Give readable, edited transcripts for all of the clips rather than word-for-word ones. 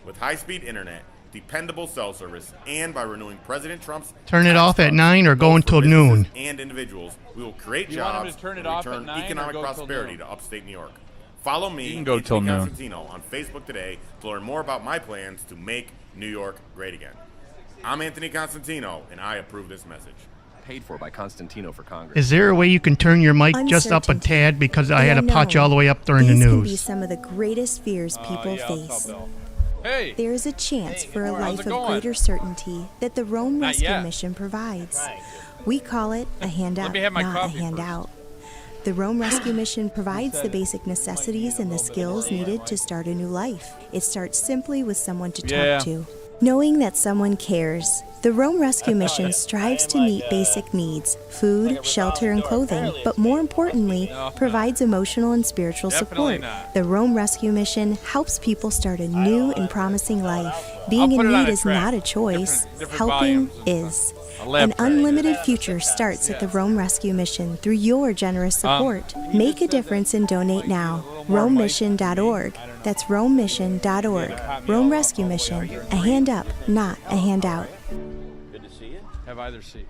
with high-speed internet, dependable cell service, and by renewing President Trump's turn it off at 9 or go until noon. And individuals, we will create You want jobs him to turn it and off return at 9 economic or go till prosperity noon? to upstate New York. Follow me, You can go till noon. Constantino, on Facebook today to learn more about my plans to make New York great again. I'm Anthony Constantino, and I approve this message. Paid for by Constantino for Congress. Is there a way you can turn your mic just up a tad, because I had to pot you all the way up during the These news? can be some of the greatest fears people face. Hey. There is a chance for a how's life it of going? greater certainty that the Rome Not Rescue yet. Mission provides. We call it a handout, me have my not a coffee handout. The Rome Rescue Mission provides the basic necessities and the skills needed to start a new life. It starts simply with someone to Yeah. talk to. Knowing that someone cares. The Rome Rescue Mission strives to meet basic needs, food, shelter, and clothing, but more importantly, provides emotional and spiritual Definitely support. not. The Rome Rescue Mission helps people start a new and promising life. Being I'll put in it on need a is track. not a choice. Different Helping volumes and is. a lab An track. unlimited future starts at the Rome Rescue Mission through your generous support. Make a difference and donate now. RomeMission.org. That's RomeMission.org. Rome Rescue Mission. A hand up, not a handout. Have either seat.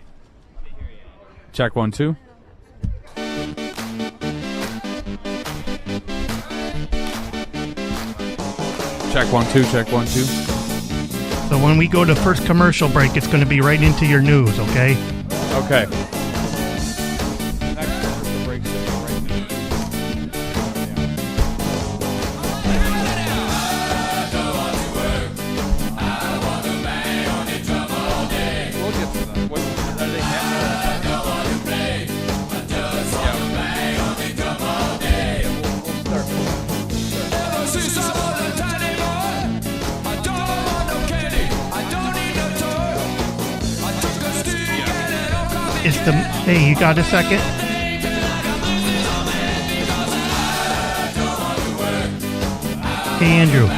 Check 1, 2. Check 1, 2. Check 1, 2. So when we go to first commercial break, it's going to be right into your news, okay? Okay. Hey, you got a second? Hey, Andrew.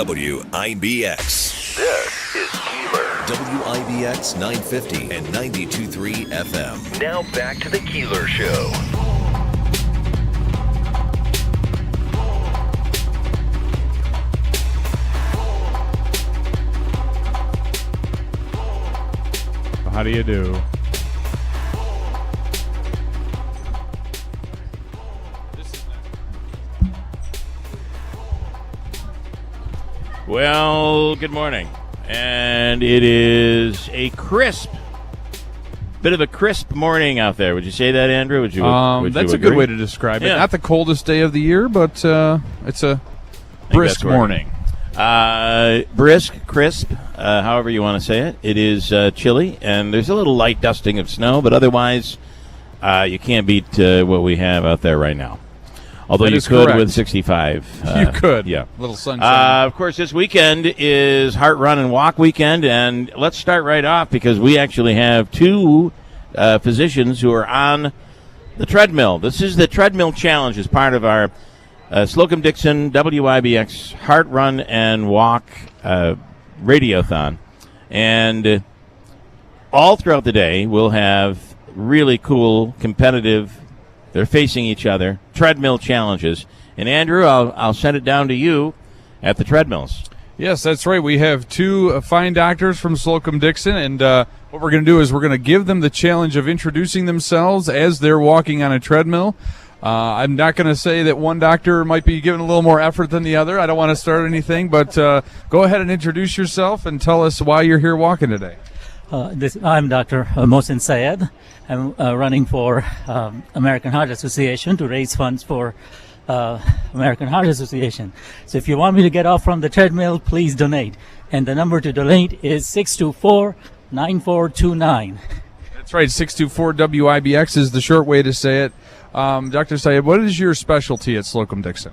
WIBX. This is Keeler. WIBX 950 and 92.3 FM. Now back to the Keeler Show. How do you do? Well, good morning. And it is a bit of a crisp morning out there. Would you say that, Andrew? Would you that's a good way to describe it. Yeah. Not the coldest day of the year, but it's a brisk morning. Brisk, crisp, however you want to say it. It is chilly, and there's a little light dusting of snow, but otherwise you can't beat what we have out there right now. Although That you is could correct. with 65. You could. Yeah. Little sunshine. Of course, this weekend is Heart Run and Walk weekend, and let's start right off because we actually have two physicians who are on the treadmill. This is the Treadmill Challenge as part of our Slocum Dickson WIBX Heart Run and Walk radiothon. And all throughout the day, we'll have really cool, competitive, they're facing each other, treadmill challenges. And Andrew, I'll send it down to you at the treadmills. Yes, that's right. We have two fine doctors from Slocum Dickson, and what we're going to do is we're going to give them the challenge of introducing themselves as they're walking on a treadmill. I'm not going to say that one doctor might be giving a little more effort than the other. I don't want to start anything, but go ahead and introduce yourself and tell us why you're here walking today. I'm Dr. Mohsin Syed. I'm running for American Heart Association to raise funds for American Heart Association. So if you want me to get off from the treadmill, please donate. And the number to donate is 624-9429. That's right, 624-WIBX is the short way to say it. Dr. Syed, what is your specialty at Slocum Dickson?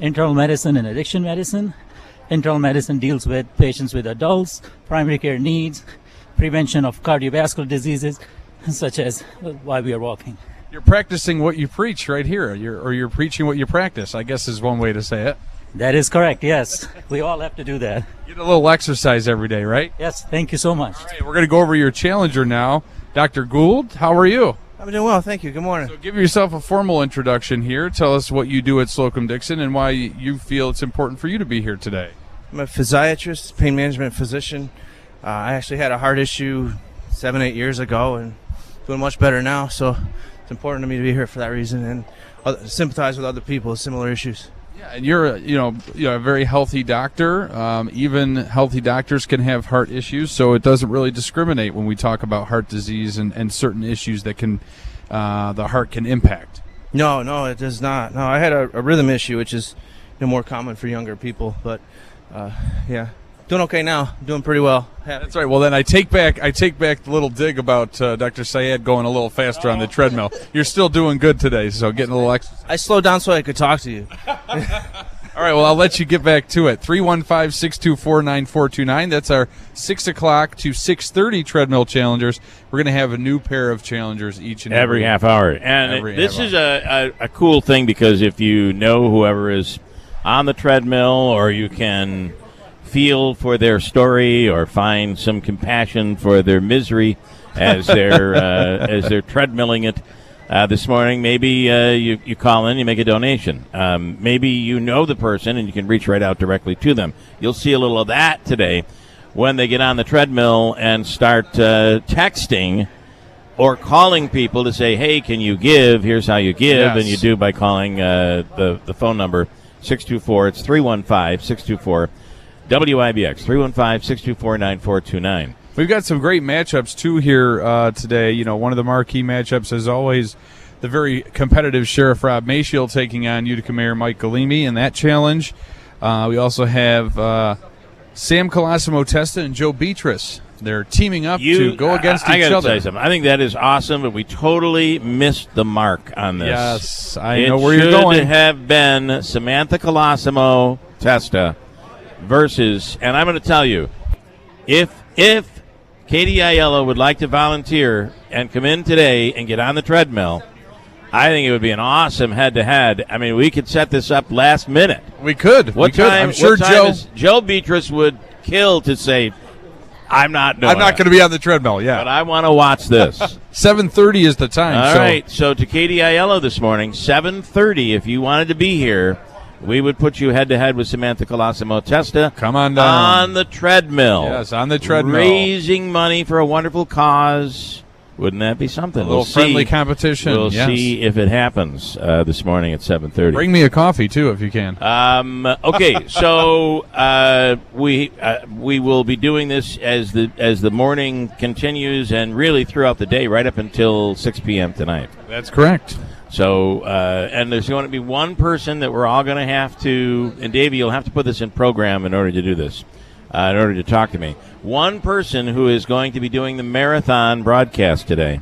Internal medicine and addiction medicine. Internal medicine deals with patients with adults, primary care needs, prevention of cardiovascular diseases, such as why we are walking. You're practicing what you preach right here, you're preaching what you practice, I guess is one way to say it. That is correct, yes. We all have to do that. Get a little exercise every day, right? Yes, thank you so much. All right, we're going to go over your challenger now. Dr. Gould, how are you? I'm doing well, thank you. Good morning. So give yourself a formal introduction here. Tell us what you do at Slocum Dickson and why you feel it's important for you to be here today. I'm a physiatrist, pain management physician. I actually had a heart issue 7-8 years ago and doing much better now, so it's important to me to be here for that reason and sympathize with other people with similar issues. Yeah, and you're a very healthy doctor. Even healthy doctors can have heart issues, so it doesn't really discriminate when we talk about heart disease and certain issues that can the heart can impact. No, it does not. No, I had a rhythm issue, which is more common for younger people, but yeah. Doing okay now. Doing pretty well. That's right. Well, then I take back the little dig about Dr. Syed going a little faster on the treadmill. You're still doing good today, so getting a little exercise. I slowed down so I could talk to you. All right, well, I'll let you get back to it. 315-624-9429. That's our 6 o'clock to 6:30 treadmill challengers. We're going to have a new pair of challengers each and every half hour. And this is a cool thing because if you know whoever is on the treadmill, or you can feel for their story or find some compassion for their misery as they're treadmilling it this morning, maybe you call in, you make a donation. Maybe you know the person and you can reach right out directly to them. You'll see a little of that today when they get on the treadmill and start texting or calling people to say, hey, can you give? Here's how you give. Yes. And you do by calling the phone number 624. It's 315-624 WIBX, 315-624-9429. We've got some great matchups, too, here today. One of the marquee matchups, as always, the very competitive Sheriff Rob Mayshield taking on Utica Mayor Mike Galimi in that challenge. We also have Sam Colosimo-Testa and Joe Beatrice. They're teaming up to go against each other. I got to tell you something. I think that is awesome, but we totally missed the mark on this. Yes, I know where you're going. It should have been Samantha Colosimo-Testa versus, and I'm going to tell you, if Katie Aiello would like to volunteer and come in today and get on the treadmill, I think it would be an awesome head-to-head. I mean, we could set this up last minute. We could. I'm sure Joe Beatrice would kill to say, I'm not going to be on the treadmill, yeah. But I want to watch this. 7:30 is the time. All right, so to Katie Aiello this morning, 7:30, if you wanted to be here, we would put you head-to-head with Samantha Colosimo-Testa. Come on down. On the treadmill. Yes, on the treadmill. Raising money for a wonderful cause. Wouldn't that be something? A little friendly competition. We'll yes. see if it happens this morning at 7:30. Bring me a coffee, too, if you can. Okay, so we will be doing this as the morning continues and really throughout the day, right up until 6 p.m. tonight. That's correct. So, and there's going to be one person that we're all going to have to, and Davey, you'll have to put this in program in order to do this, in order to talk to me. One person who is going to be doing the marathon broadcast today,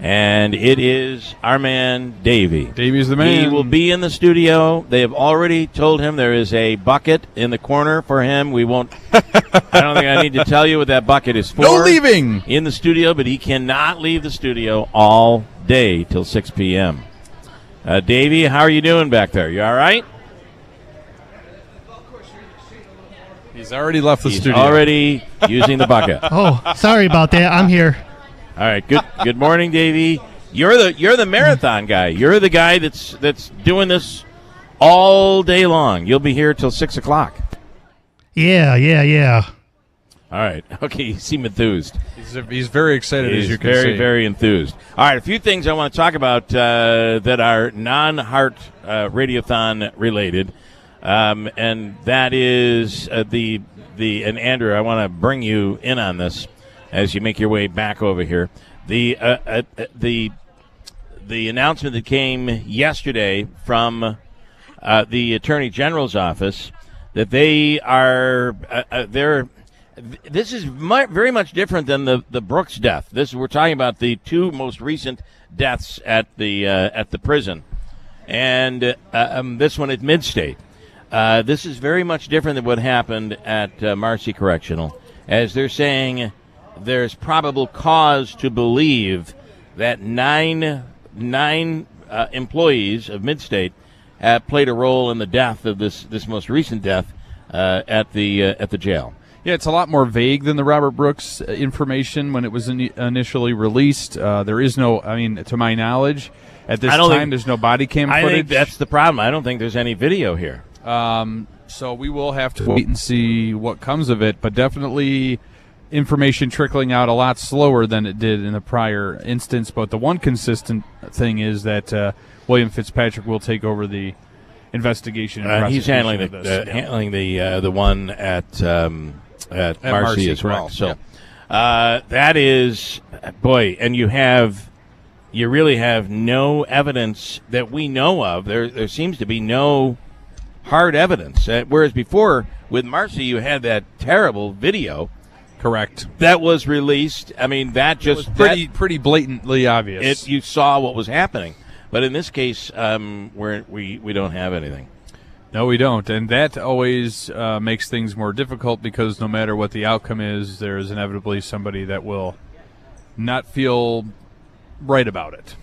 and it is our man, Davey. Davey's the man. He will be in the studio. They have already told him there is a bucket in the corner for him. We won't, I don't think I need to tell you what that bucket is for. No leaving! In the studio, but he cannot leave the studio all day till 6 p.m. Davey, how are you doing back there? You all right? He's already left the studio. He's already using the bucket. Oh, sorry about that. I'm here. All right. Good morning, Davey. You're the marathon guy. You're the guy that's doing this all day long. You'll be here till 6 o'clock. Yeah. All right. Okay. You seem enthused. He's very excited, as you can see. He's very, very enthused. All right. A few things I want to talk about that are non-heart radiothon related. And that is and Andrew, I want to bring you in on this as you make your way back over here. The announcement that came yesterday from the Attorney General's office that they are this is very much different than the Brooks death. We're talking about the two most recent deaths at the prison, and this one at Midstate. This is very much different than what happened at Marcy Correctional, as they're saying there's probable cause to believe that nine employees of Midstate have played a role in the death of this most recent death at the jail. Yeah, it's a lot more vague than the Robert Brooks information when it was initially released. There is no, to my knowledge, at this time, there's no body cam footage. I think that's the problem. I don't think there's any video here. So we will have to wait and see what comes of it, but definitely information trickling out a lot slower than it did in the prior instance. But the one consistent thing is that William Fitzpatrick will take over the investigation. And he's handling the one at Marcy as well. Correct. So that is, boy, and you really have no evidence that we know of. There seems to be no hard evidence. Whereas before with Marcy, you had that terrible video. Correct. That was released. That just was pretty blatantly obvious. You saw what was happening. But in this case, we don't have anything. No, we don't, and that always makes things more difficult because no matter what the outcome is, there is inevitably somebody that will not feel right about it,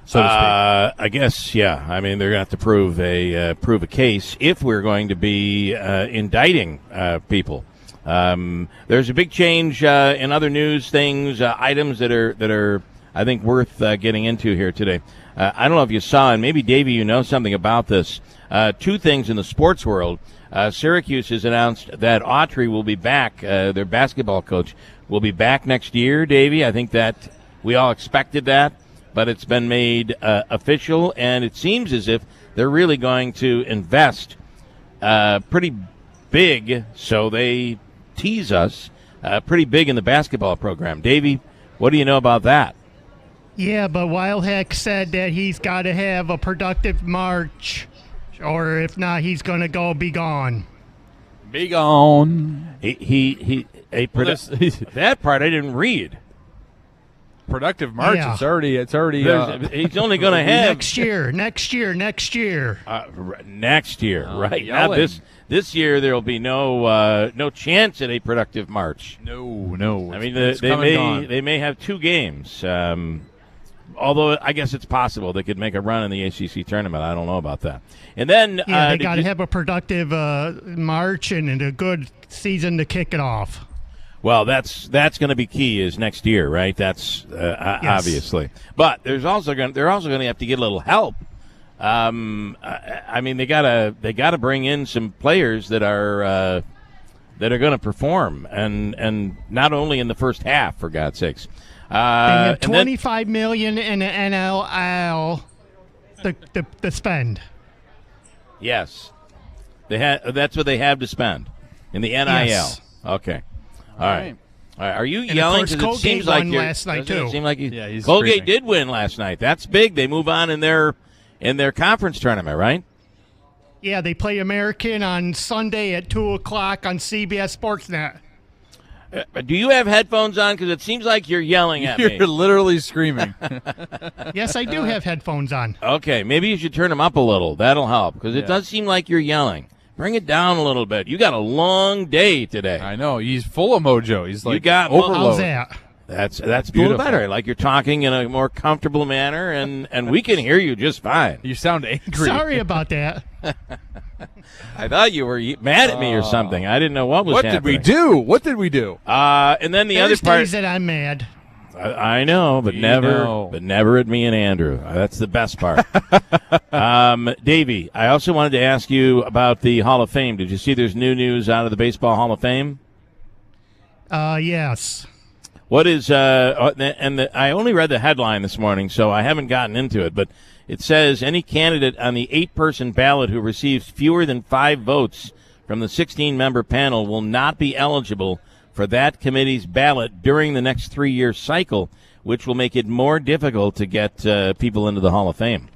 so to speak. I guess, yeah. They're going to have to prove a case if we're going to be indicting people. There's a big change in other news things, items that are I think worth getting into here today. I don't know if you saw, and maybe Davey, you know something about this. Two things in the sports world. Syracuse has announced that Autry will be back. Their basketball coach will be back next year, Davey. I think that we all expected that, but it's been made official, and it seems as if they're really going to invest pretty big, so they tease us, pretty big in the basketball program. Davey, what do you know about that? Yeah, but Wildhack said that he's got to have a productive March, or if not, he's going to be gone. Be gone. That part I didn't read. Productive March. Yeah. It's already. He's only going to have next year. Next year, right? Yelling. Now this year there will be no chance at a productive March. No. They may have two games. Although I guess it's possible they could make a run in the ACC tournament. I don't know about that. And then they got to have a productive March and a good season to kick it off. Well, that's going to be key is next year, right? That's yes. Obviously. But they're also going to have to get a little help I mean, they gotta bring in some players that are going to perform, and not only in the first half, for God's sakes. They have $25 million in the NLL to spend. Yes, that's what they have to spend in the NIL. Yes. Okay, all right. Are you And yelling? of course, Because it seems like last night too. It seem like he's Colgate screaming. did win last night. That's big. They move on in their conference tournament, right? Yeah, they play American on Sunday at 2 o'clock on CBS Sportsnet. Do you have headphones on? Because it seems like you're yelling at me. You're literally screaming. Yes, I do have headphones on. Okay, maybe you should turn them up a little. That'll help, because it does seem like you're yelling. Bring it down a little bit. You got a long day today. I know. He's full of mojo. He's like got overload. How's that? That's a little beautiful. better. Like you're talking in a more comfortable manner, and we can hear you just fine. You sound angry. Sorry about that. I thought you were mad at me or something. I didn't know what was happening. What did we do? And then the There's other part. days that I'm mad. I know, but never at me and Andrew. That's the best part. Davey, I also wanted to ask you about the Hall of Fame. Did you see there's new news out of the Baseball Hall of Fame? Yes. What is I only read the headline this morning, so I haven't gotten into it, but it says any candidate on the 8-person ballot who receives fewer than 5 votes from the 16-member panel will not be eligible for that committee's ballot during the next 3-year cycle, which will make it more difficult to get people into the Hall of Fame.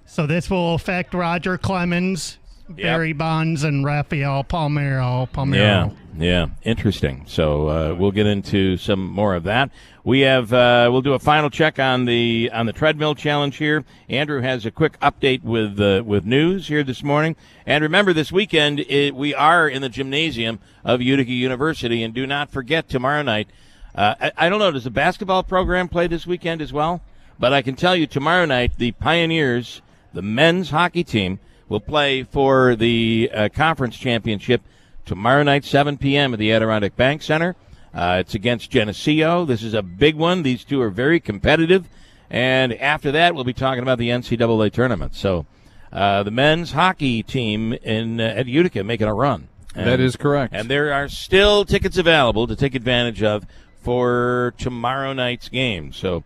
So this will affect Roger Clemens, Barry Bonds, and Rafael Palmeiro. Yeah, interesting. So we'll get into some more of that. We have we'll do a final check on the treadmill challenge here. Andrew has a quick update with news here this morning. And remember, this weekend we are in the gymnasium of Utica University, and do not forget tomorrow night. I don't know, does the basketball program play this weekend as well? But I can tell you tomorrow night the Pioneers, the men's hockey team, will play for the conference championship tomorrow night, 7 p.m. at the Adirondack Bank Center. It's against Geneseo. This is a big one. These two are very competitive. And after that, we'll be talking about the NCAA tournament. So the men's hockey team at Utica making a run. And, that is correct. And there are still tickets available to take advantage of for tomorrow night's game. So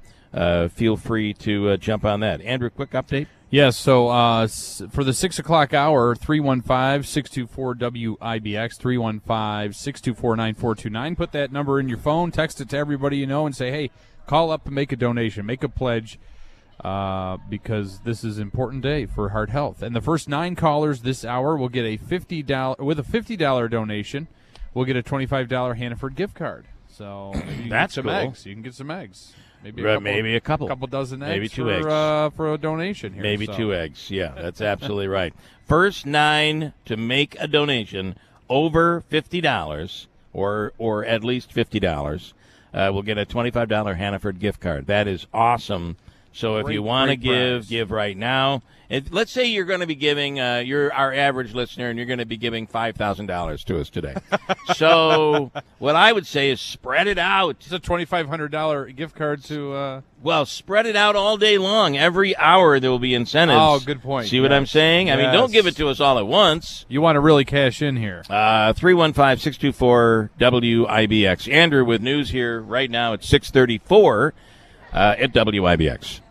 feel free to jump on that. Andrew, quick update. Yes, so for the 6 o'clock hour, 315-624-WIBX, 315-624-9429. Put that number in your phone, text it to everybody you know, and say, hey, call up and make a donation, make a pledge, because this is an important day for heart health. And the first 9 callers this hour will get a $50 donation. We'll get a $25 Hannaford gift card. So maybe that's some cool. eggs. You can get some eggs. Maybe a couple. Couple dozen eggs. Maybe 2 for, eggs. For a donation here. Maybe 2 eggs. Yeah, that's absolutely right. First 9 to make a donation over $50 or at least $50 will get a $25 Hannaford gift card. That is awesome. So if you want to give right now. Let's say you're going to be giving, you're our average listener, and you're going to be giving $5,000 to us today. So what I would say is spread it out. It's a $2,500 gift card to... Well, spread it out all day long. Every hour there will be incentives. Oh, good point. See what I'm saying? I mean, don't give it to us all at once. You want to really cash in here. 315-624-WIBX. Andrew with news here right now at 6:34 at WIBX.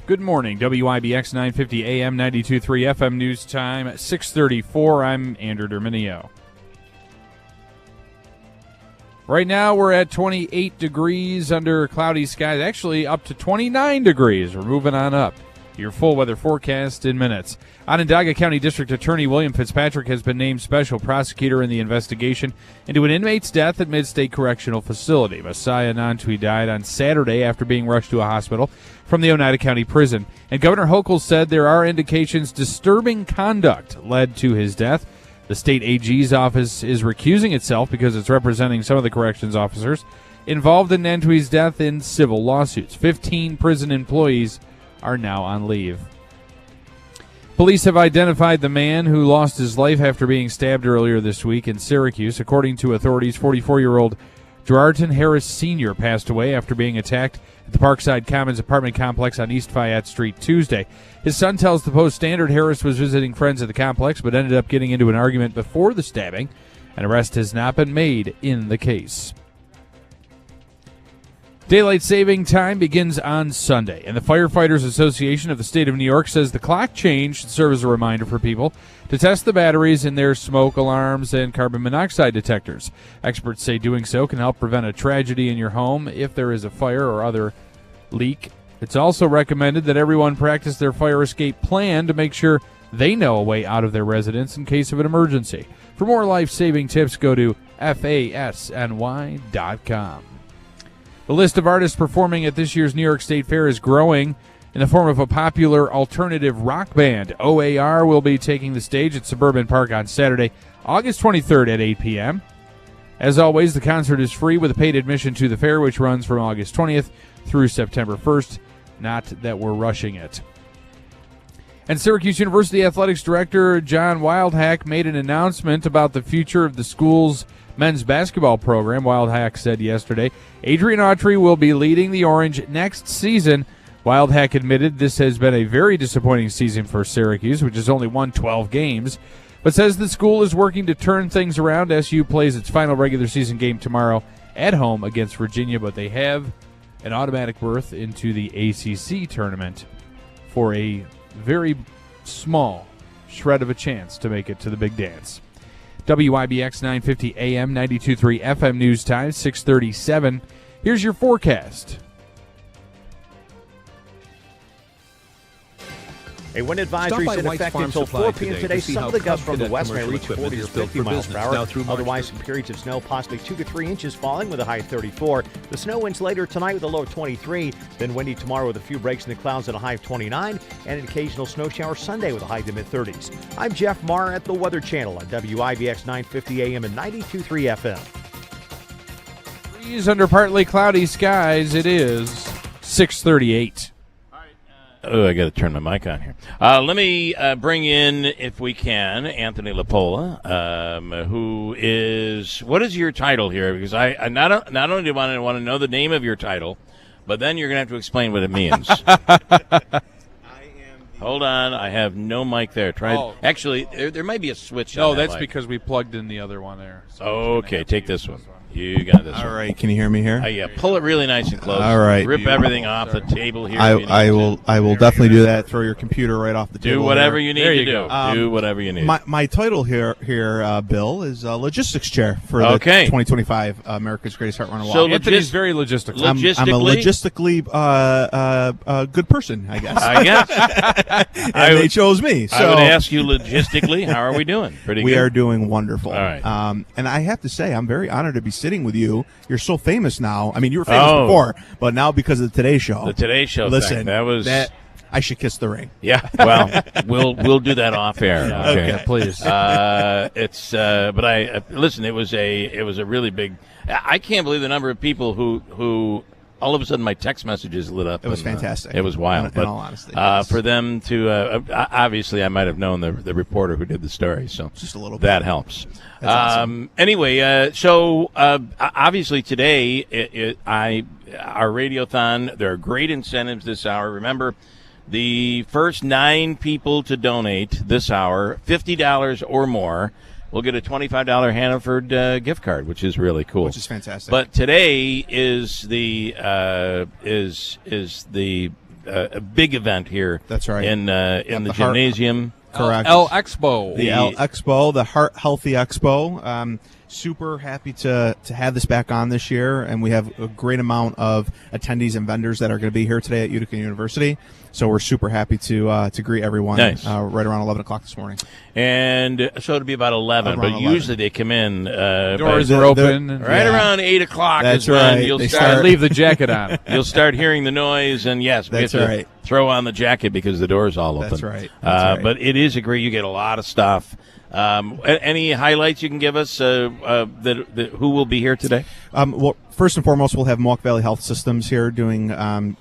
Good morning, WIBX 950 AM 92.3 FM news time at 6:34. I'm Andrew Derminio. Right now we're at 28 degrees under cloudy skies, actually up to 29 degrees. We're moving on up. Your full weather forecast in minutes. Onondaga County District Attorney William Fitzpatrick has been named special prosecutor in the investigation into an inmate's death at Mid-State Correctional Facility. Messiah Nantui died on Saturday after being rushed to a hospital from the Oneida County Prison. And Governor Hochul said there are indications disturbing conduct led to his death. The state AG's office is recusing itself because it's representing some of the corrections officers involved in Nantui's death in civil lawsuits. 15 prison employees are now on leave. Police have identified the man who lost his life after being stabbed earlier this week in Syracuse. According to authorities, 44-year-old Gerardton Harris Sr. passed away after being attacked at the Parkside Commons apartment complex on East Fayette Street Tuesday. His son tells the Post-Standard Harris was visiting friends at the complex but ended up getting into an argument before the stabbing. An arrest has not been made in the case. Daylight saving time begins on Sunday, and the Firefighters Association of the State of New York says the clock change should serve as a reminder for people to test the batteries in their smoke alarms and carbon monoxide detectors. Experts say doing so can help prevent a tragedy in your home if there is a fire or other leak. It's also recommended that everyone practice their fire escape plan to make sure they know a way out of their residence in case of an emergency. For more life-saving tips, go to fasny.com. The list of artists performing at this year's New York State Fair is growing in the form of a popular alternative rock band. OAR will be taking the stage at Suburban Park on Saturday, August 23rd at 8 p.m. As always, the concert is free with a paid admission to the fair, which runs from August 20th through September 1st. Not that we're rushing it. And Syracuse University Athletics Director John Wildhack made an announcement about the future of the school's men's basketball program. Wildhack said yesterday, Adrian Autry will be leading the Orange next season. Wildhack admitted this has been a very disappointing season for Syracuse, which has only won 12 games, but says the school is working to turn things around. SU plays its final regular season game tomorrow at home against Virginia, but they have an automatic berth into the ACC tournament for a very small shred of a chance to make it to the big dance. WIBX 950 AM, 92.3 FM news time, 6:37. Here's your forecast. A wind advisory is in effect until 4 p.m. today. Some of the gusts from the west may reach 40 or 50 miles per hour. Otherwise, some periods of snow, possibly 2 to 3 inches falling with a high of 34. The snow winds later tonight with a low of 23. Then windy tomorrow with a few breaks in the clouds at a high of 29. And an occasional snow shower Sunday with a high to mid-30s. I'm Jeff Marr at the Weather Channel on WIBX 950 AM and 92.3 FM. Breeze under partly cloudy skies. It is 6:38. Oh, I got to turn my mic on here. Let me bring in, if we can, Anthony Lapola, who is, what is your title here? Because I not only do I want to know the name of your title, but then you're going to have to explain what it means. Hold on, I have no mic there. Actually, there might be a switch. No, on that that's mic. because we plugged in the other one there. So okay, take this one. You got this. All right, can you hear me here? Yeah, pull it really nice and close. All right, rip everything off the table here. I will definitely do that. Throw your computer right off the table. Do whatever you need to do. Do whatever you need. My title here, Bill, is logistics chair for the 2025 America's Greatest Heart Run Walk. So Anthony's very logistical. I'm a logistically good person, I guess. And they chose me. So I would ask you logistically, how are we doing? Pretty good. We are doing wonderful. All right. And I have to say, I'm very honored to be sitting with you. You're so famous now. I mean, you were famous before, but now because of the Today Show. The Today Show. Listen, that I should kiss the ring. Yeah. Well, we'll do that off air. Okay, please. But listen. It was a really big. I can't believe the number of people who all of a sudden my text messages lit up. It was fantastic. It was wild. In all honesty, for them to obviously, I might have known the reporter who did the story, so just a little bit. That helps. Awesome. Anyway, so obviously today, our radiothon. There are great incentives this hour. Remember, the first 9 people to donate this hour, $50 or more, we'll get a $25 Hannaford gift card, which is really cool. Which is fantastic. But today is the big event here. That's right. In the gymnasium. Correct. L Expo. The L Expo, the Heart Healthy Expo. Super happy to have this back on this year, and we have a great amount of attendees and vendors that are going to be here today at Utica University. So we're super happy to greet everyone. Nice. Right around 11 o'clock this morning. And so it'll be about 11, but 11. Usually they come in. Doors are open. Around 8 o'clock. That's right. You'll start leave the jacket on. You'll start hearing the noise, and yes, we have to throw on the jacket because the door's all open. That's right. But it is a great. You get a lot of stuff. Any highlights you can give us that who will be here today? Well, first and foremost, we'll have Mohawk Valley Health Systems here doing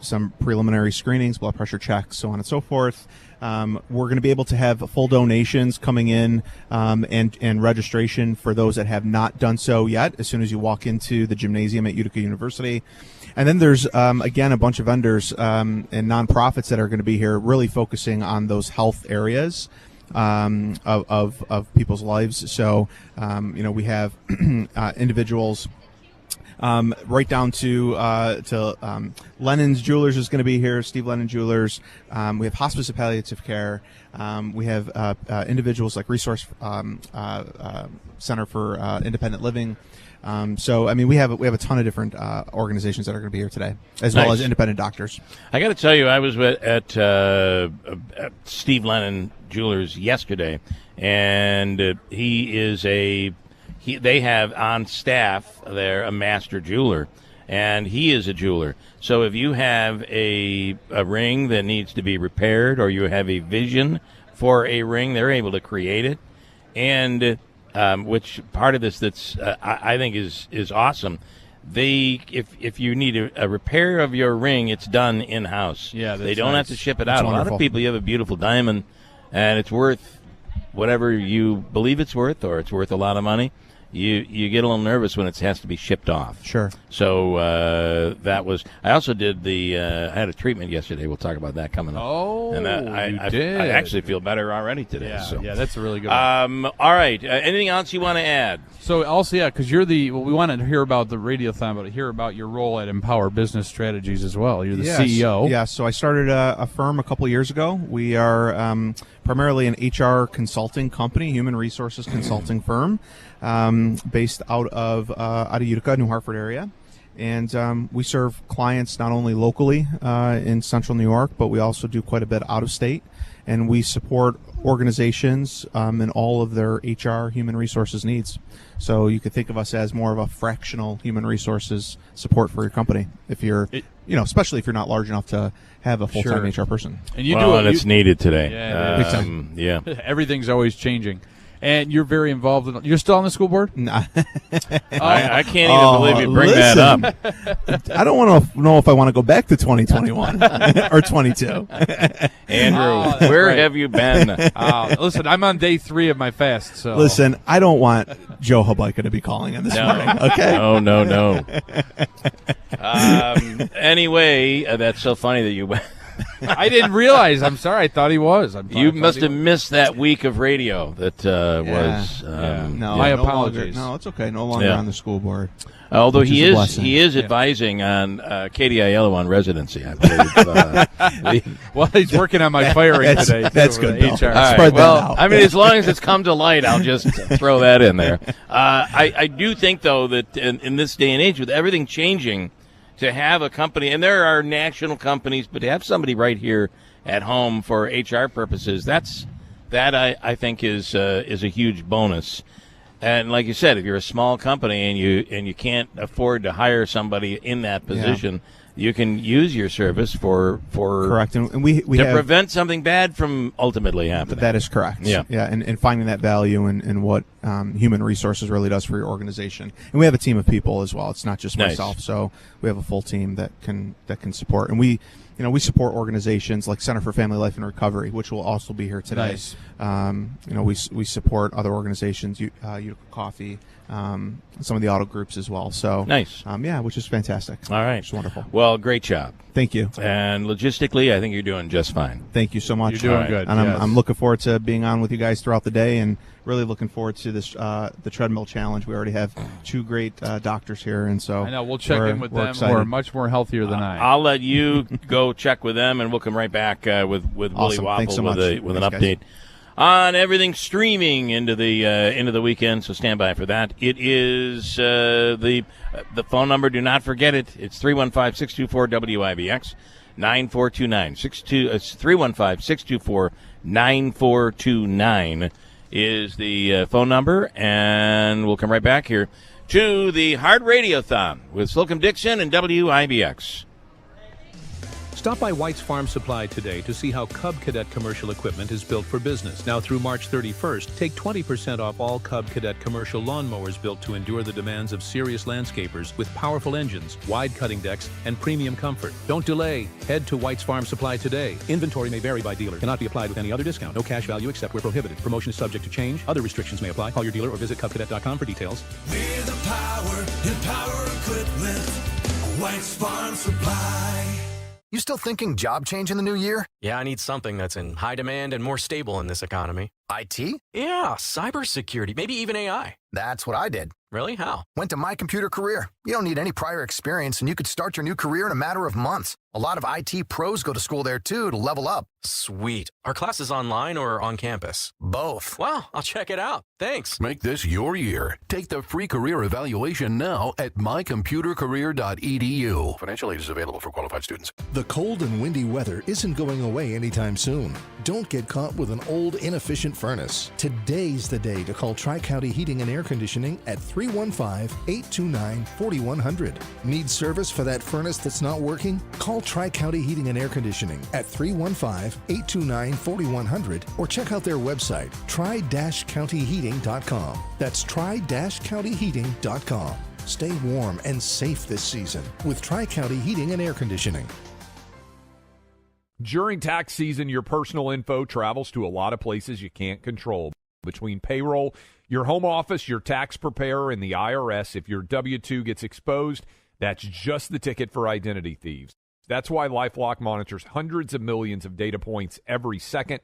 some preliminary screenings, blood pressure checks, so on and so forth. We're going to be able to have full donations coming in and registration for those that have not done so yet as soon as you walk into the gymnasium at Utica University. And then there's, again, a bunch of vendors and nonprofits that are going to be here really focusing on those health areas of people's lives. So, we have individuals right down to Lennon's Jewelers is going to be here, Steve Lennon Jewelers. We have hospice and palliative care. We have individuals like Resource Center for Independent Living. We have a ton of different organizations that are going to be here today, as well as independent doctors. I got to tell you, I was at Steve Lennon Jewelers yesterday, and they have on staff there a master jeweler, and he is a jeweler. So if you have a ring that needs to be repaired, or you have a vision for a ring, they're able to create it. And which part of this that's I think is awesome. If you need a repair of your ring, it's done in house. Yeah, they don't have to ship it out. That's a lot wonderful. of people, you have a beautiful diamond, and it's worth whatever you believe it's worth, or it's worth a lot of money. You get a little nervous when it has to be shipped off. Sure. So that was. I also did I had a treatment yesterday. We'll talk about that coming up. Oh, and I did. I actually feel better already today. Yeah, that's a really good one. All right. Anything else you want to add? So also, because you're we wanted to hear about the radiothon, but hear about your role at Empower Business Strategies as well. You're the CEO. Yeah, so I started a firm a couple years ago. We are primarily an HR consulting company, human resources consulting firm, based out of Utica, New Hartford area. And we serve clients not only locally in central New York, but we also do quite a bit out of state. And we support organizations in all of their HR human resources needs. So you could think of us as more of a fractional human resources support for your company, if you're, especially if you're not large enough to have a full-time HR person. And you and it's needed today. Yeah, everything's always changing. And you're very involved in. You're still on the school board? Nah. I can't even believe you bring that up. I don't want to know if I want to go back to 2021 or 22. Andrew, where have you been? Listen, I'm on day 3 of my fast. So listen, I don't want Joe Habaika to be calling in this morning. Okay? No. Anyway, that's so funny that you went. I didn't realize. I'm sorry. I thought he was. You must have missed that week of radio that was. No, my no apologies. No, it's okay. No longer on the school board. Although he is advising on KDIL on residency, I believe. Well, he's working on my firing today. That's good. HR. Right, well, I mean, as long as it's come to light, I'll just throw that in there. I do think, though, that in this day and age, with everything changing, to have a company, and there are national companies, but to have somebody right here at home for HR purposes, that I think is a huge bonus. And like you said, if you're a small company and you can't afford to hire somebody in that position, you can use your service for correct, and we to prevent something bad from ultimately happening. That is correct. Yeah, and finding that value in what human resources really does for your organization. And we have a team of people as well. It's not just myself. So we have a full team that can support, and we support organizations like Center for Family Life and Recovery, which will also be here today. Nice. We support other organizations, Utica Coffee, some of the auto groups as well. So nice. Which is fantastic. All right. It's wonderful. Well, great job. Thank you. And logistically, I think you're doing just fine. Thank you so much. You're doing good. And yes. I'm looking forward to being on with you guys throughout the day, and really looking forward to this the Treadmill Challenge. We already have 2 great doctors here, and so I know we'll check in with them. Excited. Who are much more healthier than I. I'll let you go check with them, and we'll come right back with Willie Waffle so with an update on everything streaming into the weekend. So stand by for that. It is the phone number. Do not forget it. It's 315-624-WIBX. 9429 315-624-9429 is the phone number, and we'll come right back here to the Hard Radiothon with Slocum Dickson and WIBX. Stop by White's Farm Supply today to see how Cub Cadet commercial equipment is built for business. Now through March 31st, take 20% off all Cub Cadet commercial lawnmowers built to endure the demands of serious landscapers with powerful engines, wide cutting decks, and premium comfort. Don't delay. Head to White's Farm Supply today. Inventory may vary by dealer. Cannot be applied with any other discount. No cash value except where prohibited. Promotion is subject to change. Other restrictions may apply. Call your dealer or visit cubcadet.com for details. We're the power in power equipment. White's Farm Supply. You still thinking job change in the new year? Yeah, I need something that's in high demand and more stable in this economy. IT? Yeah, cybersecurity, maybe even AI. That's what I did. Really? How? Went to My Computer Career. You don't need any prior experience, and you could start your new career in a matter of months. A lot of IT pros go to school there, too, to level up. Sweet. Are classes online or on campus? Both. Wow, I'll check it out. Thanks. Make this your year. Take the free career evaluation now at mycomputercareer.edu. Financial aid is available for qualified students. The cold and windy weather isn't going away anytime soon. Don't get caught with an old, inefficient furnace. Today's the day to call Tri-County Heating and Air Conditioning at 315-829-4100. Need service for that furnace that's not working? Call Tri-County Heating and Air Conditioning at 315-829-4100 or check out their website, tri-countyheating.com. That's tri-countyheating.com. Stay warm and safe this season with Tri-County Heating and Air Conditioning. During tax season, your personal info travels to a lot of places you can't control. Between payroll, your home office, your tax preparer, and the IRS, if your W-2 gets exposed, that's just the ticket for identity thieves. That's why LifeLock monitors hundreds of millions of data points every second.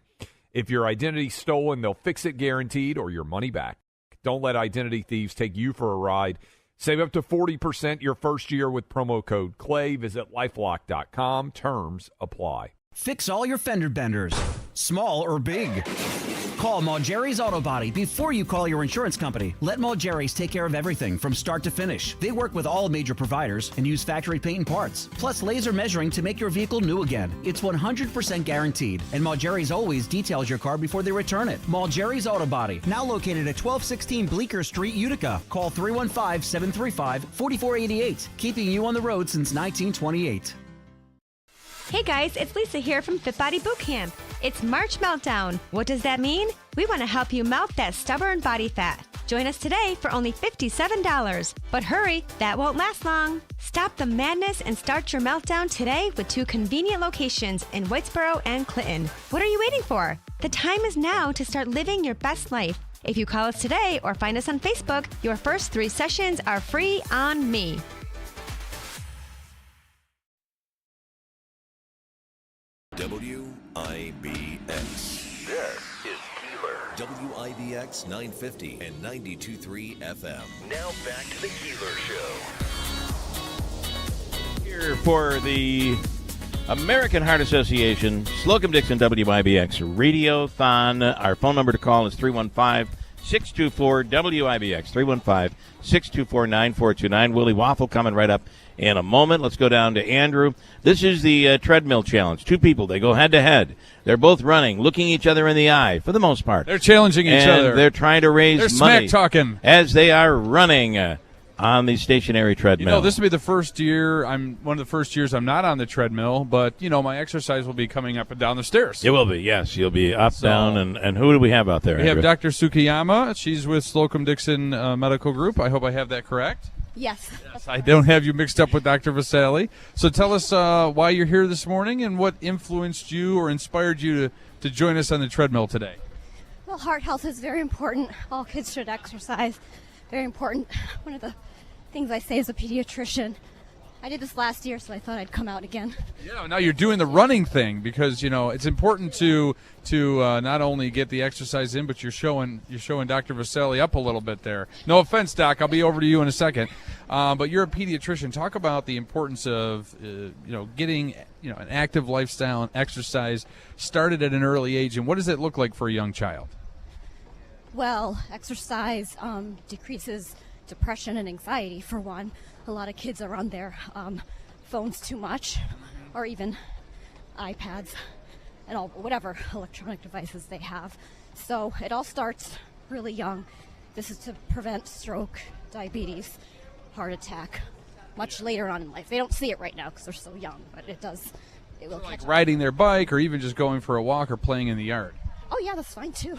If your identity's stolen, they'll fix it guaranteed or your money back. Don't let identity thieves take you for a ride. Save up to 40% your first year with promo code CLAY. Visit LifeLock.com. Terms apply. Fix all your fender benders, small or big. Call Malgeri's Auto Body before you call your insurance company. Let Malgeri's take care of everything from start to finish. They work with all major providers and use factory paint and parts, plus laser measuring to make your vehicle new again. It's 100% guaranteed, and Malgeri's always details your car before they return it. Malgeri's Auto Body, now located at 1216 Bleecker Street, Utica. Call 315-735-4488, keeping you on the road since 1928. Hey guys, it's Lisa here from Fit Body Bootcamp. It's March Meltdown. What does that mean? We want to help you melt that stubborn body fat. Join us today for only $57. But hurry, that won't last long. Stop the madness and start your meltdown today with 2 convenient locations in Whitesboro and Clinton. What are you waiting for? The time is now to start living your best life. If you call us today or find us on Facebook, your first 3 sessions are free on me. WIBX. This is Keeler. WIBX 950 and 92.3 FM. Now back to the Keeler Show. Here for the American Heart Association, Slocum Dickson WIBX radiothon. Our phone number to call is 315-624-WIBX, 315-624-9429. Willie Waffle coming right up in a moment. Let's go down to Andrew. This is the treadmill challenge. 2 people, they go head-to-head. They're both running, looking each other in the eye for the most part. They're challenging each other. They're trying to raise money. They're smack-talking. As they are running on the stationary treadmill. You know, this will be the first year. One of the first years I'm not on the treadmill, but, you know, my exercise will be coming up and down the stairs. It will be, yes. You'll be up, down, and who do we have out there, We Andrew? have Dr. Tsukiyama. She's with Slocum Dickson Medical Group. I hope I have that correct. Yes. I don't have you mixed up with Dr. Vasali. So tell us why you're here this morning and what influenced you or inspired you to join us on the treadmill today. Well, heart health is very important. All kids should exercise. Very important. One of the things I say as a pediatrician. I did this last year, so I thought I'd come out again. Yeah, now you're doing the running thing because, you know, it's important to not only get the exercise in, but you're showing Dr. Vasali up a little bit there. No offense, Doc. I'll be over to you in a second. But you're a pediatrician. Talk about the importance of getting an active lifestyle and exercise started at an early age, and what does it look like for a young child? Well, exercise decreases depression and anxiety, for one. A lot of kids are on their phones too much, or even iPads and all whatever electronic devices they have. So it all starts really young. This is to prevent stroke, diabetes, heart attack, much later on in life. They don't see it right now because they're so young, but it does it will catch up. Riding their bike or even just going for a walk or playing in the yard. Oh yeah, that's fine too.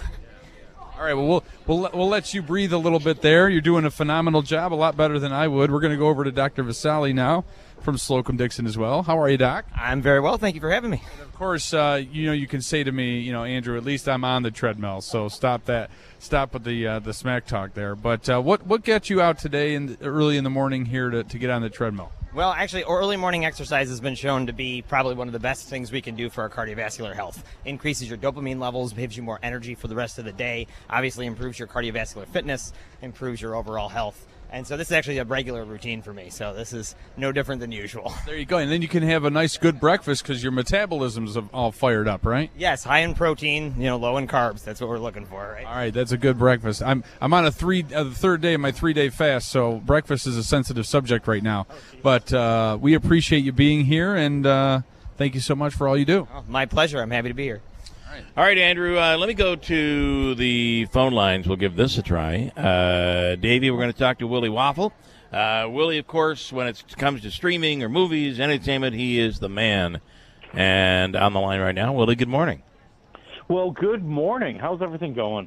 All right, well, we'll let you breathe a little bit there. You're doing a phenomenal job, a lot better than I would. We're going to go over to Dr. Vasali now from Slocum Dickson as well. How are you, Doc? I'm very well. Thank you for having me. And of course, you can say to me, Andrew, at least I'm on the treadmill, so stop with the smack talk there. But what gets you out today early in the morning here to get on the treadmill? Well, actually, early morning exercise has been shown to be probably one of the best things we can do for our cardiovascular health. Increases your dopamine levels, gives you more energy for the rest of the day, obviously improves your cardiovascular fitness, improves your overall health. And so this is actually a regular routine for me, so this is no different than usual. There you go. And then you can have a nice, good breakfast because your metabolism's all fired up, right? Yes, high in protein, low in carbs. That's what we're looking for, right? All right, that's a good breakfast. I'm on the third day of my 3-day fast, so breakfast is a sensitive subject right now. But we appreciate you being here, and thank you so much for all you do. Oh, my pleasure. I'm happy to be here. All right, Andrew, let me go to the phone lines. We'll give this a try. Davey, we're going to talk to Willie Waffle. Willie, of course, when it comes to streaming or movies, entertainment, he is the man. And on the line right now, Willie, good morning. Well, good morning. How's everything going?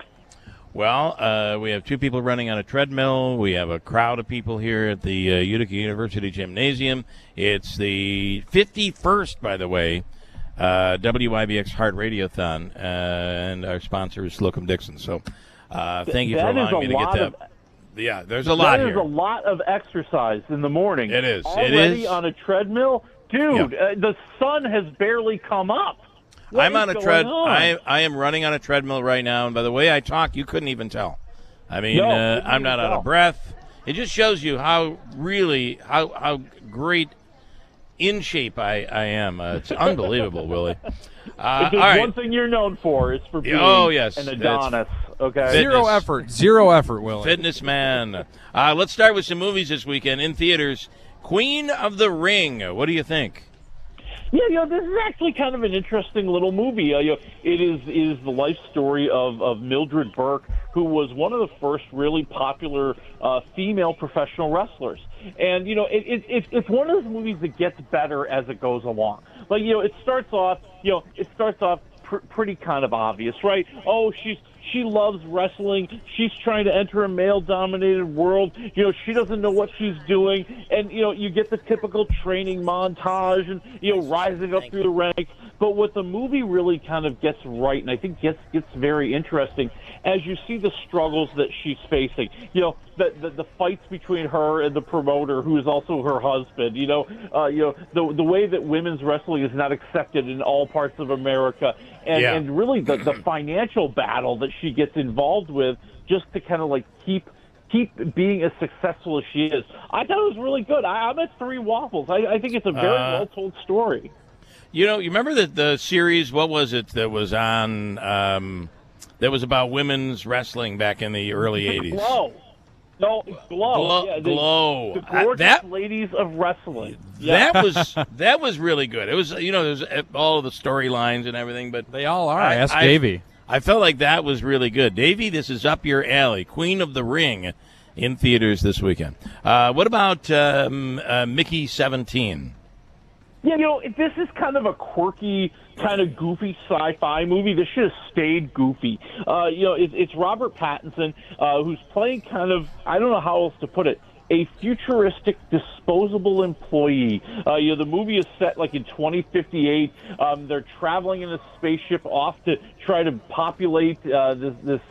Well, we have two people running on a treadmill. We have a crowd of people here at the Utica University Gymnasium. It's the 51st, by the way, WIBX Heart Radiothon, and our sponsor is Slocum Dickson. So thank you for allowing me to get that. Yeah, there's a lot here. That is a lot of exercise in the morning. It is. Already on a treadmill? Dude, the sun has barely come up. I'm on a I am running on a treadmill right now, and by the way I talk, you couldn't even tell. I mean, I'm not out of breath. It just shows you how great in shape I am. It's unbelievable, Willie. If there's one thing you're known for, it's for being an Adonis. Okay. Zero effort, Willie. Fitness man. Let's start with some movies this weekend in theaters. Queen of the Ring. What do you think? Yeah, this is actually kind of an interesting little movie. It is the life story of Mildred Burke, who was one of the first really popular female professional wrestlers. And it's one of those movies that gets better as it goes along. Like it starts off pretty kind of obvious, right? Oh, she loves wrestling. She's trying to enter a male-dominated world. She doesn't know what she's doing. And, you get the typical training montage and, rising up through the ranks. But what the movie really kind of gets right, and I think gets very interesting, as you see the struggles that she's facing. The fights between her and the promoter, who is also her husband. The way that women's wrestling is not accepted in all parts of America. And really the financial battle that she gets involved with just to kind of like keep being as successful as she is. I thought it was really good. I'm at 3 waffles. I think it's a very well-told story. You remember the series, what was it that was on, that was about women's wrestling back in the early 80s? Glow. No, Glow. Glow. The gorgeous ladies of wrestling. Yeah. That was really good. It was, there's all of the storylines and everything, but they all are. Ask Davey. I felt like that was really good. Davey, this is up your alley. Queen of the Ring in theaters this weekend. What about Mickey 17? Yeah, this is kind of a quirky, kind of goofy sci-fi movie. This should have stayed goofy. It's Robert Pattinson, who's playing kind of, I don't know how else to put it, a futuristic disposable employee. The movie is set like in 2058. They're traveling in a spaceship off to try to populate this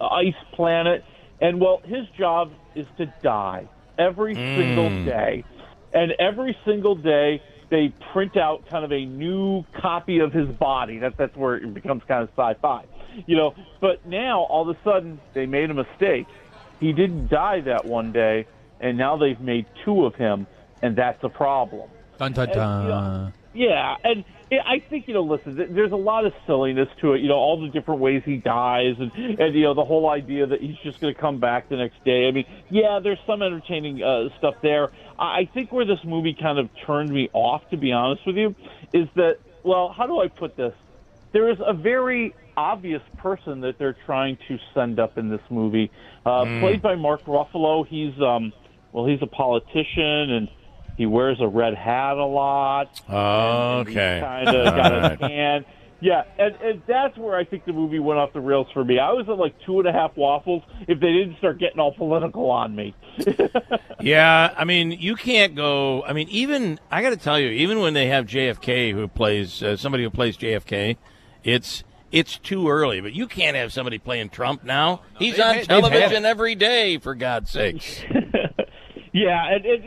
ice planet. And, his job is to die every single day. And every single day, they print out kind of a new copy of his body. That's where it becomes kind of sci-fi. But now, all of a sudden, they made a mistake. He didn't die that one day, and now they've made 2 of him, and that's a problem. Dun, dun, dun. And I think, listen, there's a lot of silliness to it, all the different ways he dies and the whole idea that he's just going to come back the next day. I mean, there's some entertaining stuff there. I think where this movie kind of turned me off, to be honest with you, is that, how do I put this? There is a very obvious person that they're trying to send up in this movie, played by Mark Ruffalo. He's a politician, and He wears a red hat a lot. Okay. Kind of got a tan. Yeah, and that's where I think the movie went off the rails for me. I was at like 2.5 waffles if they didn't start getting all political on me. Yeah, I mean, you can't go. I mean, even I got to tell you, even when they have JFK who plays somebody who plays JFK, it's too early. But you can't have somebody playing Trump now. He's on television every day, for God's sakes. Yeah, and as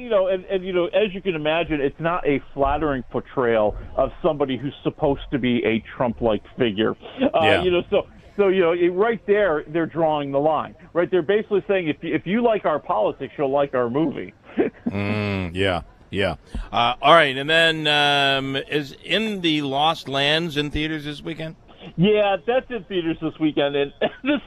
you can imagine, it's not a flattering portrayal of somebody who's supposed to be a Trump-like figure. So right there, they're drawing the line. Right, they're basically saying if you like our politics, you'll like our movie. Yeah. All right, and then is In the Lost Lands in theaters this weekend? Yeah, that's in theaters this weekend, and this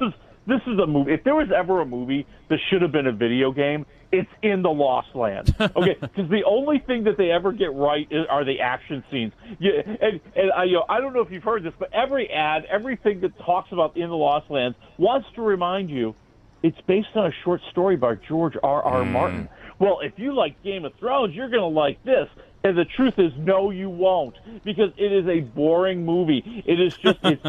is a movie. If there was ever a movie that should have been a video game, it's In the Lost Lands. Okay, because the only thing that they ever get right are the action scenes. Yeah, and I don't know if you've heard this, but every ad, everything that talks about In the Lost Lands wants to remind you it's based on a short story by George R.R. Martin. Well, if you like Game of Thrones, you're going to like this. And the truth is, no, you won't, because it is a boring movie. It's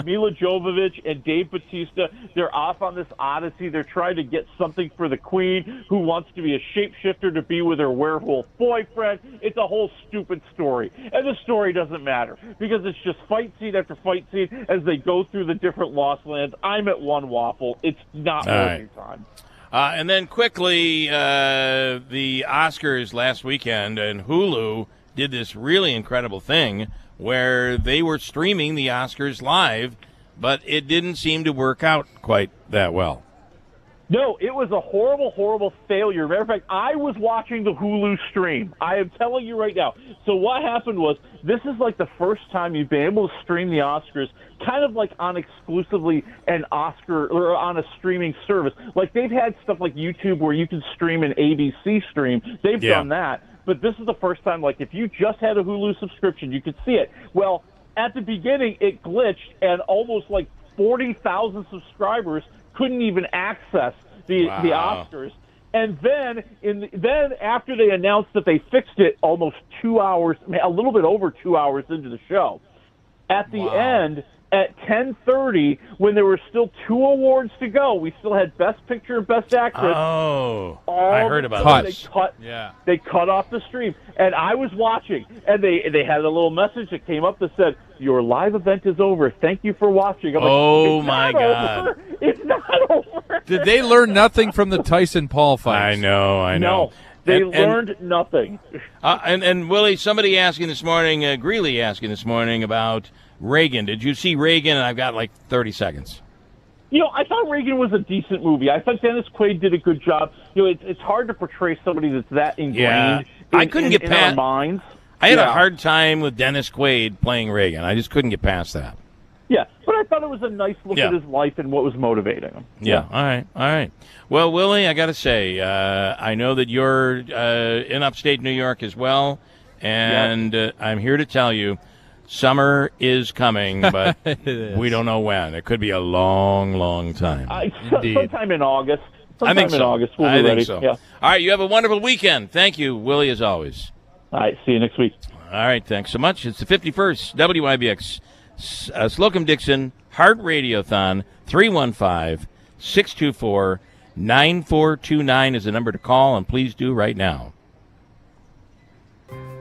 Mila Jovovich and Dave Bautista. They're off on this odyssey. They're trying to get something for the queen, who wants to be a shapeshifter to be with her werewolf boyfriend. It's a whole stupid story. And the story doesn't matter, because it's just fight scene after fight scene as they go through the different Lost Lands. I'm at one waffle. It's not worth your time. And then quickly, the Oscars last weekend, and Hulu did this really incredible thing where they were streaming the Oscars live, but it didn't seem to work out quite that well. No, it was a horrible, horrible failure. Matter of fact, I was watching the Hulu stream. I am telling you right now. So what happened was, this is like the first time you've been able to stream the Oscars kind of like on exclusively an Oscar or on a streaming service. Like they've had stuff like YouTube where you can stream an ABC stream. They've done that. But this is the first time, like, if you just had a Hulu subscription, you could see it. Well, at the beginning, it glitched, and almost, like, 40,000 subscribers couldn't even access the Oscars. And then, after they announced that they fixed it almost 2 hours, a little bit over 2 hours into the show, at the end, at 10:30, when there were still 2 awards to go, we still had Best Picture and Best Actress. Oh, I heard about this. They cut off the stream, and I was watching, and they had a little message that came up that said, "Your live event is over. Thank you for watching." I'm like, my God! Over. It's not over. Did they learn nothing from the Tyson Paul fight? I know. No. They learned nothing. And Willie, somebody asking this morning, Greeley asking this morning about Reagan. Did you see Reagan? And I've got like 30 seconds. I thought Reagan was a decent movie. I thought Dennis Quaid did a good job. It's hard to portray somebody that's that ingrained I couldn't get past our minds. I had a hard time with Dennis Quaid playing Reagan. I just couldn't get past that. Yeah, but I thought it was a nice look at his life and what was motivating him. Yeah. All right. Well, Willie, I got to say, I know that you're in upstate New York as well, and I'm here to tell you, summer is coming, but we don't know when. It could be a long, long time. Sometime in August. I think so. In August, we'll be ready. So. Yeah. All right, you have a wonderful weekend. Thank you, Willie, as always. All right, see you next week. All right, thanks so much. It's the 51st WIBX Slocum Dickson Heart Radiothon. 315-624-9429 is the number to call, and please do right now.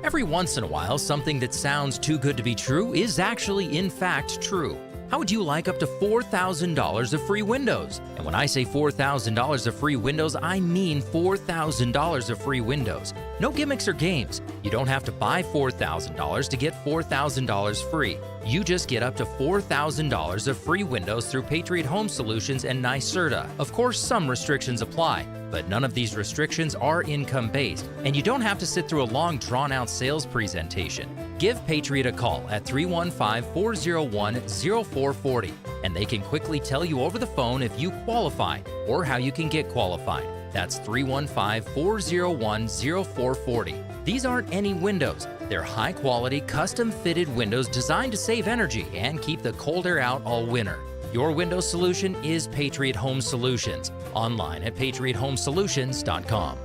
Every once in a while, something that sounds too good to be true is actually, in fact, true. How would you like up to $4,000 of free windows? And when I say $4,000 of free windows, I mean $4,000 of free windows. No gimmicks or games. You don't have to buy $4,000 to get $4,000 free. You just get up to $4,000 of free windows through Patriot Home Solutions and NYSERDA. Of course, some restrictions apply, but none of these restrictions are income-based, and you don't have to sit through a long, drawn-out sales presentation. Give Patriot a call at 315-401-0440, and they can quickly tell you over the phone if you qualify or how you can get qualified. That's 315-401-0440. These aren't any windows. They're high-quality, custom-fitted windows designed to save energy and keep the cold air out all winter. Your window solution is Patriot Home Solutions. Online at patriothomesolutions.com.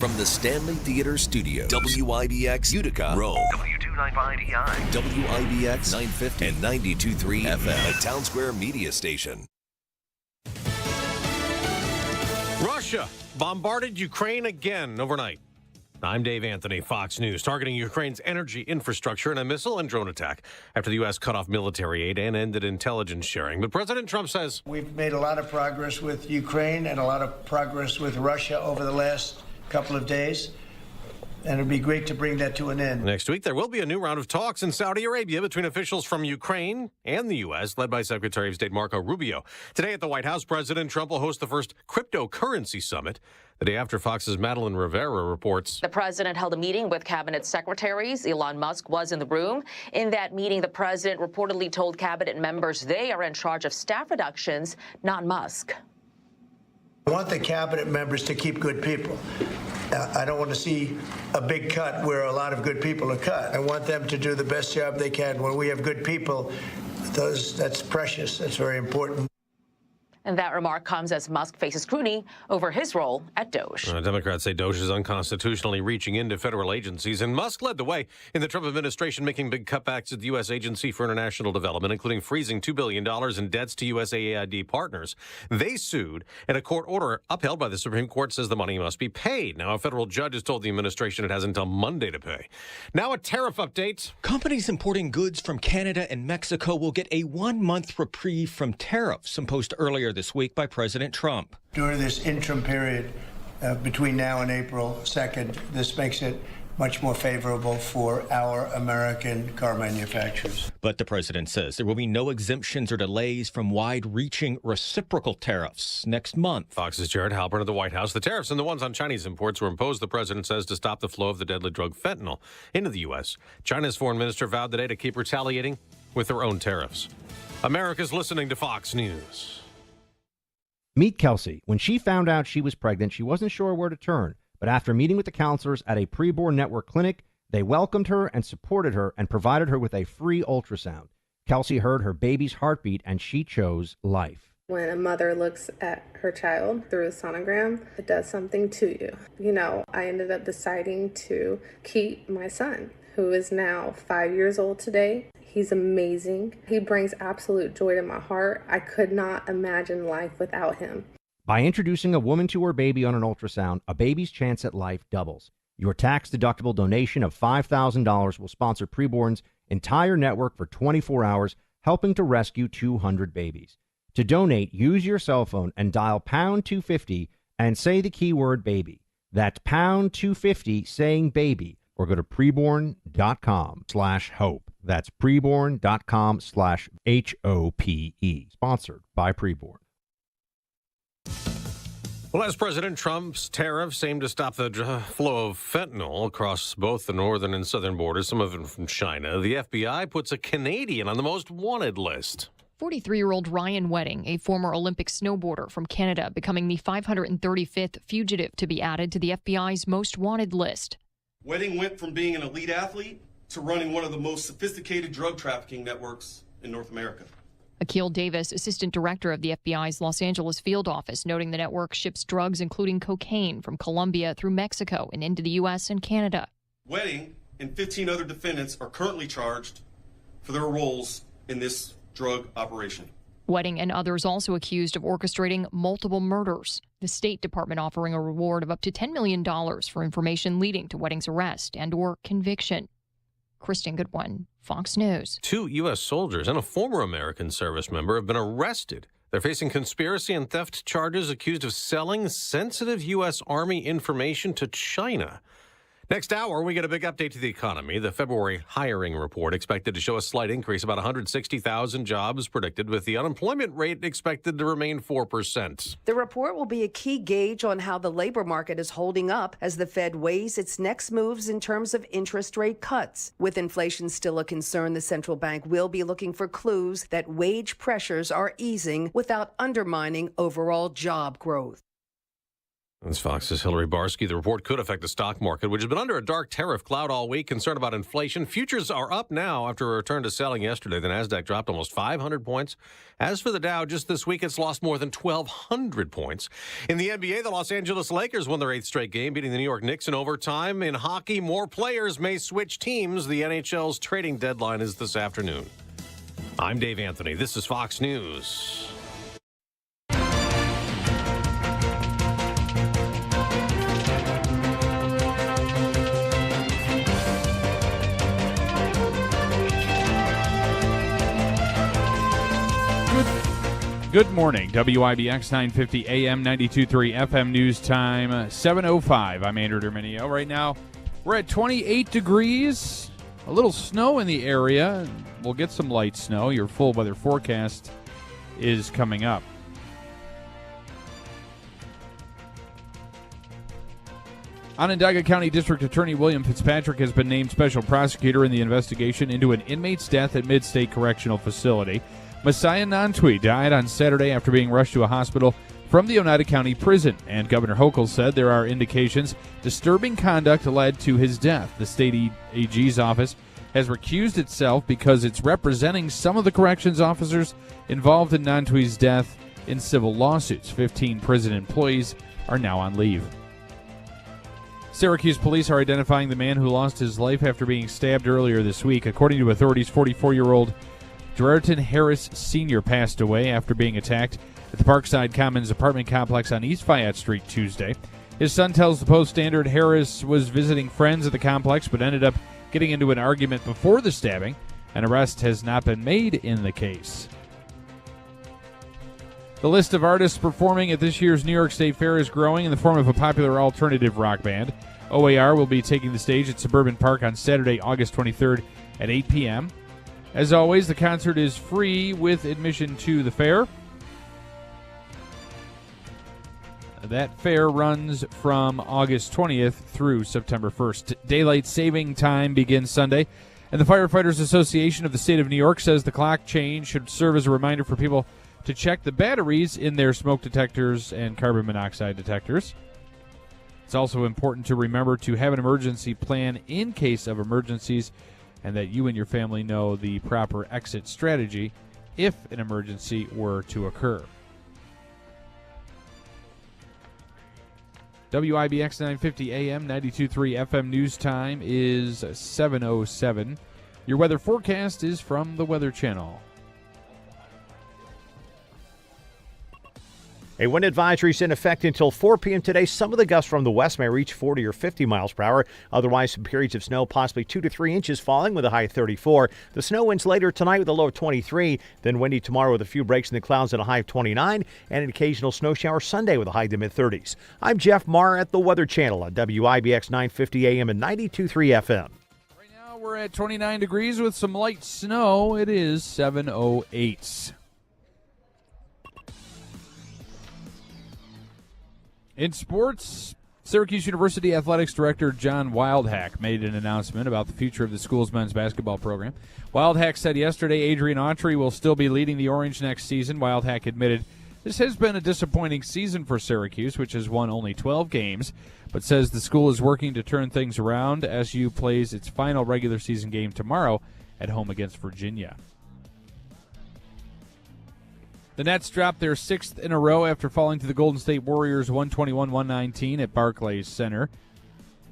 From the Stanley Theater Studios, WIBX Utica, Rome. W295EI. WIBX 950 and 92.3 FM, a Town Square media station. Russia bombarded Ukraine again overnight. I'm Dave Anthony, Fox News, targeting Ukraine's energy infrastructure in a missile and drone attack after the U.S. cut off military aid and ended intelligence sharing. But President Trump says we've made a lot of progress with Ukraine and a lot of progress with Russia over the last couple of days, and it'd be great to bring that to an end. Next week, there will be a new round of talks in Saudi Arabia between officials from Ukraine and the U.S., led by Secretary of State Marco Rubio. Today at the White House, President Trump will host the first cryptocurrency summit. The day after, Fox's Madeline Rivera reports. The president held a meeting with cabinet secretaries. Elon Musk was in the room. In that meeting, the president reportedly told cabinet members they are in charge of staff reductions, not Musk. I want the cabinet members to keep good people. I don't want to see a big cut where a lot of good people are cut. I want them to do the best job they can. When we have good people, that's precious. That's very important. And that remark comes as Musk faces scrutiny over his role at Doge. Democrats say Doge is unconstitutionally reaching into federal agencies, and Musk led the way in the Trump administration, making big cutbacks at the U.S. Agency for International Development, including freezing $2 billion in debts to USAID partners. They sued, and a court order upheld by the Supreme Court says the money must be paid. Now, a federal judge has told the administration it has until Monday to pay. Now, a tariff update. Companies importing goods from Canada and Mexico will get a 1-month reprieve from tariffs imposed earlier this week by President Trump. During this interim period between now and April 2nd, this makes it much more favorable for our American car manufacturers. But the president says there will be no exemptions or delays from wide-reaching reciprocal tariffs next month. Fox's Jared Halpern at the White House. The tariffs and the ones on Chinese imports were imposed, the president says, to stop the flow of the deadly drug fentanyl into the U.S. China's foreign minister vowed today to keep retaliating with their own tariffs. America's listening to Fox News. Meet Kelsey. When she found out she was pregnant, she wasn't sure where to turn. But after meeting with the counselors at a preborn network clinic, they welcomed her and supported her and provided her with a free ultrasound. Kelsey heard her baby's heartbeat and she chose life. When a mother looks at her child through a sonogram, it does something to you. You know, I ended up deciding to keep my son, who is now 5 years old today. He's amazing. He brings absolute joy to my heart. I could not imagine life without him. By introducing a woman to her baby on an ultrasound, a baby's chance at life doubles. Your tax-deductible donation of $5,000 will sponsor Preborn's entire network for 24 hours, helping to rescue 200 babies. To donate, use your cell phone and dial pound 250 and say the keyword baby. That's pound 250 saying baby, or go to preborn.com/hope. That's preborn.com/HOPE. Sponsored by Preborn. Well, as President Trump's tariffs aim to stop the flow of fentanyl across both the northern and southern borders, some of it from China, the FBI puts a Canadian on the most wanted list. 43-year-old Ryan Wedding, a former Olympic snowboarder from Canada, becoming the 535th fugitive to be added to the FBI's most wanted list. Wedding went from being an elite athlete to running one of the most sophisticated drug trafficking networks in North America. Akil Davis, assistant director of the FBI's Los Angeles field office, noting the network ships drugs including cocaine from Colombia through Mexico and into the U.S. and Canada. Wedding and 15 other defendants are currently charged for their roles in this drug operation. Wedding and others also accused of orchestrating multiple murders. The State Department offering a reward of up to $10 million for information leading to Wedding's arrest and or conviction. Kristen Goodwin, Fox News. 2 U.S. soldiers and a former American service member have been arrested. They're facing conspiracy and theft charges, accused of selling sensitive U.S. Army information to China. Next hour, we get a big update to the economy. The February hiring report expected to show a slight increase, about 160,000 jobs predicted, with the unemployment rate expected to remain 4%. The report will be a key gauge on how the labor market is holding up as the Fed weighs its next moves in terms of interest rate cuts. With inflation still a concern, the central bank will be looking for clues that wage pressures are easing without undermining overall job growth. That's Fox's Hillary Barsky. The report could affect the stock market, which has been under a dark tariff cloud all week. Concern about inflation. Futures are up now after a return to selling yesterday. The Nasdaq dropped almost 500 points. As for the Dow, just this week, it's lost more than 1,200 points. In the NBA, the Los Angeles Lakers won their 8th straight game, beating the New York Knicks in overtime. In hockey, more players may switch teams. The NHL's trading deadline is this afternoon. I'm Dave Anthony. This is Fox News. Good morning. WIBX 950 AM 92.3 FM news time 7:05. I'm Andrew Derminio. Right now, we're at 28 degrees. A little snow in the area. We'll get some light snow. Your full weather forecast is coming up. Onondaga County District Attorney William Fitzpatrick has been named special prosecutor in the investigation into an inmate's death at Mid-State Correctional Facility. Messiah Nantwi died on Saturday after being rushed to a hospital from the Oneida County Prison, and Governor Hochul said there are indications disturbing conduct led to his death. The state AG's office has recused itself because it's representing some of the corrections officers involved in Nantwi's death in civil lawsuits. 15 prison employees are now on leave. Syracuse police are identifying the man who lost his life after being stabbed earlier this week. According to authorities, 44-year-old Gerardton Harris Sr. passed away after being attacked at the Parkside Commons apartment complex on East Fayette Street Tuesday. His son tells the Post-Standard Harris was visiting friends at the complex but ended up getting into an argument before the stabbing. An arrest has not been made in the case. The list of artists performing at this year's New York State Fair is growing in the form of a popular alternative rock band. OAR will be taking the stage at Suburban Park on Saturday, August 23rd at 8 p.m. As always, the concert is free with admission to the fair. That fair runs from August 20th through September 1st. Daylight saving time begins Sunday, and the Firefighters Association of the State of New York says the clock change should serve as a reminder for people to check the batteries in their smoke detectors and carbon monoxide detectors. It's also important to remember to have an emergency plan in case of emergencies, and that you and your family know the proper exit strategy if an emergency were to occur. WIBX 950 AM, 92.3 FM news time is 7:07. Your weather forecast is from the Weather Channel. A wind advisory is in effect until 4 p.m. today. Some of the gusts from the west may reach 40 or 50 miles per hour. Otherwise, some periods of snow, possibly 2 to 3 inches falling with a high of 34. The snow winds later tonight with a low of 23. Then windy tomorrow with a few breaks in the clouds and a high of 29. And an occasional snow shower Sunday with a high to mid-30s. I'm Jeff Marr at the Weather Channel on WIBX 950 AM and 92.3 FM. Right now we're at 29 degrees with some light snow. It is 7:08. In sports, Syracuse University Athletics Director John Wildhack made an announcement about the future of the school's men's basketball program. Wildhack said yesterday Adrian Autry will still be leading the Orange next season. Wildhack admitted this has been a disappointing season for Syracuse, which has won only 12 games, but says the school is working to turn things around. SU plays its final regular season game tomorrow at home against Virginia. The Nets dropped their 6th in a row after falling to the Golden State Warriors 121-119 at Barclays Center.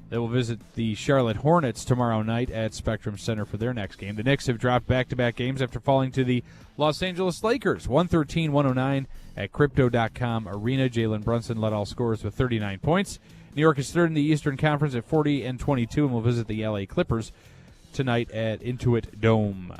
They will visit the Charlotte Hornets tomorrow night at Spectrum Center for their next game. The Knicks have dropped back-to-back games after falling to the Los Angeles Lakers 113-109 at Crypto.com Arena. Jalen Brunson led all scorers with 39 points. New York is third in the Eastern Conference at 40-22 and will visit the LA Clippers tonight at Intuit Dome.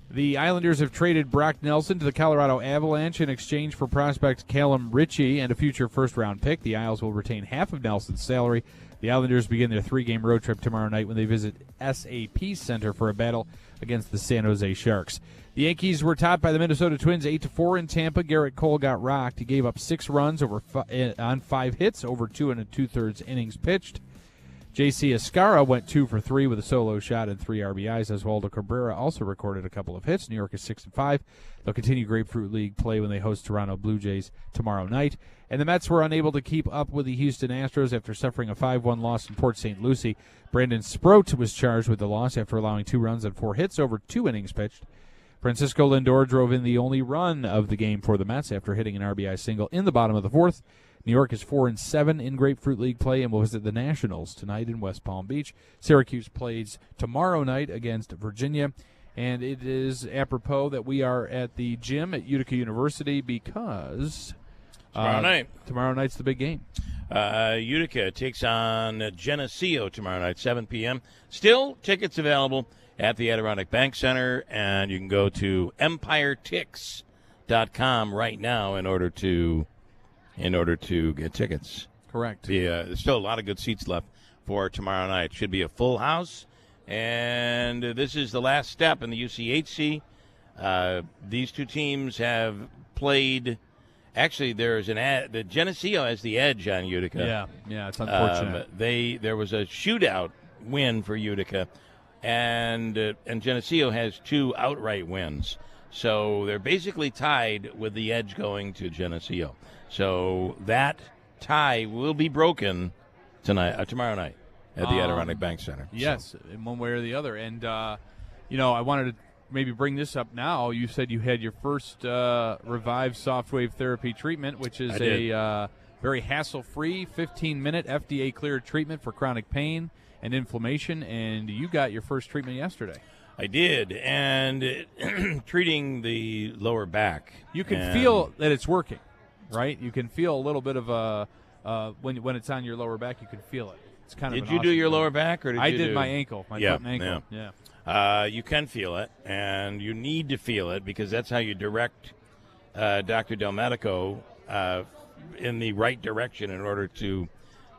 The Islanders have traded Brock Nelson to the Colorado Avalanche in exchange for prospect Callum Ritchie and a future first-round pick. The Isles will retain half of Nelson's salary. The Islanders begin their 3-game road trip tomorrow night when they visit SAP Center for a battle against the San Jose Sharks. The Yankees were topped by the Minnesota Twins 8-4 in Tampa. Garrett Cole got rocked. He gave up 6 runs on 5 hits over 2 2/3 innings pitched. J.C. Escarra went 2 for 3 with a solo shot and 3 RBIs. Oswaldo Cabrera also recorded a couple of hits. New York is 6-5. They'll continue Grapefruit League play when they host Toronto Blue Jays tomorrow night. And the Mets were unable to keep up with the Houston Astros after suffering a 5-1 loss in Port St. Lucie. Brandon Sproat was charged with the loss after allowing 2 runs and 4 hits over 2 innings pitched. Francisco Lindor drove in the only run of the game for the Mets after hitting an RBI single in the bottom of the 4th. New York is 4-7 in Grapefruit League play and will visit the Nationals tonight in West Palm Beach. Syracuse plays tomorrow night against Virginia. And it is apropos that we are at the gym at Utica University because tomorrow night's the big game. Utica takes on Geneseo tomorrow night, 7 p.m. Still tickets available at the Adirondack Bank Center, and you can go to EmpireTix.com right now in order to get tickets. Correct. There's still a lot of good seats left for tomorrow night. Should be a full house, and this is the last step in the UCHC. These two teams have played. Actually, there's the Geneseo has the edge on Utica. Yeah, it's unfortunate. There was a shootout win for Utica, and Geneseo has 2 outright wins. So they're basically tied with the edge going to Geneseo. So that tie will be broken tomorrow night at the Adirondack Bank Center. Yes, in one way or the other. And, I wanted to maybe bring this up now. You said you had your first Revive soft wave therapy treatment, which is a very hassle-free 15-minute FDA-cleared treatment for chronic pain and inflammation, and you got your first treatment yesterday. I did, and treating the lower back. You can feel that it's working, right? You can feel a little bit of when it's on your lower back, you can feel it. It's kind of. Did you do your lower back, or did I you did do my ankle, my foot and ankle? Yeah. You can feel it, and you need to feel it because that's how you direct Dr. Del Medico in the right direction in order to.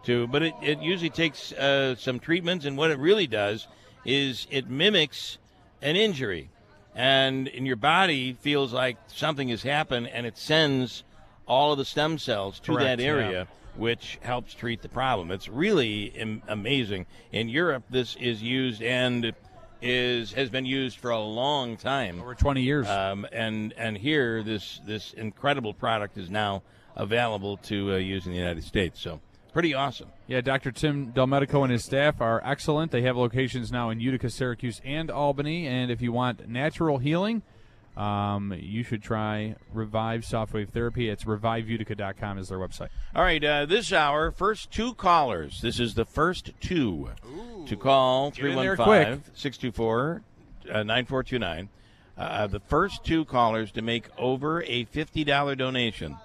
But it usually takes some treatments, and what it really does is it mimics an injury, and in your body feels like something has happened, and it sends all of the stem cells to that area, which helps treat the problem. It's really amazing. In Europe, this is used and has been used for a long time, over 20 years. And here, this incredible product is now available to use in the United States. So. Pretty awesome. Yeah, Dr. Tim Del Medico and his staff are excellent. They have locations now in Utica, Syracuse, and Albany. And if you want natural healing, you should try Revive Softwave Therapy. It's reviveutica.com is their website. All right, this hour, first 2 callers. This is the first 2 to call 315-624-9429. The first 2 callers to make over a $50 donation.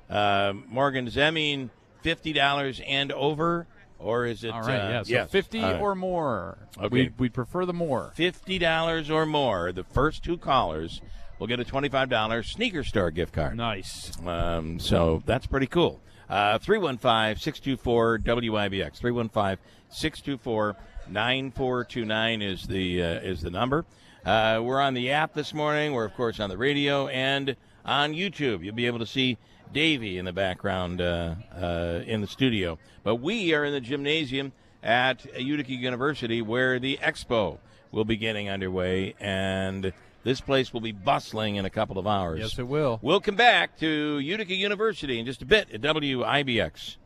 Morgan, does that mean $50 and over, or is it? All right, so 50 or more. Okay. We'd prefer the more. $50 or more. The first 2 callers will get a $25 sneaker store gift card. Nice. So that's pretty cool. 315-624-WIBX. 315-624-9429 is the number. We're on the app this morning. We're, of course, on the radio and on YouTube. You'll be able to see Davey in the background in the studio. But we are in the gymnasium at Utica University where the expo will be getting underway, and this place will be bustling in a couple of hours. Yes, it will. We'll come back to Utica University in just a bit at WIBX.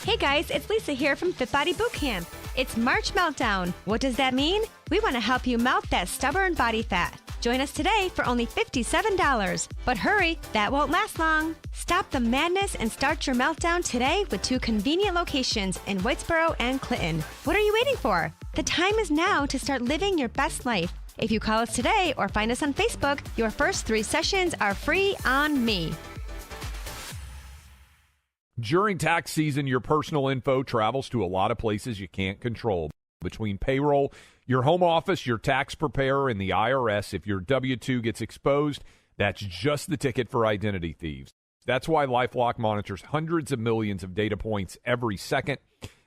Hey guys, it's Lisa here from Fit Body Bootcamp. It's March Meltdown. What does that mean? We want to help you melt that stubborn body fat. Join us today for only $57. But hurry, that won't last long. Stop the madness and start your meltdown today with 2 convenient locations in Whitesboro and Clinton. What are you waiting for? The time is now to start living your best life. If you call us today or find us on Facebook, your first 3 sessions are free on me. During tax season, your personal info travels to a lot of places you can't control. Between payroll, your home office, your tax preparer, and the IRS, if your W-2 gets exposed, that's just the ticket for identity thieves. That's why LifeLock monitors hundreds of millions of data points every second.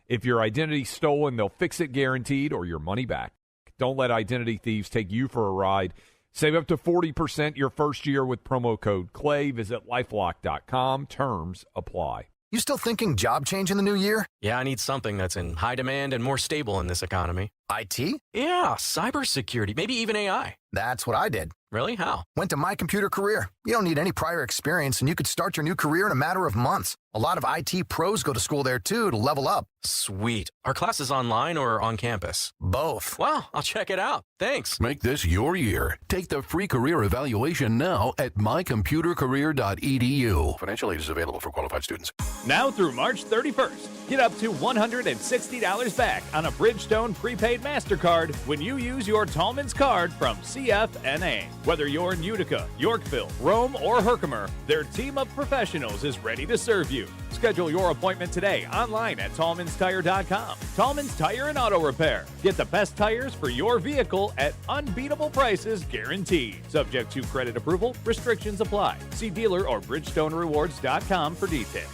If your identity's stolen, they'll fix it guaranteed or your money back. Don't let identity thieves take you for a ride. Save up to 40% your first year with promo code CLAY. Visit LifeLock.com. Terms apply. You still thinking job change in the new year? Yeah, I need something that's in high demand and more stable in this economy. IT? Yeah, cybersecurity, maybe even AI. That's what I did. Really? How? Went to My Computer Career. You don't need any prior experience, and you could start your new career in a matter of months. A lot of IT pros go to school there, too, to level up. Sweet. Are classes online or on campus? Both. Wow, I'll check it out. Thanks. Make this your year. Take the free career evaluation now at mycomputercareer.edu. Financial aid is available for qualified students. Now through March 31st, get up to $160 back on a Bridgestone prepaid MasterCard when you use your Tallman's card from CFNA. Whether you're in Utica, Yorkville, Rome, or Herkimer, their team of professionals is ready to serve you. Schedule your appointment today online at TallmansTire.com. Tallman's Tire and Auto Repair. Get the best tires for your vehicle at unbeatable prices guaranteed. Subject to credit approval, restrictions apply. See dealer or BridgestoneRewards.com for details.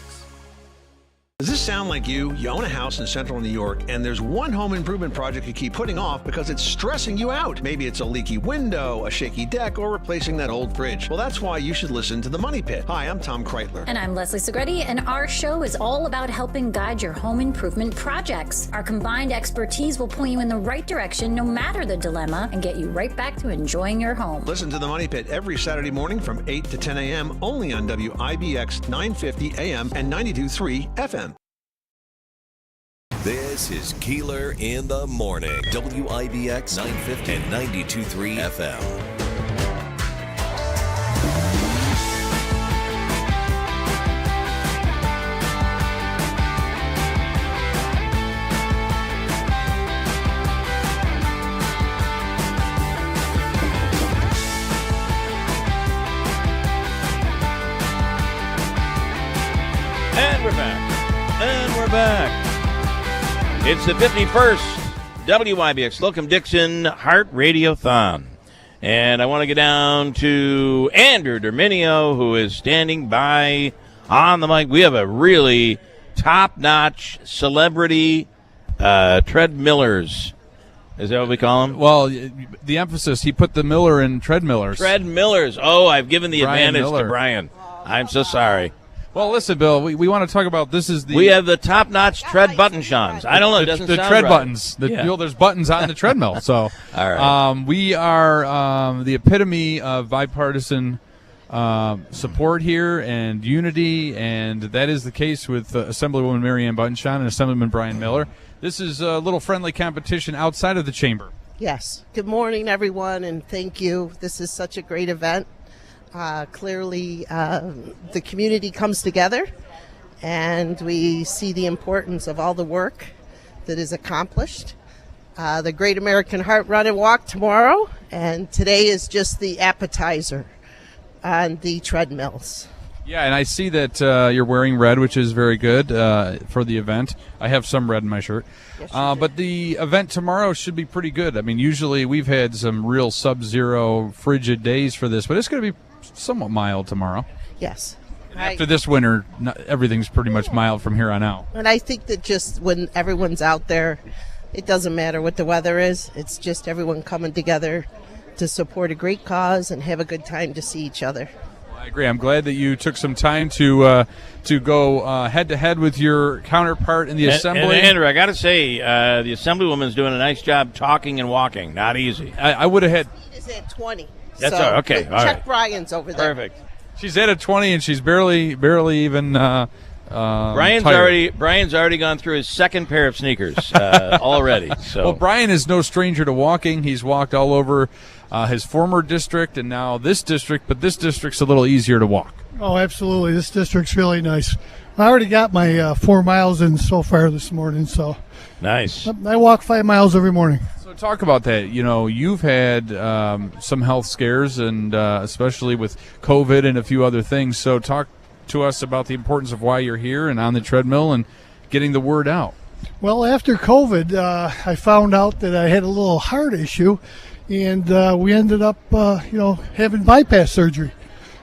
Does this sound like you? You own a house in central New York, and there's one home improvement project you keep putting off because it's stressing you out. Maybe it's a leaky window, a shaky deck, or replacing that old fridge. Well, that's why you should listen to The Money Pit. Hi, I'm Tom Kreitler. And I'm Leslie Segretti, and our show is all about helping guide your home improvement projects. Our combined expertise will point you in the right direction no matter the dilemma and get you right back to enjoying your home. Listen to The Money Pit every Saturday morning from 8 to 10 a.m. only on WIBX 950 AM and 92.3 FM. This is Keeler in the Morning. WIBX 950 and 92.3 FM. And we're back. It's the 51st WIBX Slocum Dickson Heart Radiothon. And I want to get down to Andrew Derminio, who is standing by on the mic. We have a really top-notch celebrity treadmillers. Is that what we call them? Well, the emphasis, he put the Miller in treadmillers. Treadmillers. Oh, I've given the Brian advantage Miller. to Brian. I'm so sorry. Well, listen, Bill, we want to talk about this is the... We have the top-notch tread button shons. I don't know. It doesn't the sound tread right. buttons. You know, there's buttons on the treadmill. So, all right. We are the epitome of bipartisan support here and unity, and that is the case with Assemblywoman Mary Ann Buttonshon and Assemblyman Brian Miller. This is a little friendly competition outside of the chamber. Yes. Good morning, everyone, and thank you. This is such a great event. Clearly, the community comes together, and we see the importance of all the work that is accomplished. The Great American Heart Run and Walk tomorrow, and today is just the appetizer on the treadmills. Yeah, and I see that you're wearing red, which is very good for the event. I have some red in my shirt. Yes, but the event tomorrow should be pretty good. I mean, usually we've had some real sub-zero frigid days for this, but it's going to be somewhat mild tomorrow. Yes. After this winter, everything's pretty much mild from here on out. And I think that just when everyone's out there, it doesn't matter what the weather is. It's just everyone coming together to support a great cause and have a good time to see each other. I agree. I'm glad that you took some time to go head-to-head with your counterpart in the assembly. And Andrew, I got to say, the assemblywoman's doing a nice job talking and walking. Not easy. I would have had... She's at 20. That's so okay. All check right. Brian's over there. Perfect. She's at a 20, and she's barely even. Brian's tired. already gone through his second pair of sneakers already. So well, Brian is no stranger to walking. He's walked all over his former district and now this district, but this district's a little easier to walk. Oh, absolutely. This district's really nice. I already got my 4 miles in so far this morning, so nice. I walk 5 miles every morning. So talk about that. You know, you've had some health scares, and especially with COVID and a few other things. So talk to us about the importance of why you're here and on the treadmill and getting the word out. Well, after COVID, I found out that I had a little heart issue, and we ended up, having bypass surgery.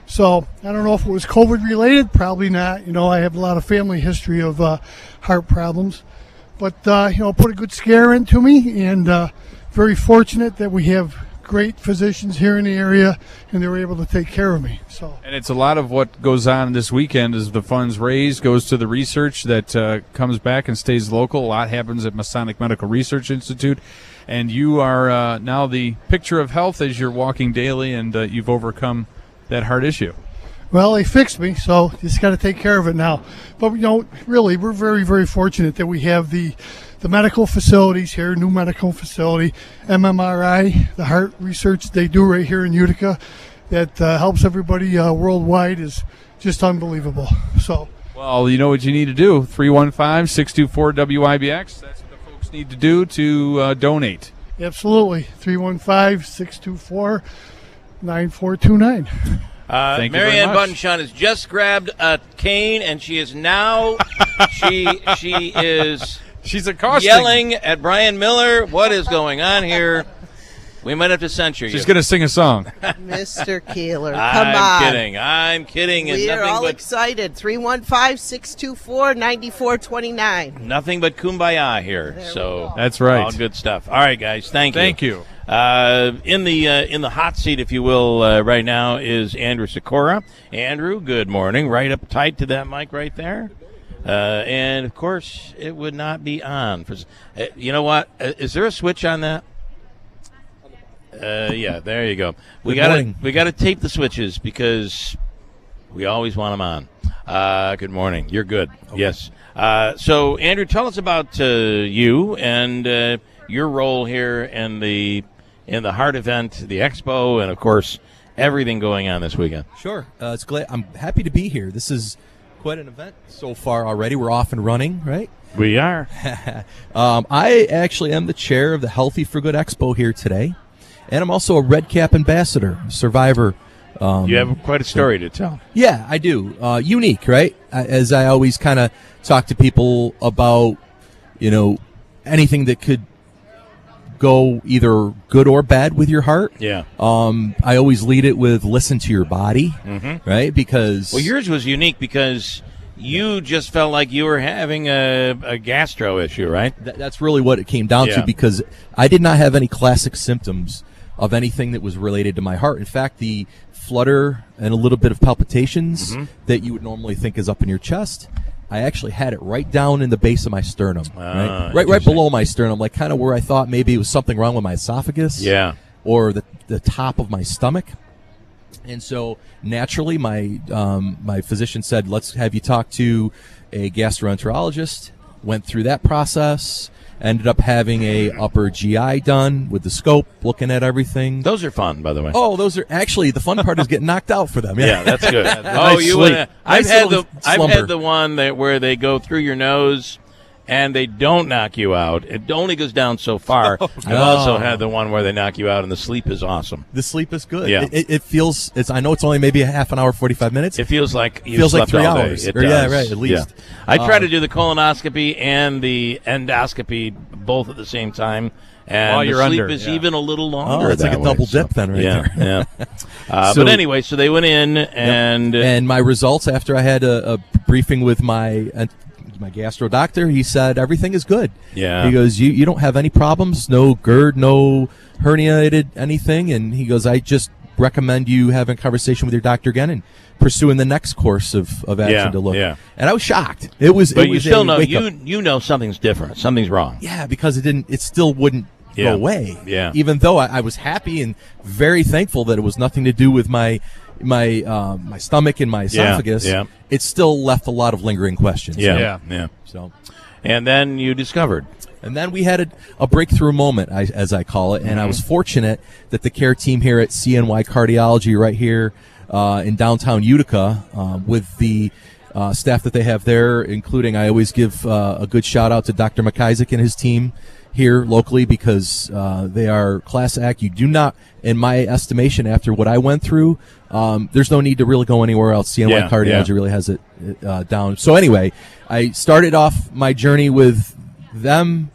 So I don't know if it was COVID related, probably not. You know, I have a lot of family history of heart problems, but put a good scare into me, and very fortunate that we have great physicians here in the area, and they were able to take care of me. So, and it's a lot of what goes on this weekend is the funds raised goes to the research that comes back and stays local. A lot happens at Masonic Medical Research Institute, and you are now the picture of health as you're walking daily, and you've overcome that heart issue. Well, they fixed me, so just got to take care of it now. But, really, we're very, very fortunate that we have the medical facilities here, new medical facility, MMRI, the heart research they do right here in Utica that helps everybody worldwide is just unbelievable. So, well, you know what you need to do, 315-624-WIBX. That's what the folks need to do to donate. Absolutely, 315-624-9429. Marianne Buttonshot has just grabbed a cane, and she is now she's accosting, yelling at Brian Miller. What is going on here? We might have to censure you. She's going to sing a song. Mr. Keeler, come on. I'm kidding. We are all excited. 315-624-9429. Nothing but kumbaya here. That's right. All good stuff. All right, guys. Thank you. Thank you. In the hot seat, if you will, right now is Andrew Sikora. Andrew, good morning. Right up tight to that mic right there. And of course, it would not be on. You know what? Is there a switch on that? Yeah, there you go. We gotta tape the switches because we always want them on. Good morning. You're good. Okay. Yes. So Andrew, tell us about you and your role here in the heart event, the expo, and of course everything going on this weekend. Sure. It's glad. I'm happy to be here. This is quite an event so far already. We're off and running, right? We are. I actually am the chair of the Healthy for Good Expo here today. And I'm also a Red Cap ambassador, survivor. You have quite a story to tell. Yeah, I do. Unique, right? As I always kind of talk to people about, anything that could go either good or bad with your heart. Yeah. I always lead it with listen to your body, right? Because yours was unique because you just felt like you were having a gastro issue, right? That's really what it came down to, because I did not have any classic symptoms of anything that was related to my heart. In fact, the flutter and a little bit of palpitations that you would normally think is up in your chest, I actually had it right down in the base of my sternum, right below my sternum, like kind of where I thought maybe it was something wrong with my esophagus, or the top of my stomach. And so naturally, my physician said, "Let's have you talk to a gastroenterologist." Went through that process. Ended up having a upper GI done with the scope, looking at everything. Those are fun, by the way. Oh, those are actually the fun part is getting knocked out for them. Yeah, that's good. I've had the one where they go through your nose and they don't knock you out. It only goes down so far. I've also had the one where they knock you out and the sleep is awesome. The sleep is good. Yeah. It feels. I know it's only maybe a half an hour, 45 minutes. It feels like you slept like 3 hours. It does. Yeah, right. At least. Yeah. I try to do the colonoscopy and the endoscopy both at the same time. And while you're the sleep under, is even a little longer. Oh, it's like a double dip then, right there. Yeah. But anyway, so they went in and my results after I had a briefing with my gastro doctor, he said everything is good. Yeah. He goes, you don't have any problems, no GERD, no herniated anything, and he goes, I just recommend you having a conversation with your doctor again and pursuing the next course of action to look. Yeah. And I was shocked. But you still know you know something's different, something's wrong. Yeah, because it still wouldn't go away. Yeah. Even though I was happy and very thankful that it was nothing to do with my stomach and my esophagus, it still left a lot of lingering questions. Yeah. So, and then you discovered. And then we had a breakthrough moment, as I call it, and I was fortunate that the care team here at CNY Cardiology right here in downtown Utica, with the staff that they have there, including, I always give a good shout out to Dr. McIsaac and his team here locally, because they are class act. You do not, in my estimation, after what I went through, there's no need to really go anywhere else. CNY Cardiology really has it down. So anyway, I started off my journey with them,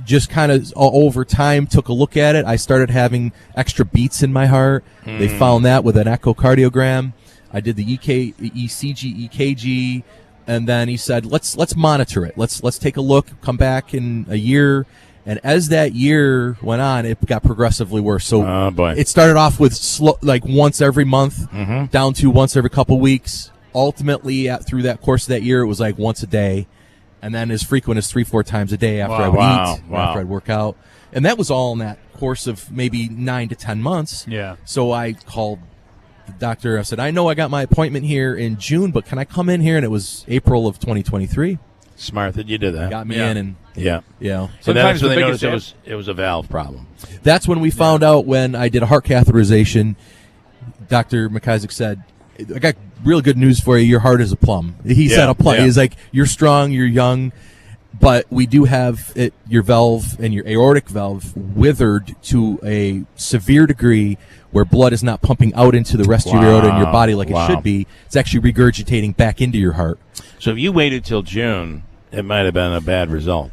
just kind of over time took a look at it. I started having extra beats in my heart. They found that with an echocardiogram. I did the ECG, EKG, and then he said, let's monitor it. Let's take a look, come back in a year And as that year went on, it got progressively worse. So boy. it started off with once every month, down to once every couple weeks. Ultimately, through that course of that year, it was like once a day, and then as frequent as 3-4 times a day after I would eat, after I'd work out. And that was all in that course of maybe 9 to 10 months. Yeah. So I called the doctor. I said, I know I got my appointment here in June, but can I come in here? And it was April of 2023. Smart that you did that. Got me in, and sometimes when they noticed it was a valve problem. That's when we found out when I did a heart catheterization. Dr. McIsaac said, I got real good news for you. Your heart is a plum. He said a plum. He's like, you're strong, you're young, but we do have your valve and your aortic valve withered to a severe degree where blood is not pumping out into the rest of your aorta in your body like it should be. It's actually regurgitating back into your heart. So if you waited till June, it might have been a bad result.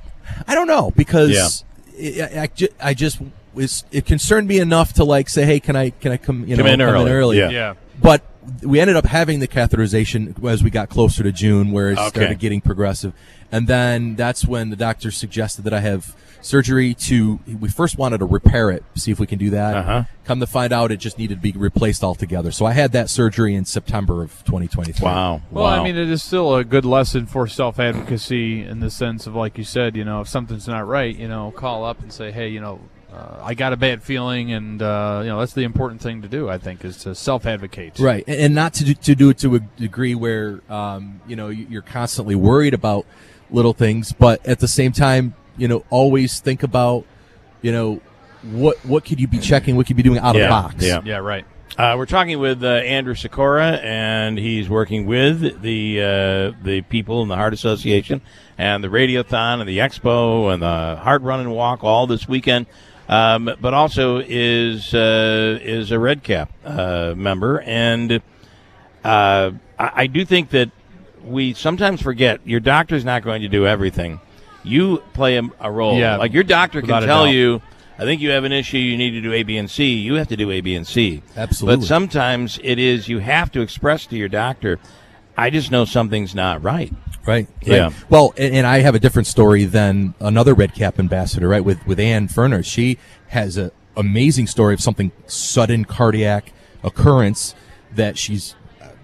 I don't know, because it concerned me enough to say, hey, can I come in early? Yeah. But we ended up having the catheterization as we got closer to June, where it started getting progressive. And then that's when the doctor suggested that I have surgery we first wanted to repair it, see if we can do that. Come to find out, it just needed to be replaced altogether. So I had that surgery in September of 2023. Wow. Well, I mean, it is still a good lesson for self-advocacy in the sense of, like you said, if something's not right, call up and say, hey, I got a bad feeling, and that's the important thing to do, I think, is to self-advocate. Right, and not to do it to a degree where you're constantly worried about little things, but at the same time, always think about what could you be checking, what could you be doing out of the box. Yeah, right. We're talking with Andrew Sikora, and he's working with the people in the Heart Association and the radiothon and the expo and the Heart Run and Walk all this weekend. But also is a Red Cap member, and I do think that we sometimes forget your doctor's not going to do everything. You play a role. Yeah, like your doctor can without a tell doubt. you, I think you have an issue, you need to do A, B, and C. You have to do A, B, and C. Absolutely. But sometimes it is you have to express to your doctor, I just know something's not right. Right. Yeah. Well, and I have a different story than another Red Cap ambassador, right, with Ann Ferner. She has an amazing story of something sudden cardiac occurrence that she's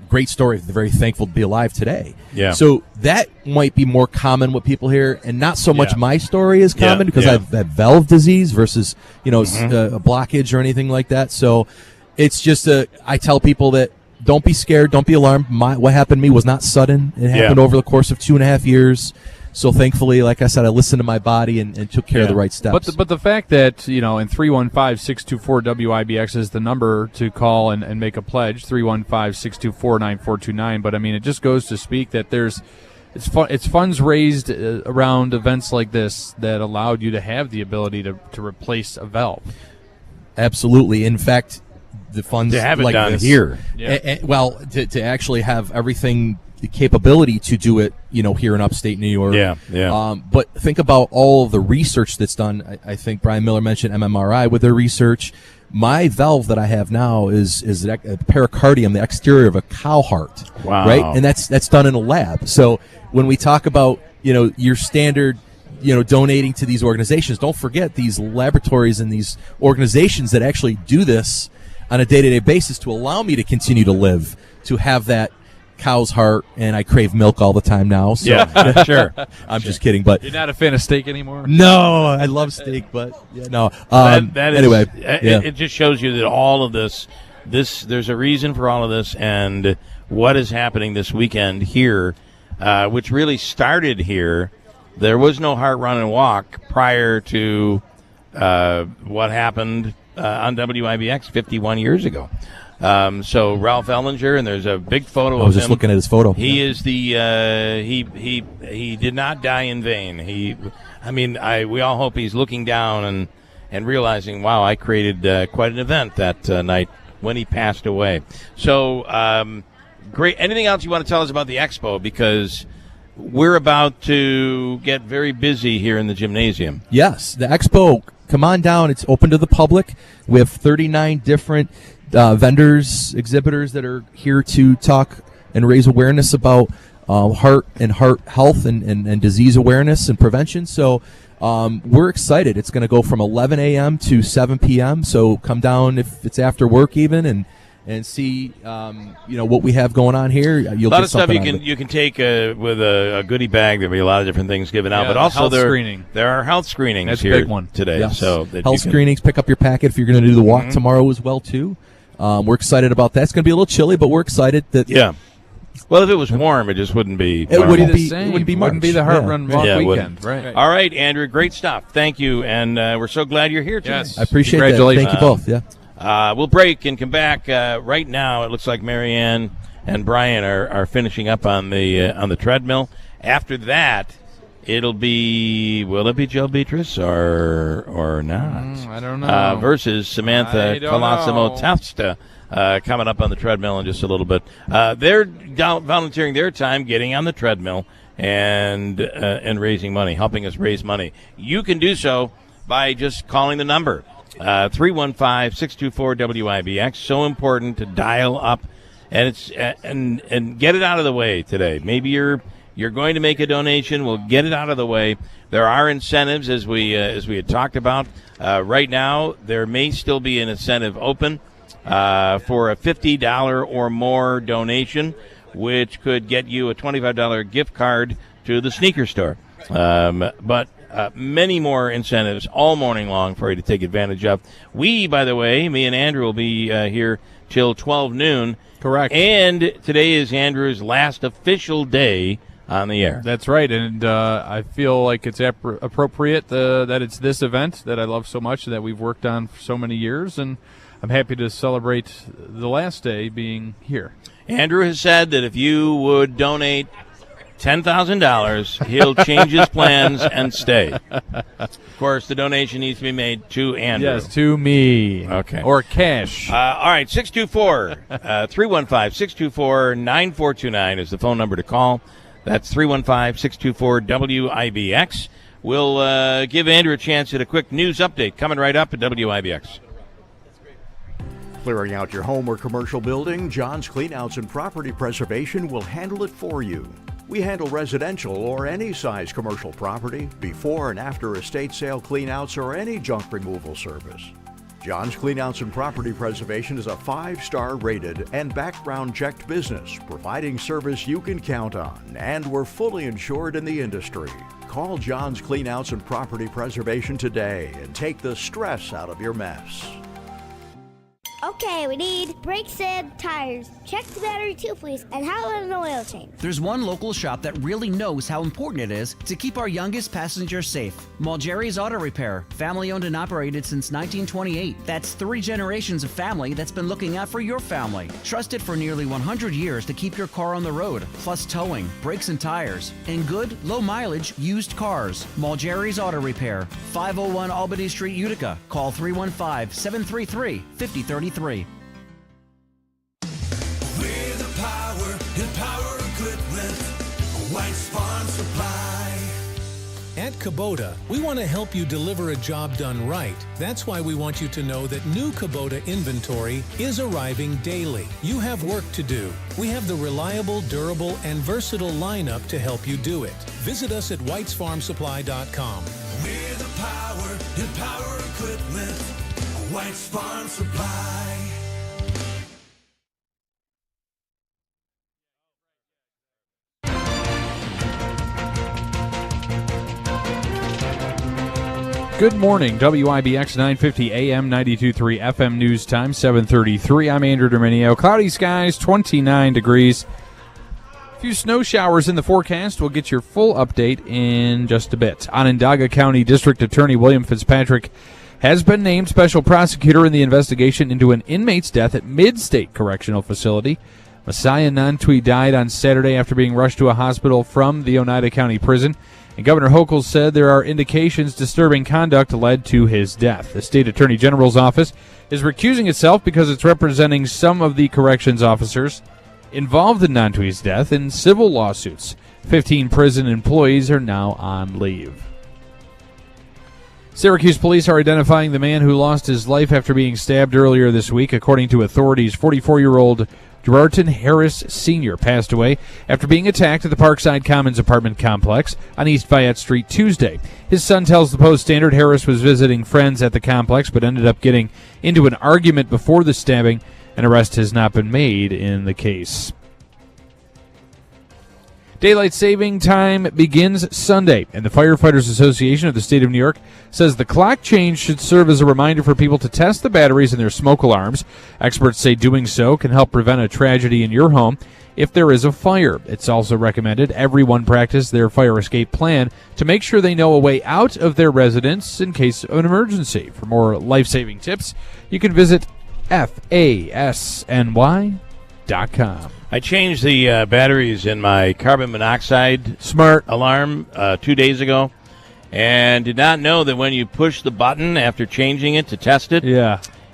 great story. Very thankful to be alive today. Yeah. So that might be more common what people hear, and not so much my story is common because I've had valve disease versus a blockage or anything like that. So it's just I tell people that don't be scared, don't be alarmed. What happened to me was not sudden. It happened over the course of 2.5 years. So thankfully, like I said, I listened to my body and took care of the right steps. But the fact that, in 315-624-WIBX is the number to call and make a pledge, 315-624-9429. But, I mean, it just goes to speak that it's funds raised around events like this that allowed you to have the ability to replace a valve. Absolutely. In fact, the funds to have it like done this, here. To actually have everything, the capability to do it, here in upstate New York. But think about all of the research that's done. I think Brian Miller mentioned MMRI with their research. My valve that I have now is a pericardium, the exterior of a cow heart. Wow. Right, and that's done in a lab. So when we talk about your standard, donating to these organizations, don't forget these laboratories and these organizations that actually do this on a day-to-day basis to allow me to continue to live, to have that cow's heart, and I crave milk all the time now. So sure. I'm just kidding, but you're not a fan of steak anymore? No, I love steak, but no. Anyway, it just shows you that all of this there's a reason for all of this, and what is happening this weekend here, which really started here. There was no Heart Run and Walk prior to what happened on WIBX 51 years ago. So Ralph Ellinger, and there's a big photo of him. I was just looking at his photo. He is the he did not die in vain. We all hope he's looking down and realizing, wow, I created quite an event that night when he passed away. So great. Anything else you want to tell us about the expo? Because we're about to get very busy here in the gymnasium. Yes, the expo. Come on down. It's open to the public. We have 39 different vendors, exhibitors that are here to talk and raise awareness about heart and heart health and disease awareness and prevention. So we're excited. It's going to go from 11 a.m. to 7 p.m. So come down if it's after work even and see what we have going on here. You'll a lot get of stuff something you can take with a goodie bag. There'll be a lot of different things given out, Yeah, but also screening. there are health screenings That's a here big one today. Yes. So that health screenings. Pick up your packet if you're going to do the walk Mhm. tomorrow as well too. We're excited about that. It's going to be a little chilly, but we're excited that. Yeah. Well, if it was warm, it just wouldn't be. It normal. wouldn't be. the same. It wouldn't be Wouldn't March. be the Heart Yeah. Run Walk Yeah, it weekend. wouldn't. Right. All right, Andrew, great stuff. Thank you, and we're so glad you're here today. Yes. I appreciate that. Congratulations. Thank you both. Yeah. We'll break and come back. Right now, it looks like Marianne and Brian are finishing up on the treadmill. After that, will it be Joe Beatrice or not? I don't know. Versus Samantha I don't know. Colosimo-Tausta coming up on the treadmill in just a little bit. They're volunteering their time getting on the treadmill and raising money, helping us raise money. You can do so by just calling the number. 315-624-WIBX. So important to dial up and get it out of the way today. Maybe you're going to make a donation. We'll get it out of the way. There are incentives as we had talked about. Right now, there may still be an incentive open for a $50 or more donation, which could get you a $25 gift card to the sneaker store. But many more incentives all morning long for you to take advantage of. We, by the way, me and Andrew will be here till 12 noon. Correct. And today is Andrew's last official day on the air. That's right, and I feel like it's appropriate that it's this event that I love so much that we've worked on for so many years, and I'm happy to celebrate the last day being here. Andrew has said that if you would donate $10,000, he'll change his plans and stay. Of course, the donation needs to be made to Andrew. Yes, to me. Okay. Or cash. All right, 315-624-9429 is the phone number to call. That's 315-624-WIBX. We'll give Andrew a chance at a quick news update coming right up at WIBX. Clearing out your home or commercial building, John's Cleanouts and Property Preservation will handle it for you. We handle residential or any size commercial property, before and after estate sale cleanouts or any junk removal service. John's Cleanouts and Property Preservation is a 5-star rated and background checked business, providing service you can count on, and we're fully insured in the industry. Call John's Cleanouts and Property Preservation today and take the stress out of your mess. Okay, we need brakes and tires. Check the battery too, please, and how about an oil change? There's one local shop that really knows how important it is to keep our youngest passengers safe. Mulgerry's Auto Repair, family owned and operated since 1928. That's 3 generations of family that's been looking out for your family. Trusted for nearly 100 years to keep your car on the road, plus towing, brakes and tires, and good, low mileage used cars. Mulgerry's Auto Repair, 501 Albany Street, Utica. Call 315-733-5033. We're the power and power equipment, White's Farm Supply. At Kubota, we want to help you deliver a job done right. That's why we want you to know that new Kubota inventory is arriving daily. You have work to do. We have the reliable, durable, and versatile lineup to help you do it. Visit us at whitesfarmsupply.com. We're the power and power equipment, White's Farm Supply. Good morning, WIBX 950 AM 92.3 FM News Time, 7:33. I'm Andrew Dominio. Cloudy skies, 29 degrees. A few snow showers in the forecast. We'll get your full update in just a bit. Onondaga County District Attorney William Fitzpatrick has been named special prosecutor in the investigation into an inmate's death at Mid-State Correctional Facility. Messiah Nantwi died on Saturday after being rushed to a hospital from the Oneida County Prison. And Governor Hochul said there are indications disturbing conduct led to his death. The state attorney general's office is recusing itself because it's representing some of the corrections officers involved in Nantwi's death in civil lawsuits. 15 prison employees are now on leave. Syracuse police are identifying the man who lost his life after being stabbed earlier this week. According to authorities, 44-year-old Gerardton Harris Sr. passed away after being attacked at the Parkside Commons apartment complex on East Fayette Street Tuesday. His son tells the Post-Standard Harris was visiting friends at the complex but ended up getting into an argument before the stabbing. An arrest has not been made in the case. Daylight saving time begins Sunday, and the Firefighters Association of the State of New York says the clock change should serve as a reminder for people to test the batteries in their smoke alarms. Experts say doing so can help prevent a tragedy in your home if there is a fire. It's also recommended everyone practice their fire escape plan to make sure they know a way out of their residence in case of an emergency. For more life-saving tips, you can visit FASNY.com. I changed the batteries in my carbon monoxide smart alarm 2 days ago, and did not know that when you push the button after changing it to test it,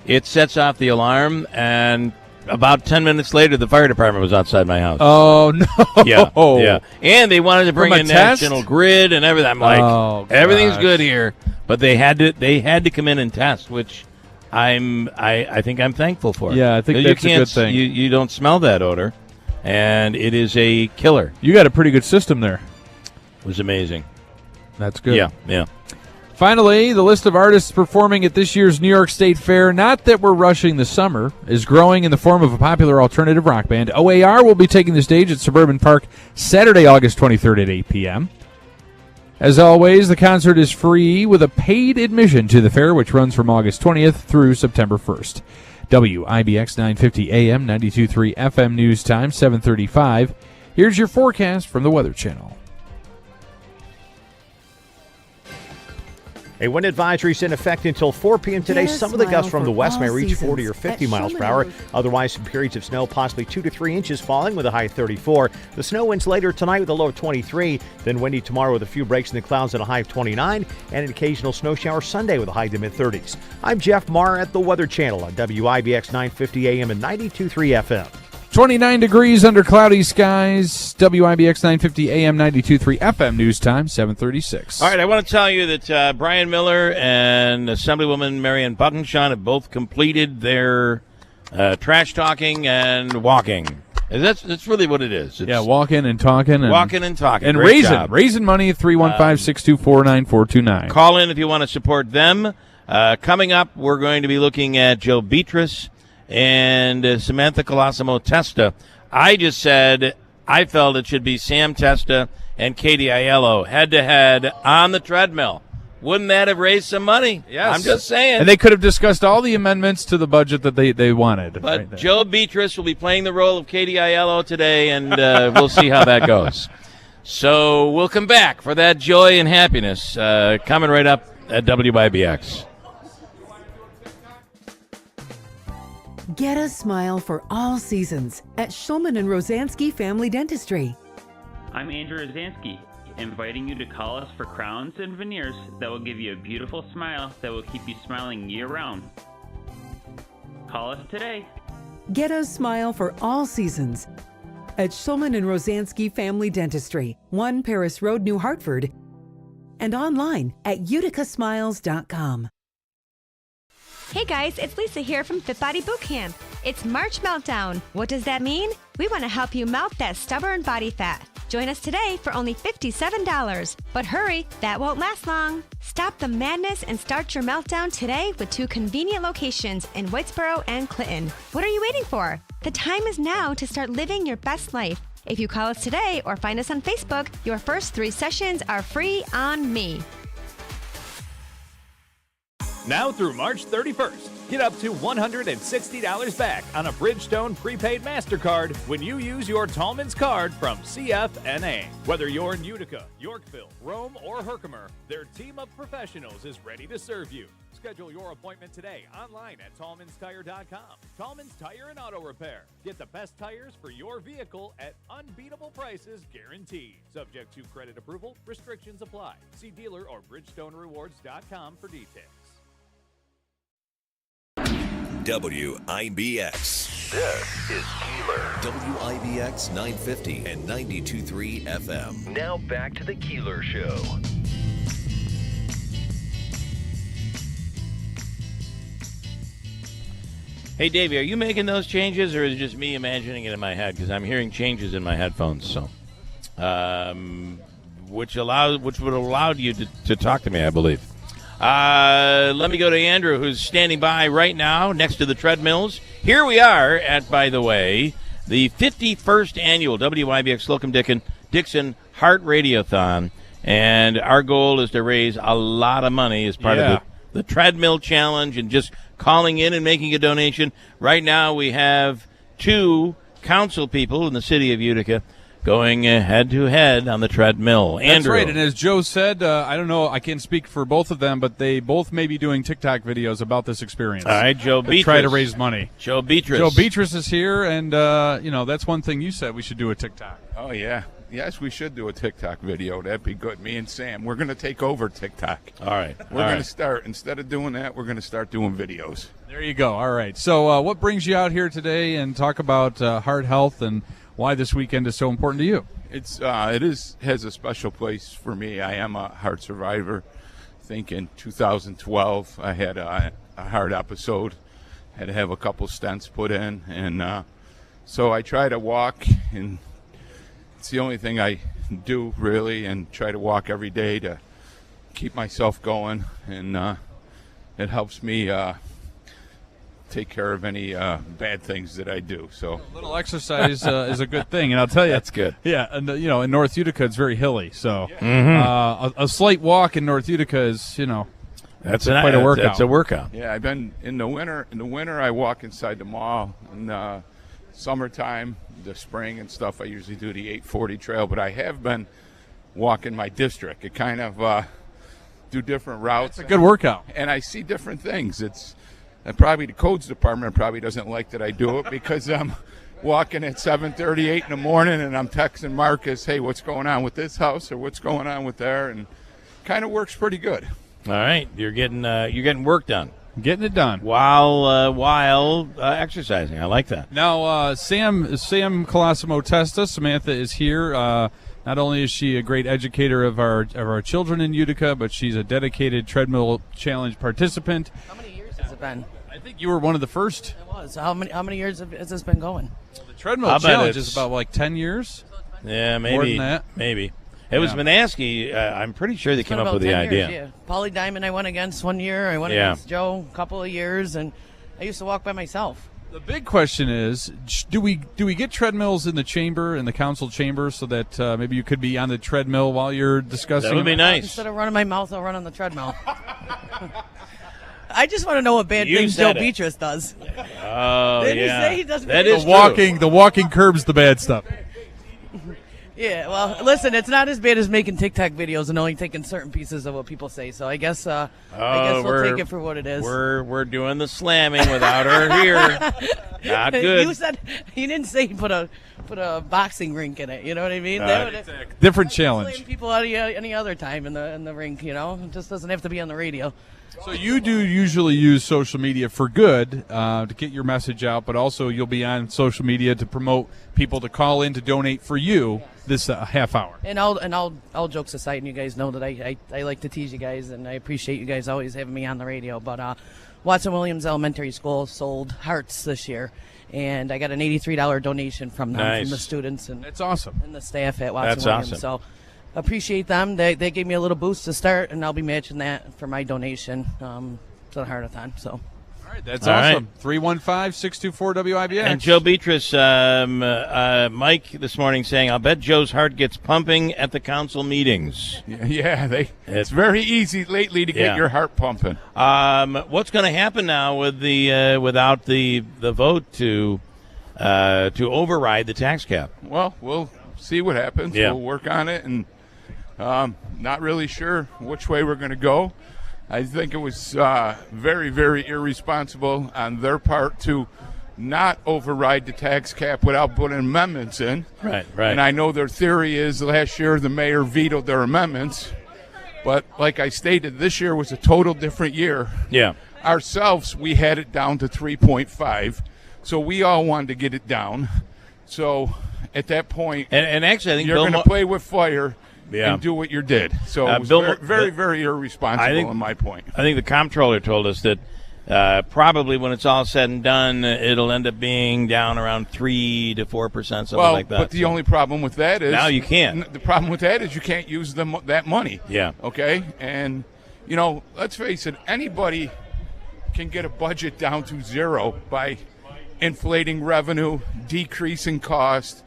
it sets off the alarm, and about 10 minutes later, the fire department was outside my house. Oh, no. Yeah. And they wanted to bring in National Grid and everything. I'm like, everything's good here, but they had to come in and test, which I think I'm thankful for. Yeah, I think that's a good thing. You don't smell that odor, and it is a killer. You got a pretty good system there. It was amazing. That's good. Yeah. Finally, the list of artists performing at this year's New York State Fair, not that we're rushing the summer, is growing in the form of a popular alternative rock band. OAR will be taking the stage at Suburban Park Saturday, August 23rd at 8 p.m. As always, the concert is free with a paid admission to the fair, which runs from August 20th through September 1st. WIBX 950 AM, 92.3 FM News Time, 7:35. Here's your forecast from the Weather Channel. A wind advisory is in effect until 4 p.m. today. Some of the gusts from the west may reach 40 or 50 miles per hour. Otherwise, some periods of snow, possibly 2 to 3 inches falling with a high 34. The snow winds later tonight with a low of 23. Then windy tomorrow with a few breaks in the clouds and a high of 29. And an occasional snow shower Sunday with a high to mid-30s. I'm Jeff Marr at the Weather Channel on WIBX 950 AM and 92.3 FM. 29 degrees under cloudy skies. WIBX 950 AM, 92.3 FM News Time, 7:36. All right, I want to tell you that Brian Miller and Assemblywoman Marianne Buckenshaw have both completed their trash talking and walking. That's really what it is. It's walking and talking. Walking and talking. And Great job. raising money at 315-624-9429. Call in if you want to support them. Coming up, we're going to be looking at Joe Beatrice and Samantha Colosimo Testa. I just said I felt it should be Sam Testa and Katie Aiello head-to-head on the treadmill. Wouldn't that have raised some money? Yes. I'm just saying. And they could have discussed all the amendments to the budget that they wanted. But Joe Beatrice will be playing the role of Katie Aiello today, and we'll see how that goes. So we'll come back for that joy and happiness coming right up at WIBX. Get a smile for all seasons at Shulman and Rosansky Family Dentistry. I'm Andrew Rosansky, inviting you to call us for crowns and veneers that will give you a beautiful smile that will keep you smiling year-round. Call us today. Get a smile for all seasons at Shulman and Rosansky Family Dentistry, 1 Paris Road, New Hartford, and online at uticasmiles.com. Hey guys, it's Lisa here from Fit Body Bootcamp. It's March Meltdown. What does that mean? We want to help you melt that stubborn body fat. Join us today for only $57. But hurry, that won't last long. Stop the madness and start your meltdown today with 2 convenient locations in Whitesboro and Clinton. What are you waiting for? The time is now to start living your best life. If you call us today or find us on Facebook, your first 3 sessions are free on me. Now through March 31st, get up to $160 back on a Bridgestone prepaid MasterCard when you use your Tallman's card from CFNA. Whether you're in Utica, Yorkville, Rome, or Herkimer, their team of professionals is ready to serve you. Schedule your appointment today online at TallmansTire.com. Tallman's Tire and Auto Repair. Get the best tires for your vehicle at unbeatable prices guaranteed. Subject to credit approval, restrictions apply. See dealer or BridgestoneRewards.com for details. WIBX. This is Keeler. WIBX 950 and 92.3 FM. Now back to the Keeler Show. Hey, Davey, are you making those changes, or is it just me imagining it in my head? Because I'm hearing changes in my headphones, so which would allow you to talk to me, I believe. Let me go to Andrew, who's standing by right now next to the treadmills. Here we are at, by the way, the 51st annual WIBX Slocum Dickson Heart Radiothon, and our goal is to raise a lot of money as part of the Treadmill Challenge and just calling in and making a donation. Right now we have 2 council people in the city of Utica going head-to-head on the treadmill. That's Andrew. right, and as Joe said, I don't know, I can't speak for both of them, but they both may be doing TikTok videos about this experience. All right, Joe Beatrice. Try to raise money. Joe Beatrice. Joe Beatrice is here, and, that's one thing you said we should do a TikTok. Oh, yeah. Yes, we should do a TikTok video. That'd be good. Me and Sam, we're going to take over TikTok. All right. We're going to start. Instead of doing that, we're going to start doing videos. There you go. All right. So what brings you out here today and talk about heart health and why this weekend is so important to you? It has a special place for me. I am a heart survivor. I think in 2012 I had a heart episode. Had to have a couple stents put in, and so I try to walk, and it's the only thing I do really, and try to walk every day to keep myself going, and it helps me take care of any bad things that I do. So a little exercise is a good thing, and I'll tell you, that's good. Yeah, and in North Utica it's very hilly, so a slight walk in North Utica is that's quite a workout. That's a workout. Yeah, I've been in the winter. In the winter, I walk inside the mall. In summertime, the spring and stuff, I usually do the 840 trail. But I have been walking my district. It kind of do different routes. It's a good workout, and I see different things. And probably the codes department probably doesn't like that I do it because I'm walking at 7:30, 8 in the morning, and I'm texting Marcus, hey, what's going on with this house or what's going on with there, and kind of works pretty good. All right, you're getting work done. Getting it done while exercising. I like that. Now, Sam Colosimo Testa, Samantha is here. Not only is she a great educator of our children in Utica, but she's a dedicated Treadmill Challenge participant. How many years has it been? I think you were one of the first. It was. How many years has this been going? The Treadmill Challenge is about 10 years. Yeah, maybe. More than that. Maybe. It was Manaski. I'm pretty sure they came up with the idea. Yeah. Polly Diamond I went against one year. I went against Joe a couple of years, and I used to walk by myself. The big question is, do we get treadmills in the chamber, in the council chamber, so that maybe you could be on the treadmill while you're discussing? That would be nice. Instead of running my mouth, I'll run on the treadmill. I just want to know what bad You things said Joe it. Beatrice does. Oh, Didn't he yeah. say he does That bad is things? The walking curbs the bad stuff. Yeah, well, listen, it's not as bad as making TikTok videos and only taking certain pieces of what people say. So I guess we'll take it for what it is. We're doing the slamming without her here. Not good. You said you didn't say you put a boxing rink in it. You know what I mean? Different challenge. Slam people out any other time in the rink. It just doesn't have to be on the radio. So you do usually use social media for good to get your message out, but also you'll be on social media to promote people to call in to donate for you this half hour. And all jokes aside, and you guys know that I like to tease you guys, and I appreciate you guys always having me on the radio. But Watson Williams Elementary School sold hearts this year, and I got an $83 donation from them, from the students, and that's awesome, and the staff at Watson That's Williams. awesome. So appreciate them. They gave me a little boost to start, and I'll be matching that for my donation to the Heart-a-thon. So. All right, that's All awesome. 315-624-WIBX. And Joe Beatrice, Mike this morning saying, I'll bet Joe's heart gets pumping at the council meetings. Yeah, it's very easy lately to get your heart pumping. What's going to happen now with the without the vote to override the tax cap? Well, we'll see what happens. Yeah. We'll work on it, and not really sure which way we're going to go. I think it was very, very irresponsible on their part to not override the tax cap without putting amendments in. Right. And I know their theory is last year the mayor vetoed their amendments. But like I stated, this year was a total different year. Yeah. Ourselves, we had it down to 3.5. So we all wanted to get it down. So at that point, and actually, I think you're going to play with fire. Yeah. And do what you did. So it was very, very irresponsible on my point. I think the comptroller told us that probably when it's all said and done, it'll end up being down around 3 to 4%, something like that. But the only problem with that is now you can't. The problem with that is you can't use that money. Yeah. Okay, and let's face it, anybody can get a budget down to zero by inflating revenue, decreasing cost.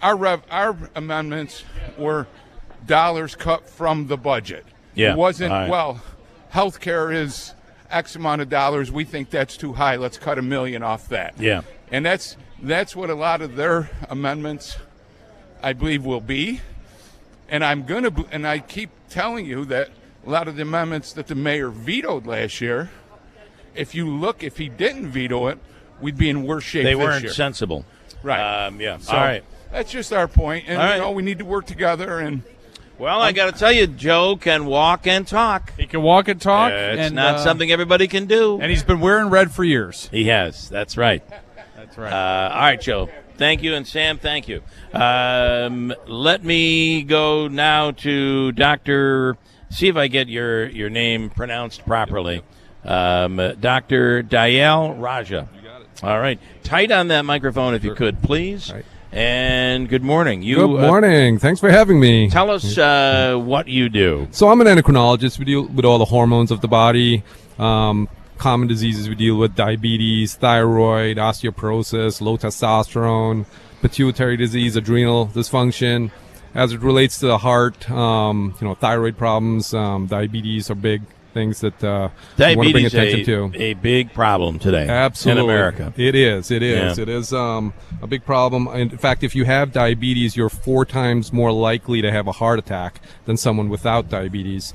Our amendments were dollars cut from the budget. Yeah. It wasn't, right. Well, healthcare is X amount of dollars. We think that's too high. Let's cut $1 million off that. Yeah. And that's what a lot of their amendments, I believe, will be. And I keep telling you that a lot of the amendments that the mayor vetoed last year, if he didn't veto it, we'd be in worse shape this year. They weren't sensible. Right. Yeah. So all right. That's just our point. And, right. We need to work together. And well, I got to tell you, Joe can walk and talk. He can walk and talk. It's not something everybody can do. And he's been wearing red for years. He has. That's right. That's right. All right, Joe. Thank you. And Sam, thank you. Let me go now to Dr. See if I get your name pronounced properly. Dr. Dayal Raja. You got it. All right. Tight on that microphone if you could, please. Right. And good morning. Good morning. Thanks for having me. Tell us what you do. So I'm an endocrinologist. We deal with all the hormones of the body. Common diseases we deal with: diabetes, thyroid, osteoporosis, low testosterone, pituitary disease, adrenal dysfunction. As it relates to the heart, thyroid problems, diabetes are big things that we want to bring attention to. A big problem today. Absolutely. In America. It is. It is. Yeah. It is a big problem. In fact, if you have diabetes, you're 4 times more likely to have a heart attack than someone without diabetes.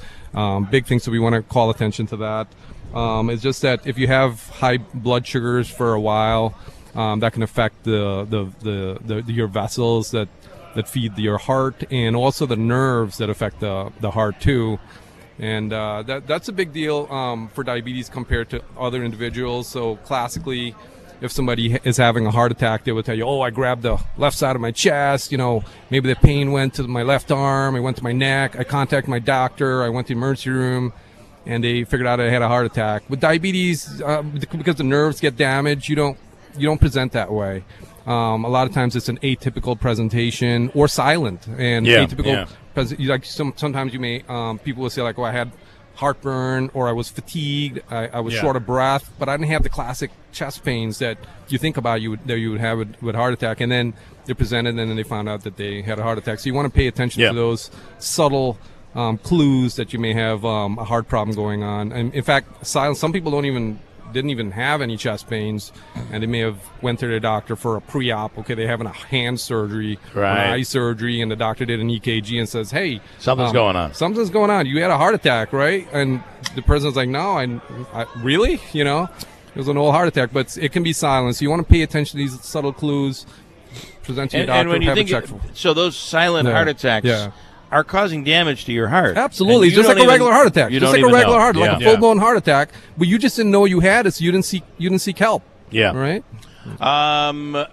Big thing, so we want to call attention to that. It's just that if you have high blood sugars for a while, that can affect your vessels that feed your heart, and also the nerves that affect the heart too. And that's a big deal for diabetes compared to other individuals. So classically, if somebody is having a heart attack, they would tell you, I grabbed the left side of my chest, maybe the pain went to my left arm, it went to my neck, I contacted my doctor, I went to the emergency room, and they figured out I had a heart attack. With diabetes, because the nerves get damaged, you don't present that way. A lot of times it's an atypical presentation or silent. And atypical, sometimes you may, people will say like, I had heartburn, or I was fatigued, I was short of breath, but I didn't have the classic chest pains that you think about you would have with heart attack. And then they're presented, and then they found out that they had a heart attack. So you want to pay attention to those subtle clues that you may have a heart problem going on. And in fact, some people didn't even have any chest pains, and they may have went to their doctor for a pre-op. Okay, they having a hand surgery, or an eye surgery, and the doctor did an EKG and says, "Hey, something's going on. Something's going on. You had a heart attack, right?" And the person's like, "No, I really, it was an old heart attack." But it can be silent. So you want to pay attention to these subtle clues. Present to your doctor. And when you think so, those silent heart attacks. Are causing damage to your heart. Absolutely, just like a regular heart attack. Just like a regular heart, like a full-blown heart attack. But you just didn't know you had it, so you didn't seek help. Yeah. Right.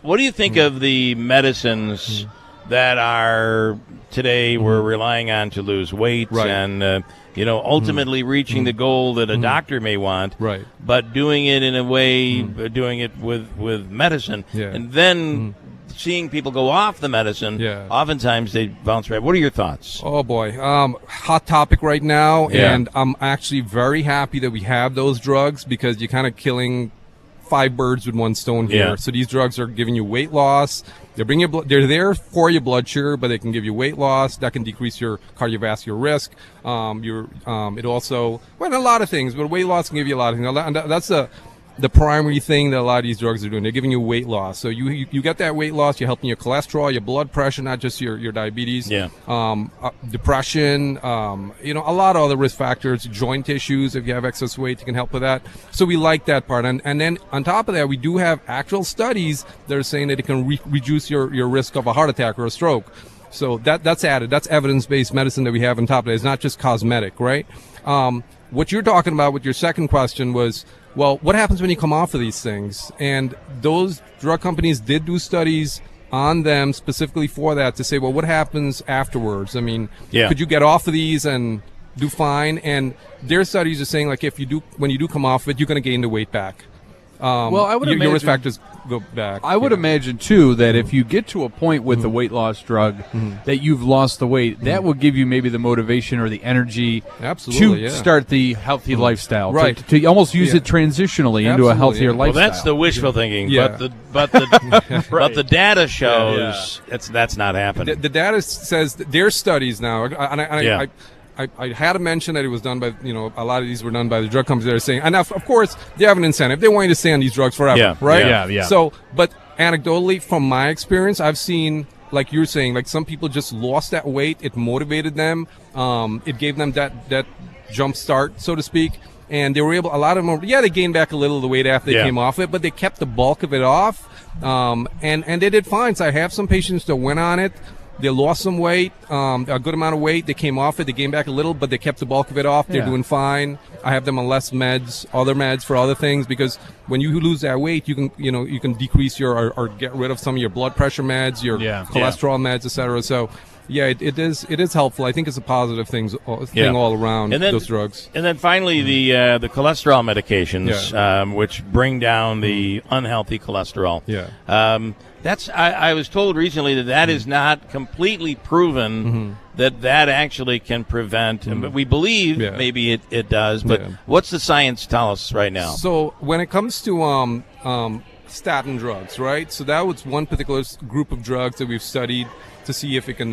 What do you think of the medicines that are today we're relying on to lose weight and ultimately reaching the goal that a doctor may want, but doing it in a way, doing it with medicine, and then seeing people go off the medicine, oftentimes they bounce right. What are your thoughts? Oh boy, hot topic right now, and I'm actually very happy that we have those drugs, because you're kind of killing 5 birds with 1 stone here. So these drugs are giving you weight loss. They're there for your blood sugar, but they can give you weight loss. That can decrease your cardiovascular risk. It also, a lot of things, but weight loss can give you a lot of things. And that's the primary thing that a lot of these drugs are doing. They're giving you weight loss. So you get that weight loss, you're helping your cholesterol, your blood pressure, not just your diabetes. Depression, a lot of other risk factors, joint issues. If you have excess weight, you can help with that. So we like that part. And then on top of that, we do have actual studies that are saying that it can reduce your risk of a heart attack or a stroke. So that's added. That's evidence-based medicine that we have on top of that. It's not just cosmetic, right? What you're talking about with your second question was, well, what happens when you come off of these things? And those drug companies did do studies on them specifically for that, to say, well, what happens afterwards? I mean, could you get off of these and do fine, and their studies are saying like when you do come off it, you're going to gain the weight back. Well, I would your risk imagine- factors go back. I would imagine too that if you get to a point with the weight loss drug that you've lost the weight, that will give you maybe the motivation or the energy Absolutely, to yeah. start the healthy lifestyle. Right. To almost use it transitionally into a Absolutely, healthier yeah. Well, lifestyle. that's the wishful thinking, Yeah. but the data shows that's not happening. The data says that their studies now, Yeah. I had to mention that it was done by, a lot of these were done by the drug companies that are saying, and of course, they have an incentive. They want you to stay on these drugs forever, Yeah. right? Yeah. So, but anecdotally, from my experience, I've seen, like you're saying, like some people just lost that weight. It motivated them. It gave them that jump start, so to speak. And they were able, a lot of them, they gained back a little of the weight after they came off it, but they kept the bulk of it off. And they did fine. So I have some patients that went on it. They lost some weight, a good amount of weight. They came off it. They gained back a little, but they kept the bulk of it off. They're doing fine. I have them on less meds, other meds for other things, because when you lose that weight, you can decrease your or get rid of some of your blood pressure meds, your cholesterol meds, etc. So, it is helpful. I think it's a positive thing all around, those drugs. And then finally, the cholesterol medications, which bring down the unhealthy cholesterol. Yeah. I was told recently that is not completely proven that actually can prevent, but we believe maybe it does. But what's the science tell us right now? So when it comes to statin drugs, right? So that was one particular group of drugs that we've studied to see if it can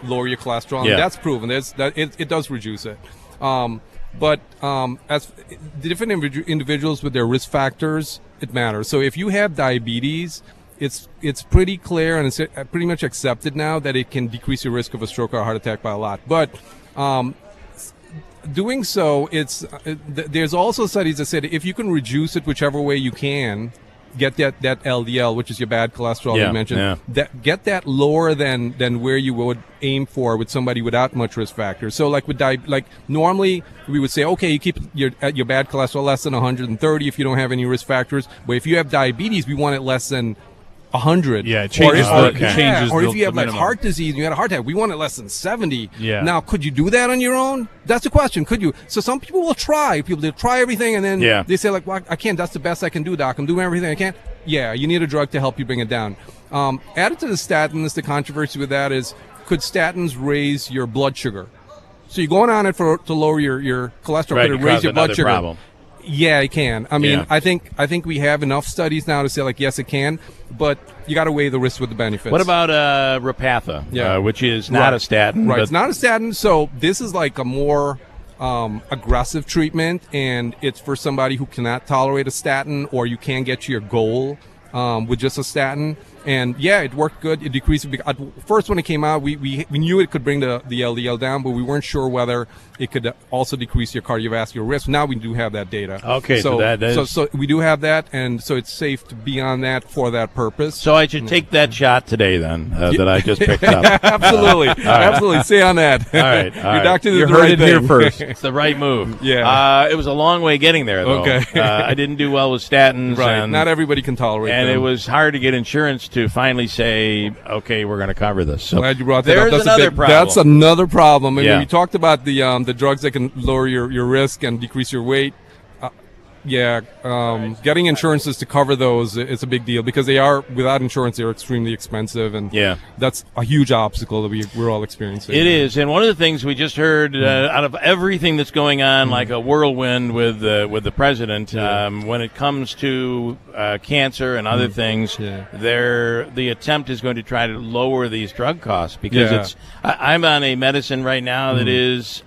lower your cholesterol. And that's proven. It does reduce it. But as the different individuals with their risk factors, it matters. So if you have diabetes, it's pretty clear and it's pretty much accepted now that it can decrease your risk of a stroke or a heart attack by a lot. But doing so, there's also studies that said if you can reduce it whichever way you can, get that LDL, which is your bad cholesterol you mentioned, get that lower than where you would aim for with somebody without much risk factors. So like normally we would say, okay, you keep your bad cholesterol less than 130 if you don't have any risk factors. But if you have diabetes, we want it less than 100. Yeah, it changes or if you have like heart disease and you had a heart attack, we want it less than 70. Yeah. Now, could you do that on your own? That's the question. Could you? So some people will try. They'll try everything and then they say like, well, I can't. That's the best I can do, doc. I'm doing everything I can. Yeah, you need a drug to help you bring it down. Added to the statins, the controversy with that is, could statins raise your blood sugar? So you're going on it to lower your cholesterol, Right, could it raise your blood sugar? problem. Yeah, it can. I mean, I think we have enough studies now to say like, yes, it can, but you got to weigh the risks with the benefits. What about Repatha, which is not a statin? Right, but it's not a statin. So this is like a more aggressive treatment, and it's for somebody who cannot tolerate a statin, or you can't get to your goal with just a statin. And it worked good. It decreased. First, when it came out, we knew it could bring the LDL down, but we weren't sure whether it could also decrease your cardiovascular risk. Now we do have that data. Okay, so we do have that, and so it's safe to be on that for that purpose. So I should take that shot today then that I just picked up. Absolutely, absolutely. Stay on that. All right, your doctor did you the heard right it thing. here first. It's the right move. Yeah. It was a long way getting there, though. Okay. I didn't do well with statins. Right. And, Not everybody can tolerate them. and it was hard to get insurance to finally say, okay, we're going to cover this. So glad you brought that up. there's That's another problem. That's another problem. I mean, Yeah. we talked about the drugs that can lower your risk and decrease your weight. Getting insurances to cover those is a big deal because without insurance, they're extremely expensive, and that's a huge obstacle that we're all experiencing. It is, and one of the things we just heard out of everything that's going on, like a whirlwind with the president, when it comes to cancer and other things, the attempt is going to try to lower these drug costs because I'm on a medicine right now that is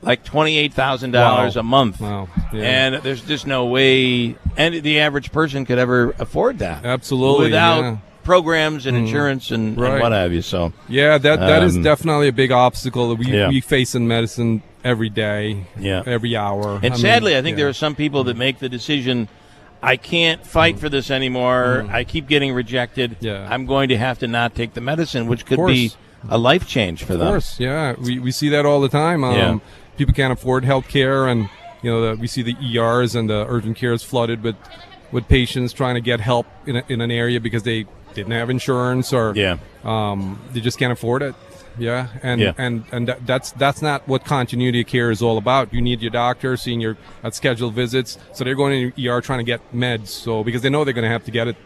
like $28,000 a month. Wow. Yeah. And there's just no way the average person could ever afford that. Absolutely. Without programs and insurance and what have you. So that is definitely a big obstacle that we face in medicine every day, every hour. And sadly, I think there are some people that make the decision, I can't fight for this anymore. I keep getting rejected. I'm going to have to not take the medicine, which could be a life change for them. Of course, we see that all the time. People can't afford health care, and we see the ERs and the urgent cares flooded with patients trying to get help in an area because they didn't have insurance or they just can't afford it. Yeah, and that's not what continuity of care is all about. You need your doctor seeing your scheduled visits, so they're going to ER trying to get meds. So because they know they're going to have to get it,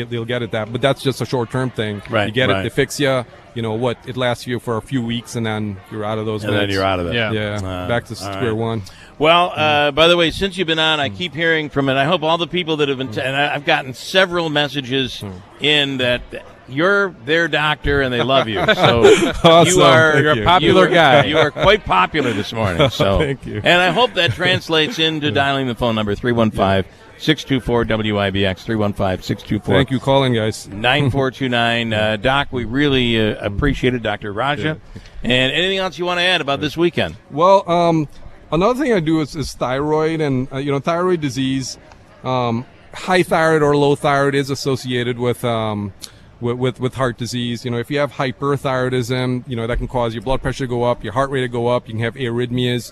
they'll get it but that's just a short-term thing. Right, you get right. it, they fix you. You know what? It lasts you for a few weeks, and then you're out of those. And meds. then you're out of it. Yeah. Back to square one. Well, by the way, since you've been on, I keep hearing from it. I hope all the people that have been, and I've gotten several messages in that you're their doctor and they love you. So Awesome. You're a popular guy. You are quite popular this morning. So Thank you. And I hope that translates into dialing the phone number 315-624-WIBX, 315-624. Thank you, calling guys. 9429. Doc, we really appreciate it, Dr. Raja. And anything else you want to add about this weekend? Well, another thing I do is thyroid, and thyroid disease. High thyroid or low thyroid is associated with heart disease. If you have hyperthyroidism, that can cause your blood pressure to go up, your heart rate to go up. You can have arrhythmias.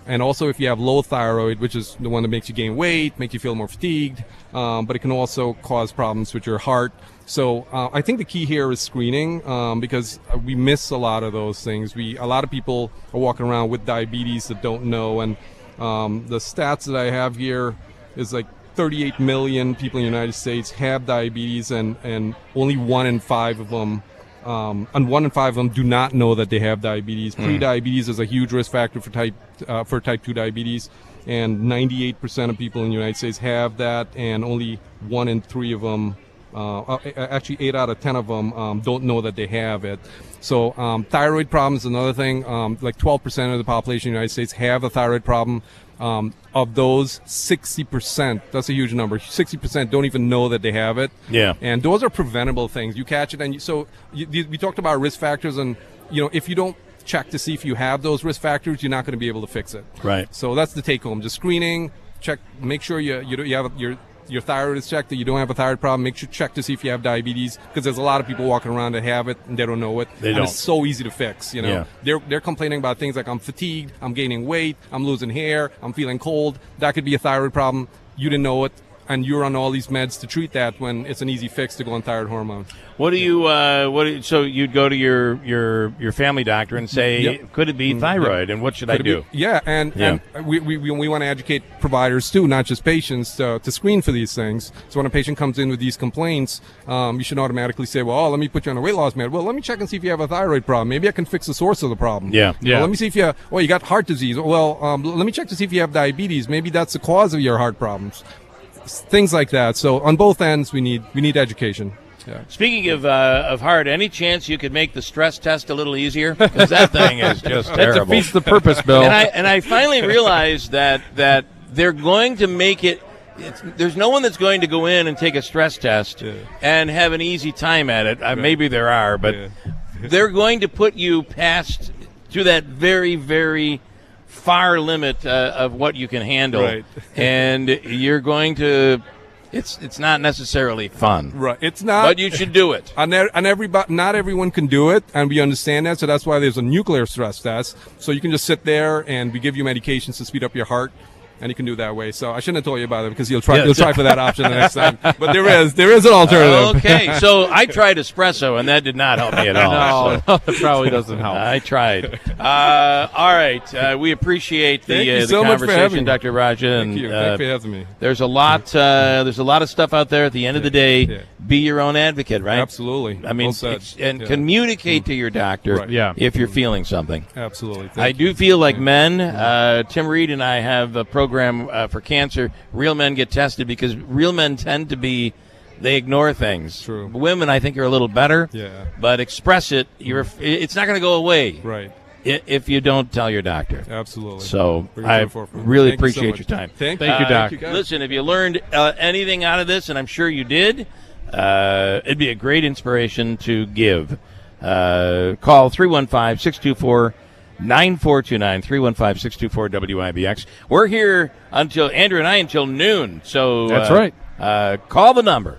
And also if you have low thyroid, which is the one that makes you gain weight, make you feel more fatigued, but it can also cause problems with your heart. So I think the key here is screening, because we miss a lot of those things. A lot of people are walking around with diabetes that don't know, and the stats that I have here is like 38 million people in the United States have diabetes, and only 1 in 5 of them and 1 in 5 of them do not know that they have diabetes. Pre-diabetes is a huge risk factor for type 2 diabetes, and 98% of people in the United States have that, and only 1 in 3 of them, actually 8 out of 10 of them, don't know that they have it. So thyroid problem is another thing. Like 12% of the population in the United States have a thyroid problem. Of those, 60%, that's a huge number, 60% don't even know that they have it. Yeah. And those are preventable things. You catch it, and we talked about risk factors, and if you don't check to see if you have those risk factors, you're not going to be able to fix it. Right. So that's the take home. Just screening, check, make sure you have your thyroid is checked, that you don't have a thyroid problem. Make sure check to see if you have diabetes, because there's a lot of people walking around that have it and they don't know it. They and don't. It's so easy to fix. They're complaining about things like, I'm fatigued, I'm gaining weight, I'm losing hair, I'm feeling cold. That could be a thyroid problem. You didn't know it, and you're on all these meds to treat that, when it's an easy fix to go on thyroid hormone. So you'd go to your family doctor and say, could it be thyroid, and what should I do? And we want to educate providers too, not just patients, to screen for these things. So when a patient comes in with these complaints, you should automatically say, well, let me put you on a weight loss med. Well, let me check and see if you have a thyroid problem. Maybe I can fix the source of the problem. Yeah. Well, let me see if you got heart disease. Well, let me check to see if you have diabetes. Maybe that's the cause of your heart problems. Things like that. So on both ends, we need education. Yeah. Speaking of heart, any chance you could make the stress test a little easier? Because that thing is just terrible. That defeats the purpose, Bill. And I finally realized that they're going to make it. There's no one that's going to go in and take a stress test and have an easy time at it. Maybe there are, but they're going to put you past to that very, very far limit of what you can handle, right. And you're going to. It's not necessarily fun, right? It's not, but you should do it. And not everyone can do it, and we understand that. So that's why there's a nuclear stress test. So you can just sit there, and we give you medications to speed up your heart, and you can do it that way. So I shouldn't have told you about it, because you'll try for that option the next time. But there is an alternative. Okay, so I tried espresso, and that did not help me at all. No, it probably doesn't help. I tried. All right, we appreciate the conversation, Dr. Raja. Thank you. Thanks for having me. There's a lot. There's a lot of stuff out there. At the end of the day, be your own advocate, right? Absolutely. I mean, communicate to your doctor if you're feeling something. Absolutely. I do feel like men. Tim Reed and I have a program for cancer. Real men get tested, because real men tend to be. They ignore things. True. Women, I think, are a little better. Yeah. But express it. It's not going to go away. Right. If you don't tell your doctor. Absolutely. So I really appreciate your time. Thank you, Doc. Listen, if you learned anything out of this, and I'm sure you did, it'd be a great inspiration to give. Call 315-624-9429, 315-624-WIBX. We're here until Andrew and I until noon. So that's right. Call the number.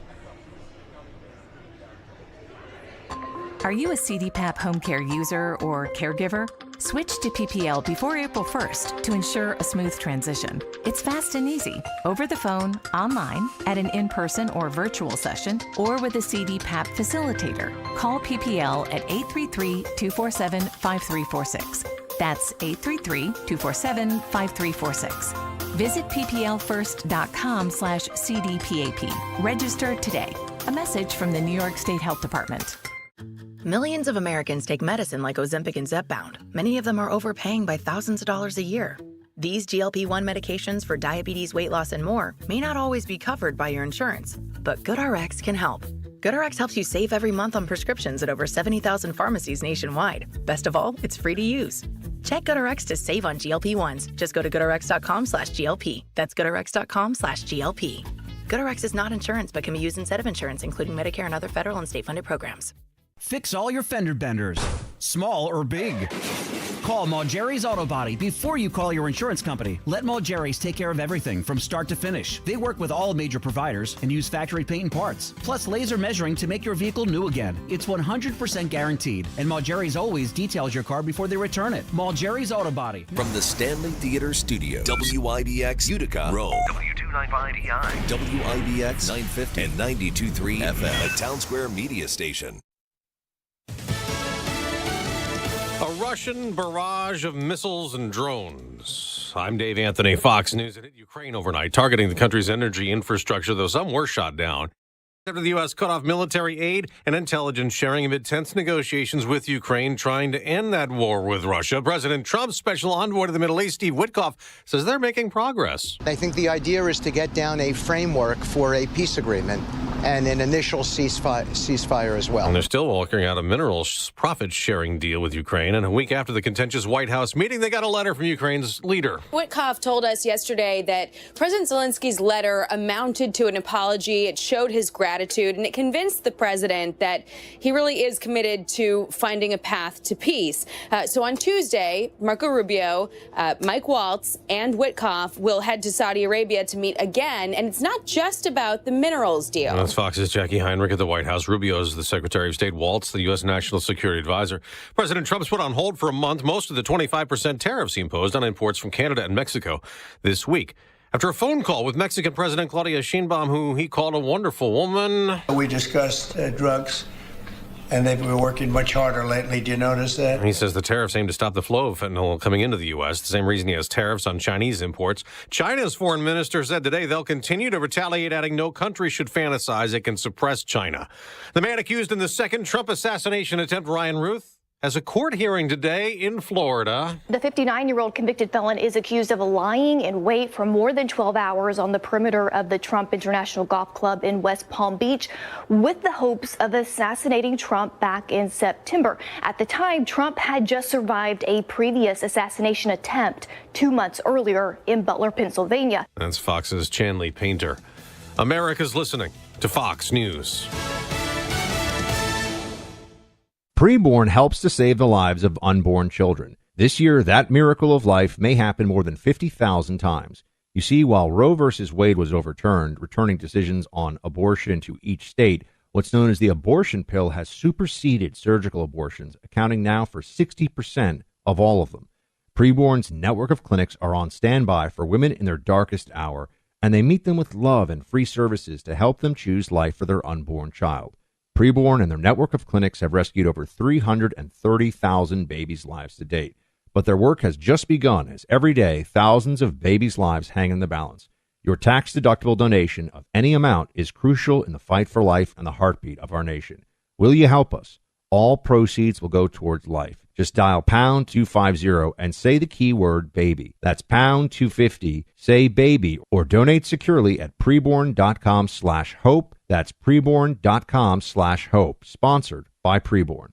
Are you a CDPAP home care user or caregiver? Switch to PPL before April 1st to ensure a smooth transition. It's fast and easy, over the phone, online, at an in-person or virtual session, or with a CD-PAP facilitator. Call PPL at 833-247-5346. That's 833-247-5346. Visit pplfirst.com/CDPAP. Register today. A message from the New York State Health Department. Millions of Americans take medicine like Ozempic and Zepbound. Many of them are overpaying by thousands of dollars a year. These GLP-1 medications for diabetes, weight loss, and more may not always be covered by your insurance, but GoodRx can help. GoodRx helps you save every month on prescriptions at over 70,000 pharmacies nationwide. Best of all, it's free to use. Check GoodRx to save on GLP-1s. Just go to GoodRx.com/GLP. That's GoodRx.com/GLP. GoodRx is not insurance, but can be used instead of insurance, including Medicare and other federal and state-funded programs. Fix all your fender benders, small or big. Call Malgeri's Auto Body before you call your insurance company. Let Malgeri's take care of everything from start to finish. They work with all major providers and use factory paint and parts, plus laser measuring to make your vehicle new again. It's 100% guaranteed, and Malgeri's always details your car before they return it. Malgeri's Auto Body. From the Stanley Theater Studio, WIBX Utica, Rome. W295DI. WIBX 950 and 92.3 FM, a Town Square media station. A Russian barrage of missiles and drones. I'm Dave Anthony, Fox News. It hit Ukraine overnight, targeting the country's energy infrastructure, though some were shot down. After the U.S. cut off military aid and intelligence sharing amid tense negotiations with Ukraine, trying to end that war with Russia, President Trump's special envoy to the Middle East, Steve Witkoff, says they're making progress. I think the idea is to get down a framework for a peace agreement and an initial ceasefire as well. And they're still working out a minerals profit-sharing deal with Ukraine. And a week after the contentious White House meeting, they got a letter from Ukraine's leader. Witkoff told us yesterday that President Zelensky's letter amounted to an apology. It showed his gratitude, and it convinced the president that he really is committed to finding a path to peace. So on Tuesday, Marco Rubio, Mike Waltz, and Witkoff will head to Saudi Arabia to meet again. And it's not just about the minerals deal. That's Fox's Jackie Heinrich at the White House. Rubio is the Secretary of State. Waltz, the U.S. National Security Advisor. President Trump's put on hold for a month most of the 25% tariffs he imposed on imports from Canada and Mexico this week, after a phone call with Mexican President Claudia Sheinbaum, who he called a wonderful woman. We discussed drugs, and they've been working much harder lately. Do you notice that? He says the tariffs aim to stop the flow of fentanyl coming into the U.S., the same reason he has tariffs on Chinese imports. China's foreign minister said today they'll continue to retaliate, adding no country should fantasize it can suppress China. The man accused in the second Trump assassination attempt, Ryan Ruth, has a court hearing today in Florida. The 59-year-old convicted felon is accused of lying in wait for more than 12 hours on the perimeter of the Trump International Golf Club in West Palm Beach with the hopes of assassinating Trump back in September. At the time, Trump had just survived a previous assassination attempt 2 months earlier in Butler, Pennsylvania. That's Fox's Chanley Painter. America's listening to Fox News. Preborn helps to save the lives of unborn children. This year, that miracle of life may happen more than 50,000 times. You see, while Roe v. Wade was overturned, returning decisions on abortion to each state, what's known as the abortion pill has superseded surgical abortions, accounting now for 60% of all of them. Preborn's network of clinics are on standby for women in their darkest hour, and they meet them with love and free services to help them choose life for their unborn child. Preborn and their network of clinics have rescued over 330,000 babies' lives to date. But their work has just begun, as every day thousands of babies' lives hang in the balance. Your tax-deductible donation of any amount is crucial in the fight for life and the heartbeat of our nation. Will you help us? All proceeds will go towards life. Just dial pound 250 and say the keyword baby. That's pound 250, say baby, or donate securely at preborn.com/hope. That's preborn.com/hope. Sponsored by Preborn.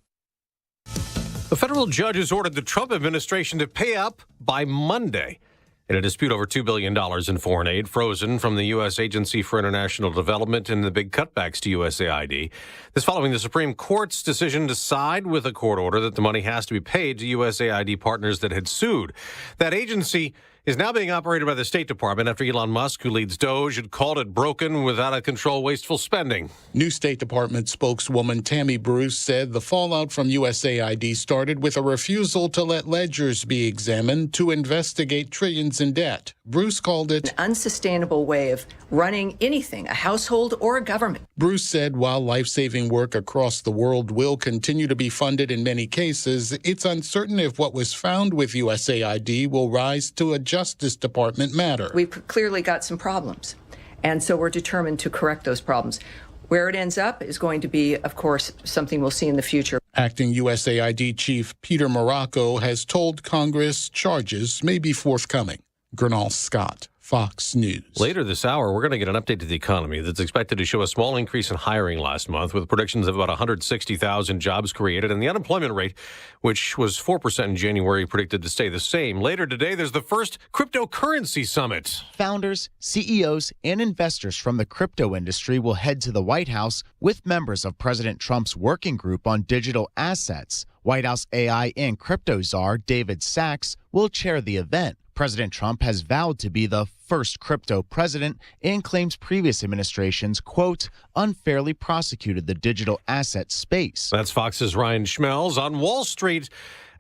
The federal judge has ordered the Trump administration to pay up by Monday in a dispute over $2 billion in foreign aid frozen from the U.S. Agency for International Development and the big cutbacks to USAID. This following the Supreme Court's decision to side with a court order that the money has to be paid to USAID partners that had sued. That agency is now being operated by the State Department after Elon Musk, who leads Doge, had called it broken with out-of-control wasteful spending. New State Department spokeswoman Tammy Bruce said the fallout from USAID started with a refusal to let ledgers be examined to investigate trillions in debt. Bruce called it an unsustainable way of running anything, a household or a government. Bruce said while life-saving work across the world will continue to be funded in many cases, it's uncertain if what was found with USAID will rise to a Justice Department matter. We've clearly got some problems, and so we're determined to correct those problems. Where it ends up is going to be, of course, something we'll see in the future. Acting USAID Chief Peter Morocco has told Congress charges may be forthcoming. Gernal Scott, Fox News. Later this hour, we're going to get an update to the economy that's expected to show a small increase in hiring last month, with predictions of about 160,000 jobs created, and the unemployment rate, which was 4% in January, predicted to stay the same. Later today, there's the first cryptocurrency summit. Founders, CEOs, and investors from the crypto industry will head to the White House with members of President Trump's working group on digital assets. White House AI and crypto czar David Sachs will chair the event. President Trump has vowed to be the first crypto president and claims previous administrations, quote, unfairly prosecuted the digital asset space. That's Fox's Ryan Schmelz. On Wall Street,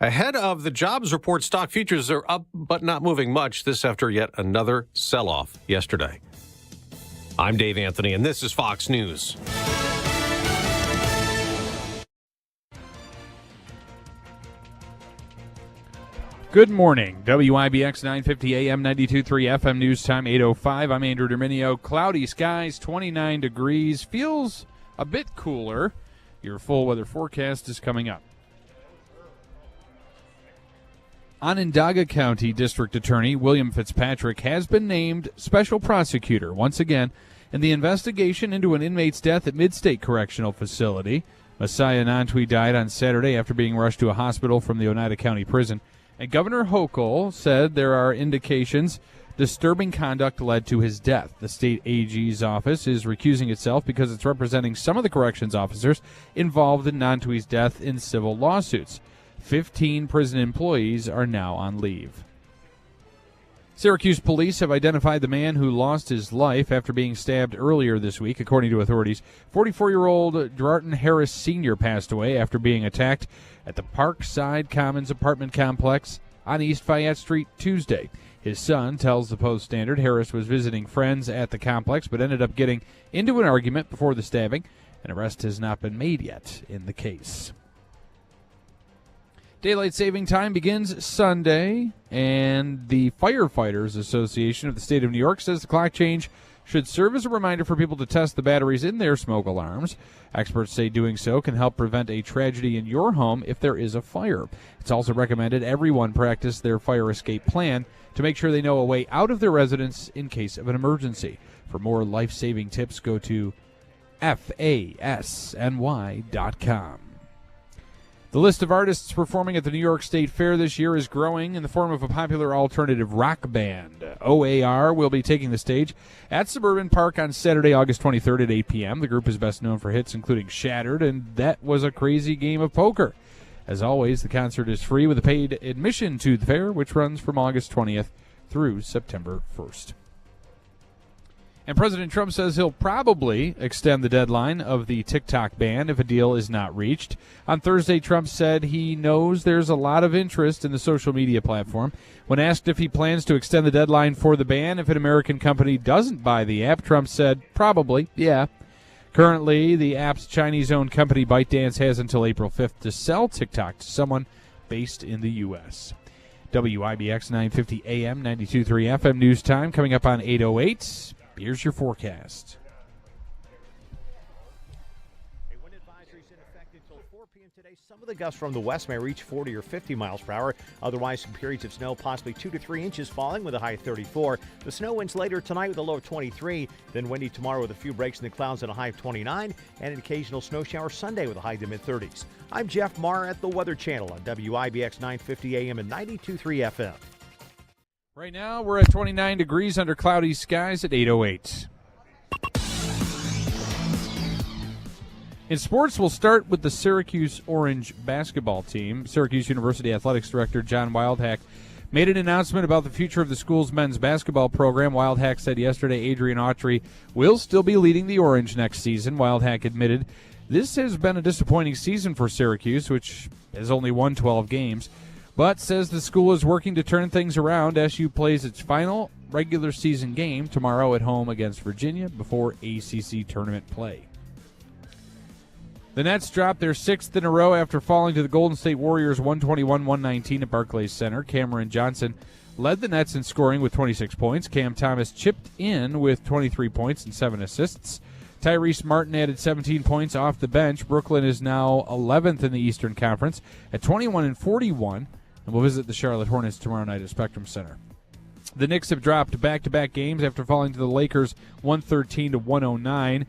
ahead of the jobs report, stock futures are up but not moving much. This after yet another sell-off yesterday. I'm Dave Anthony, and this is Fox News. Good morning. WIBX 950 AM 92.3 FM News Time 8:05. I'm Andrew Dominio. Cloudy skies, 29 degrees. Feels a bit cooler. Your full weather forecast is coming up. Onondaga County District Attorney William Fitzpatrick has been named special prosecutor once again in the investigation into an inmate's death at Midstate Correctional Facility. Messiah Nantwi died on Saturday after being rushed to a hospital from the Oneida County Prison. And Governor Hochul said there are indications disturbing conduct led to his death. The state AG's office is recusing itself because it's representing some of the corrections officers involved in Nantwi's death in civil lawsuits. 15 prison employees are now on leave. Syracuse police have identified the man who lost his life after being stabbed earlier this week, according to authorities. 44-year-old Drarton Harris Sr. passed away after being attacked at the Parkside Commons apartment complex on East Fayette Street Tuesday. His son tells the Post-Standard Harris was visiting friends at the complex but ended up getting into an argument before the stabbing. An arrest has not been made yet in the case. Daylight saving time begins Sunday, and the Firefighters Association of the State of New York says the clock change should serve as a reminder for people to test the batteries in their smoke alarms. Experts say doing so can help prevent a tragedy in your home if there is a fire. It's also recommended everyone practice their fire escape plan to make sure they know a way out of their residence in case of an emergency. For more life-saving tips, go to fasny.com. The list of artists performing at the New York State Fair this year is growing in the form of a popular alternative rock band. OAR will be taking the stage at Suburban Park on Saturday, August 23rd at 8 p.m. The group is best known for hits including Shattered and That Was a Crazy Game of Poker. As always, the concert is free with a paid admission to the fair, which runs from August 20th through September 1st. And President Trump says he'll probably extend the deadline of the TikTok ban if a deal is not reached. On Thursday, Trump said he knows there's a lot of interest in the social media platform. When asked if he plans to extend the deadline for the ban if an American company doesn't buy the app, Trump said, probably, yeah. Currently, the app's Chinese-owned company ByteDance has until April 5th to sell TikTok to someone based in the U.S. WIBX 950 AM, 92.3 FM News Time coming up on 8:08. Here's your forecast. A wind advisory is in effect until 4 p.m. today. Some of the gusts from the west may reach 40 or 50 miles per hour. Otherwise, some periods of snow, possibly 2 to 3 inches falling with a high of 34. The snow winds later tonight with a low of 23. Then windy tomorrow with a few breaks in the clouds and a high of 29. And an occasional snow shower Sunday with a high to mid-30s. I'm Jeff Marr at the Weather Channel on WIBX 950 AM and 92.3 FM. Right now, we're at 29 degrees under cloudy skies at 8:08. In sports, we'll start with the Syracuse Orange basketball team. Syracuse University Athletics Director John Wildhack made an announcement about the future of the school's men's basketball program. Wildhack said yesterday Adrian Autry will still be leading the Orange next season. Wildhack admitted this has been a disappointing season for Syracuse, which has only won 12 games, but says the school is working to turn things around. SU plays its final regular season game tomorrow at home against Virginia before ACC tournament play. The Nets dropped their 6th in a row after falling to the Golden State Warriors 121-119 at Barclays Center. Cameron Johnson led the Nets in scoring with 26 points. Cam Thomas chipped in with 23 points and 7 assists. Tyrese Martin added 17 points off the bench. Brooklyn is now 11th in the Eastern Conference at 21-41 and will visit the Charlotte Hornets tomorrow night at Spectrum Center. The Knicks have dropped back-to-back games after falling to the Lakers 113-109.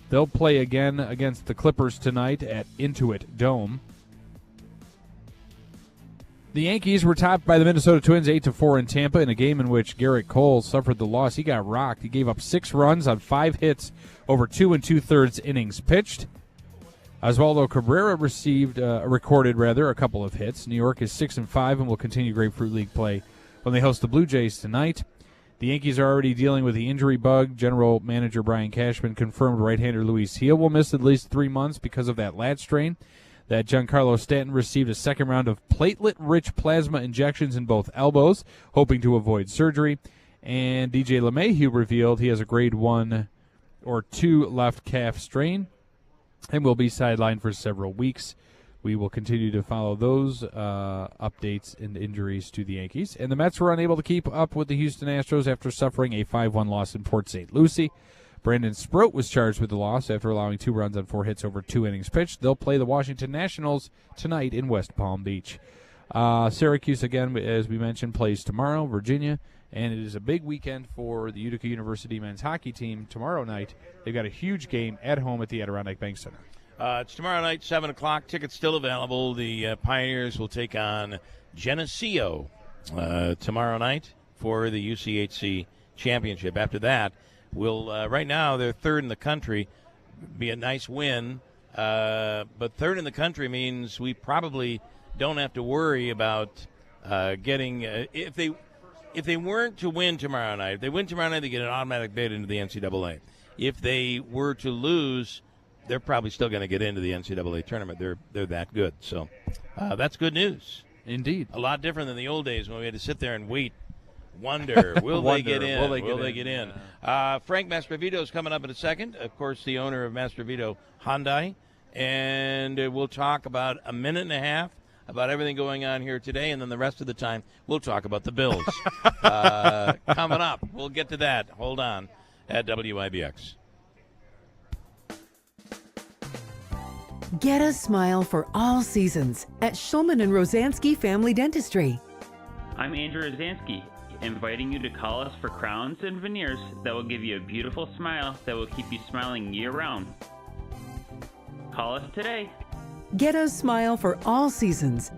They'll play again against the Clippers tonight at Intuit Dome. The Yankees were topped by the Minnesota Twins 8-4 in Tampa in a game in which Garrett Cole suffered the loss. He got rocked. He gave up 6 runs on 5 hits over 2 2/3 innings pitched. Oswaldo Cabrera recorded a couple of hits. New York is 6-5 and will continue Grapefruit League play when they host the Blue Jays tonight. The Yankees are already dealing with the injury bug. General Manager Brian Cashman confirmed right-hander Luis Gil will miss at least 3 months because of that lat strain. That Giancarlo Stanton received a second round of platelet-rich plasma injections in both elbows, hoping to avoid surgery. And DJ LeMahieu revealed he has a grade 1 or 2 left calf strain and will be sidelined for several weeks. We will continue to follow those updates and injuries to the Yankees. And the Mets were unable to keep up with the Houston Astros after suffering a 5-1 loss in Port St. Lucie. Brandon Sproat was charged with the loss after allowing 2 runs on 4 hits over 2 innings pitched. They'll play the Washington Nationals tonight in West Palm Beach. Syracuse, again, as we mentioned, plays tomorrow, Virginia. And it is a big weekend for the Utica University men's hockey team tomorrow night. They've got a huge game at home at the Adirondack Bank Center. It's tomorrow night, 7 o'clock. Tickets still available. The Pioneers will take on Geneseo tomorrow night for the UCHC championship. After that, right now they're 3rd in the country. Be a nice win. But 3rd in the country means we probably don't have to worry about getting if they weren't to win tomorrow night. If they win tomorrow night, they get an automatic bid into the NCAA. If they were to lose, they're probably still going to get into the NCAA tournament. They're that good. So that's good news. Indeed. A lot different than the old days when we had to sit there and wonder, will they get in? Will they get in? Frank Mastrovito is coming up in a second. Of course, the owner of Mastrovito Hyundai. And we'll talk about a minute and a half about everything going on here today, and then the rest of the time we'll talk about the Bills. Coming up, we'll get to that. Hold on at WIBX. Get a smile for all seasons at Shulman and Rosansky Family Dentistry. I'm Andrew Rosansky, inviting you to call us for crowns and veneers that will give you a beautiful smile that will keep you smiling year-round. Call us today. Get a smile for all seasons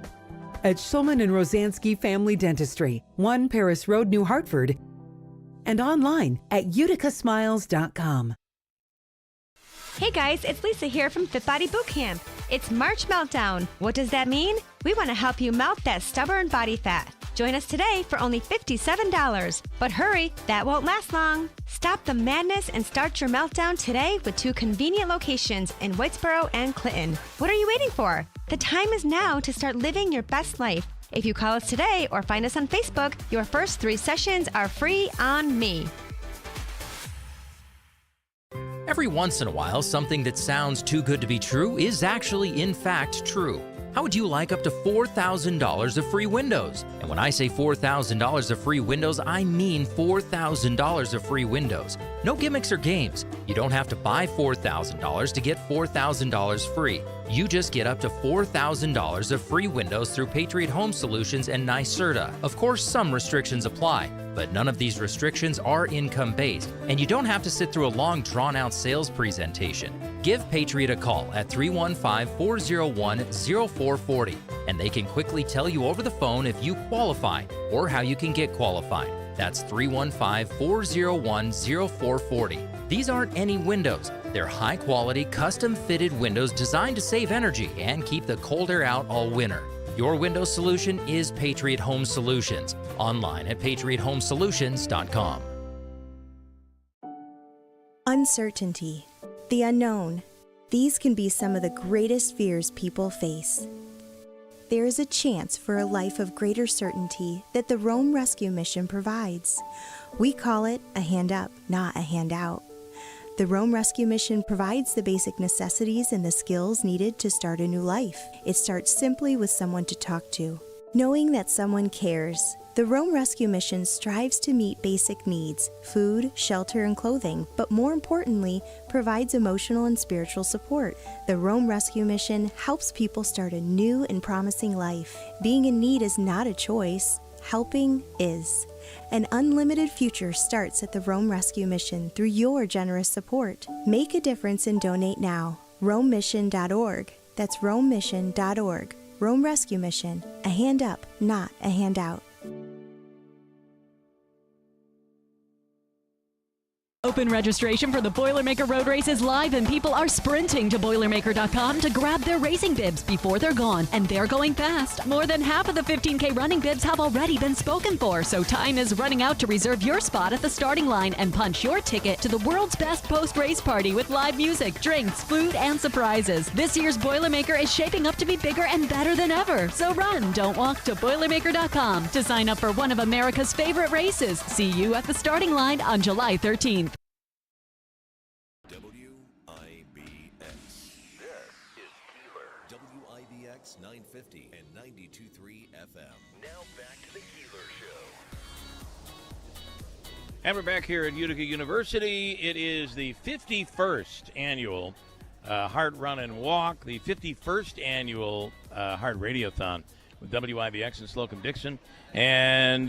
at Shulman and Rosansky Family Dentistry, 1 Paris Road, New Hartford, and online at uticasmiles.com. Hey guys, it's Lisa here from Fit Body Bootcamp. It's March Meltdown. What does that mean? We want to help you melt that stubborn body fat. Join us today for only $57. But hurry, that won't last long. Stop the madness and start your meltdown today with 2 convenient locations in Whitesboro and Clinton. What are you waiting for? The time is now to start living your best life. If you call us today or find us on Facebook, your first 3 sessions are free on me. Every once in a while, something that sounds too good to be true is actually, in fact, true. How would you like up to $4,000 of free windows? And when I say $4,000 of free windows, I mean $4,000 of free windows. No gimmicks or games. You don't have to buy $4,000 to get $4,000 free. You just get up to $4,000 of free windows through Patriot Home Solutions and NYSERDA. Of course, some restrictions apply, but none of these restrictions are income-based, and you don't have to sit through a long, drawn-out sales presentation. Give Patriot a call at 315-401-0440, and they can quickly tell you over the phone if you qualify or how you can get qualified. That's 315-401-0440. These aren't any windows. They're high-quality, custom-fitted windows designed to save energy and keep the cold air out all winter. Your window solution is Patriot Home Solutions. online at patriothomesolutions.com. Uncertainty, the unknown. These can be some of the greatest fears people face. There is a chance for a life of greater certainty that the Rome Rescue Mission provides. We call it a hand up, not a handout. The Rome Rescue Mission provides the basic necessities and the skills needed to start a new life. It starts simply with someone to talk to. Knowing that someone cares, the Rome Rescue Mission strives to meet basic needs, food, shelter, and clothing, but more importantly, provides emotional and spiritual support. The Rome Rescue Mission helps people start a new and promising life. Being in need is not a choice. Helping is. An unlimited future starts at the Rome Rescue Mission through your generous support. Make a difference and donate now. RomeMission.org. That's RomeMission.org. Rome Rescue Mission. A hand up, not a handout. Open registration for the Boilermaker Road Race is live, and people are sprinting to Boilermaker.com to grab their racing bibs before they're gone, and they're going fast. More than half of the 15K running bibs have already been spoken for, so time is running out to reserve your spot at the starting line and punch your ticket to the world's best post-race party with live music, drinks, food, and surprises. This year's Boilermaker is shaping up to be bigger and better than ever, so run, don't walk to Boilermaker.com to sign up for one of America's favorite races. See you at the starting line on July 13th. WIBX 950 and 92.3 FM. Now back to the Keeler Show. And we're back here at Utica University. It is the 51st annual Heart Run and Walk, the 51st annual Heart Radiothon with WIBX and Slocum Dickson. And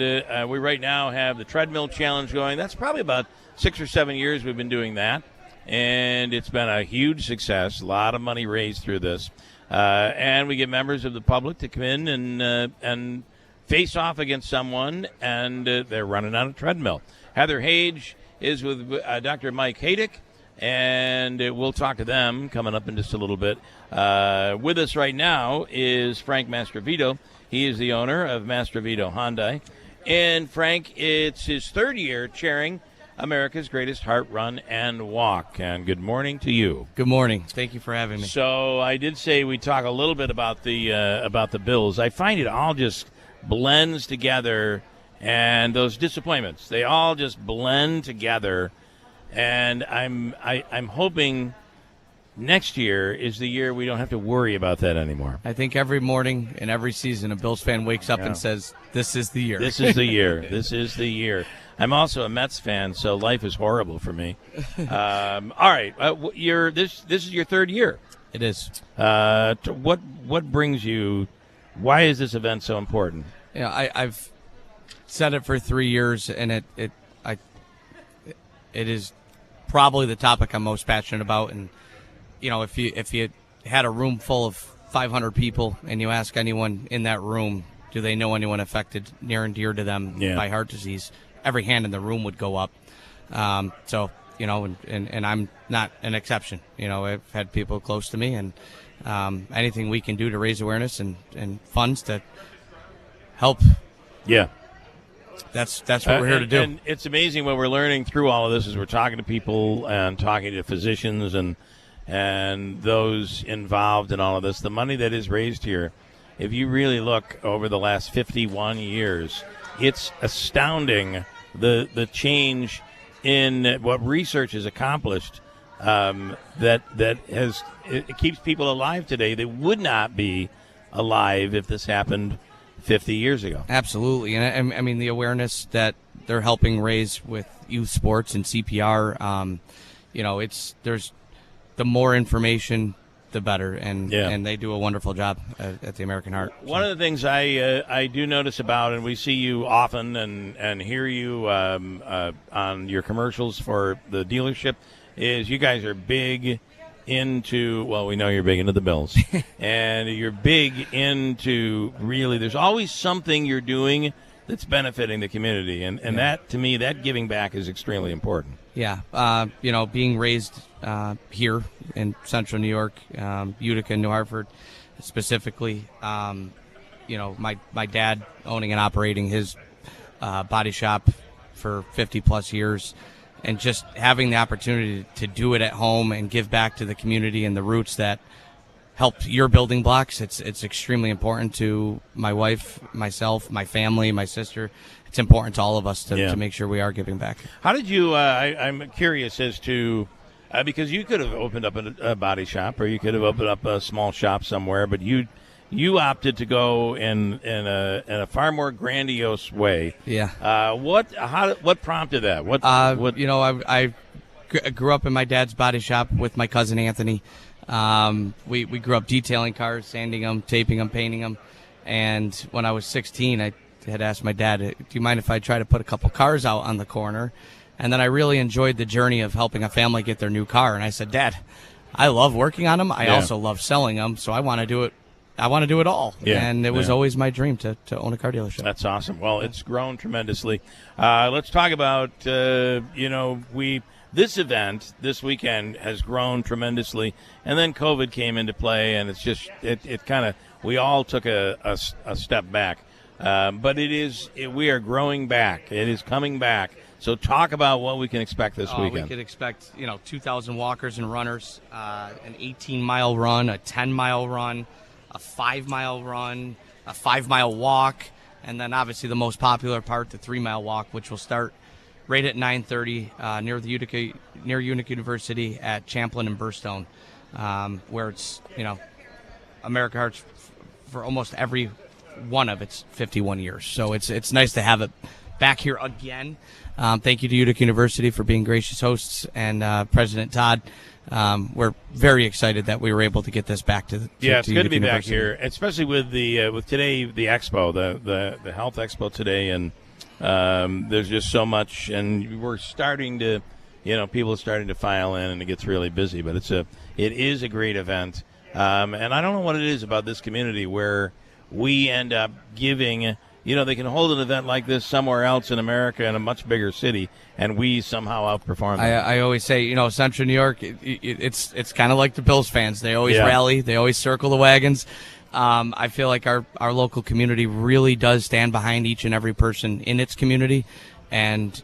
we right now have the Treadmill Challenge going. That's probably about 6 or 7 years we've been doing that. And it's been a huge success. A lot of money raised through this. And we get members of the public to come in and face off against someone, and they're running on a treadmill. Heather Hage is with Dr. Mike Haydick, and we'll talk to them coming up in just a little bit. With us right now is Frank Mastrovito. He is the owner of Mastrovito Hyundai. And, Frank, it's his third year chairing America's Greatest Heart Run and Walk. And good morning to you. Good morning. Thank you for having me. So I did say we'd talk a little bit about the bills. I find it all just blends together, and those disappointments, they all just blend together. And I'm hoping next year is the year we don't have to worry about that anymore. I think every morning and every season a Bills fan wakes up and says, this is the year. This is the year. This is the year. I'm also a Mets fan, so life is horrible for me. All right, this is your third year. It is. What brings you? Why is this event so important? I've said it for 3 years, and it is probably the topic I'm most passionate about. And if you had a room full of 500 people and you ask anyone in that room, do they know anyone affected near and dear to them by heart disease? Every hand in the room would go up. And I'm not an exception. I've had people close to me, and anything we can do to raise awareness and funds to help. Yeah. That's what we're here to do. And it's amazing what we're learning through all of this as we're talking to people and talking to physicians and those involved in all of this. The money that is raised here, if you really look over the last 51 years, it's astounding the change in what research has accomplished it keeps people alive today that would not be alive if this happened 50 years ago. Absolutely. And I mean, the awareness that they're helping raise with youth sports and CPR, there's the more information, the better, and they do a wonderful job at the American Heart. One of the things I do notice about, and we see you often and hear you on your commercials for the dealership, is you guys are big into, well, we know you're big into the Bills, and you're big into really, there's always something you're doing that's benefiting the community, and that, to me, that giving back is extremely important. Yeah, being raised here in Central New York, Utica, New Hartford, specifically, my dad owning and operating his body shop for 50 plus years, and just having the opportunity to do it at home and give back to the community and the roots that help your building blocks. It's extremely important to my wife, myself, my family, my sister. It's important to all of us to make sure we are giving back. How did you, I'm curious as to, because you could have opened up a body shop or you could have opened up a small shop somewhere, but you opted to go in a far more grandiose way. Yeah. What prompted that? I grew up in my dad's body shop with my cousin Anthony. We grew up detailing cars, sanding them, taping them, painting them. And when I was 16, I had asked my dad, do you mind if I try to put a couple cars out on the corner? And then I really enjoyed the journey of helping a family get their new car. And I said, Dad, I love working on them. I also love selling them. So I want to do it. I want to do it all. Yeah. And it was always my dream to own a car dealership. That's awesome. Well, it's grown tremendously. Let's talk about, this event this weekend has grown tremendously, and then COVID came into play, and it's just it kind of, we all took a step back, but we are growing back. It is coming back. So talk about what we can expect this weekend. We could expect 2,000 walkers and runners, an 18-mile run, a 10-mile run, a 5-mile run, a 5-mile walk, and then obviously the most popular part, the 3-mile walk, which will start right at 9:30 near Utica University at Champlin and Burstone, where it's America Hearts for almost every one of its 51 years. So it's nice to have it back here again. Thank you to Utica University for being gracious hosts, and President Todd. We're very excited that we were able to get this back to it's good to be University. back here, especially with with today the expo, the health expo today, and there's just so much, and we're starting to, people are starting to file in, and it gets really busy. But it is a great event, and I don't know what it is about this community where we end up giving. They can hold an event like this somewhere else in America in a much bigger city, and we somehow outperform them. I always say, Central New York, it's kind of like the Bills fans. They always rally. They always circle the wagons. I feel like our local community really does stand behind each and every person in its community. And,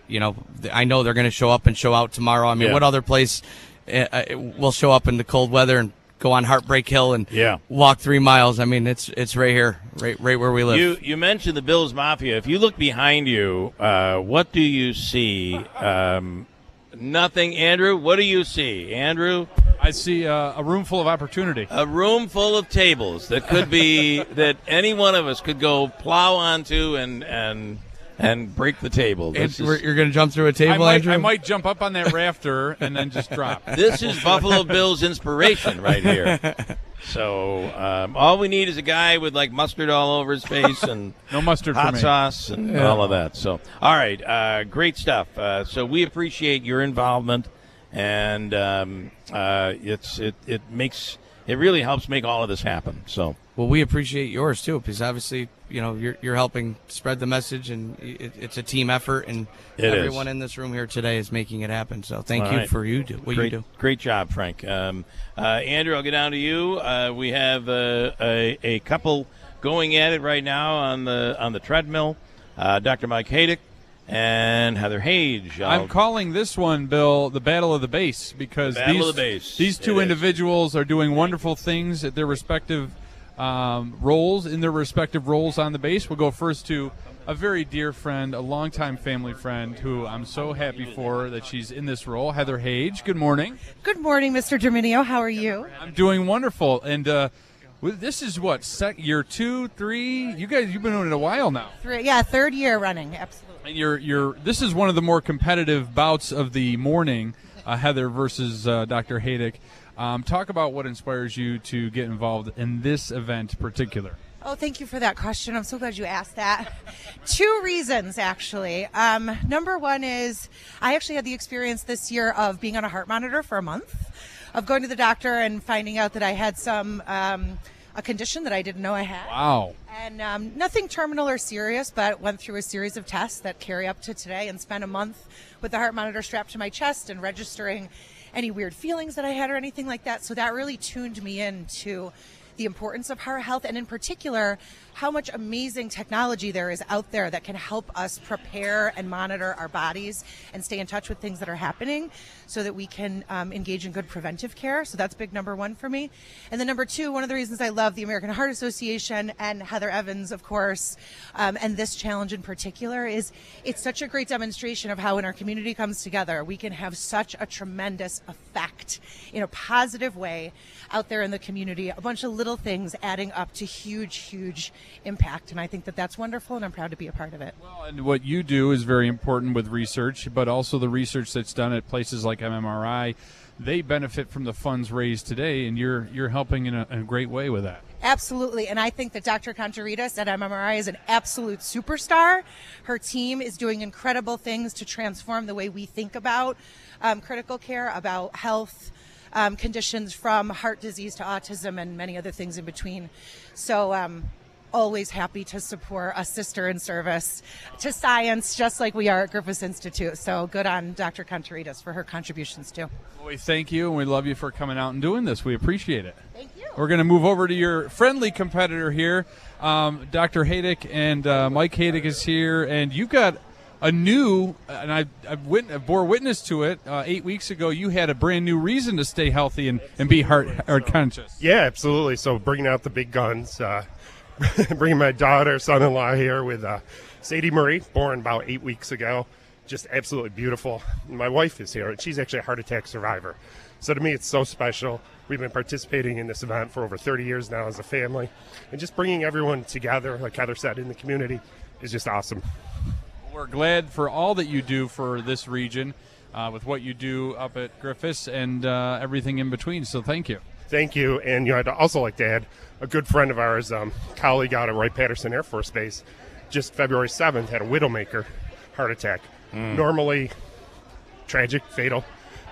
I know they're going to show up and show out tomorrow. I mean, what other place will show up in the cold weather and go on Heartbreak Hill and walk 3 miles? I mean, it's right here, right where we live. You mentioned the Bills Mafia. If you look behind you, what do you see? Nothing. Andrew, what do you see? Andrew? I see a room full of opportunity. A room full of tables that could be that any one of us could go plow onto and break the table. You're going to jump through a table, Andrew? I might jump up on that rafter and then just drop. This is Buffalo Bills inspiration right here. So all we need is a guy with like mustard all over his face and no mustard, hot for me. sauce and all of that. So all right, great stuff. So we appreciate your involvement, and it really helps make all of this happen. So well, we appreciate yours too, because obviously you're helping spread the message, and it's a team effort, and everyone in this room here today is making it happen. So thank you for you do. Great job, Frank. Andrew, I'll get down to you. We have a couple going at it right now on the treadmill. Dr. Mike Haydick and Heather Hage. I'm calling this one, Bill, the Battle of the Base, because these two individuals are doing wonderful things at their respective roles, in their respective roles on the base. We'll go first to a very dear friend, a longtime family friend, who I'm so happy for that she's in this role, Heather Hage. Good morning. Good morning, Mr. Dominio. How are you? I'm doing wonderful. And this is what, year 2, 3? You guys, you've been doing it a while now. Third year running, absolutely. And this is one of the more competitive bouts of the morning, Heather versus Dr. Haydick. Talk about what inspires you to get involved in this event in particular. Oh, thank you for that question. I'm so glad you asked that. 2 reasons, actually. Number one is I actually had the experience this year of being on a heart monitor for a month, of going to the doctor and finding out that I had a condition that I didn't know I had. Wow. And nothing terminal or serious, but went through a series of tests that carry up to today, and spent a month with the heart monitor strapped to my chest and registering any weird feelings that I had or anything like that. So that really tuned me into the importance of heart health, and in particular, how much amazing technology there is out there that can help us prepare and monitor our bodies and stay in touch with things that are happening so that we can engage in good preventive care. So that's big number one for me. And then number two, one of the reasons I love the American Heart Association and Heather Evans, of course, and this challenge in particular is it's such a great demonstration of how when our community comes together, we can have such a tremendous effect in a positive way out there in the community, a bunch of little things adding up to huge, huge impact. And I think that that's wonderful, and I'm proud to be a part of it. Well, and what you do is very important with research, but also the research that's done at places like MMRI. They benefit from the funds raised today, and you're helping in a great way with that. Absolutely, and I think that Dr. Contreras at MMRI is an absolute superstar. Her team is doing incredible things to transform the way we think about critical care, about health conditions from heart disease to autism and many other things in between. So always happy to support a sister in service to science, just like we are at Griffith Institute. So good on Dr. Contreras for her contributions too. Well, we thank you, and we love you for coming out and doing this. We appreciate it. Thank you. We're going to move over to your friendly competitor here, Dr. Haydick, and Mike Haydick is here, and you've got a new, and I bore witness to it 8 weeks ago. You had a brand new reason to stay healthy and be heart conscious. Yeah, absolutely. So bringing out the big guns, bringing my daughter, son-in-law here with Sadie Marie, born about 8 weeks ago. Just absolutely beautiful. My wife is here, and she's actually a heart attack survivor. So to me, it's so special. We've been participating in this event for over 30 years now as a family. And just bringing everyone together, like Heather said, in the community is just awesome. We're glad for all that you do for this region with what you do up at Griffiths and everything in between. So thank you. Thank you. And I'd also like to add a good friend of ours, colleague out at Wright-Patterson Air Force Base, just February 7th had a widowmaker heart attack. Normally tragic, fatal.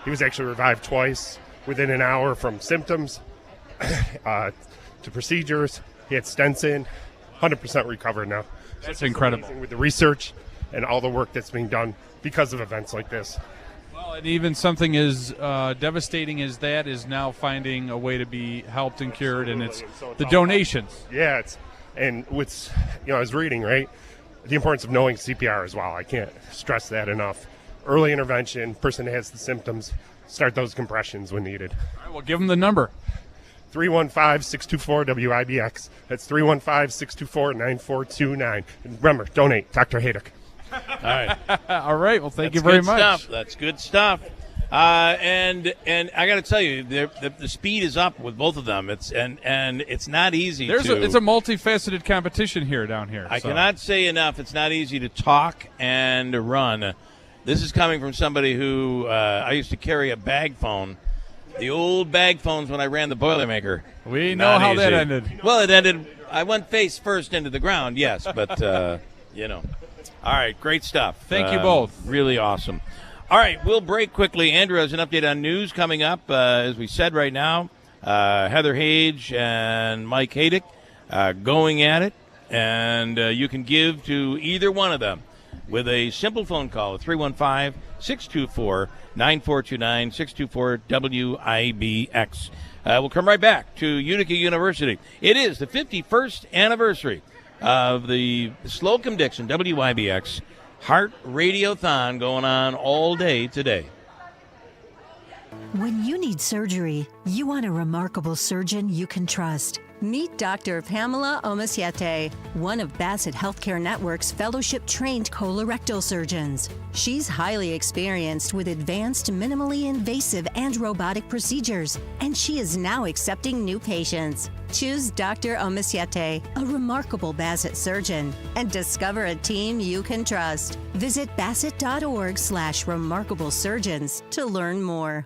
He was actually revived twice within an hour from symptoms to procedures. He had stents in, 100% recovered now. That's incredible. With the research and all the work that's being done because of events like this. Well, and even something as devastating as that is now finding a way to be helped and cured, and it's the donations. Yeah, I was reading, right, the importance of knowing CPR as well. I can't stress that enough. Early intervention, person has the symptoms, start those compressions when needed. All right, well, give them the number. 315-624-WIBX. That's 315-624-9429. And remember, donate. Dr. Haydick. All right. All right. Well, thank you very much. That's good stuff. And I got to tell you, the speed is up with both of them. It's not easy. It's a multifaceted competition down here. I cannot say enough. It's not easy to talk and to run. This is coming from somebody who I used to carry a bag phone. The old bag phones when I ran the Boilermaker. We know how that ended. Well, it ended. I went face first into the ground. Yes, but All right, great stuff. Thank you both. Really awesome. All right, we'll break quickly. Andrew has an update on news coming up. As we said right now, Heather Hage and Mike Haydick going at it. And you can give to either one of them with a simple phone call at 315-624-9429, 624-WIBX. We'll come right back to Utica University. It is the 51st anniversary of the Slocum Dickson WIBX Heart Radiothon going on all day today. When you need surgery, you want a remarkable surgeon you can trust. Meet Dr. Pamela Omasiete, one of Bassett Healthcare Network's fellowship-trained colorectal surgeons. She's highly experienced with advanced, minimally invasive and robotic procedures, and she is now accepting new patients. Choose Dr. Omasiete, a remarkable Bassett surgeon, and discover a team you can trust. Visit bassett.org/remarkable surgeons to learn more.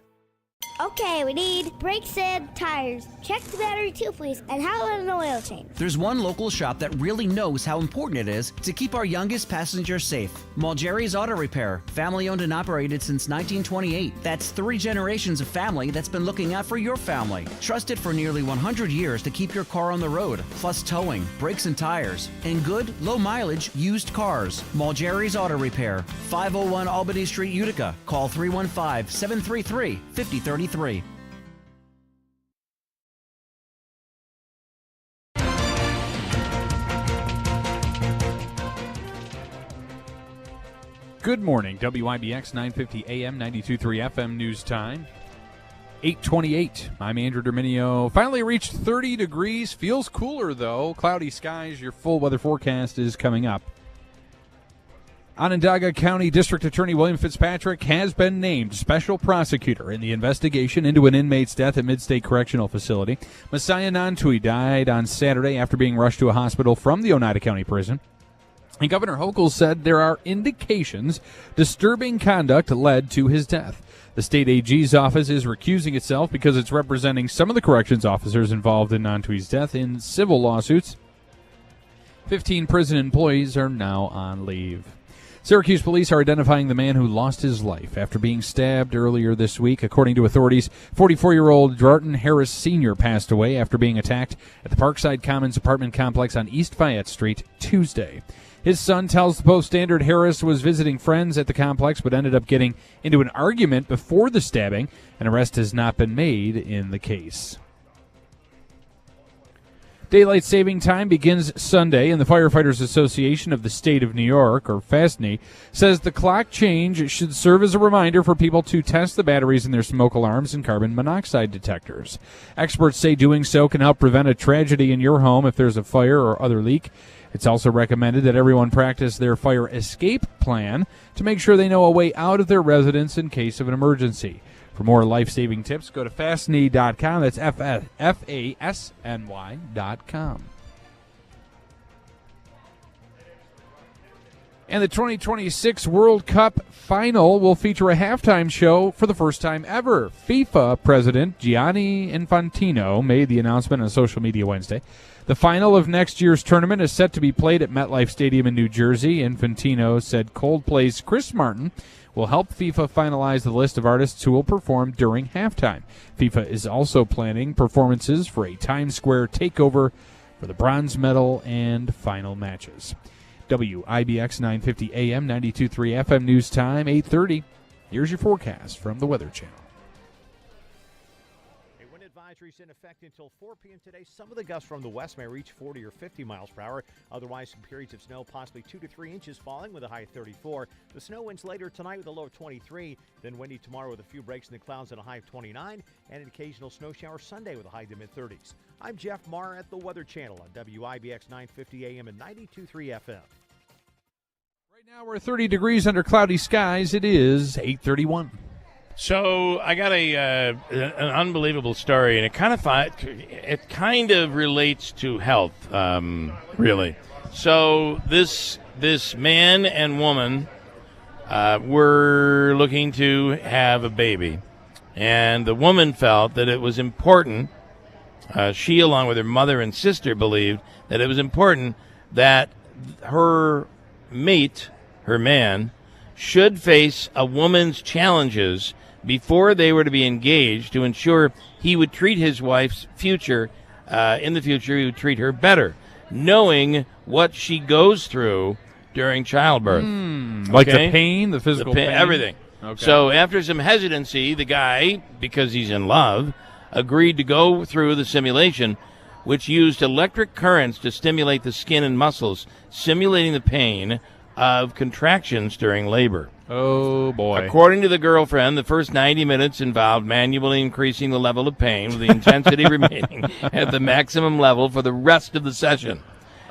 Okay, we need brakes and tires. Check the battery too, please, and how about an oil change? There's one local shop that really knows how important it is to keep our youngest passengers safe. Mulgeri's Auto Repair, family owned and operated since 1928. That's 3 generations of family that's been looking out for your family. Trusted for nearly 100 years to keep your car on the road, plus towing, brakes and tires, and good, low mileage used cars. Mulgeri's Auto Repair, 501 Albany Street, Utica. Call 315-733-5033. Good morning. WIBX 950 AM, 92.3 FM news time. 8:28. I'm Andrew Dominio. Finally reached 30 degrees. Feels cooler, though. Cloudy skies. Your full weather forecast is coming up. Onondaga County District Attorney William Fitzpatrick has been named special prosecutor in the investigation into an inmate's death at Midstate Correctional Facility. Messiah Nantui died on Saturday after being rushed to a hospital from the Oneida County Prison. And Governor Hochul said there are indications disturbing conduct led to his death. The state AG's office is recusing itself because it's representing some of the corrections officers involved in Nantui's death in civil lawsuits. 15 prison employees are now on leave. Syracuse police are identifying the man who lost his life after being stabbed earlier this week. According to authorities, 44-year-old Drarton Harris Sr. passed away after being attacked at the Parkside Commons apartment complex on East Fayette Street Tuesday. His son tells the Post-Standard Harris was visiting friends at the complex but ended up getting into an argument before the stabbing. An arrest has not been made in the case. Daylight saving time begins Sunday, and the Firefighters Association of the State of New York, or FASTNY, says the clock change should serve as a reminder for people to test the batteries in their smoke alarms and carbon monoxide detectors. Experts say doing so can help prevent a tragedy in your home if there's a fire or other leak. It's also recommended that everyone practice their fire escape plan to make sure they know a way out of their residence in case of an emergency. For more life-saving tips, go to fastny.com. That's FASNY.com. And the 2026 World Cup final will feature a halftime show for the first time ever. FIFA President Gianni Infantino made the announcement on social media Wednesday. The final of next year's tournament is set to be played at MetLife Stadium in New Jersey. Infantino said Coldplay's Chris Martin will help FIFA finalize the list of artists who will perform during halftime. FIFA is also planning performances for a Times Square takeover for the bronze medal and final matches. WIBX 950 AM, 92.3 FM news time, 8:30. Here's your forecast from the Weather Channel. Advisories in effect until 4 p.m. today. Some of the gusts from the west may reach 40 or 50 miles per hour. Otherwise, some periods of snow, possibly 2 to 3 inches falling with a high of 34. The snow winds later tonight with a low of 23. Then windy tomorrow with a few breaks in the clouds and a high of 29. And an occasional snow shower Sunday with a high to mid-30s. I'm Jeff Marr at the Weather Channel on WIBX 950 AM and 92.3 FM. Right now we're 30 degrees under cloudy skies. It is 8:31. So I got an unbelievable story, and it kind of relates to health, really. So this man and woman were looking to have a baby, and the woman felt that it was important. She, along with her mother and sister, believed that it was important that her mate, her man, should face a woman's challenges before they were to be engaged, to ensure he would treat his wife's future, in the future, he would treat her better, knowing what she goes through during childbirth. Like the pain, the physical pain? Everything. Okay. So after some hesitancy, the guy, because he's in love, agreed to go through the simulation, which used electric currents to stimulate the skin and muscles, simulating the pain of contractions during labor. Oh, boy. According to the girlfriend, the first 90 minutes involved manually increasing the level of pain, with the intensity remaining at the maximum level for the rest of the session.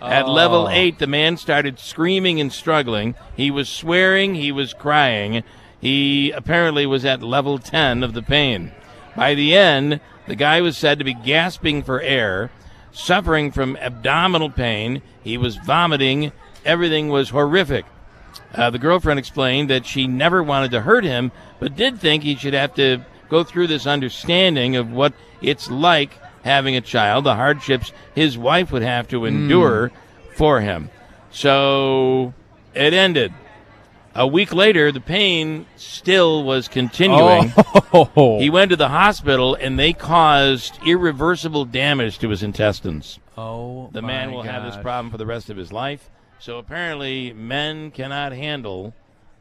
At level 8, the man started screaming and struggling. He was swearing. He was crying. He apparently was at level 10 of the pain. By the end, the guy was said to be gasping for air, suffering from abdominal pain. He was vomiting. Everything was horrific. The girlfriend explained that she never wanted to hurt him, but did think he should have to go through this understanding of what it's like having a child, the hardships his wife would have to endure for him. So it ended. A week later, the pain still was continuing. Oh. He went to the hospital, and they caused irreversible damage to his intestines. Oh, the man will have this problem for the rest of his life. So apparently, men cannot handle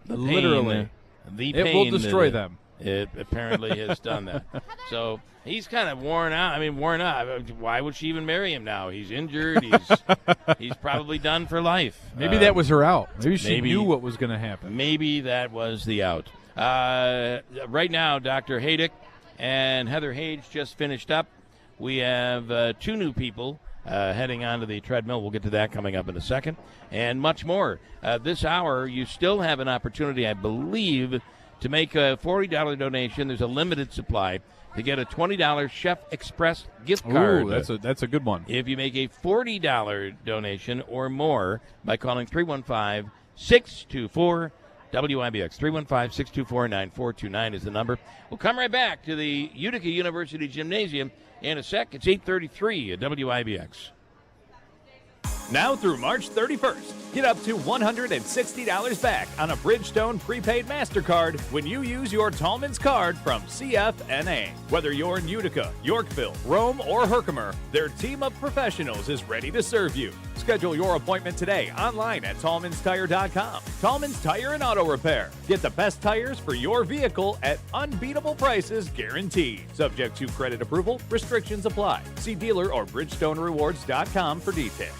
the pain. Literally. The it pain will destroy them. It apparently has done that. So he's kind of worn out. I mean, worn out. Why would she even marry him now? He's injured. He's probably done for life. Maybe that was her out. Maybe she knew what was going to happen. Maybe that was the out. Right now, Dr. Haydick and Heather Hage just finished up. We have 2 new people heading onto the treadmill. We'll get to that coming up in a second, and much more. This hour, you still have an opportunity, I believe, to make a $40 donation. There's a limited supply to get a $20 Chef Express gift card. Ooh, that's a good one. If you make a $40 donation or more by calling 315-624 WIBX. 315-624-9429 is the number. We'll come right back to the Utica University Gymnasium in a sec. It's 8:33 at WIBX. Now through March 31st, get up to $160 back on a Bridgestone prepaid MasterCard when you use your Tallman's card from CFNA. Whether you're in Utica, Yorkville, Rome, or Herkimer, their team of professionals is ready to serve you. Schedule your appointment today online at TallmansTire.com. Tallman's Tire and Auto Repair. Get the best tires for your vehicle at unbeatable prices guaranteed. Subject to credit approval, restrictions apply. See dealer or BridgestoneRewards.com for details.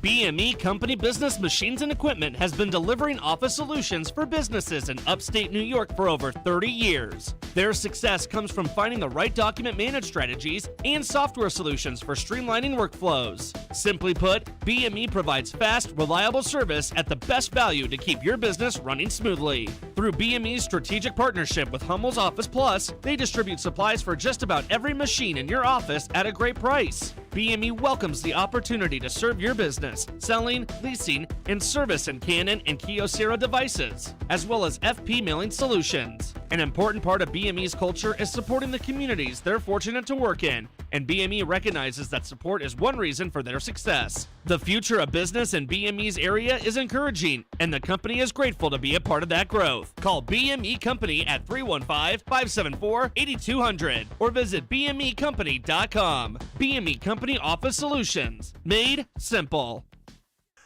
BME Company Business Machines and Equipment has been delivering office solutions for businesses in upstate New York for over 30 years. Their success comes from finding the right document management strategies and software solutions for streamlining workflows. Simply put, BME provides fast, reliable service at the best value to keep your business running smoothly. Through BME's strategic partnership with Hummel's Office Plus, they distribute supplies for just about every machine in your office at a great price. BME welcomes the opportunity to serve your business, selling, leasing, and service in Canon and Kyocera devices, as well as FP mailing solutions. An important part of BME's culture is supporting the communities they're fortunate to work in, and BME recognizes that support is one reason for their success. The future of business in BME's area is encouraging, and the company is grateful to be a part of that growth. Call BME Company at 315-574-8200 or visit BMEcompany.com. BME Company Office Solutions. Made simple.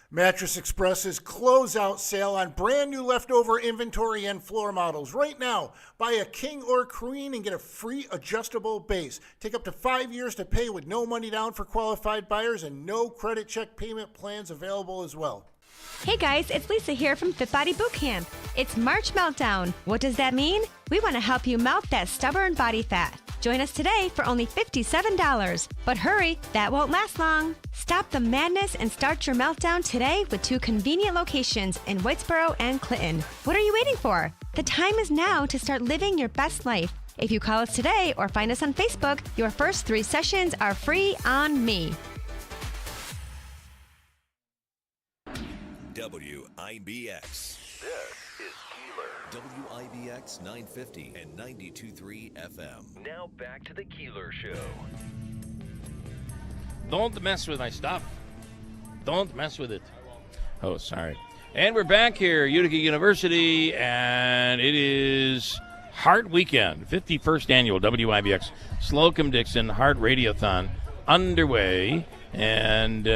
Mattress Express's closeout sale on brand new leftover inventory and floor models. Right now, buy a king or queen and get a free adjustable base. Take up to 5 years to pay with no money down for qualified buyers and no credit check payment plans available as well. Hey guys, it's Lisa here from Fit Body Bootcamp. It's March Meltdown. What does that mean? We want to help you melt that stubborn body fat. Join us today for only $57. But hurry, that won't last long. Stop the madness and start your meltdown today with 2 convenient locations in Whitesboro and Clinton. What are you waiting for? The time is now to start living your best life. If you call us today or find us on Facebook, your first 3 sessions are free on me. WIBX. This is Keeler. WIBX 950 and 92.3 FM. Now back to the Keeler Show. Don't mess with my stuff. Don't mess with it. Oh, sorry. And we're back here, Utica University, and it is Heart Weekend, 51st annual WIBX Slocum Dickson Heart Radiothon underway, and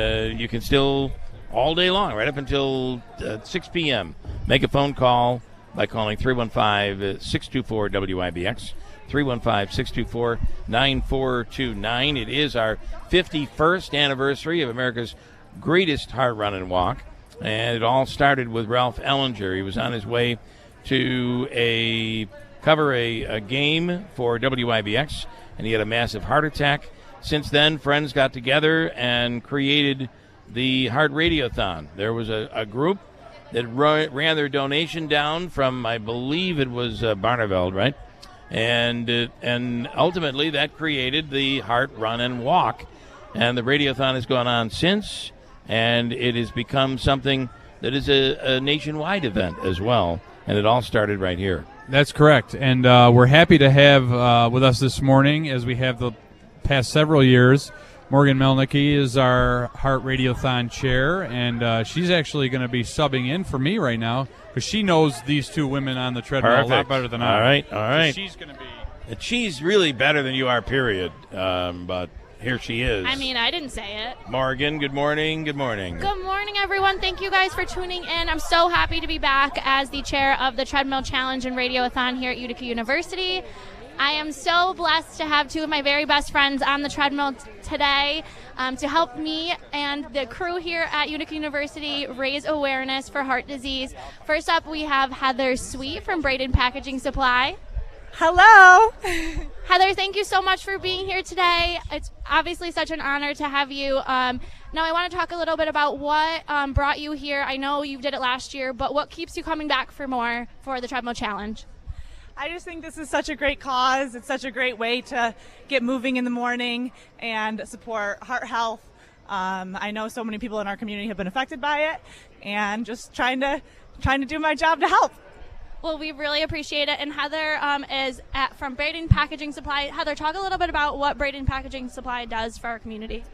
you can still all day long, right up until 6 p.m. Make a phone call by calling 315-624-WIBX, 315-624-9429. It is our 51st anniversary of America's greatest heart run and walk, and it all started with Ralph Ellinger. He was on his way to cover a game for WIBX, and he had a massive heart attack. Since then, friends got together and created the Heart Radiothon. There was a group that ran their donation down from, I believe it was Barneveld, right? And ultimately that created the Heart Run and Walk. And the Radiothon has gone on since, and it has become something that is a nationwide event as well. And it all started right here. That's correct. And we're happy to have with us this morning, as we have the past several years, Morgan Melnicki is our Heart Radiothon chair, and she's actually going to be subbing in for me right now because she knows these 2 women on the treadmill a lot better than I. All right. So she's going to be. She's really better than you are, period. But Here she is. I mean, I didn't say it. Morgan, good morning. Good morning. Good morning, everyone. Thank you guys for tuning in. I'm so happy to be back as the chair of the Treadmill Challenge and Radiothon here at Utica University. I am so blessed to have two of my very best friends on the treadmill today to help me and the crew here at Utica University raise awareness for heart disease. First up, we have Heather Sweet from Braden Packaging Supply. Hello. Heather, thank you so much for being here today. It's obviously such an honor to have you. Now I want to talk a little bit about what brought you here. I know you did it last year, but what keeps you coming back for more for the Treadmill Challenge? I just think this is such a great cause. It's such a great way to get moving in the morning and support heart health. I know so many people in our community have been affected by it, and just trying to do my job to help. Well, we really appreciate it. And Heather is from Braden Packaging Supply. Heather, talk a little bit about what Braden Packaging Supply does for our community.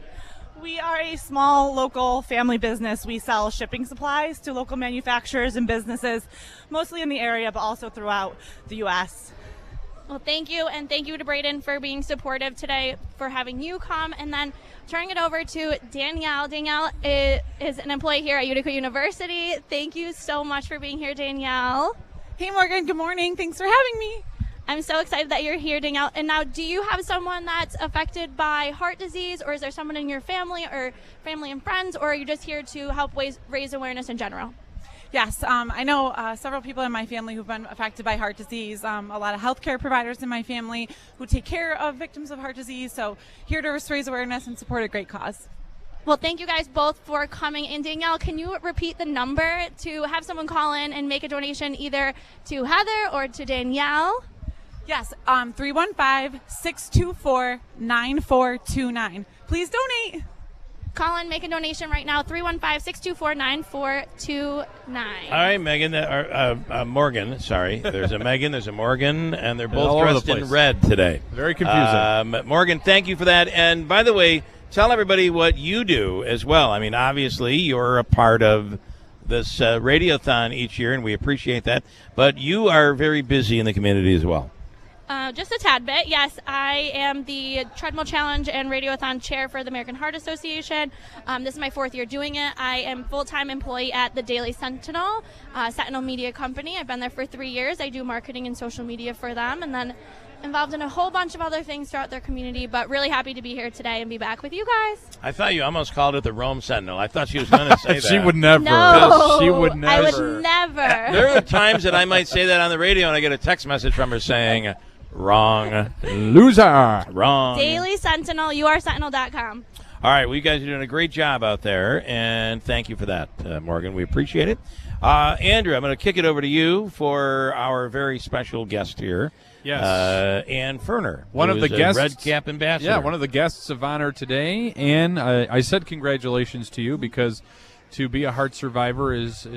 We are a small local family business. We sell shipping supplies to local manufacturers and businesses, mostly in the area, but also throughout the U.S. Well, thank you, and thank you to Braden for being supportive today, for having you come. And then turning it over to Danielle. Danielle is an employee here at Utica University. Thank you so much for being here, Danielle. Hey, Morgan. Good morning. Thanks for having me. I'm so excited that you're here, Danielle. And now, do you have someone that's affected by heart disease, or is there someone in your family or family and friends, or are you just here to help raise awareness in general? Yes, I know several people in my family who've been affected by heart disease, a lot of healthcare providers in my family who take care of victims of heart disease, so here to raise awareness and support a great cause. Well, thank you guys both for coming. And Danielle, can you repeat the number to have someone call in and make a donation either to Heather or to Danielle? Yes, 315-624-9429. Please donate. Call in, make a donation right now, 315-624-9429. All right, Megan, Morgan, sorry. There's a Megan, there's a Morgan, and they're both dressed in red today. Very confusing. Morgan, thank you for that. And by the way, tell everybody what you do as well. I mean, obviously, you're a part of this radiothon each year, and we appreciate that. But you are very busy in the community as well. Just a tad bit. Yes, I am the Treadmill Challenge and Radiothon chair for the American Heart Association. This is my 4th year doing it. I am full-time employee at the Daily Sentinel, Sentinel Media Company. I've been there for 3 years. I do marketing and social media for them, and then involved in a whole bunch of other things throughout their community, but really happy to be here today and be back with you guys. I thought you almost called it the Rome Sentinel. I thought she was going to say that. She would never. No, she would never. I would never. There are times that I might say that on the radio, and I get a text message from her saying, wrong. Loser. Wrong. Daily Sentinel, URSentinel.com. All right, well, you guys are doing a great job out there, and thank you for that, Morgan. We appreciate it. Andrew, I'm going to kick it over to you for our very special guest here. Yes. Ann Ferner, one of the guests, Red Cap Ambassador. Yeah, one of the guests of honor today. And I said congratulations to you because to be a heart survivor is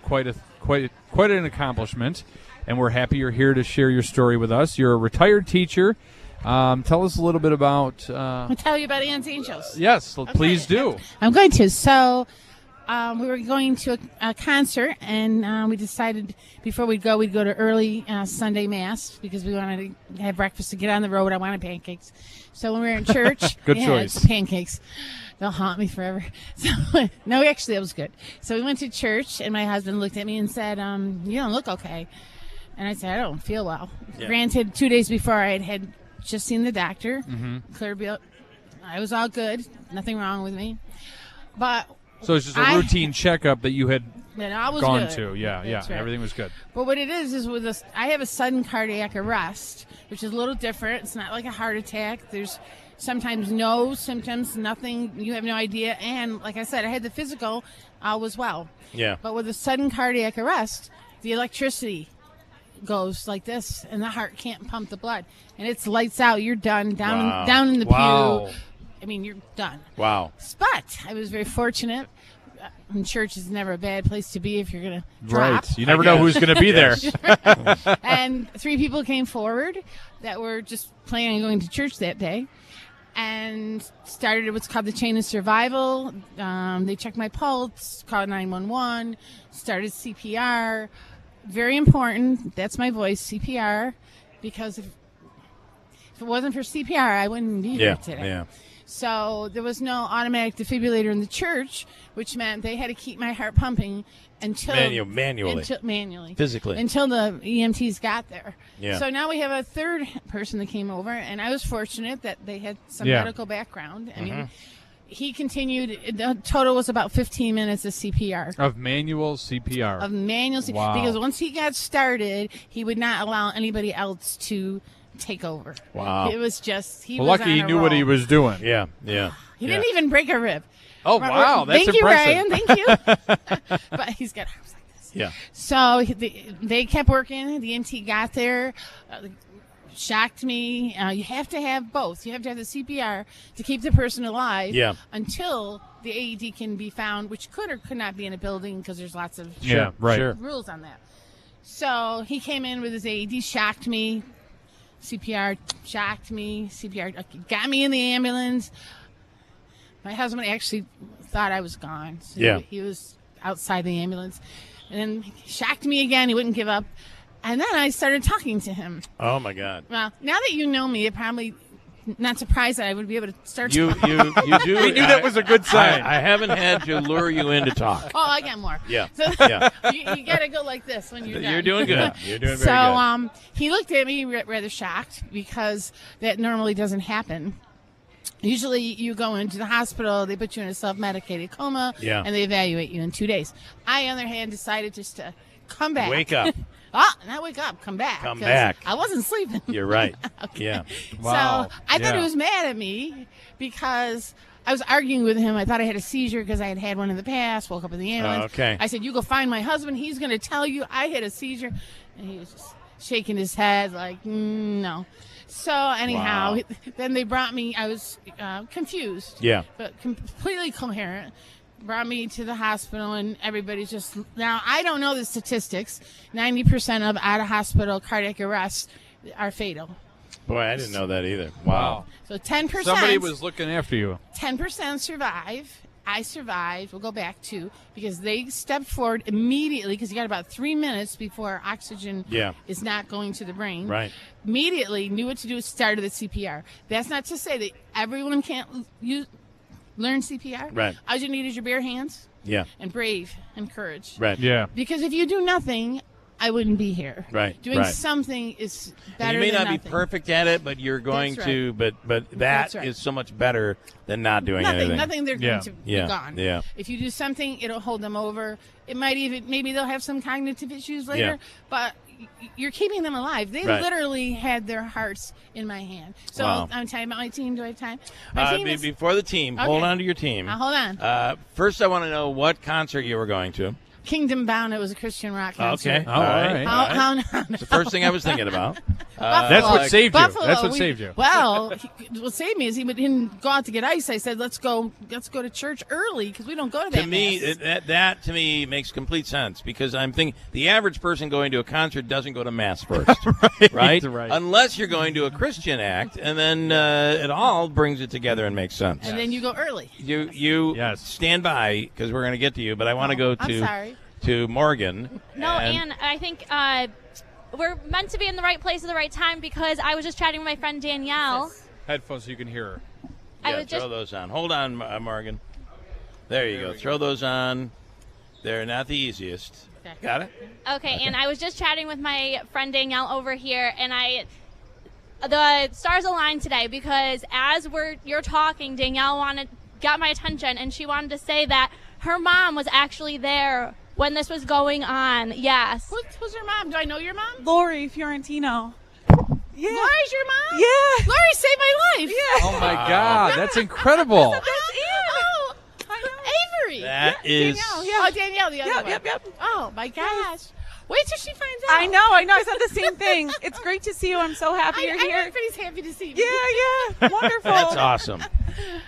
quite an accomplishment. And we're happy you're here to share your story with us. You're a retired teacher. Tell us a little bit about... I'll tell you about Ann's Angels. Yes, please do. I'm going to. So we were going to a concert, and we decided before we'd go to early Sunday Mass because we wanted to have breakfast to get on the road. I wanted pancakes. So when we were in church... Good choice. It's pancakes. They'll haunt me forever. So, no, actually, it was good. So we went to church, and my husband looked at me and said, you don't look okay. And I said, I don't feel well. Yeah. Granted, 2 days before I had just seen the doctor, clear bill. I was all good. Nothing wrong with me. But so it's just a routine checkup that you had gone good. To. Yeah, That's right. Everything was good. But what it is with this, I have a sudden cardiac arrest, which is a little different. It's not like a heart attack. There's sometimes no symptoms, nothing. You have no idea. And like I said, I had the physical, all was well. Yeah. But with a sudden cardiac arrest, the electricity goes like this, and the heart can't pump the blood, and it's lights out. You're done down in the pew. I mean, you're done. Wow. But I was very fortunate. And church is never a bad place to be if you're going to drop. Right. You never know who's going to be there. And 3 people came forward that were just planning on going to church that day and started what's called the chain of survival. They checked my pulse, called 911, started CPR. Very important. That's my voice, CPR, because if it wasn't for CPR, I wouldn't be here today. Yeah. So there was no automatic defibrillator in the church, which meant they had to keep my heart pumping until manually, physically, until the EMTs got there. Yeah. So now we have a third person that came over, and I was fortunate that they had some medical background. I mean, he continued. The total was about 15 minutes of CPR. Of manual CPR. Wow. Because once he got started, he would not allow anybody else to take over. Wow. It was just Well, lucky he knew what he was doing. Yeah. He didn't even break a rib. Oh, wow. That's Thank impressive. you, Ryan. Thank you. But he's got arms like this. Yeah. So they kept working. The EMT got there, shocked me. You have to have both. You have to have the CPR to keep the person alive until the AED can be found, which could or could not be in a building because there's lots of rules on that. So he came in with his AED, shocked me. CPR shocked me. CPR got me in the ambulance. My husband actually thought I was gone. So he was outside the ambulance. And then he shocked me again. He wouldn't give up. And then I started talking to him. Oh, my God. Well, now that you know me, it probably not surprised that I would be able to start You talking. you do. We knew that was a good sign. I haven't had to lure you in to talk. Oh, I got more. Yeah. So you got to go like this when you're done. You're doing good. You're doing very good. So he looked at me rather shocked because that normally doesn't happen. Usually you go into the hospital, they put you in a self-medicated coma, and they evaluate you in 2 days. I, on the other hand, decided just to come back. Wake up. Not wake up, come back. Come back. I wasn't sleeping. You're right. Okay. Yeah. Wow. So I thought he was mad at me because I was arguing with him. I thought I had a seizure because I had had one in the past, woke up in the ambulance. Okay. I said, you go find my husband. He's going to tell you I had a seizure. And he was just shaking his head like, no. So anyhow, then they brought me. I was confused, but completely coherent. Brought me to the hospital, and everybody's just now. I don't know the statistics. 90% of out-of-hospital cardiac arrests are fatal. Boy, I didn't know that either. Wow. So 10%. Somebody was looking after you. 10% survive. I survived. We'll go back to because they stepped forward immediately because you got about 3 minutes before oxygen is not going to the brain. Right. Immediately knew what to do. Started the CPR. That's not to say that everyone can't learn CPR. Right. All you need is your bare hands. Yeah. And brave and courage. Right. Yeah. Because if you do nothing, I wouldn't be here. Right. Doing something is better than nothing. You may not nothing. be perfect at it, but you're going to. But that is so much better than not doing anything. Nothing. They're going to be gone. Yeah. If you do something, it'll hold them over. It might even maybe they'll have some cognitive issues later, but you're keeping them alive. They literally had their hearts in my hand. So I'm talking about my team. Do I have time? My team is, before the team, hold on to your team. Hold on. First, I want to know what concert you were going to. Kingdom Bound. It was a Christian rock concert. Okay. All right. It's the first thing I was thinking about. That's what saved you. Buffalo, That's what saved you. Well, what saved me is he didn't go out to get ice. I said, let's go to church early because we don't go to that. To me, that to me makes complete sense because I'm thinking the average person going to a concert doesn't go to mass first, right? Unless you're going to a Christian act, and then it all brings it together and makes sense. And then you go early. You stand by because we're going to get to you, but I want to go to Morgan. No, and I think we're meant to be in the right place at the right time because I was just chatting with my friend Danielle. Headphones so you can hear her. Yeah, throw those on. Hold on, Morgan. There you go. Throw those on. They're not the easiest. Got it? Okay, and I was just chatting with my friend Danielle over here, and the stars aligned today because as you're talking, Danielle got my attention, and she wanted to say that her mom was actually there when this was going on. Yes. Who's your mom? Do I know your mom? Lori Fiorentino. Yeah. Lori's your mom? Yeah. Lori saved my life. Yeah. Oh, my God. That's incredible. That's Avery. That is. Danielle. Yeah. Oh, Danielle, the other one. Yep. Oh, my gosh. Wait till she finds out. I know. I said the same thing. It's great to see you. I'm so happy you're here. Everybody's happy to see me. Yeah. Wonderful. That's awesome.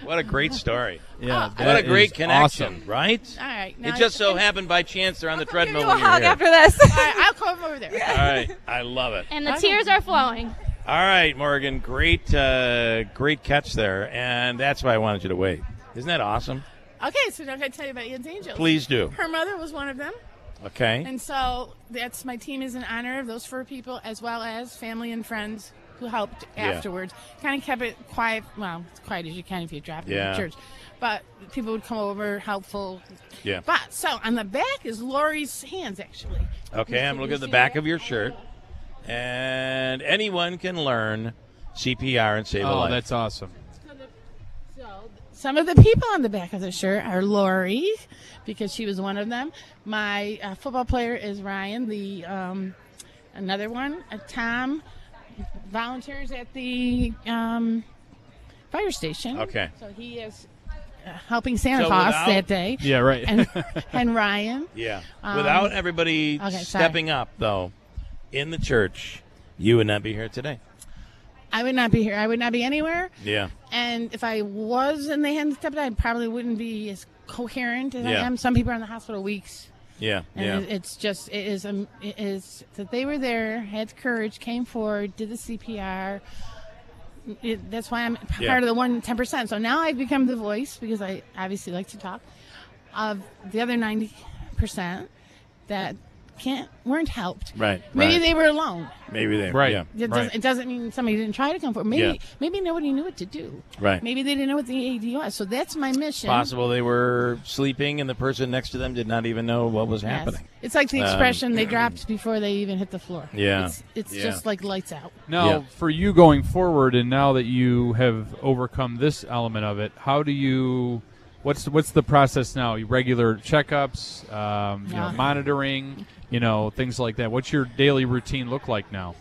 What a great story. Yeah. What a great connection, awesome. right? All right. It just so happened by chance they're on the treadmill. Give you a when you're hug here. after this. All right, I'll come over there. All right. I love it. And the tears are flowing. All right, Morgan. Great catch there. And that's why I wanted you to wait. Isn't that awesome? Okay, so now I'm going to tell you about Ian's Angels. Please do. Her mother was one of them. Okay. And so my team is in honor of those 4 people as well as family and friends who helped afterwards. Kind of kept it quiet. Well, as quiet as you can if you drop it in the church. But people would come over, helpful. Yeah. But so on the back is Lori's hands, actually. Okay, I'm looking at the back of your shirt. And anyone can learn CPR and save a life. Oh, that's awesome. Some of the people on the back of the shirt are Lori, because she was one of them. My football player is Ryan. The another one, Tom, volunteers at the fire station. Okay. So he is helping Santa Claus that day. Yeah, right. And Ryan. Yeah. Without everybody stepping up, though, in the church, you would not be here today. I would not be here. I would not be anywhere. Yeah. And if I was and they hadn't stepped up, I probably wouldn't be as coherent as I am. Some people are in the hospital weeks. Yeah. And it is that they were there, had courage, came forward, did the CPR. That's why I'm part of the 10%. So now I've become the voice, because I obviously like to talk, of the other 90% that weren't helped. Right. Maybe they were alone. Maybe they right. Yeah. It doesn't mean somebody didn't try to come forward. Maybe nobody knew what to do. Right. Maybe they didn't know what the AED was. So that's my mission. Possible they were sleeping and the person next to them did not even know what was happening. It's like the expression, they dropped before they even hit the floor. Yeah. It's just like lights out. Now, for you going forward, and now that you have overcome this element of it, how do you? What's the process now? Regular checkups, monitoring, things like that. What's your daily routine look like now?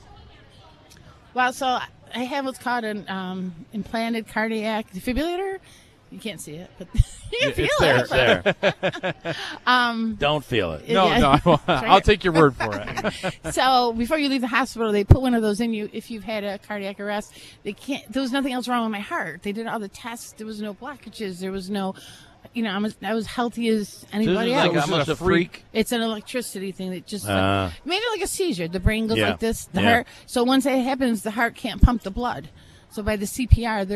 Well, so I have what's called an implanted cardiac defibrillator. You can't see it, but you feel it's there. Don't feel it. No, I'll take your word for it. So before you leave the hospital, they put one of those in you. If you've had a cardiac arrest, there was nothing else wrong with my heart. They did all the tests. There was no blockages. There was no, I was healthy as anybody else. Like almost a freak. It's an electricity thing that just made it like a seizure. The brain goes like this. The heart. So once that happens, the heart can't pump the blood. So by the CPR,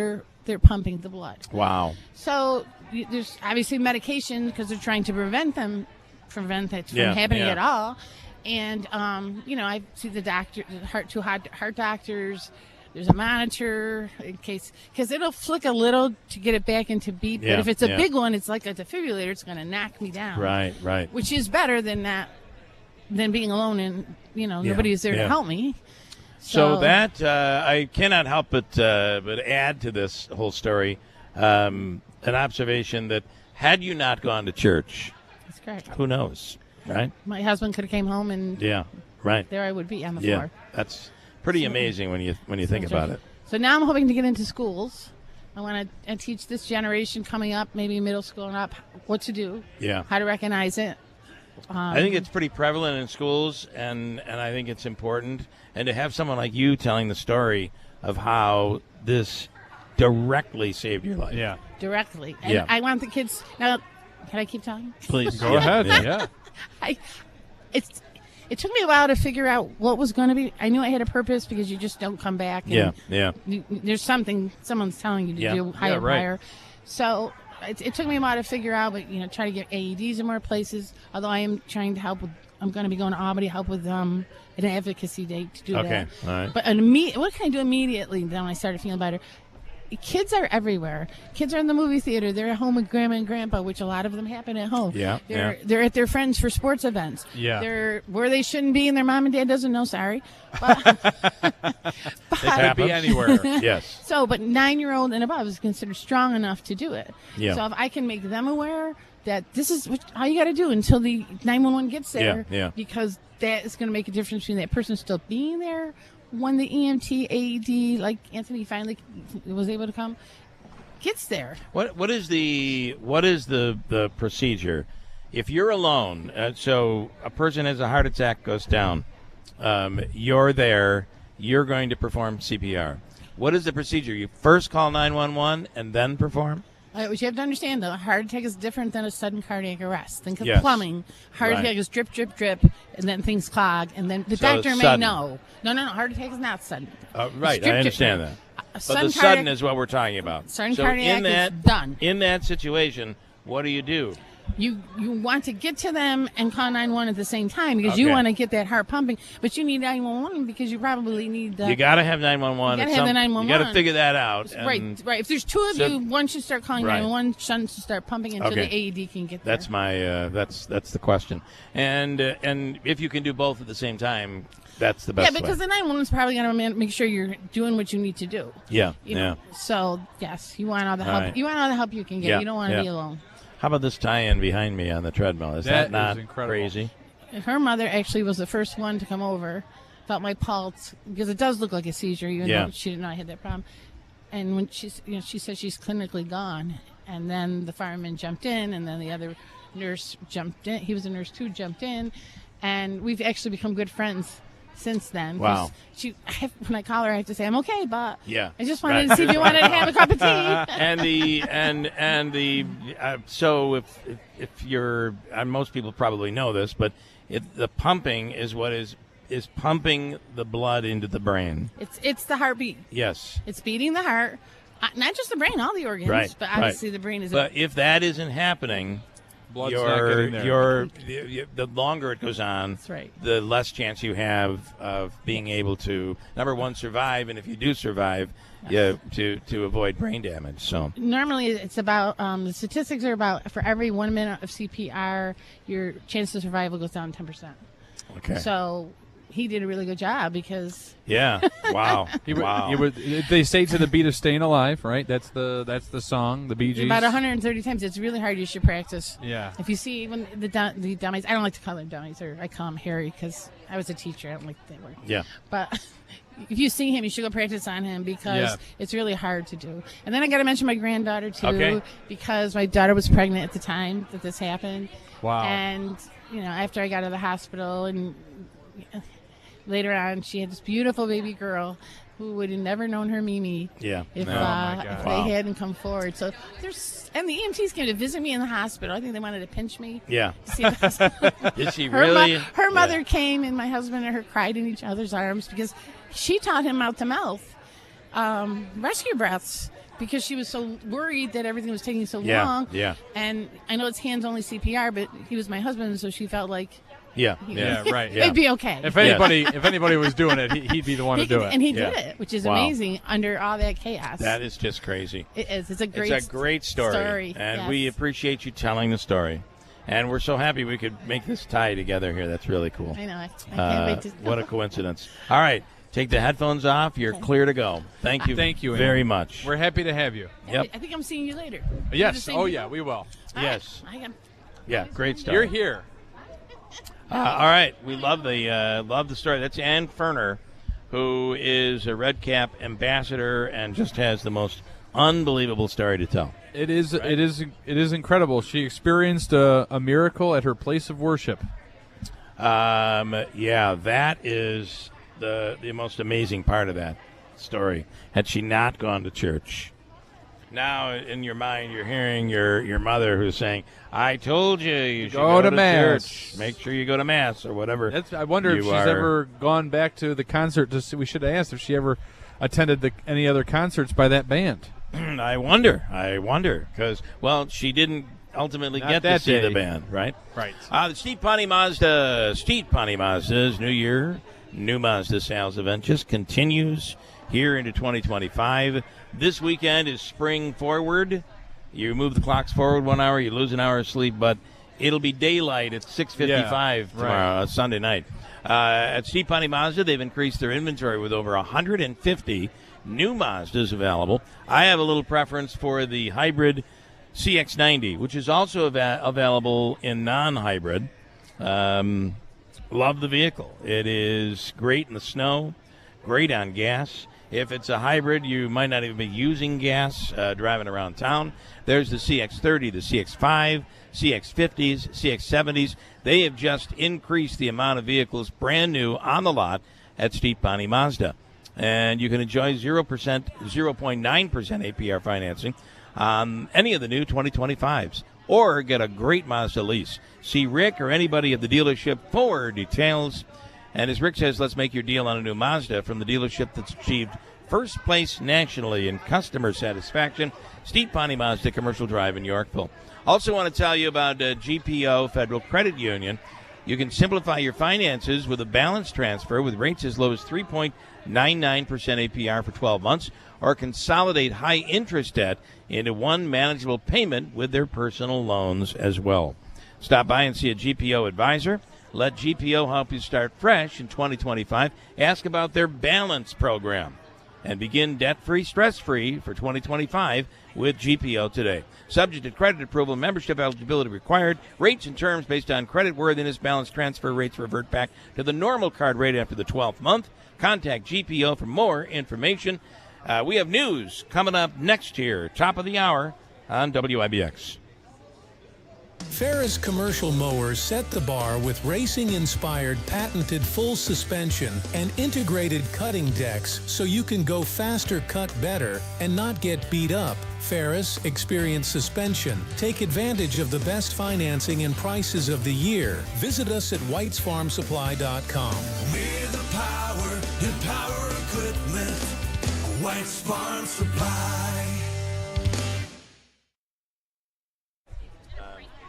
they're pumping the blood. Wow. So there's obviously medication, because they're trying to prevent that from happening at all. And I see the doctor, heart doctors. There's a monitor in case, because it'll flick a little to get it back into beep. But if it's a big one, it's like a defibrillator. It's going to knock me down. Right. Which is better than being alone and nobody's there to help me. So that I cannot help but add to this whole story an observation that had you not gone to church, that's correct. Who knows, right? My husband could have came home and there I would be on the floor. That's pretty amazing when you think about it. So now I'm hoping to get into schools. I want to teach this generation coming up, maybe middle school and up, what to do, how to recognize it. I think it's pretty prevalent in schools, and I think it's important. And to have someone like you telling the story of how this directly saved your life. Yeah. Directly. And I want the kids. Now, can I keep talking? Please. Go ahead. Yeah. It took me a while to figure out what was going to be. I knew I had a purpose, because you just don't come back. And there's something someone's telling you to do higher. So it took me a while to figure out, but try to get AEDs in more places. Although I am trying to help with. I'm going to be going to Albany, help with an advocacy day to do that. Okay, all right. But what can I do immediately? Then I started feeling better. Kids are everywhere. Kids are in the movie theater. They're at home with grandma and grandpa, which a lot of them happen at home. They're at their friends for sports events. They're where they shouldn't be, and their mom and dad doesn't know. Sorry, but they could be anywhere. Yes. So, but 9-year-old and above is considered strong enough to do it. Yeah. So if I can make them aware that this is how you got to do until the 911 gets there, because that is going to make a difference between that person still being there. When the EMT, AED, like Anthony finally was able to come, gets there. What is the procedure if you're alone? So a person has a heart attack, goes down. You're there. You're going to perform CPR. What is the procedure? You first call 911 and then perform? What you have to understand, though, a heart attack is different than a sudden cardiac arrest. Think of Yes. plumbing. Heart attack is drip, drip, drip, and then things clog, and then the doctor may sudden. know. No, heart attack is not sudden. Right, Drip, I drip, understand drip. that. But the sudden is what we're talking about. Sudden so cardiac in that, is done. In that situation, what do you do? you want to get to them and call 911 at the same time because you want to get that heart pumping, but you need 911 because you probably need you got to have 911. You got to have the 911. You got to figure that out. Right. If there's two of you, one should start calling 911, one should start pumping until the AED can get there. That's my that's the question. And if you can do both at the same time, that's the best. Yeah, because the 911 is probably going to make sure you're doing what you need to do. Yeah. You know? So yes, you want all the help. Right. You want all the help you can get. You don't want to be alone. How about this tie-in behind me on the treadmill? Is that not crazy? Her mother actually was the first one to come over, felt my pulse, because it does look like a seizure, even though she didn't know I had that problem. And when she said she's clinically gone, and then the fireman jumped in, and then the other nurse jumped in. He was a nurse too, jumped in, and we've actually become good friends since then. Wow. When I call her, I have to say, I'm okay, but I just wanted right. to see if you wanted to have a cup of tea. So if you're, most people probably know this, but the pumping is what is pumping the blood into the brain. It's the heartbeat. Yes. It's beating the heart, not just the brain, all the organs, right. but obviously the brain is. But if that isn't happening, blood's not getting there. The longer it goes on, that's right. The less chance you have of being able to, number one, survive, and if you do survive, to avoid brain damage. So normally it's about the statistics are about for every 1 minute of CPR, your chance of survival goes down 10%. Okay. So he did a really good job because wow. They say to the beat of Staying Alive, right? That's the song, the Bee Gees. About 130 times. It's really hard. You should practice. Yeah. If you see even the dummies, I don't like to call them dummies, or I call them Harry because I was a teacher. I don't like that word. Yeah. But if you see him, you should go practice on him because it's really hard to do. And then I got to mention my granddaughter too, because my daughter was pregnant at the time that this happened. Wow. And after I got out of the hospital and later on, she had this beautiful baby girl who would have never known her Mimi if they hadn't come forward. So and the EMTs came to visit me in the hospital. I think they wanted to pinch me. Yeah. Did she really? Her mother came, and my husband and her cried in each other's arms because she taught him mouth-to-mouth rescue breaths because she was so worried that everything was taking so long. Yeah. And I know it's hands-only CPR, but he was my husband, so she felt like right. It'd be okay. If anybody was doing it, he'd be the one to do it. And he did it, which is amazing under all that chaos. That is just crazy. It is. It's a great story. And we appreciate you telling the story. And we're so happy we could make this tie together here. That's really cool. I know. I can't wait to. What a coincidence. All right. Take the headphones off. You're clear to go. Thank you. Thank you very much. We're happy to have you. Yep. I think I'm seeing you later. Yes. Oh, yeah, we will. Yes. Yeah, great story. You're here. All right. We love the story. That's Ann Ferner, who is a Red Cap ambassador and just has the most unbelievable story to tell. It is. Right? It is incredible. She experienced a miracle at her place of worship. That is the most amazing part of that story. Had she not gone to church, now in your mind you're hearing your mother who's saying, "I told you should go to mass. Church. Make sure you go to mass," or whatever. I wonder if she's ever gone back to the concert. We should have asked if she ever attended any other concerts by that band. I wonder, because she didn't ultimately get to see the band, right? Right. The Steed Pawnee Mazda's New Year, New Mazda sales event just continues here into 2025. This weekend is spring forward. You move the clocks forward 1 hour, you lose an hour of sleep, but it'll be daylight at 6:55 tomorrow, Sunday night. At Steed Pawnee Mazda, they've increased their inventory with over 150 new Mazdas available. I have a little preference for the hybrid CX-90, which is also available in non-hybrid. Love the vehicle. It is great in the snow, great on gas. If it's a hybrid, you might not even be using gas driving around town. There's the CX-30, the CX-5, CX-50s, CX-70s. They have just increased the amount of vehicles brand new on the lot at Steed Pawnee Mazda. And you can enjoy 0.9% APR financing on any of the new 2025s. Or get a great Mazda lease. See Rick or anybody at the dealership for details. And as Rick says, let's make your deal on a new Mazda from the dealership that's achieved first place nationally in customer satisfaction. Steve Ponte Mazda, Commercial Drive in Yorkville. Also want to tell you about GPO Federal Credit Union. You can simplify your finances with a balance transfer with rates as low as 3.99% APR for 12 months, or consolidate high-interest debt into one manageable payment with their personal loans as well. Stop by and see a GPO advisor. Let GPO help you start fresh in 2025. Ask about their balance program and begin debt-free, stress-free for 2025 with GPO today. Subject to credit approval, membership eligibility required. Rates and terms based on credit worthiness. Balance transfer rates revert back to the normal card rate after the 12th month. Contact GPO for more information. We have news coming up next here, top of the hour on WIBX. Ferris commercial mowers set the bar with racing-inspired patented full suspension and integrated cutting decks so you can go faster, cut better, and not get beat up. Ferris Experience Suspension. Take advantage of the best financing and prices of the year. Visit us at whitesfarmsupply.com. We're the power in power equipment. White's Farm Supply.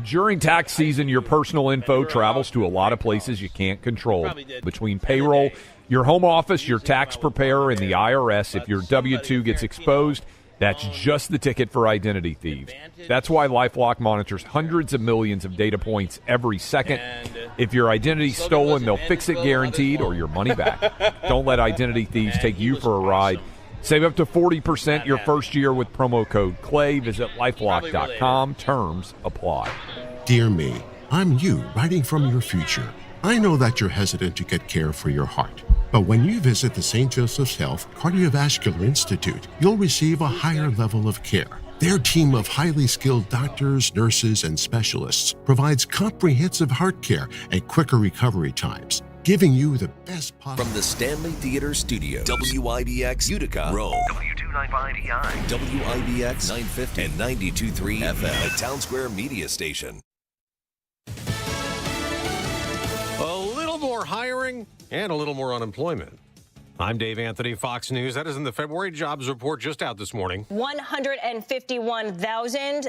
During tax season, your personal info travels to a lot of places you can't control. Between payroll, your home office, your tax preparer, and the IRS, if your W-2 gets exposed, that's just the ticket for identity thieves. That's why LifeLock monitors hundreds of millions of data points every second. If your identity's stolen, they'll fix it guaranteed or your money back. Don't let identity thieves take you for a ride. Save up to 40% your first year with promo code CLAY. Visit LifeLock.com. Terms apply. Dear me, I'm you writing from your future. I know that you're hesitant to get care for your heart. But when you visit the St. Joseph's Health Cardiovascular Institute, you'll receive a higher level of care. Their team of highly skilled doctors, nurses, and specialists provides comprehensive heart care and quicker recovery times, giving you the best possible. From the Stanley Theater Studio, WIBX Utica, Rome, W295EI, WIBX 950 and 92.3 FM, a Town Square media station. A little more hiring and a little more unemployment. I'm Dave Anthony, Fox News. That is in the February jobs report just out this morning. 151,000.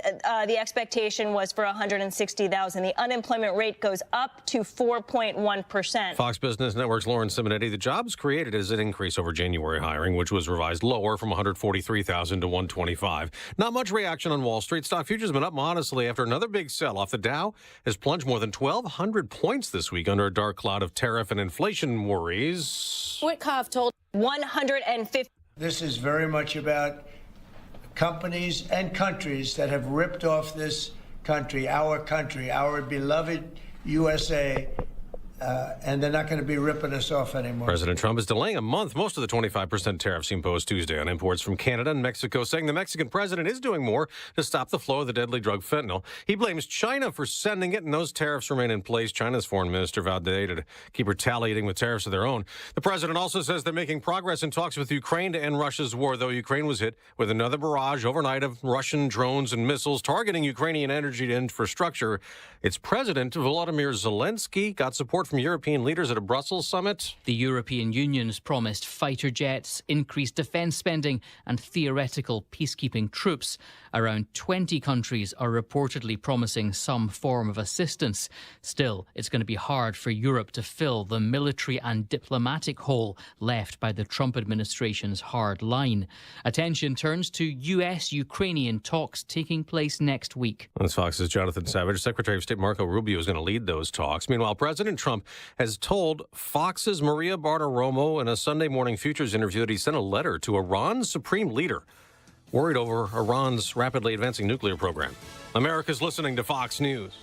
The expectation was for 160,000. The unemployment rate goes up to 4.1%. Fox Business Network's Lauren Simonetti. The jobs created is an increase over January hiring, which was revised lower from 143,000 to 125. Not much reaction on Wall Street. Stock futures have been up modestly after another big sell-off. The Dow has plunged more than 1,200 points this week under a dark cloud of tariff and inflation worries. Witkoff told 150. This is very much about companies and countries that have ripped off this country, our beloved USA, and they're not going to be ripping us off anymore. President Trump is delaying a month most of the 25% tariffs he imposed Tuesday on imports from Canada and Mexico, saying the Mexican president is doing more to stop the flow of the deadly drug fentanyl. He blames China for sending it, and those tariffs remain in place. China's foreign minister vowed today to keep retaliating with tariffs of their own. The president also says they're making progress in talks with Ukraine to end Russia's war, though Ukraine was hit with another barrage overnight of Russian drones and missiles targeting Ukrainian energy infrastructure. Its president, Volodymyr Zelensky, got support from European leaders at a Brussels summit. The European Union's promised fighter jets, increased defence spending and theoretical peacekeeping troops. Around 20 countries are reportedly promising some form of assistance. Still, it's going to be hard for Europe to fill the military and diplomatic hole left by the Trump administration's hard line. Attention turns to US-Ukrainian talks taking place next week. That's Fox's Jonathan Savage. Secretary of State Marco Rubio is going to lead those talks. Meanwhile, President Trump has told Fox's Maria Bartiromo in a Sunday Morning Futures interview that he sent a letter to Iran's supreme leader, worried over Iran's rapidly advancing nuclear program. America's listening to Fox News.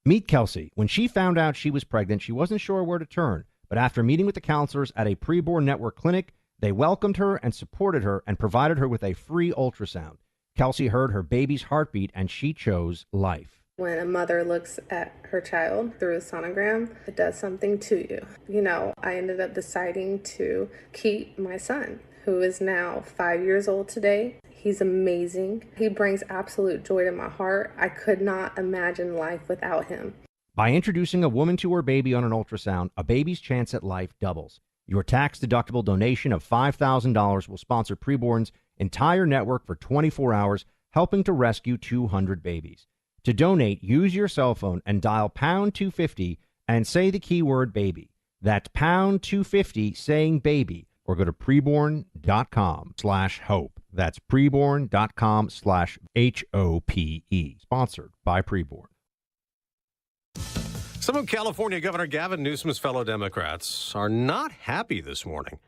Meet Kelsey. When she found out she was pregnant, she wasn't sure where to turn. But after meeting with the counselors at a preborn network clinic, they welcomed her and supported her and provided her with a free ultrasound. Kelsey heard her baby's heartbeat and she chose life. When a mother looks at her child through a sonogram, it does something to you. You know, I ended up deciding to keep my son, who is now 5 years old today. He's amazing. He brings absolute joy to my heart. I could not imagine life without him. By introducing a woman to her baby on an ultrasound, a baby's chance at life doubles. Your tax-deductible donation of $5,000 will sponsor Preborn's entire network for 24 hours, helping to rescue 200 babies. To donate, use your cell phone and dial pound 250 and say the keyword baby. That's pound 250 saying baby, or go to preborn.com/hope. That's preborn.com/HOPE. Sponsored by Preborn. Some of California Governor Gavin Newsom's fellow Democrats are not happy this morning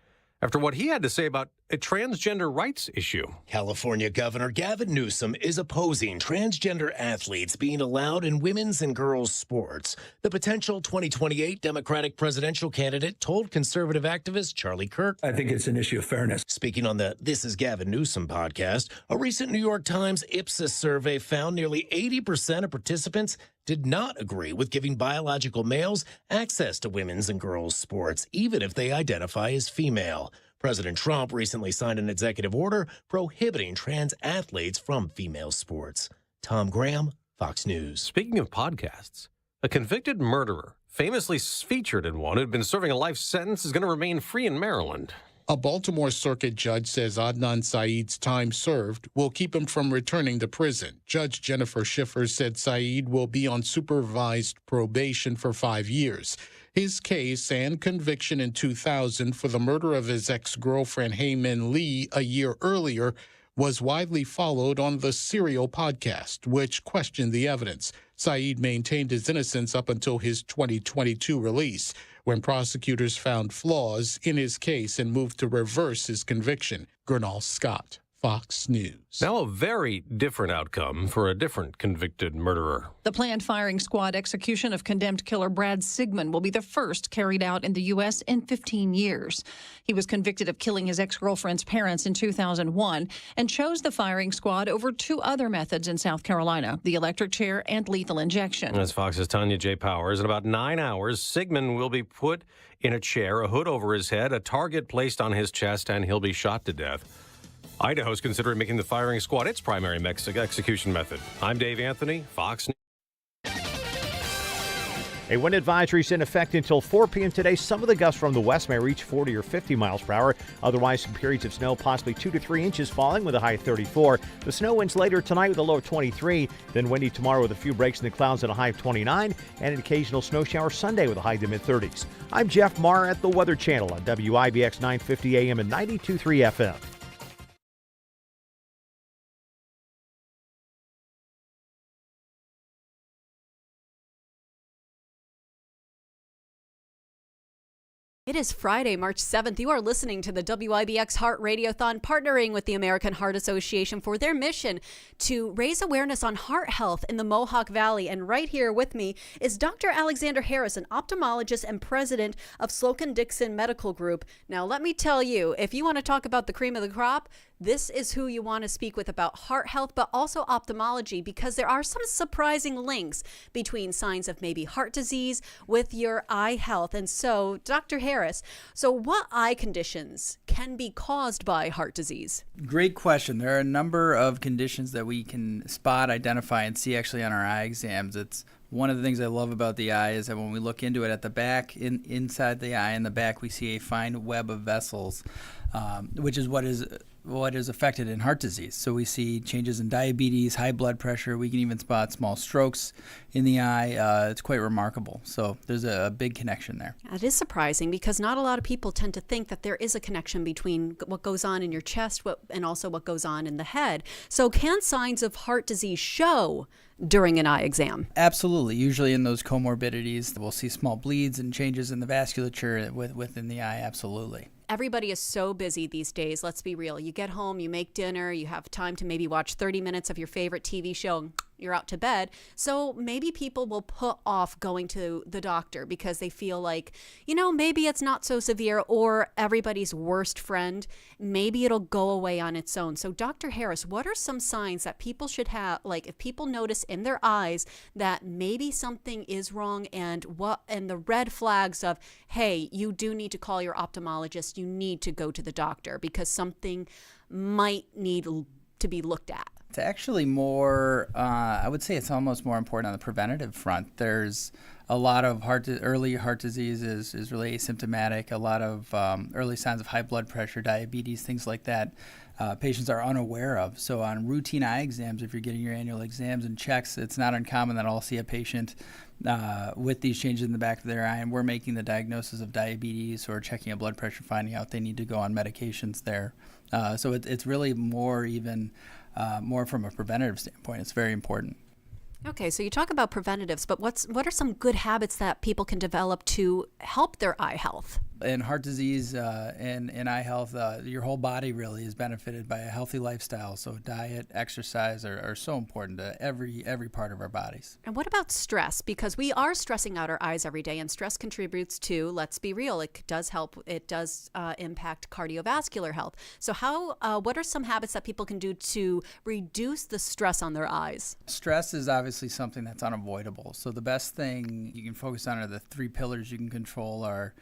after what he had to say about a transgender rights issue. California Governor Gavin Newsom is opposing transgender athletes being allowed in women's and girls' sports. The potential 2028 Democratic presidential candidate told conservative activist Charlie Kirk, I think it's an issue of fairness. Speaking on the This is Gavin Newsom podcast, a recent New York Times Ipsos survey found nearly 80% of participants did not agree with giving biological males access to women's and girls' sports, even if they identify as female. President Trump recently signed an executive order prohibiting trans athletes from female sports. Tom Graham, Fox News. Speaking of podcasts, a convicted murderer, famously featured in one who'd been serving a life sentence, is going to remain free in Maryland. A Baltimore circuit judge says Adnan Saeed's time served will keep him from returning to prison. Judge Jennifer Schiffer said Saeed will be on supervised probation for 5 years. His case and conviction in 2000 for the murder of his ex-girlfriend Hae-Min Lee a year earlier was widely followed on the Serial podcast, which questioned the evidence. Saeed maintained his innocence up until his 2022 release, when prosecutors found flaws in his case and moved to reverse his conviction. Gernal Scott, Fox News. Now a very different outcome for a different convicted murderer. The planned firing squad execution of condemned killer Brad Sigmund will be the first carried out in the U.S. in 15 years. He was convicted of killing his ex-girlfriend's parents in 2001 and chose the firing squad over 2 other methods in South Carolina, the electric chair and lethal injection. As Fox's Tanya J. Powers, in about 9 hours, Sigmund will be put in a chair, a hood over his head, a target placed on his chest, and he'll be shot to death. Idaho's considering making the firing squad its primary execution method. I'm Dave Anthony, Fox News. A wind advisory is in effect until 4 p.m. today. Some of the gusts from the west may reach 40 or 50 miles per hour. Otherwise, some periods of snow, possibly 2 to 3 inches falling with a high of 34. The snow winds later tonight with a low of 23. Then windy tomorrow with a few breaks in the clouds and a high of 29. And an occasional snow shower Sunday with a high to mid-30s. I'm Jeff Marr at the Weather Channel on WIBX 950 AM and 92.3 FM. It is Friday, March 7th. You are listening to the WIBX Heart Radiothon, partnering with the American Heart Association for their mission to raise awareness on heart health in the Mohawk Valley. And right here with me is Dr. Alexander Harris, an ophthalmologist and president of Slocum Dickson Medical Group. Now, let me tell you, if you want to talk about the cream of the crop, this is who you want to speak with about heart health, but also ophthalmology, because there are some surprising links between signs of maybe heart disease with your eye health. And so, Dr. Harris, so what eye conditions can be caused by heart disease? Great question. There are a number of conditions that we can spot, identify, and see actually on our eye exams. It's one of the things I love about the eye is that when we look into it at the back, inside the eye in the back, we see a fine web of vessels, which is what is affected in heart disease. So we see changes in diabetes, high blood pressure. We can even spot small strokes in the eye. It's quite remarkable. So there's a big connection there. It is surprising because not a lot of people tend to think that there is a connection between what goes on in your chest and also what goes on in the head. So can signs of heart disease show during an eye exam? Absolutely. Usually in those comorbidities, we'll see small bleeds and changes in the vasculature within the eye. Absolutely. Everybody is so busy these days. Let's be real. You get home, you make dinner, you have time to maybe watch 30 minutes of your favorite TV show, and you're out to bed. So maybe people will put off going to the doctor because they feel like, maybe it's not so severe, or everybody's worst friend, maybe it'll go away on its own. So Dr. Harris, what are some signs that people should have, like if people notice in their eyes that maybe something is wrong, and the red flags of, hey, you do need to call your ophthalmologist, you need to go to the doctor because something might need to be looked at? It's actually more, I would say it's almost more important on the preventative front. There's a lot of early heart disease is really asymptomatic, a lot of early signs of high blood pressure, diabetes, things like that. Patients are unaware of. So on routine eye exams, if you're getting your annual exams and checks, it's not uncommon that I'll see a patient with these changes in the back of their eye, and we're making the diagnosis of diabetes or checking a blood pressure, finding out they need to go on medications there. So it's really more from a preventative standpoint. It's very important. Okay, so you talk about preventatives, but what are some good habits that people can develop to help their eye health? In heart disease and eye health, your whole body really is benefited by a healthy lifestyle. So diet, exercise are so important to every part of our bodies. And what about stress? Because we are stressing out our eyes every day, and stress contributes to, let's be real, it does help. It does impact cardiovascular health. So what are some habits that people can do to reduce the stress on their eyes? Stress is obviously something that's unavoidable. So the best thing you can focus on are the 3 pillars you can control are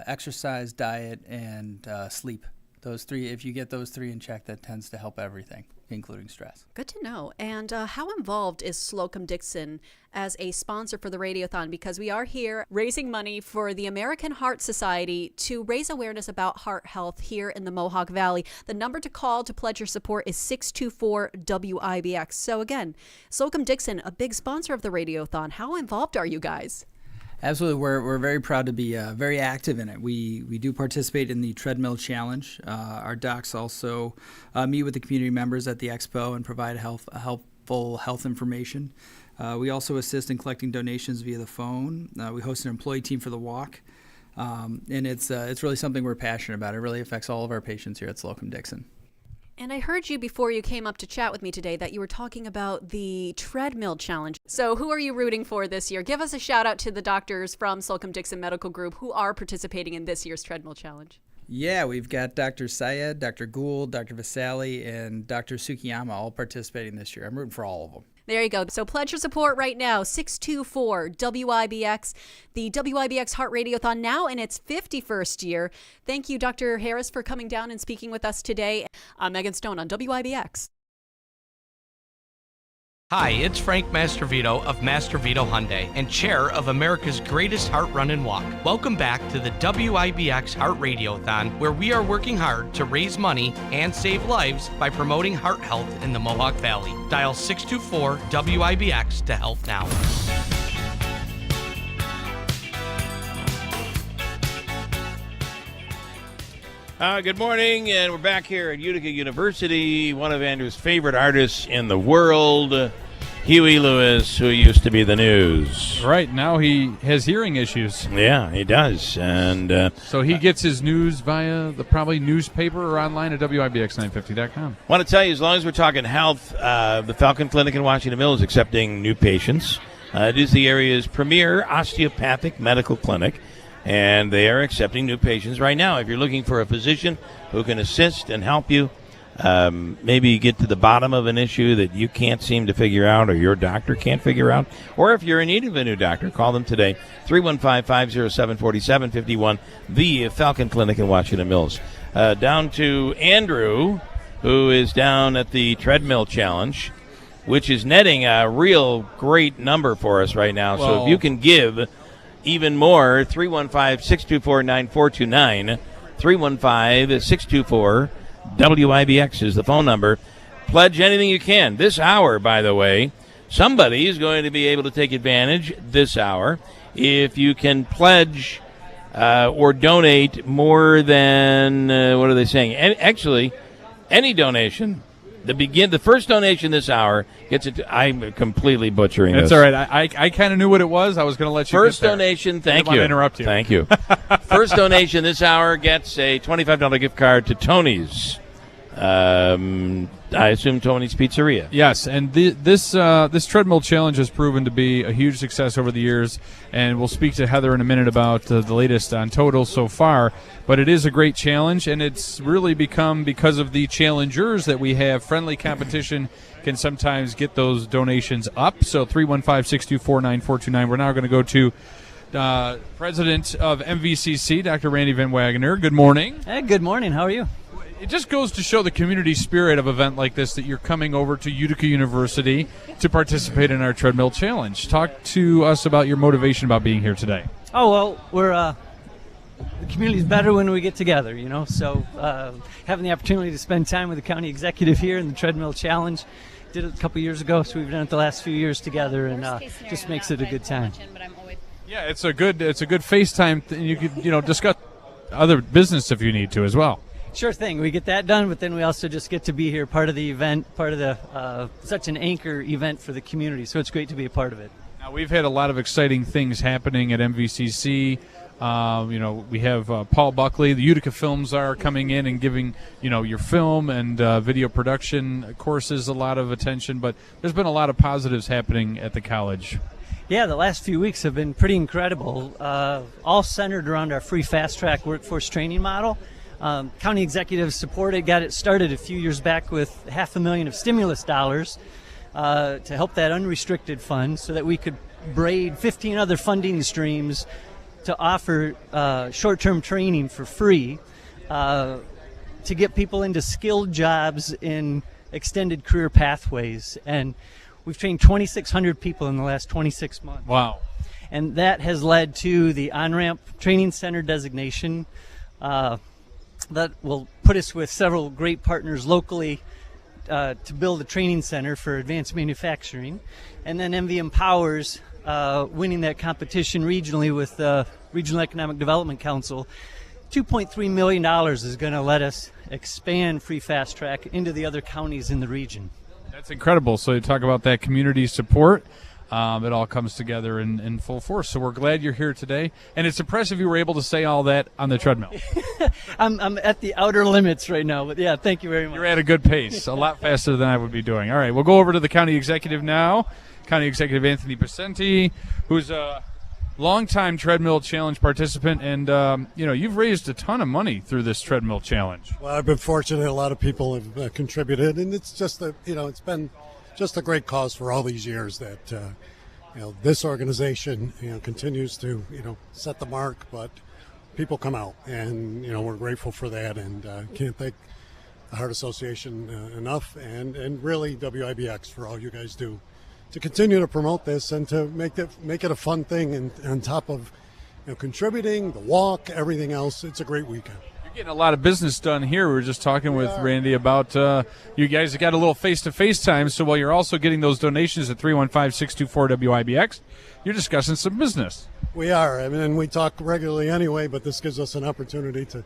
exercise, diet, and sleep. Those 3, if you get those 3 in check, that tends to help everything, including stress. Good to know. And how involved is Slocum Dickson as a sponsor for the Radiothon? Because we are here raising money for the American Heart Society to raise awareness about heart health here in the Mohawk Valley. The number to call to pledge your support is 624-WIBX. So again, Slocum Dickson, a big sponsor of the Radiothon. How involved are you guys? Absolutely. We're very proud to be very active in it. We do participate in the Treadmill Challenge. Our docs also meet with the community members at the expo and provide helpful health information. We also assist in collecting donations via the phone. We host an employee team for the walk. And it's really something we're passionate about. It really affects all of our patients here at Slocum Dickson. And I heard you before you came up to chat with me today that you were talking about the Treadmill Challenge. So who are you rooting for this year? Give us a shout out to the doctors from Slocum Dickson Medical Group who are participating in this year's Treadmill Challenge. Yeah, we've got Dr. Syed, Dr. Gould, Dr. Vasali, and Dr. Sukiyama all participating this year. I'm rooting for all of them. There you go. So pledge your support right now, 624-WIBX, the WIBX Heart Radiothon now in its 51st year. Thank you, Dr. Harris, for coming down and speaking with us today. I'm Megan Stone on WIBX. Hi, it's Frank Mastervito of Mastervito Hyundai and chair of America's Greatest Heart Run and Walk. Welcome back to the WIBX Heart Radiothon, where we are working hard to raise money and save lives by promoting heart health in the Mohawk Valley. Dial 624-WIBX to help now. Good morning, and we're back here at Utica University. One of Andrew's favorite artists in the world, Huey Lewis, who used to be the news. Right, now he has hearing issues. Yeah, he does. And so he gets his news via the probably newspaper or online at WIBX950.com. I want to tell you, as long as we're talking health, the Falcon Clinic in Washington Mills is accepting new patients. It is the area's premier osteopathic medical clinic, and they are accepting new patients right now. If you're looking for a physician who can assist and help you, maybe get to the bottom of an issue that you can't seem to figure out or your doctor can't figure out, or if you're in need of a new doctor, call them today, 315-507-4751, the Falcon Clinic in Washington Mills. Down to Andrew, who is down at the Treadmill Challenge, which is netting a real great number for us right now. So if you can give even more, 315-624-9429, 315-624-WIBX is the phone number. Pledge anything you can. This hour, by the way, somebody is going to be able to take advantage this hour. If you can pledge or donate more than, what are they saying? Actually, any donation. The first donation this hour gets it. I'm completely butchering this. That's all right. I kind of knew what it was. I was going to let you First get there. donation, thank I didn't want you. to interrupt you. Thank you. First donation this hour gets a $25 gift card to Tony's. I assume Tony's Pizzeria. Yes, and this Treadmill Challenge has proven to be a huge success over the years, and we'll speak to Heather in a minute about the latest on totals so far. But it is a great challenge, and it's really become, because of the challengers that we have, friendly competition can sometimes get those donations up. So 315-624-9429. We're now going to go to President of MVCC, Dr. Randy Van Wagener. Good morning. Hey, good morning. How are you? It just goes to show the community spirit of an event like this, that you're coming over to Utica University to participate in our Treadmill Challenge. Talk to us about your motivation about being here today. Oh, well, the community's better when we get together, so having the opportunity to spend time with the county executive here in the Treadmill Challenge, did it a couple years ago, so we've done it the last few years together, and just makes it a good time. Yeah, it's a good FaceTime. You could discuss other business if you need to as well. Sure thing. We get that done, but then we also just get to be here, part of the event, part of the such an anchor event for the community. So it's great to be a part of it. Now, we've had a lot of exciting things happening at MVCC. We have Paul Buckley. The Utica Films are coming in and giving, your film and video production courses a lot of attention. But there's been a lot of positives happening at the college. Yeah, the last few weeks have been pretty incredible, all centered around our free fast-track workforce training model. County executives supported, got it started a few years back with $500,000 of stimulus dollars to help that unrestricted fund so that we could braid 15 other funding streams to offer short-term training for free to get people into skilled jobs in extended career pathways. And we've trained 2,600 people in the last 26 months. Wow. And that has led to the on-ramp training center designation. That will put us with several great partners locally to build a training center for advanced manufacturing. And then MV Empowers winning that competition regionally with the Regional Economic Development Council. $2.3 million is going to let us expand Free Fast Track into the other counties in the region. That's incredible. So you talk about that community support. It all comes together in full force. So we're glad you're here today. And it's impressive you were able to say all that on the treadmill. I'm at the outer limits right now, but yeah, thank you very much. You're at a good pace, a lot faster than I would be doing. All right, we'll go over to the county executive now. County Executive Anthony Pacenti, who's a longtime Treadmill Challenge participant. And, you've raised a ton of money through this Treadmill Challenge. Well, I've been fortunate. A lot of people have contributed. And it's just, it's been just a great cause for all these years that, this organization, continues to, set the mark, but people come out and, we're grateful for that and can't thank the Heart Association enough and really WIBX for all you guys do to continue to promote this and to make it a fun thing and on top of, contributing, the walk, everything else. It's a great weekend. Getting a lot of business done here. We were just talking with Randy about you guys got a little face-to-face time, so while you're also getting those donations at 315-624-WIBX, you're discussing some business. We are. And we talk regularly anyway, but this gives us an opportunity to,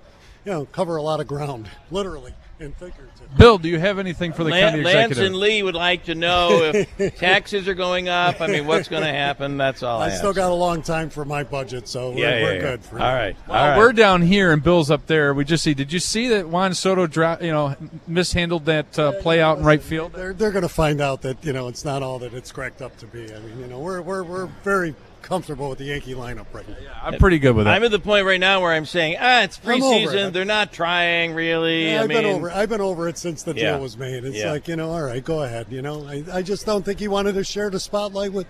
cover a lot of ground, literally and figuratively. Bill, do you have anything for the county executive? Lance and Lee would like to know if taxes are going up. What's going to happen? That's all I still got a long time for my budget, so we're good. All right. Well, we're down here and Bill's up there. Did you see that Juan Soto mishandled that play out in right field? They're going to find out that, it's not all that it's cracked up to be. We're very comfortable with the Yankee lineup right now. Yeah, I'm pretty good with it. I'm at the point right now where I'm saying, it's preseason. They're not trying really. Yeah, I've been over it since the deal was made. It's like, all right, go ahead. I just don't think he wanted to share the spotlight with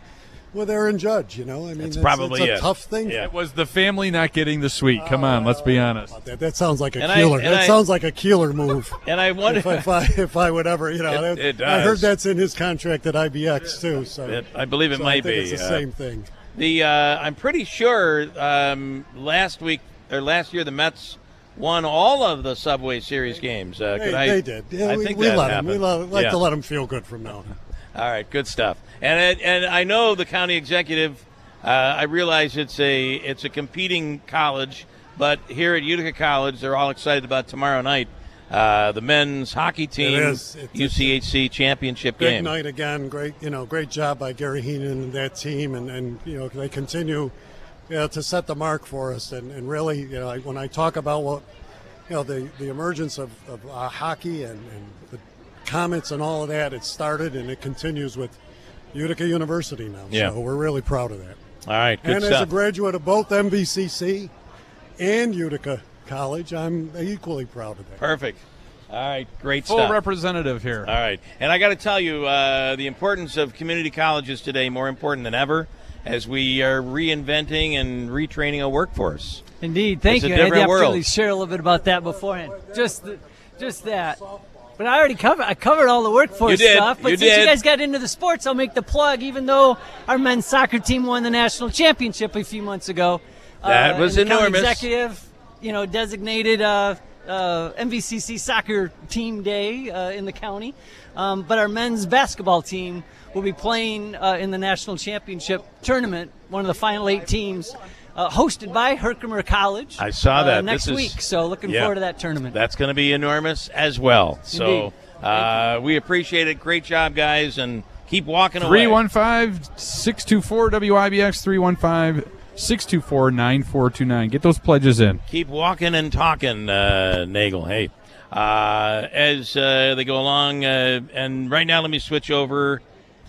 Aaron Judge. It's probably a tough thing. Yeah. It was the family not getting the suite. Come on, let's be honest. That sounds like a Keeler. That sounds like a Keeler move. And I wonder if I would ever, it does. I heard that's in his contract at IBX too. So I believe it might be. It's the same thing. I'm pretty sure last year the Mets won all of the Subway Series games. They did. Yeah, we let them. We like to let them feel good from now on. All right, good stuff. And I know the county executive. I realize it's a competing college, but here at Utica College, they're all excited about tomorrow night. The men's hockey team, UCHC championship game. Big night again. Great job by Gary Heenan and that team, and they continue, to set the mark for us. And really, when I talk about what, the emergence of hockey and the Comets and all of that, it started and it continues with Utica University now. Yeah. So we're really proud of that. All right, good stuff. As a graduate of both MVCC and Utica College, I'm equally proud of that. Perfect. All right, great Full stuff. Full representative here. All right. And I got to tell you, the importance of community colleges today, more important than ever, as we are reinventing and retraining a workforce. Indeed. Thank you. I had the opportunity to share a little bit about that beforehand. Just just that. But I covered all the workforce stuff. But since you guys got into the sports, I'll make the plug. Even though our men's soccer team won the national championship a few months ago, that was enormous. The county executive, designated MVCC soccer team day in the county. But our men's basketball team will be playing in the national championship tournament. One of the final 8 teams. Hosted by Herkimer College. I saw that next week, so looking forward to that tournament. That's going to be enormous as well. So we appreciate it. Great job, guys, and keep walking away. 315-624-WIBX, 315-624-9429. Get those pledges in. Keep walking and talking, Nagel. Hey, as they go along, and right now let me switch over.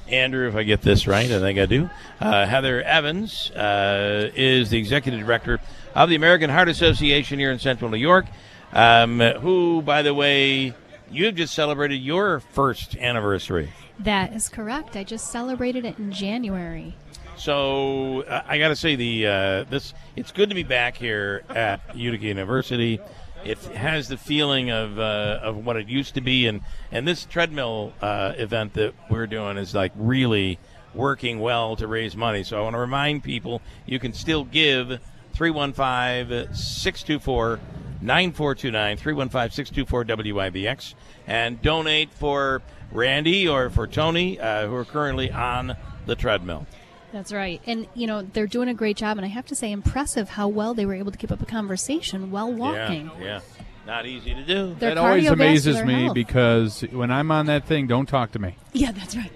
Andrew, if I get this right, I think I do. Heather Evans is the executive director of the American Heart Association here in Central New York, who, by the way, you've just celebrated your first anniversary. That is correct. I just celebrated it in January. So I got to say, it's good to be back here at Utica University. It has the feeling of what it used to be, and this treadmill event that we're doing is like really working well to raise money. So I want to remind people you can still give 315-624-9429, 315-624-WIBX, and donate for Randy or for Tony, who are currently on the treadmill. That's right. And, they're doing a great job. And I have to say, impressive how well they were able to keep up a conversation while walking. Yeah. Not easy to do. Their that always amazes me health. Because when I'm on that thing, don't talk to me. Yeah, that's right.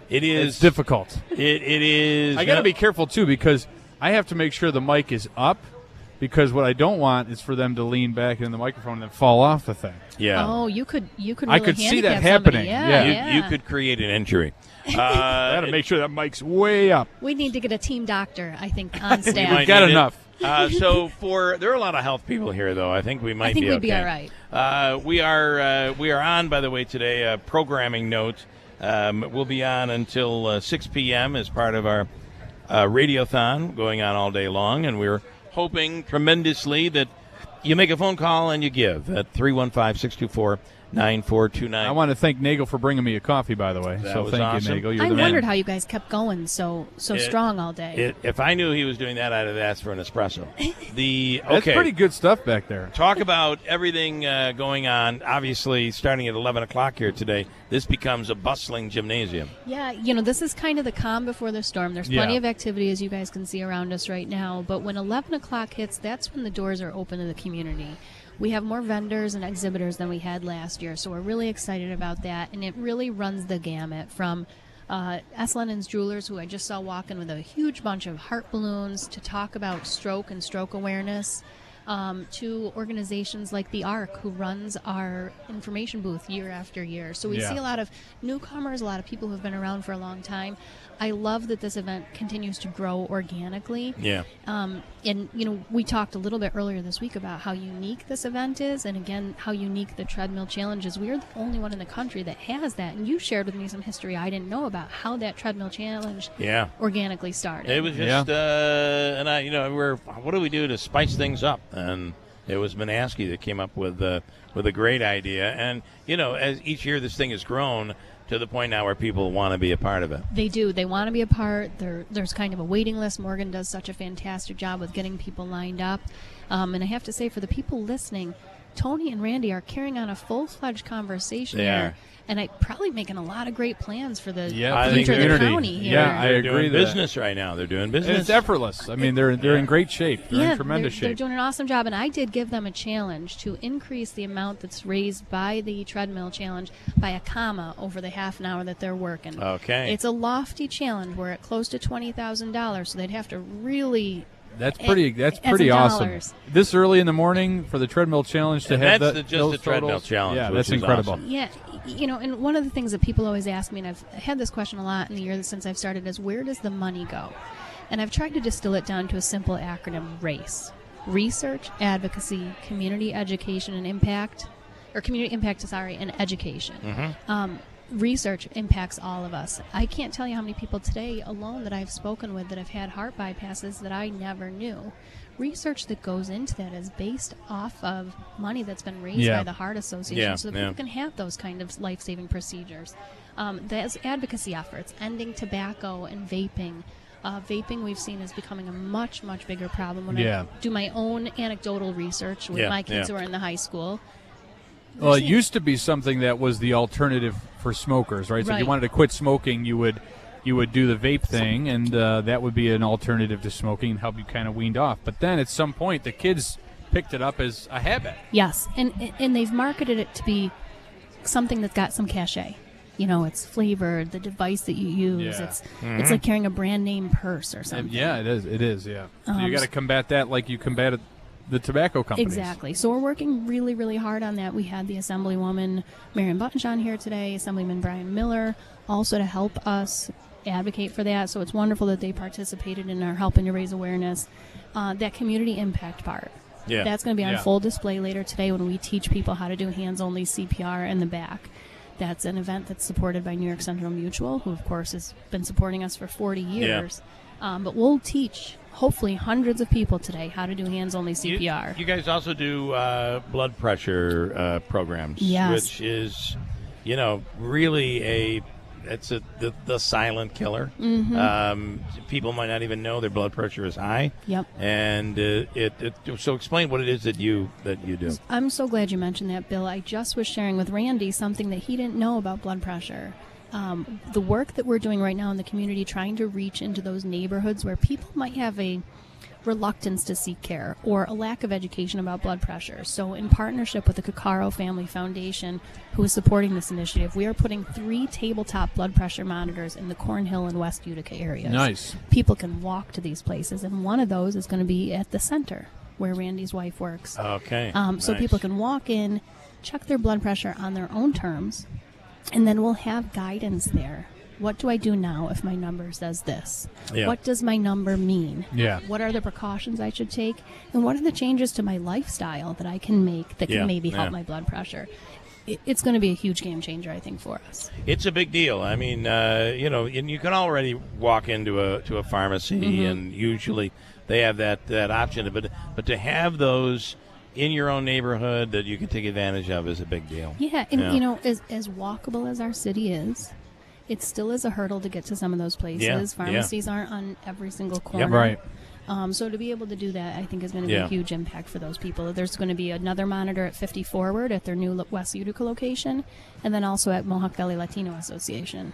It's difficult. It is. I got to be careful, too, because I have to make sure the mic is up. Because what I don't want is for them to lean back in the microphone and then fall off the thing. Yeah. Oh, you could. Really I could see that happening. Yeah. You could create an injury. Got to make sure that mic's way up. We need to get a team doctor, I think, on staff. We've got enough. So there are a lot of health people here, though. I think we might be okay. we'd be all right. We are on, by the way, today. A programming note. We'll be on until 6 p.m. as part of our radiothon going on all day long, and we're hoping tremendously that you make a phone call and you give at 315-624-9429. I want to thank Nagel for bringing me a coffee, by the way. That was thank awesome. you, Nagel. I wondered how you guys kept going so strong all day. If I knew he was doing that, I'd have asked for an espresso. That's pretty good stuff back there. Talk about everything going on. Obviously, starting at 11 o'clock here today, this becomes a bustling gymnasium. Yeah, this is kind of the calm before the storm. There's plenty of activity, as you guys can see around us right now. But when 11 o'clock hits, that's when the doors are open to the community. We have more vendors and exhibitors than we had last year, so we're really excited about that. And it really runs the gamut from S. Lennon's Jewelers, who I just saw walking with a huge bunch of heart balloons to talk about stroke and stroke awareness, to organizations like the ARC, who runs our information booth year after year. So we see a lot of newcomers, a lot of people who have been around for a long time. I love that this event continues to grow organically. Yeah. And, we talked a little bit earlier this week about how unique this event is, and again, how unique the Treadmill Challenge is. We are the only one in the country that has that. And you shared with me some history I didn't know about how that Treadmill Challenge organically started. It was just, what do we do to spice things up? And it was Manaski that came up with a great idea. And, as each year this thing has grown, to the point now where people want to be a part of it. They do. They want to be a part. There's kind of a waiting list. Morgan does such a fantastic job with getting people lined up. And I have to say, for the people listening, Tony and Randy are carrying on a full-fledged conversation here. And I'm probably making a lot of great plans for the future of the county here. Yeah, I agree. They're doing business right now. They're doing business. And it's effortless. I mean, they're in great shape. They're in tremendous shape. They're doing an awesome job. And I did give them a challenge to increase the amount that's raised by the Treadmill Challenge by a comma over the half an hour that they're working. Okay. It's a lofty challenge. We're at close to $20,000, so they'd have to really... That's pretty awesome. This early in the morning for the Treadmill Challenge to have that's just the Treadmill Challenge. Yeah, that's incredible. Awesome. Yeah, and one of the things that people always ask me, and I've had this question a lot in the year since I've started, is where does the money go? And I've tried to distill it down to a simple acronym: RACE. Research, advocacy, community education, and impact, or community impact, and education. research impacts all of us. I can't tell you how many people today alone that I've spoken with that have had heart bypasses that I never knew. Research that goes into that is based off of money that's been raised by the Heart Association so that people can have those kind of life-saving procedures. There's advocacy efforts, ending tobacco and vaping. Vaping we've seen is becoming a much, much bigger problem. When I do my own anecdotal research with my kids who are in the high school. Well, it used to be something that was the alternative for smokers, right? So if you wanted to quit smoking, you would do the vape thing, and that would be an alternative to smoking and help you kind of weaned off. But then at some point, the kids picked it up as a habit. Yes, and they've marketed it to be something that's got some cachet. You know, it's flavored, the device that you use. It's like carrying a brand name purse or something. Yeah, it is. Yeah. So you got to combat that like you combated the tobacco companies. Exactly. So we're working really, really hard on that. We had the Assemblywoman Marion Buttonshon here today, Assemblyman Brian Miller, also to help us advocate for that. So it's wonderful that they participated in our helping to raise awareness. That community impact part. Yeah. That's going to be on full display later today when we teach people how to do hands-only CPR in the back. That's an event that's supported by New York Central Mutual, who, of course, has been supporting us for 40 years. But we'll teach, hopefully, hundreds of people today how to do hands-only CPR. You guys also do blood pressure programs, which is, really the silent killer. People might not even know their blood pressure is high. Yep. And so explain what it is that you do. I'm so glad you mentioned that, Bill. I just was sharing with Randy something that he didn't know about blood pressure. The work that we're doing right now in the community, trying to reach into those neighborhoods where people might have a reluctance to seek care or a lack of education about blood pressure. So in partnership with the Caccaro Family Foundation, who is supporting this initiative, we are putting 3 tabletop blood pressure monitors in the Cornhill and West Utica areas. Nice. People can walk to these places, and one of those is going to be at the center where Randy's wife works. Okay. So people can walk in, check their blood pressure on their own terms, and then we'll have guidance there. What do I do now if my number says this? Yeah. What does my number mean? Yeah. What are the precautions I should take? And what are the changes to my lifestyle that I can make that can maybe help my blood pressure? It's going to be a huge game changer, I think, for us. It's a big deal. I mean, and you can already walk into a pharmacy, and usually they have that option. But to have those in your own neighborhood that you can take advantage of is a big deal. Yeah, and as walkable as our city is, it still is a hurdle to get to some of those places. Pharmacies aren't on every single corner. Yeah, right. So to be able to do that, I think, is going to be a huge impact for those people. There's going to be another monitor at 50 Forward at their new West Utica location, and then also at Mohawk Valley Latino Association.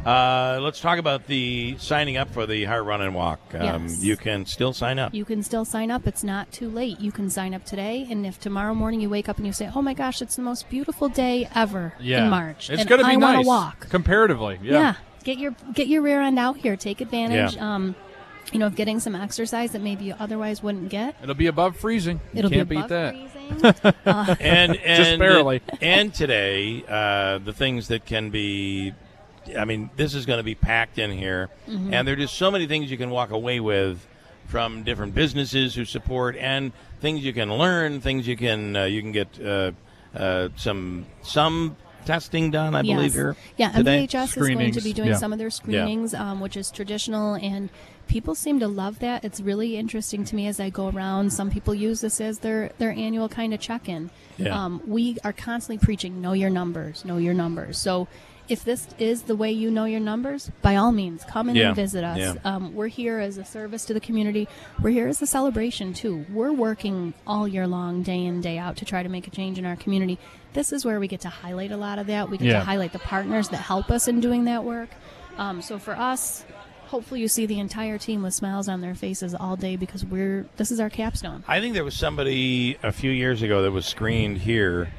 Let's talk about the signing up for the Heart Run and Walk. Yes. You can still sign up. You can still sign up. It's not too late. You can sign up today, and if tomorrow morning you wake up and you say, oh my gosh, it's the most beautiful day ever in March, it's going to be I nice. want to walk. Comparatively, Get your rear end out here. Take advantage. Of getting some exercise that maybe you otherwise wouldn't get. It'll be above freezing. It'll Can't be beat above that. freezing. And just barely. And today, the things that can be, this is going to be packed in here, and there are just so many things you can walk away with from different businesses who support, and things you can learn, things you can get some testing done, I believe, here today. MVHS is going to be doing some of their screenings, which is traditional, and people seem to love that. It's really interesting to me as I go around. Some people use this as their annual kind of check-in. We are constantly preaching, know your numbers, know your numbers. So if this is the way you know your numbers, by all means, come in and visit us. We're here as a service to the community. We're here as a celebration, too. We're working all year long, day in, day out, to try to make a change in our community. This is where we get to highlight a lot of that. We get to highlight the partners that help us in doing that work. So for us, hopefully you see the entire team with smiles on their faces all day, because this is our capstone. I think there was somebody a few years ago that was screened here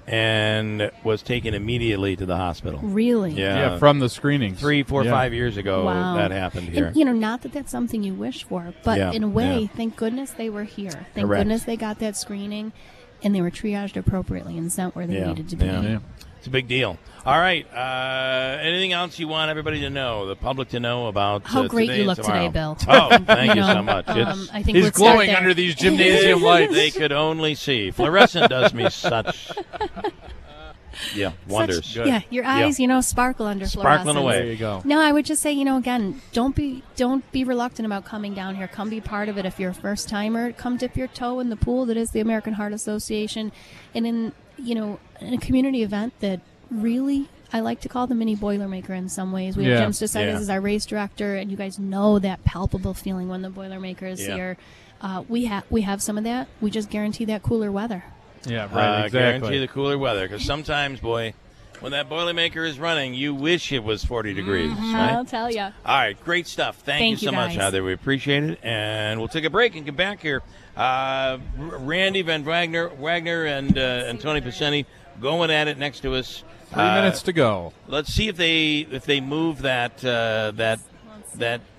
and was taken immediately to the hospital. Really? Yeah, from the screenings. 3, 4, 5 years ago, that happened here. And, not that that's something you wish for, but in a way, thank goodness they were here. Thank goodness they got that screening, and they were triaged appropriately and sent where they needed to be. It's a big deal. All right. Anything else you want everybody to know, the public to know about how great today you look tomorrow? today, Bill? Oh, thank you so much. I think he's glowing under these gymnasium lights. They could only see. Fluorescent does me such Yeah, wonders. Your eyes, sparkle under Sparkling fluorescence. away. There you go. No, I would just say, again, don't be reluctant about coming down here. Come be part of it. If you're a first timer, come dip your toe in the pool that is the American Heart Association, and in a community event that really, I like to call the mini Boilermaker in some ways. We have Jim Stasitis as our race director, and you guys know that palpable feeling when the Boilermaker is here. We have some of that. We just guarantee that cooler weather. Yeah, right. Exactly. Guarantee the cooler weather, because sometimes, boy, when that Boilermaker is running, you wish it was 40 degrees. Right? I'll tell you. All right, great stuff. Thank you so much, guys. Heather. We appreciate it, and we'll take a break and get back here. Randy Van Wagner and Tony Pacini going at it next to us. 3 minutes to go. Let's see if they move that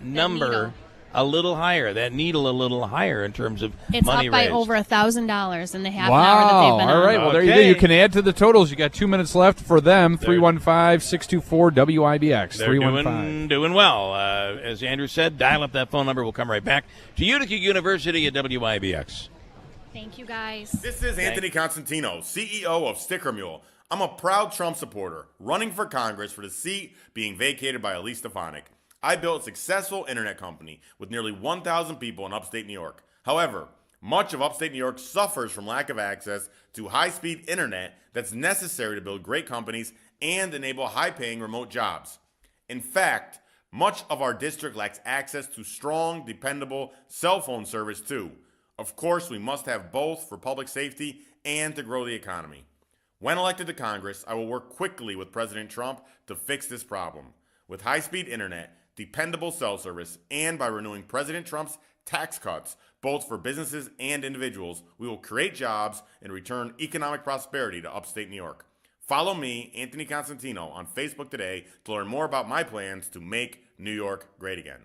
number a little higher, that needle a little higher in terms of It's money up by raised. over $1,000 in the half Wow. an hour that they've been All on. right. Well, there you go. You can add to the totals. You got 2 minutes left for them. 315-624-WIBX. They're doing well. As Andrew said, dial up that phone number. We'll come right back to Utica University at WIBX. Thank you, guys. This is Anthony Constantino, CEO of Sticker Mule. I'm a proud Trump supporter, running for Congress for the seat being vacated by Elise Stefanik. I built a successful internet company with nearly 1,000 people in upstate New York. However, much of upstate New York suffers from lack of access to high-speed internet that's necessary to build great companies and enable high-paying remote jobs. In fact, much of our district lacks access to strong, dependable cell phone service too. Of course, we must have both for public safety and to grow the economy. When elected to Congress, I will work quickly with President Trump to fix this problem. With high-speed internet, dependable cell service, and by renewing President Trump's tax cuts, both for businesses and individuals, we will create jobs and return economic prosperity to upstate New York. Follow me, Anthony Constantino, on Facebook today to learn more about my plans to make New York great again.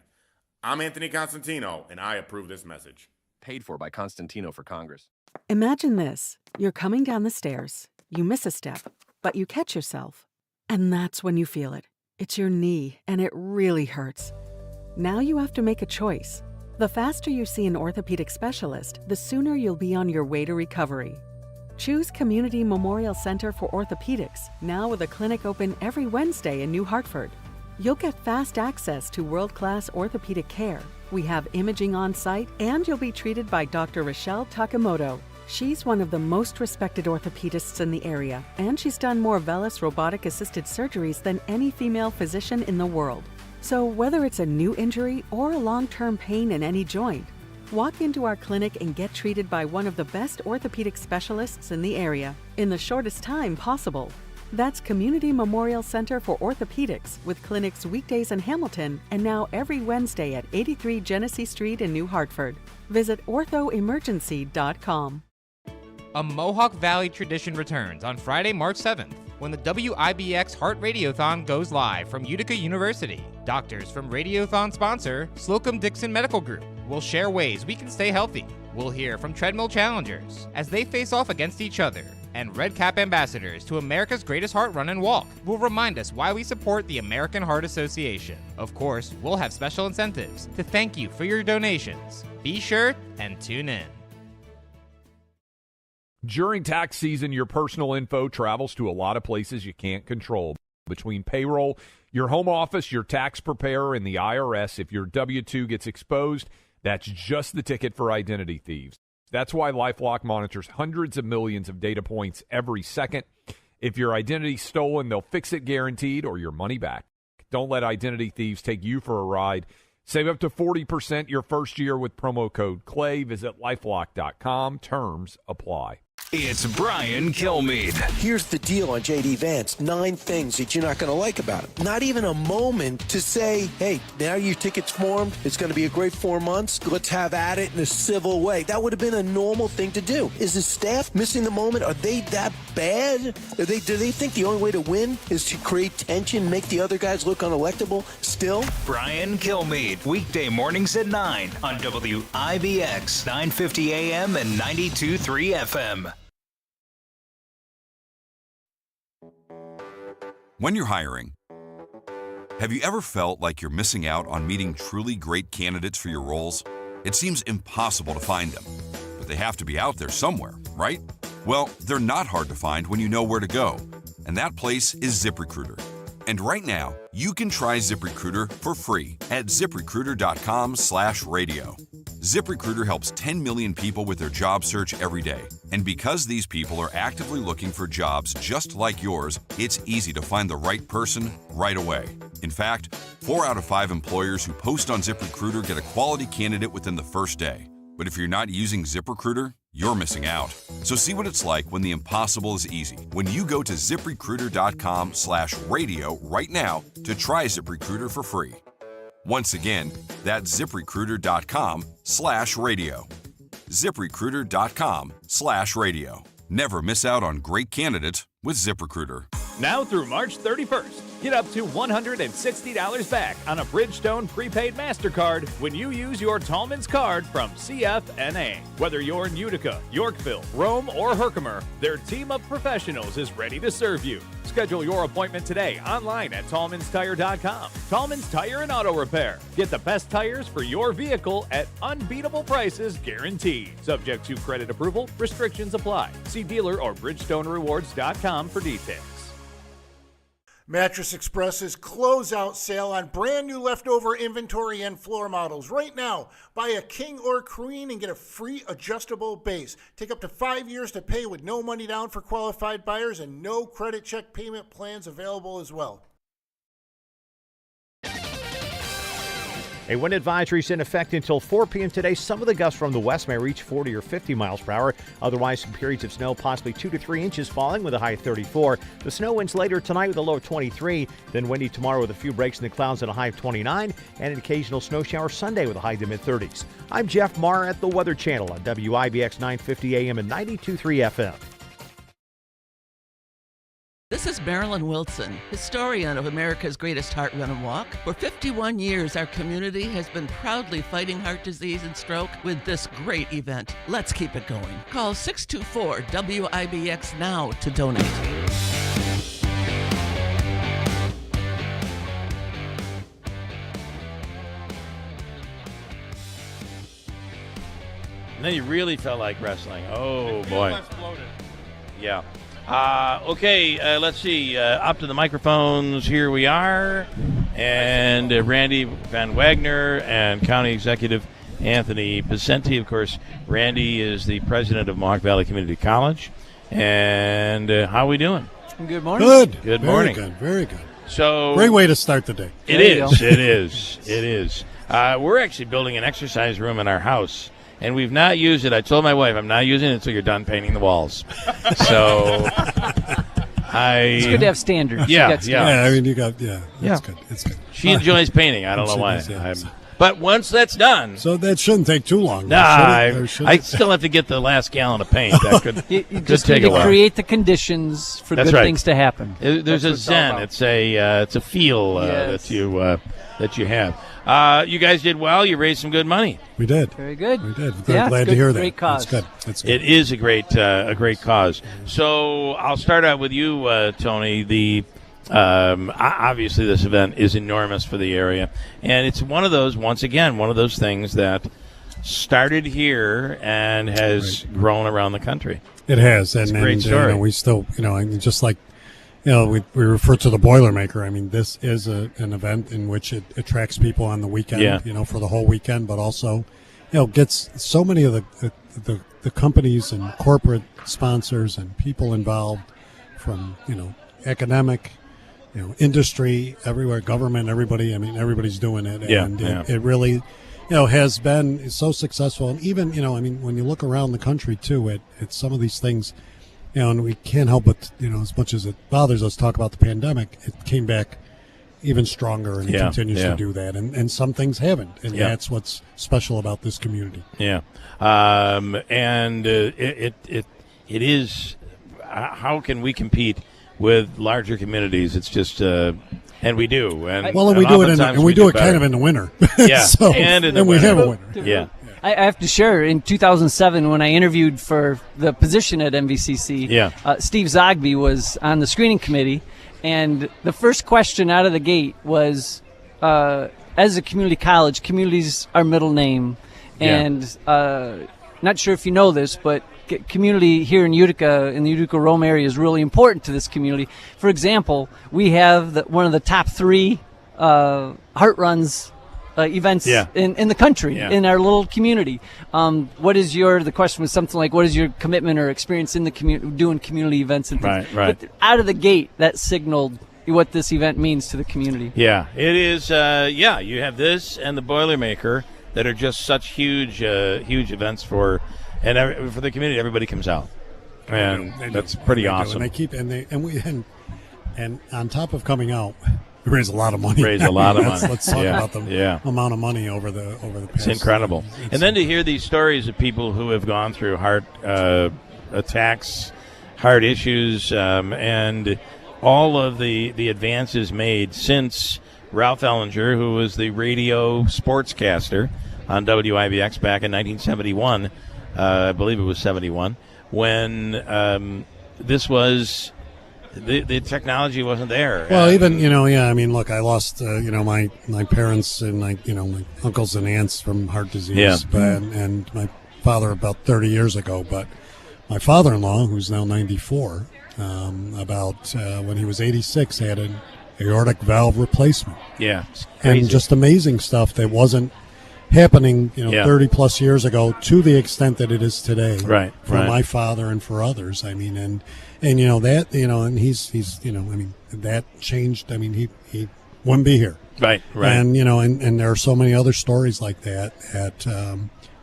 I'm Anthony Constantino, and I approve this message. Paid for by Constantino for Congress. Imagine this. You're coming down the stairs. You miss a step, but you catch yourself. And that's when you feel it. It's your knee, and it really hurts. Now you have to make a choice. The faster you see an orthopedic specialist, the sooner you'll be on your way to recovery. Choose Community Memorial Center for Orthopedics, now with a clinic open every Wednesday in New Hartford. You'll get fast access to world-class orthopedic care. We have imaging on site, and you'll be treated by Dr. Rochelle Takamoto. She's one of the most respected orthopedists in the area, and she's done more VELYS robotic-assisted surgeries than any female physician in the world. So whether it's a new injury or a long-term pain in any joint, walk into our clinic and get treated by one of the best orthopedic specialists in the area in the shortest time possible. That's Community Memorial Center for Orthopedics, with clinics weekdays in Hamilton and now every Wednesday at 83 Genesee Street in New Hartford. Visit orthoemergency.com. A Mohawk Valley tradition returns on Friday, March 7th, when the WIBX Heart Radiothon goes live from Utica University. Doctors from Radiothon sponsor Slocum Dickson Medical Group will share ways we can stay healthy. We'll hear from Treadmill challengers as they face off against each other, and Red Cap ambassadors to America's greatest heart run and walk will remind us why we support the American Heart Association. Of course, we'll have special incentives to thank you for your donations. Be sure and tune in. During tax season, your personal info travels to a lot of places you can't control. Between payroll, your home office, your tax preparer, and the IRS, if your W-2 gets exposed, that's just the ticket for identity thieves. That's why LifeLock monitors hundreds of millions of data points every second. If your identity's stolen, they'll fix it guaranteed or your money back. Don't let identity thieves take you for a ride. Save up to 40% your first year with promo code CLAY. Visit lifelock.com. Terms apply. It's Brian Kilmeade. Here's the deal on J.D. Vance. 9 things that you're not going to like about it. Not even a moment to say, hey, now your ticket's formed. It's going to be a great 4 months. Let's have at it in a civil way. That would have been a normal thing to do. Is the staff missing the moment? Are they that bad? Do they think the only way to win is to create tension, make the other guys look unelectable still? Brian Kilmeade, weekday mornings at 9 on WIBX, 950 AM and 92.3 FM. When you're hiring, have you ever felt like you're missing out on meeting truly great candidates for your roles? It seems impossible to find them, but they have to be out there somewhere, right? Well, they're not hard to find when you know where to go, and that place is ZipRecruiter. And right now, you can try ZipRecruiter for free at ZipRecruiter.com/radio. ZipRecruiter helps 10 million people with their job search every day. And because these people are actively looking for jobs just like yours, it's easy to find the right person right away. In fact, 4 out of 5 employers who post on ZipRecruiter get a quality candidate within the first day. But if you're not using ZipRecruiter, you're missing out. So see what it's like when the impossible is easy. When you go to ZipRecruiter.com/radio right now to try ZipRecruiter for free. Once again, that's ZipRecruiter.com/radio. ZipRecruiter.com/radio. Never miss out on great candidates with ZipRecruiter. Now through March 31st, get up to $160 back on a Bridgestone prepaid MasterCard when you use your Tallman's card from CFNA. Whether you're in Utica, Yorkville, Rome, or Herkimer, their team of professionals is ready to serve you. Schedule your appointment today online at TallmansTire.com. Tallman's Tire and Auto Repair. Get the best tires for your vehicle at unbeatable prices guaranteed. Subject to credit approval, restrictions apply. See dealer or BridgestoneRewards.com for details. Mattress Express's closeout sale on brand new leftover inventory and floor models. Right now, buy a king or queen and get a free adjustable base. Take up to 5 years to pay with no money down for qualified buyers and no credit check payment plans available as well. A wind advisory is in effect until 4 p.m. today. Some of the gusts from the west may reach 40 or 50 miles per hour. Otherwise, some periods of snow, possibly 2 to 3 inches falling with a high of 34. The snow winds later tonight with a low of 23. Then windy tomorrow with a few breaks in the clouds and a high of 29. And an occasional snow shower Sunday with a high to mid-30s. I'm Jeff Marr at the Weather Channel on WIBX 950 AM and 92.3 FM. This is Marilyn Wilson, historian of America's Greatest Heart Run and Walk. For 51 years, our community has been proudly fighting heart disease and stroke with this great event. Let's keep it going. Call 624-WIBX now to donate. And then you really felt like wrestling. Oh, boy. Yeah. Let's see. Up to the microphones. Here we are. And Randy Van Wagner and County Executive Anthony Pacenti. Of course, Randy is the president of Mohawk Valley Community College. And how are we doing? Good morning. Good morning. Very good. So great way to start the day. It is. We're actually building an exercise room in our house. And we've not used it. I told my wife I'm not using it until you're done painting the walls. So it's good to have standards. Yeah. That's good. It's good. She enjoys painting. I don't know why. But once that's done, so that shouldn't take too long. I still have to get the last gallon of paint. That could you just take a while. Create the conditions for good things to happen. There's a zen. It's a feel that you have. You guys did well. You raised some good money. We did. Very good. We did. Glad to hear that. Great cause. That's good. It is a great cause. So I'll start out with you, Tony. Obviously this event is enormous for the area, and it's one of those things that started here and has grown around the country. It has, it's a great story. We still, just like. We refer to the Boilermaker. I mean, this is an event in which it attracts people on the weekend, for the whole weekend, but also, gets so many of the companies and corporate sponsors and people involved from, academic, industry, everywhere, government, everybody. I mean, everybody's doing it. And it really, has been so successful. And even, when you look around the country, too, at some of these things, and we can't help but, as much as it bothers us to talk about the pandemic, it came back even stronger, and it continues to do that. And some things haven't, and that's what's special about this community. Yeah, and it is. How can we compete with larger communities? It's just, and we do. And we do it, and we do it kind of in the winter. Yeah, so, and we have a winter. Yeah. I have to share, in 2007, when I interviewed for the position at MVCC, Steve Zogby was on the screening committee, and the first question out of the gate was, as a community college, community's our middle name, and not sure if you know this, but community here in Utica, in the Utica-Rome area, is really important to this community. For example, we have one of the top 3 heart runs events in the country, in our little community. The question was something like, what is your commitment or experience in the doing community events and things? Right. But out of the gate, that signaled what this event means to the community. Yeah, it is. You have this and the Boilermaker that are just such huge events for the community. Everybody comes out, and that's pretty awesome. And on top of coming out, we raise a lot of money. Let's talk about the amount of money over the past. It's incredible. And then to hear these stories of people who have gone through heart attacks, heart issues, and all of the advances made since Ralph Ellinger, who was the radio sportscaster on WIBX back in 1971, I believe it was 71, when this was the technology wasn't there. Well, look, I lost my parents and my uncles and aunts from heart disease, and my father about 30 years ago. But my father-in-law, who's now 94, when he was 86, had an aortic valve replacement. Yeah, and just amazing stuff that wasn't happening 30 plus years ago to the extent that it is today. Right. For my father and for others. I mean, and and he's that changed. I mean, he wouldn't be here. Right. And and there are so many other stories like that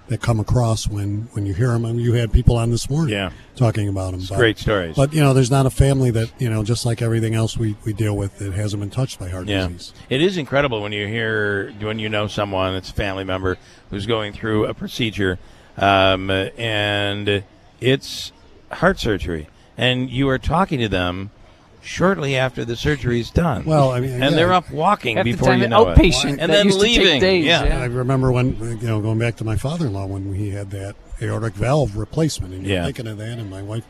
that come across when you hear them. I mean, you had people on this morning talking about them. Great stories. But there's not a family that just like everything else we deal with, that hasn't been touched by heart disease. It is incredible when you know someone, it's a family member who's going through a procedure, and it's heart surgery, and you are talking to them shortly after the surgery is done. Well, I mean, they're up walking before you know it, outpatient, and then leaving. I remember when going back to my father-in-law when he had that aortic valve replacement, and you're thinking of that, and my wife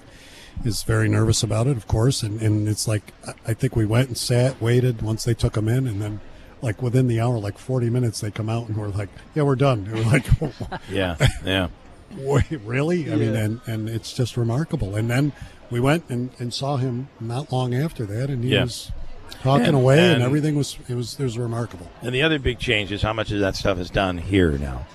is very nervous about it, of course, and it's like I think we went and sat, waited once they took him in, and then like within the hour, like 40 minutes, they come out and we're like, yeah, we're done. And we're like, yeah. Wait, really? I mean, and it's just remarkable. And then we went and saw him not long after that, and he was talking away, and everything was remarkable. And the other big change is how much of that stuff is done here now.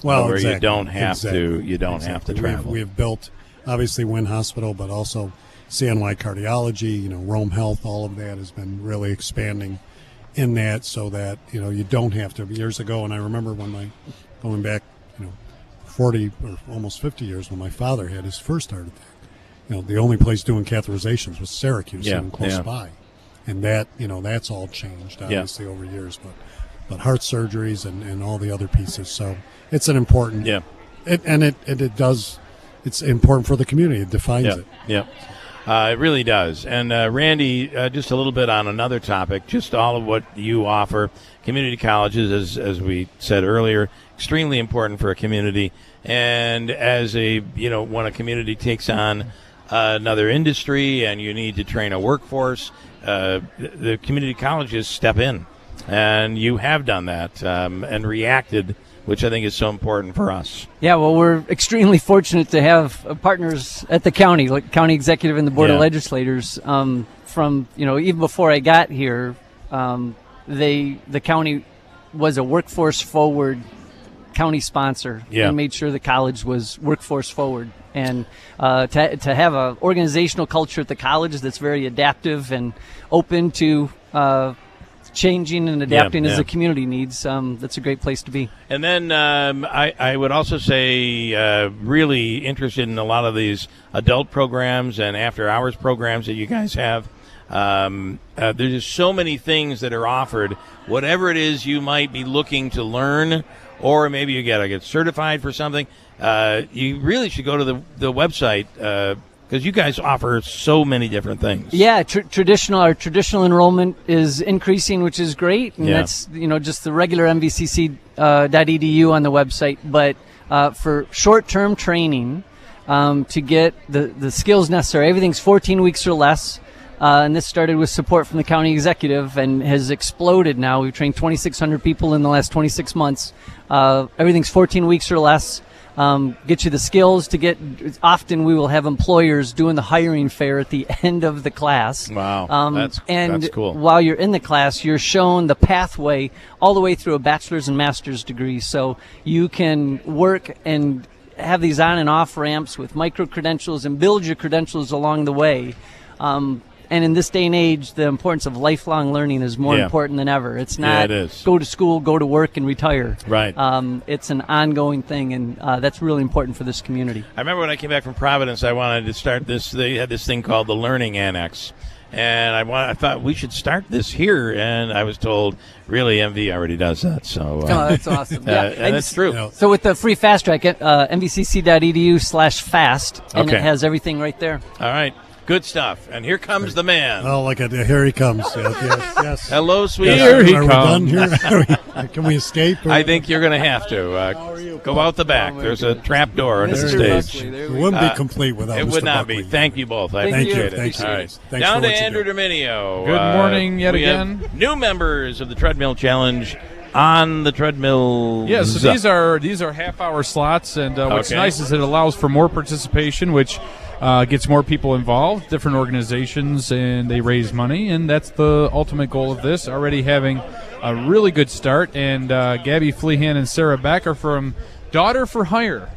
Well, where exactly. you don't have to travel. We have built obviously Wynn Hospital, but also CNY Cardiology, Rome Health. All of that has been really expanding in that, so that you don't have to. Years ago, and I remember going back 40 or almost 50 years, when my father had his first heart attack. The only place doing catheterizations was Syracuse, even close by, and that that's all changed obviously over years. But heart surgeries and all the other pieces. So it's an important. It's important for the community. It defines it. Yeah. It really does. And Randy, just a little bit on another topic, just all of what you offer. Community colleges, as we said earlier, extremely important for a community. And as when a community takes on another industry and you need to train a workforce, the community colleges step in. And you have done that and reacted, which I think is so important for us. Yeah, well, we're extremely fortunate to have partners at the county, like county executive and the board of legislators. From even before I got here, the county was a workforce forward county sponsor and made sure the college was workforce forward. And to have an organizational culture at the college that's very adaptive and open to changing and adapting as the community needs, that's a great place to be. And then I would also say really interested in a lot of these adult programs and after-hours programs that you guys have. There's just so many things that are offered. Whatever it is you might be looking to learn, or maybe you got to get certified for something, you really should go to the website because you guys offer so many different things. Yeah, our traditional enrollment is increasing, which is great, and that's just the regular mvcc.edu on the website. But for short-term training, to get the skills necessary, everything's 14 weeks or less. And this started with support from the county executive and has exploded now. We've trained 2,600 people in the last 26 months. Everything's 14 weeks or less. get you the skills to get. Often we will have employers doing the hiring fair at the end of the class. Wow, that's cool. While you're in the class, you're shown the pathway all the way through a bachelor's and master's degree, so you can work and have these on and off ramps with micro credentials and build your credentials along the way. And in this day and age, the importance of lifelong learning is more important than ever. It's not go to school, go to work, and retire. Right. It's an ongoing thing, and that's really important for this community. I remember when I came back from Providence, I wanted to start this. They had this thing called the Learning Annex. And I thought we should start this here, and I was told, really, MV already does that. So that's awesome. And that's true. So with the free fast track, mvcc.edu/fast, and it has everything right there. All right. Good stuff. And here comes the man. Oh, look at here he comes. Yes. Hello, sweetheart. Here he comes. We done here? Can we escape? I think you're going to have to. Go out the back. There's a trap door on the stage. It wouldn't be complete without it Mr. would not Buckley. be. Thank you both. I Thank appreciate you. it. Thanks, All right. Thanks Down for to what you Andrew do. Dominio. Good morning yet we again. Have new members of the Treadmill Challenge on the treadmill. Yeah, so these are half-hour slots, and what's nice is it allows for more participation, which gets more people involved, different organizations, and they raise money, and that's the ultimate goal of this. Already having a really good start, and Gabby Flehan and Sarah Beck are from Daughter for Hire.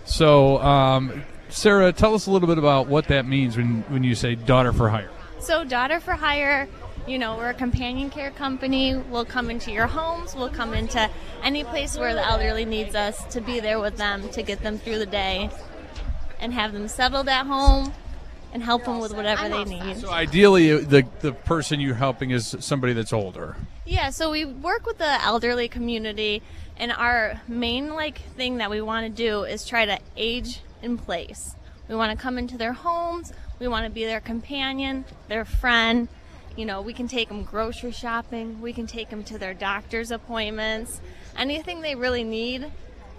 So, Sarah, tell us a little bit about what that means when you say Daughter for Hire. So Daughter for Hire, we're a companion care company. We'll come into your homes. We'll come into any place where the elderly needs us to be there with them, to get them through the day and have them settled at home and help them with whatever they need. So ideally, the person you're helping is somebody that's older. Yeah, so we work with the elderly community, and our main thing that we want to do is try to age in place. We want to come into their homes. We want to be their companion, their friend. We can take them grocery shopping. We can take them to their doctor's appointments. Anything they really need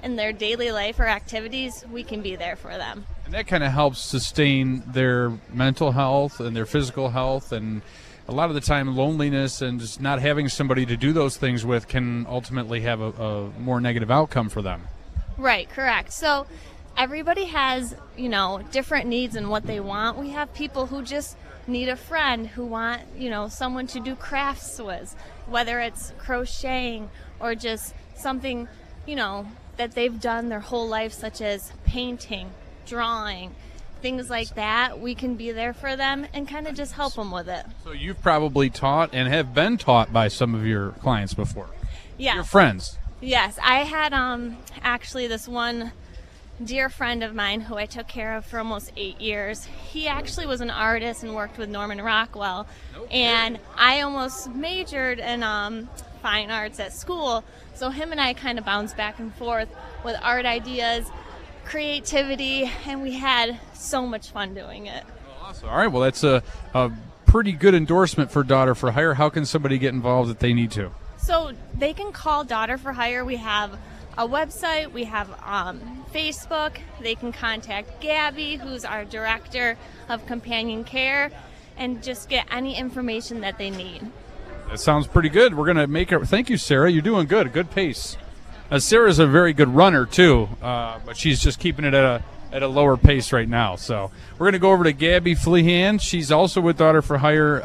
in their daily life or activities, we can be there for them. And that kind of helps sustain their mental health and their physical health, and a lot of the time loneliness and just not having somebody to do those things with can ultimately have a more negative outcome for them. Right, correct. So everybody has, different needs and what they want. We have people who just need a friend, who want, someone to do crafts with, whether it's crocheting or just something, that they've done their whole life, such as painting, drawing, things like that. We can be there for them and kind of just help them with it. So you've probably taught and have been taught by some of your clients before. Yeah. Your friends. Yes, I had actually this one dear friend of mine who I took care of for almost 8 years. He actually was an artist and worked with Norman Rockwell. And I almost majored in fine arts at school. So him and I kind of bounced back and forth with art ideas, creativity, and we had so much fun doing it. Awesome. All right, well, that's a pretty good endorsement for Daughter for Hire. How can somebody get involved if they need to? So they can call Daughter for Hire. We have a website, we have Facebook. They can contact Gabby, who's our director of companion care, and just get any information that they need. That sounds pretty good. We're going to make it. Thank you, Sarah. You're doing good. Good pace. Sarah's a very good runner, too, but she's just keeping it at a lower pace right now. So we're going to go over to Gabby Flehan. She's also with Daughter for Hire.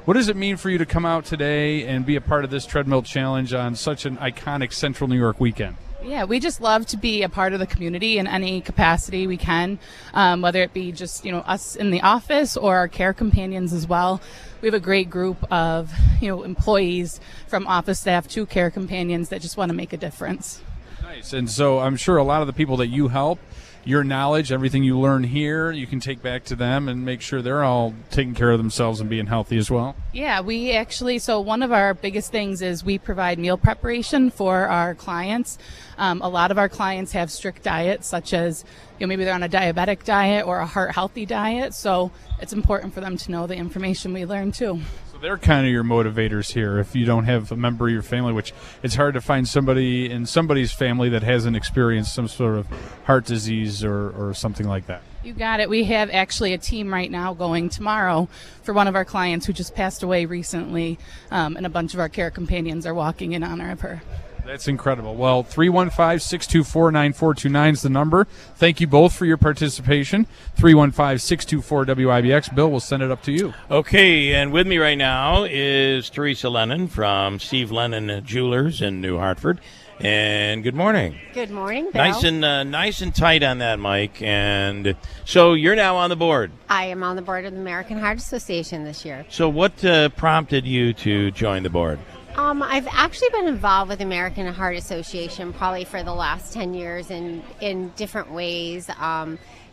What does it mean for you to come out today and be a part of this Treadmill Challenge on such an iconic Central New York weekend? Yeah, we just love to be a part of the community in any capacity we can, whether it be just, us in the office or our care companions as well. We have a great group of, employees from office staff to care companions that just want to make a difference. Nice. And so I'm sure a lot of the people that you help, your knowledge, everything you learn here, you can take back to them and make sure they're all taking care of themselves and being healthy as well. Yeah, we actually, so one of our biggest things is we provide meal preparation for our clients. A lot of our clients have strict diets, such as, maybe they're on a diabetic diet or a heart healthy diet. So it's important for them to know the information we learn too. They're kind of your motivators here if you don't have a member of your family, which it's hard to find somebody in somebody's family that hasn't experienced some sort of heart disease or something like that. You got it. We have actually a team right now going tomorrow for one of our clients who just passed away recently, and a bunch of our care companions are walking in honor of her. That's incredible. Well, 315-624-9429 is the number. Thank you both for your participation. 315-624-WIBX. Bill, we'll send it up to you. Okay, and with me right now is Teresa Lennon from Steve Lennon Jewelers in New Hartford. And good morning. Good morning, Bill. Nice and tight on that mic. And so you're now on the board. I am on the board of the American Heart Association this year. So what prompted you to join the board? I've actually been involved with the American Heart Association probably for the last 10 years in different ways.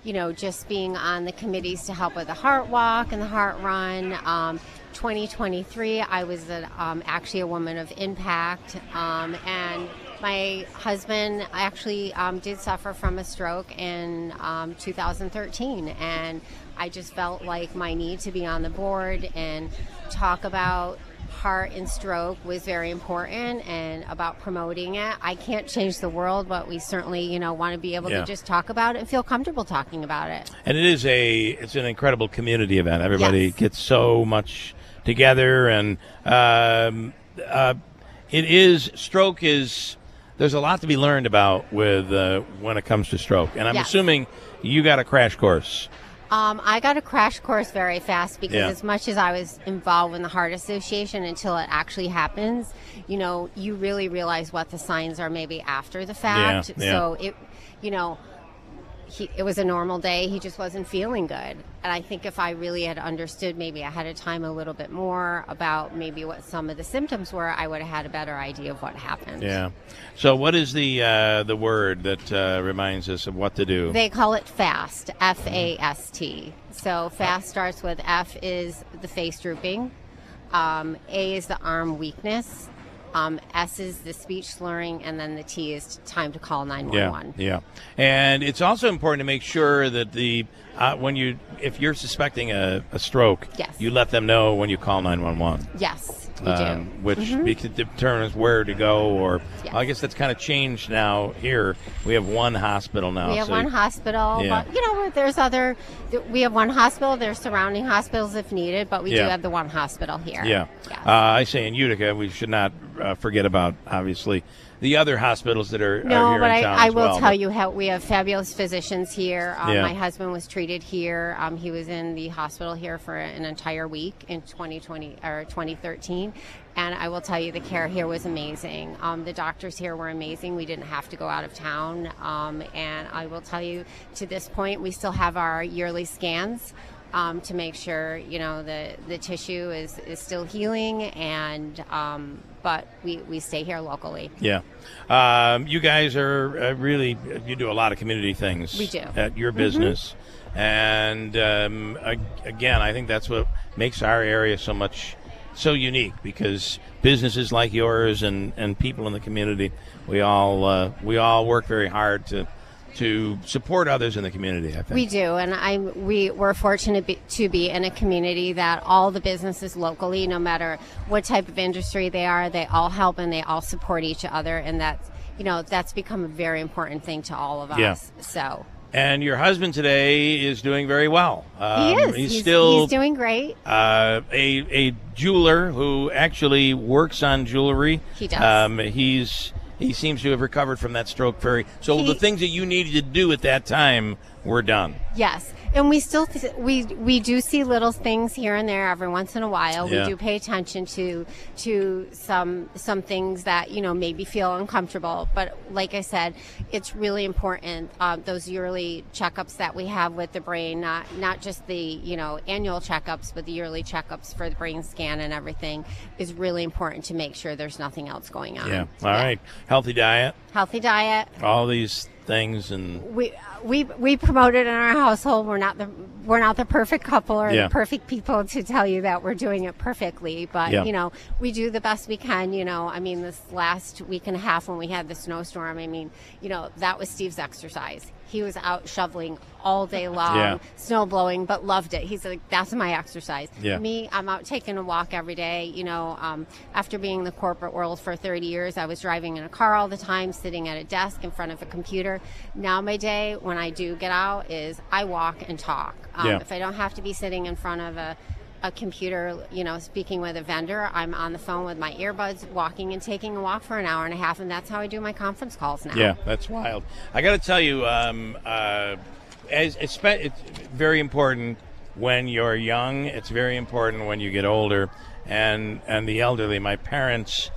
Just being on the committees to help with the Heart Walk and the Heart Run. 2023, I was actually a woman of impact, and my husband actually did suffer from a stroke in 2013, and I just felt like my need to be on the board and talk about heart and stroke was very important, and about promoting it. I can't change the world, but we certainly, want to be able to just talk about it and feel comfortable talking about it. And it's an incredible community event. Everybody gets so much together, and stroke is, there's a lot to be learned about with when it comes to stroke. And I'm assuming you got a crash course. I got a crash course very fast because as much as I was involved in the Heart Association, until it actually happens, you really realize what the signs are maybe after the fact. So it was a normal day. He just wasn't feeling good. And I think if I really had understood maybe ahead of time a little bit more about maybe what some of the symptoms were, I would have had a better idea of what happened. Yeah. So what is the word that reminds us of what to do? They call it FAST, F-A-S-T. So FAST starts with F is the face drooping, A is the arm weakness, S is the speech slurring, and then the T is time to call 911. Yeah. And it's also important to make sure that if you're suspecting a stroke, you let them know when you call 911. Yes, we do. Which determines where to go, or I guess that's kind of changed now here. We have one hospital now. We have one hospital, but we have one hospital. There's surrounding hospitals if needed, but we do have the one hospital here. Yeah. Yes. I say in Utica, we should not forget about, obviously, the other hospitals that are here in town I will tell you how we have fabulous physicians here. My husband was treated here. He was in the hospital here for an entire week in 2013. And I will tell you, the care here was amazing. The doctors here were amazing. We didn't have to go out of town. And I will tell you, to this point, we still have our yearly scans to make sure, the tissue is still healing, and but we stay here locally. Yeah. You guys are you do a lot of community things. We do. At your business. And again, I think that's what makes our area so unique, because businesses like yours and people in the community, we all work very hard to support others in the community, I think. We do, and we're fortunate to be in a community that all the businesses locally, no matter what type of industry they are, they all help and they all support each other, and that's become a very important thing to all of us. Yeah. So. And your husband today is doing very well. He is. He's doing great. A jeweler who actually works on jewelry. He does. He seems to have recovered from that stroke so the things that you needed to do at that time were done. Yes. And we still we do see little things here and there every once in a while. We do pay attention to some things that maybe feel uncomfortable. But like I said, it's really important, those yearly checkups that we have with the brain, not just the annual checkups, but the yearly checkups for the brain scan and everything is really important to make sure there's nothing else going on. Yeah. All right. Healthy diet. All these things, and we promote it in our household. We're not the perfect couple or the perfect people to tell you that we're doing it perfectly, but we do the best we can. This last week and a half when we had the snowstorm, that was Steve's exercise. He was out shoveling all day long, snow blowing, but loved it. He's like, that's my exercise. Me, I'm out taking a walk every day. After being in the corporate world for 30 years, I was driving in a car all the time, sitting at a desk in front of a computer. Now my day, when I do get out, is I walk and talk. If I don't have to be sitting in front of a a computer, speaking with a vendor. I'm on the phone with my earbuds, walking and taking a walk for an hour and a half, and that's how I do my conference calls now. Yeah, that's wild. I got to tell you, it's very important when you're young. It's very important when you get older, and the elderly. My parents,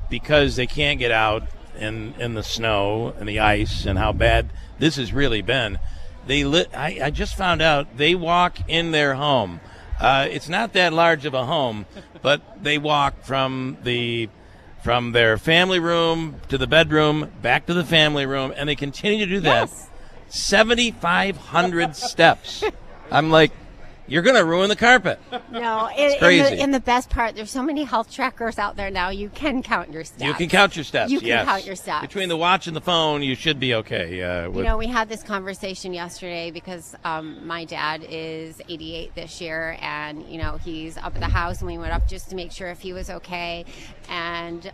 because they can't get out in the snow and the ice and how bad this has really been, I just found out they walk in their home. It's not that large of a home, but they walk from their family room to the bedroom, back to the family room, and they continue to do that. 7,500 steps. I'm like, you're going to ruin the carpet. No, it's crazy. In the best part, there's so many health trackers out there now. You can count your steps. You can count your steps. You can count your steps. Between the watch and the phone, you should be okay. We had this conversation yesterday because my dad is 88 this year, and he's up at the house, and we went up just to make sure if he was okay. And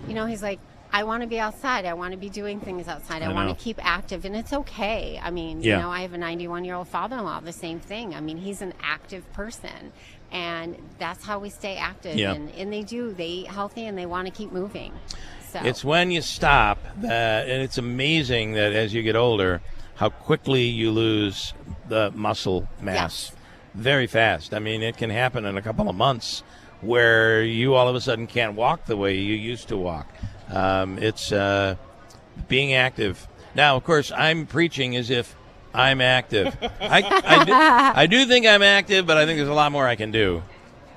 he's like, I want to be outside. I want to be doing things outside. I want to keep active, and it's okay. I mean, I have a 91-year-old father-in-law, the same thing. I mean, he's an active person, and that's how we stay active. Yeah. And they healthy, and they want to keep moving. So it's when you stop and it's amazing that as you get older, how quickly you lose the muscle mass. Yes. Very fast. I mean, it can happen in a couple of months where you all of a sudden can't walk the way you used to walk. It's being active. Now, of course, I'm preaching as if I'm active. I do think I'm active, but I think there's a lot more I can do.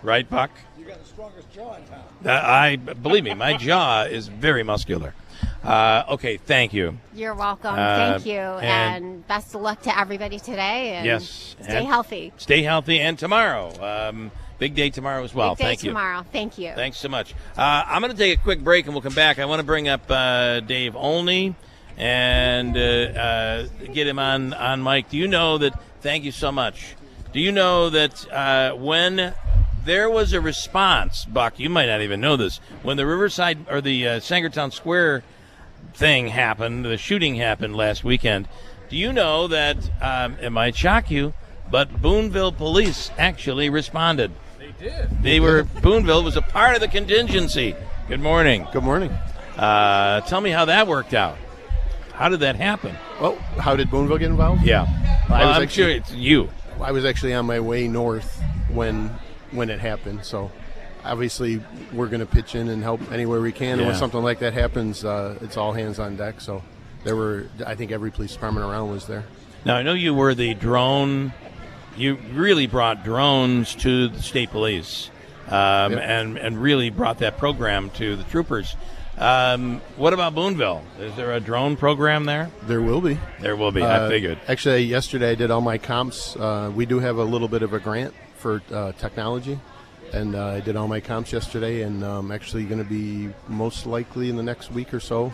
Right, Buck? You got the strongest jaw in town. Believe me, my jaw is very muscular. Okay, thank you. You're welcome. Thank you. And best of luck to everybody today. And yes. Stay healthy. Stay healthy. And tomorrow. Big day tomorrow as well. Big day Thank you. Tomorrow. Thank you. Thanks so much. I'm going to take a quick break and we'll come back. I want to bring up Dave Olney and get him on mic. Do you know that? Thank you so much. Do you know that when there was a response, Buck, you might not even know this, when the Riverside or the Sangertown Square thing happened, the shooting happened last weekend, do you know that, it might shock you, but Boonville police actually responded? They were. Boonville was a part of the contingency. Good morning. Good morning. Tell me how that worked out. How did that happen? Well, how did Boonville get involved? Yeah. I'm sure it's you. I was actually on my way north when it happened, so obviously we're going to pitch in and help anywhere we can. And when something like that happens, it's all hands on deck. So I think every police department around was there. Now, I know you were the drone. You really brought drones to the state police and really brought that program to the troopers. What about Boonville? Is there a drone program there? There will be. There will be. I figured. Actually, yesterday I did all my comps. We do have a little bit of a grant for technology, and I did all my comps yesterday, and I'm actually going to be most likely in the next week or so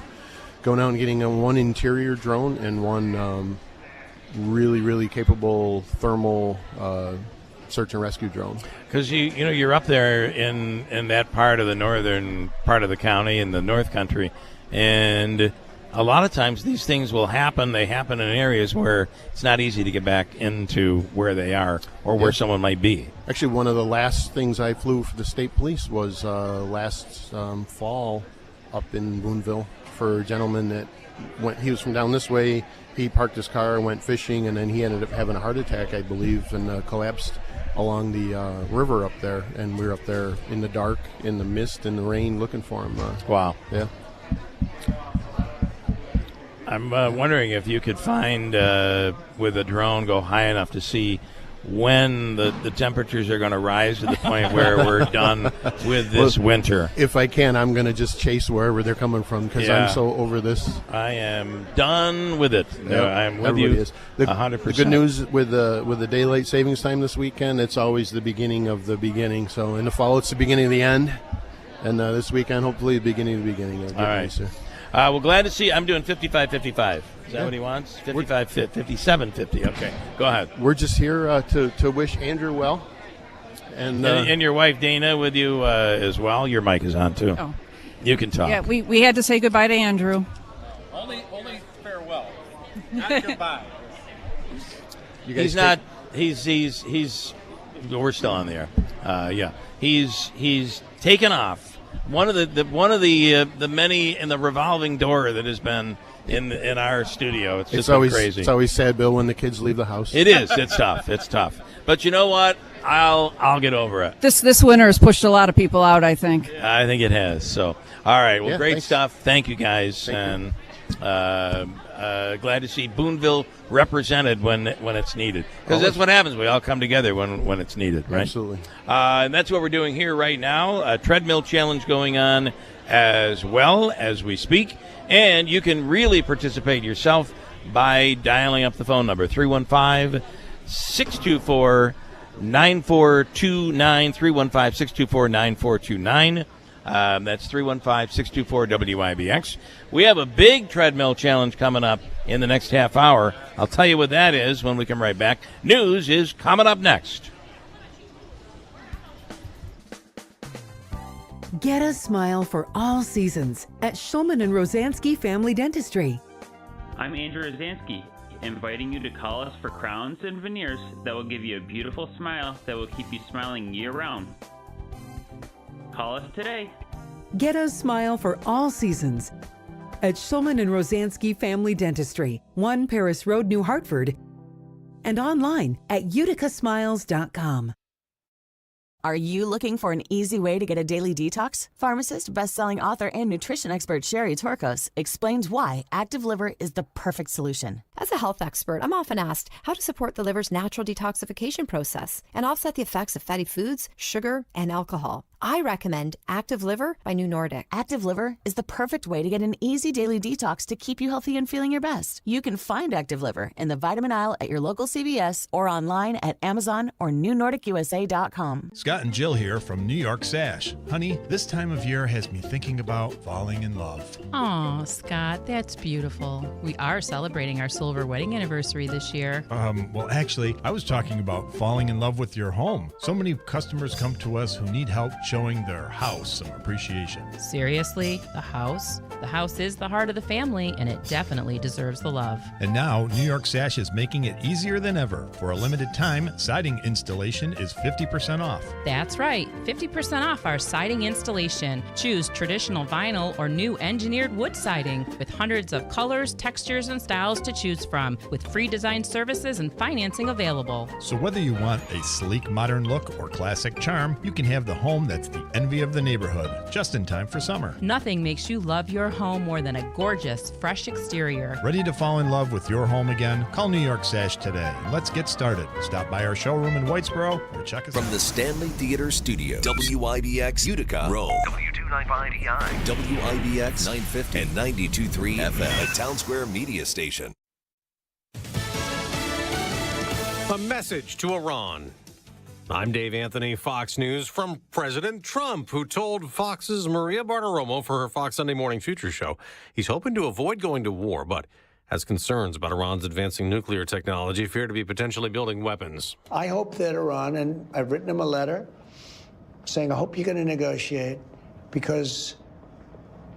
going out and getting one interior drone and one really, really capable thermal search and rescue drone. Because you're up there in that part of the northern part of the county in the North Country, and a lot of times these things will happen. They happen in areas where it's not easy to get back into where they are or where someone might be. Actually, one of the last things I flew for the state police was last fall up in Boonville for a gentleman that he was from down this way. He parked his car, went fishing, and then he ended up having a heart attack, I believe, and collapsed along the river up there. And we were up there in the dark, in the mist, in the rain, looking for him. Wow. Yeah. I'm wondering if you could find, with a drone, go high enough to see when the temperatures are going to rise to the point where we're done with this winter. If I can, I'm going to just chase wherever they're coming from because I'm so over this. I am done with it. Yep, I'm with you 100%. The good news with the daylight savings time this weekend, it's always the beginning of the beginning. So in the fall, it's the beginning of the end. And this weekend, hopefully, the beginning of the beginning. All right. Nicer. Well, glad to see. I'm doing 55-55. Is that what he wants? 57-50. Okay, go ahead. We're just here to wish Andrew well. And your wife Dana with you as well. Your mic is on, too. Oh. You can talk. Yeah, we had to say goodbye to Andrew. Only farewell, not goodbye. He's not. He's. We're still on the air. he's taken off. One of the many in the revolving door that has been in our studio. It's just always crazy. It's always sad, Bill, when the kids leave the house. It is. It's tough. It's tough. But you know what? I'll get over it. This winter has pushed a lot of people out, I think. I think it has. So, all right. Well, Yeah, great thanks. stuff. Thank you, guys. And glad to see Boonville represented when it's needed. Because that's what happens. We all come together when it's needed, right? Absolutely. And that's what we're doing here right now. A treadmill challenge going on as well as we speak. And you can really participate yourself by dialing up the phone number, 315-624-9429, 315-624-9429. That's 315-624-WIBX. We have a big treadmill challenge coming up in the next half hour. I'll tell you what that is when we come right back. News is coming up next. Get a smile for all seasons at Shulman and Rosansky Family Dentistry. I'm Andrew Rosansky, inviting you to call us for crowns and veneers that will give you a beautiful smile that will keep you smiling year-round. Call us today. Get a smile for all seasons at Shulman and Rosansky Family Dentistry, 1 Paris Road, New Hartford, and online at uticasmiles.com. Are you looking for an easy way to get a daily detox? Pharmacist, best-selling author, and nutrition expert Sherry Torkos explains why Active Liver is the perfect solution. As a health expert, I'm often asked how to support the liver's natural detoxification process and offset the effects of fatty foods, sugar, and alcohol. I recommend Active Liver by New Nordic. Active Liver is the perfect way to get an easy daily detox to keep you healthy and feeling your best. You can find Active Liver in the vitamin aisle at your local CVS or online at Amazon or newnordicusa.com. Scott and Jill here from New York Sash. Honey, this time of year has me thinking about falling in love. Aw, Scott, that's beautiful. We are celebrating our silver wedding anniversary this year. Well, actually, I was talking about falling in love with your home. So many customers come to us who need help showing their house some appreciation. Seriously, the house? The house is the heart of the family, and it definitely deserves the love. And now, New York Sash is making it easier than ever. For a limited time, siding installation is 50% off. That's right, 50% off our siding installation. Choose traditional vinyl or new engineered wood siding with hundreds of colors, textures, and styles to choose from, with free design services and financing available. So whether you want a sleek, modern look or classic charm, you can have the home that's the envy of the neighborhood, just in time for summer. Nothing makes you love your home more than a gorgeous, fresh exterior. Ready to fall in love with your home again? Call New York Sash today. Let's get started. Stop by our showroom in Whitesboro or check us out. From the Stanley Theater Studio, WIBX Utica, Rome, W295EI, WIBX 950 and 92.3 FM, a Town Square media station. A message to Iran. I'm Dave Anthony, Fox News, from President Trump, who told Fox's Maria Bartiromo for her Fox Sunday Morning Future show he's hoping to avoid going to war, but has concerns about Iran's advancing nuclear technology, fear to be potentially building weapons. I hope that Iran, and I've written them a letter saying, I hope you're going to negotiate, because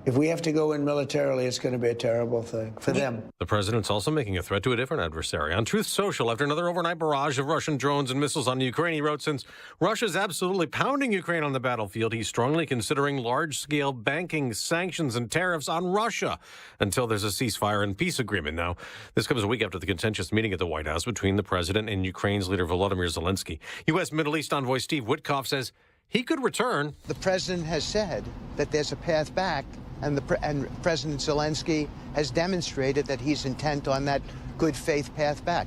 if we have to go in militarily, it's going to be a terrible thing for them. The president's also making a threat to a different adversary. On Truth Social, after another overnight barrage of Russian drones and missiles on Ukraine, he wrote, since Russia's absolutely pounding Ukraine on the battlefield, he's strongly considering large-scale banking sanctions and tariffs on Russia until there's a ceasefire and peace agreement. Now, this comes a week after the contentious meeting at the White House between the president and Ukraine's leader Volodymyr Zelensky. U.S. Middle East envoy Steve Witkoff says he could return. The president has said that there's a path back, and President Zelensky has demonstrated that he's intent on that good faith path back.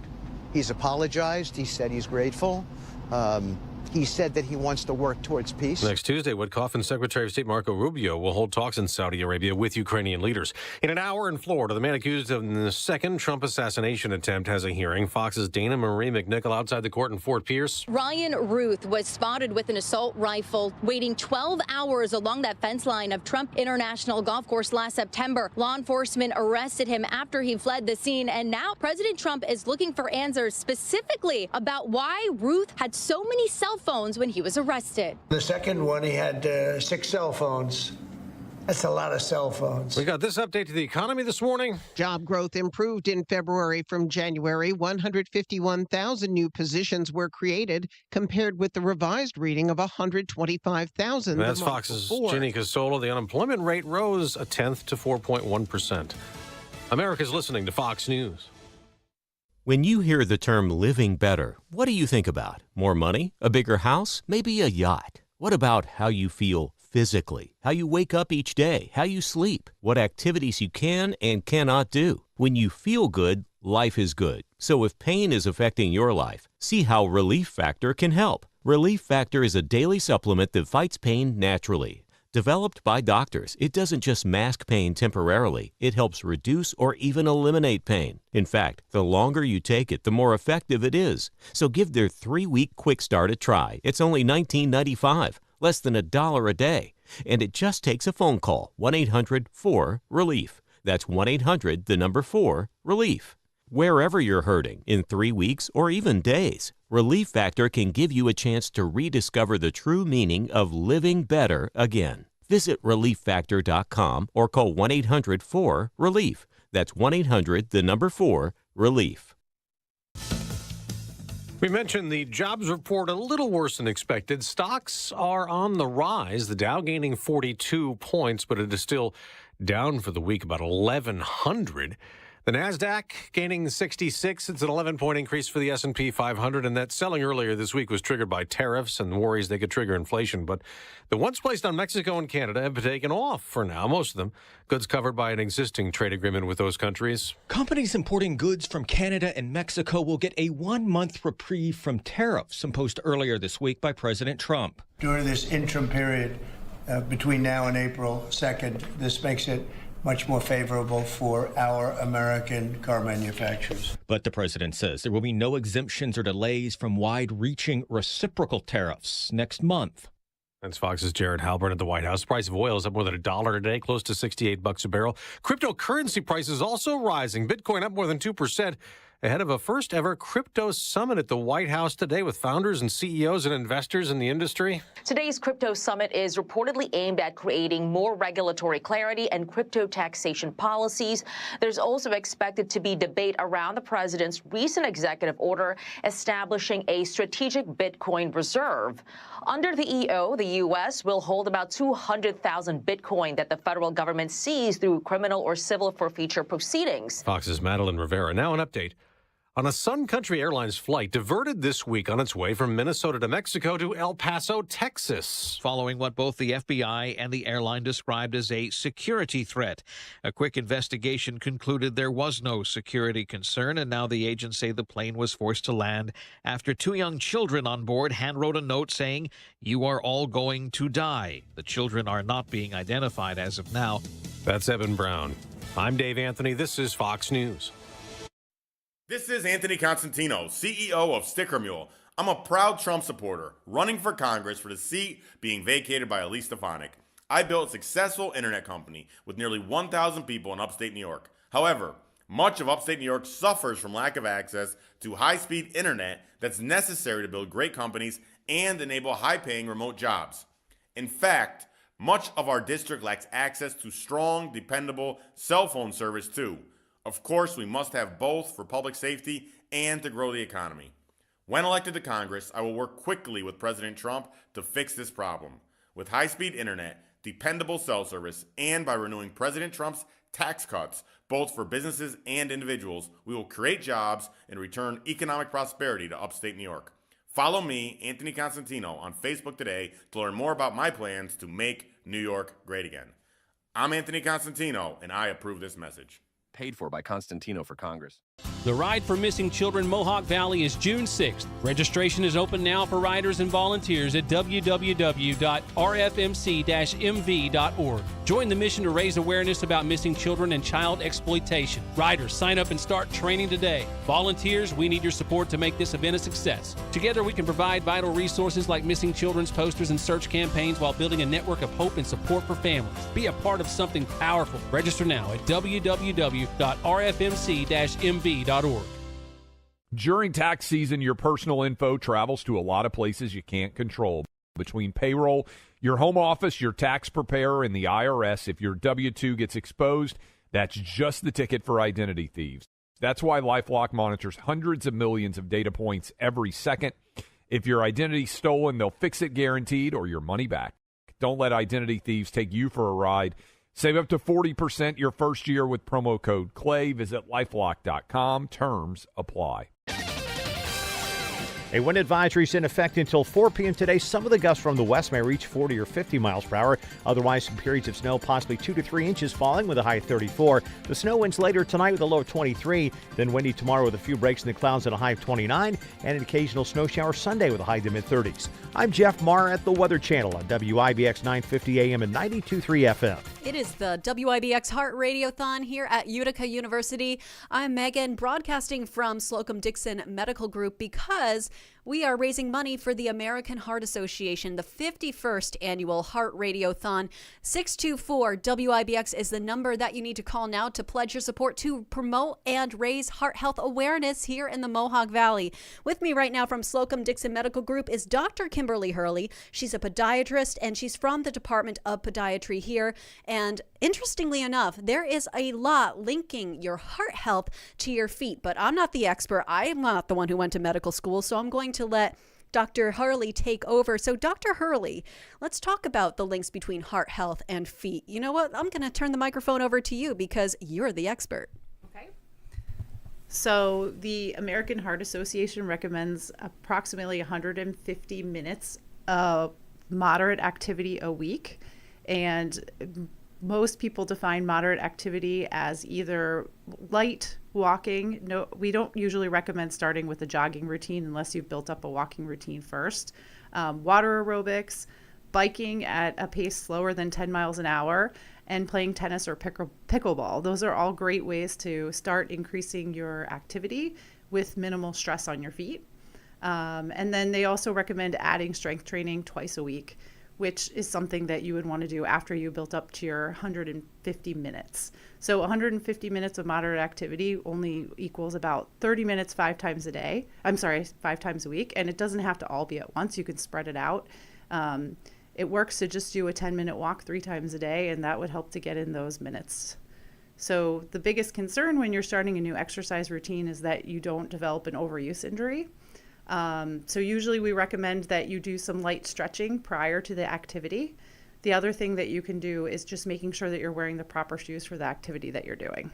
He's apologized. He said he's grateful. He said that he wants to work towards peace. Next Tuesday, Witkoff and Secretary of State Marco Rubio will hold talks in Saudi Arabia with Ukrainian leaders. In an hour in Florida, the man accused of the second Trump assassination attempt has a hearing. Fox's Dana Marie McNichol outside the court in Fort Pierce. Ryan Ruth was spotted with an assault rifle waiting 12 hours along that fence line of Trump International Golf Course last September. Law enforcement arrested him after he fled the scene, and now President Trump is looking for answers specifically about why Ruth had so many cell phones when he was arrested. The second one, he had 6 cell phones, That's a lot of cell phones. We got this update to the economy this morning. Job growth improved in February from January. 151,000 new positions were created compared with the revised reading of 125,000. That's Fox's Ginny Casola. The unemployment rate rose 0.1% to 4.1%. America's listening to Fox News. When you hear the term living better, what do you think about? More money? A bigger house? Maybe a yacht? What about how you feel physically? How you wake up each day? How you sleep? What activities you can and cannot do? When you feel good, life is good. So if pain is affecting your life, see how Relief Factor can help. Relief Factor is a daily supplement that fights pain naturally. Developed by doctors, it doesn't just mask pain temporarily, it helps reduce or even eliminate pain. In fact, the longer you take it, the more effective it is. So give their 3-week quick start a try. It's only $19.95, less than $1 a day. And it just takes a phone call, 1-800-4-RELIEF. That's 1-800-4-RELIEF. Wherever you're hurting, in 3 weeks or even days, Relief Factor can give you a chance to rediscover the true meaning of living better again. Visit ReliefFactor.com or call 1-800-4-RELIEF. That's 1-800-4-RELIEF. We mentioned the jobs report a little worse than expected. Stocks are on the rise. The Dow gaining 42 points, but it is still down for the week, about 1,100. The NASDAQ gaining 66. It's an 11-point increase for the S&P 500, and that selling earlier this week was triggered by tariffs and worries they could trigger inflation. But the ones placed on Mexico and Canada have taken off for now, most of them. Goods covered by an existing trade agreement with those countries. Companies importing goods from Canada and Mexico will get a 1-month reprieve from tariffs imposed earlier this week by President Trump. During this interim period between now and April 2nd, this makes it much more favorable for our American car manufacturers. But the president says there will be no exemptions or delays from wide-reaching reciprocal tariffs next month. That's Fox's Jared Halpern at the White House. The price of oil is up more than $1 today, close to $68 a barrel. Cryptocurrency prices also rising. Bitcoin up more than 2%. Ahead of a first-ever crypto summit at the White House today with founders and CEOs and investors in the industry. Today's crypto summit is reportedly aimed at creating more regulatory clarity and crypto taxation policies. There's also expected to be debate around the president's recent executive order establishing a strategic Bitcoin reserve. Under the EO, the U.S. will hold about 200,000 Bitcoin that the federal government seized through criminal or civil forfeiture proceedings. Fox's Madeline Rivera. Now an update on a Sun Country Airlines flight diverted this week on its way from Minnesota to Mexico to El Paso, Texas. Following what both the FBI and the airline described as a security threat. A quick investigation concluded there was no security concern, and now the agents say the plane was forced to land after 2 young children on board handwrote a note saying, "You are all going to die." The children are not being identified as of now. That's Evan Brown. I'm Dave Anthony. This is Fox News. This is Anthony Constantino, CEO of Sticker Mule. I'm a proud Trump supporter, running for Congress for the seat being vacated by Elise Stefanik. I built a successful internet company with nearly 1,000 people in upstate New York. However, much of upstate New York suffers from lack of access to high-speed internet that's necessary to build great companies and enable high-paying remote jobs. In fact, much of our district lacks access to strong, dependable cell phone service too. Of course, we must have both for public safety and to grow the economy. When elected to Congress, I will work quickly with President Trump to fix this problem. With high-speed internet, dependable cell service, and by renewing President Trump's tax cuts, both for businesses and individuals, we will create jobs and return economic prosperity to upstate New York. Follow me, Anthony Constantino, on Facebook today to learn more about my plans to make New York great again. I'm Anthony Constantino, and I approve this message. Paid for by Constantino for Congress. The Ride for Missing Children Mohawk Valley is June 6th. Registration is open now for riders and volunteers at www.rfmc-mv.org. Join the mission to raise awareness about missing children and child exploitation. Riders, sign up and start training today. Volunteers, we need your support to make this event a success. Together, we can provide vital resources like missing children's posters and search campaigns while building a network of hope and support for families. Be a part of something powerful. Register now at www.rfmc-mv.org. During tax season, your personal info travels to a lot of places you can't control. Between payroll, Your home office, your tax preparer, and the IRS, if your W-2 gets exposed, that's just the ticket for identity thieves. That's why LifeLock monitors hundreds of millions of data points every second. If your identity's stolen, they'll fix it guaranteed or your money back. Don't let identity thieves take you for a ride. Save up to 40% your first year with promo code CLAY. Visit lifelock.com. Terms apply. A wind advisory is in effect until 4 p.m. today. Some of the gusts from the west may reach 40 or 50 miles per hour. Otherwise, some periods of snow, possibly 2 to 3 inches falling with a high of 34. The snow winds later tonight with a low of 23. Then windy tomorrow with a few breaks in the clouds at a high of 29. And an occasional snow shower Sunday with a high to mid-30s. I'm Jeff Marr at the Weather Channel on WIBX 950 AM and 92.3 FM. It is the WIBX Heart Radiothon here at Utica University. I'm Megan, broadcasting from Slocum Dickson Medical Group because we are raising money for the American Heart Association, the 51st annual Heart Radiothon. 624-WIBX is the number that you need to call now to pledge your support to promote and raise heart health awareness here in the Mohawk Valley. With me right now from Slocum Dickson Medical Group is Dr. Kimberly Hurley. She's a podiatrist and she's from the Department of Podiatry here. And interestingly enough, there is a lot linking your heart health to your feet, but I'm not the expert. I'm not the one who went to medical school, so I'm going to let Dr. Hurley take over. So Dr. Hurley, let's talk about the links between heart health and feet. You know what? I'm going to turn the microphone over to you because you're the expert. Okay. So the American Heart Association recommends approximately 150 minutes of moderate activity a week. And most people define moderate activity as either light walking. No, we don't usually recommend starting with a jogging routine unless you've built up a walking routine first. Water aerobics, biking at a pace slower than 10 miles an hour, and playing tennis or pickleball. Those are all great ways to start increasing your activity with minimal stress on your feet. And then they also recommend adding strength training twice a week, which is something that you would want to do after you built up to your 150 minutes. So 150 minutes of moderate activity only equals about 30 minutes 5 times a week. And it doesn't have to all be at once. You can spread it out. It works to just do a 10-minute walk 3 times a day, and that would help to get in those minutes. So the biggest concern when you're starting a new exercise routine is that you don't develop an overuse injury. So usually we recommend that you do some light stretching prior to the activity. The other thing that you can do is just making sure that you're wearing the proper shoes for the activity that you're doing.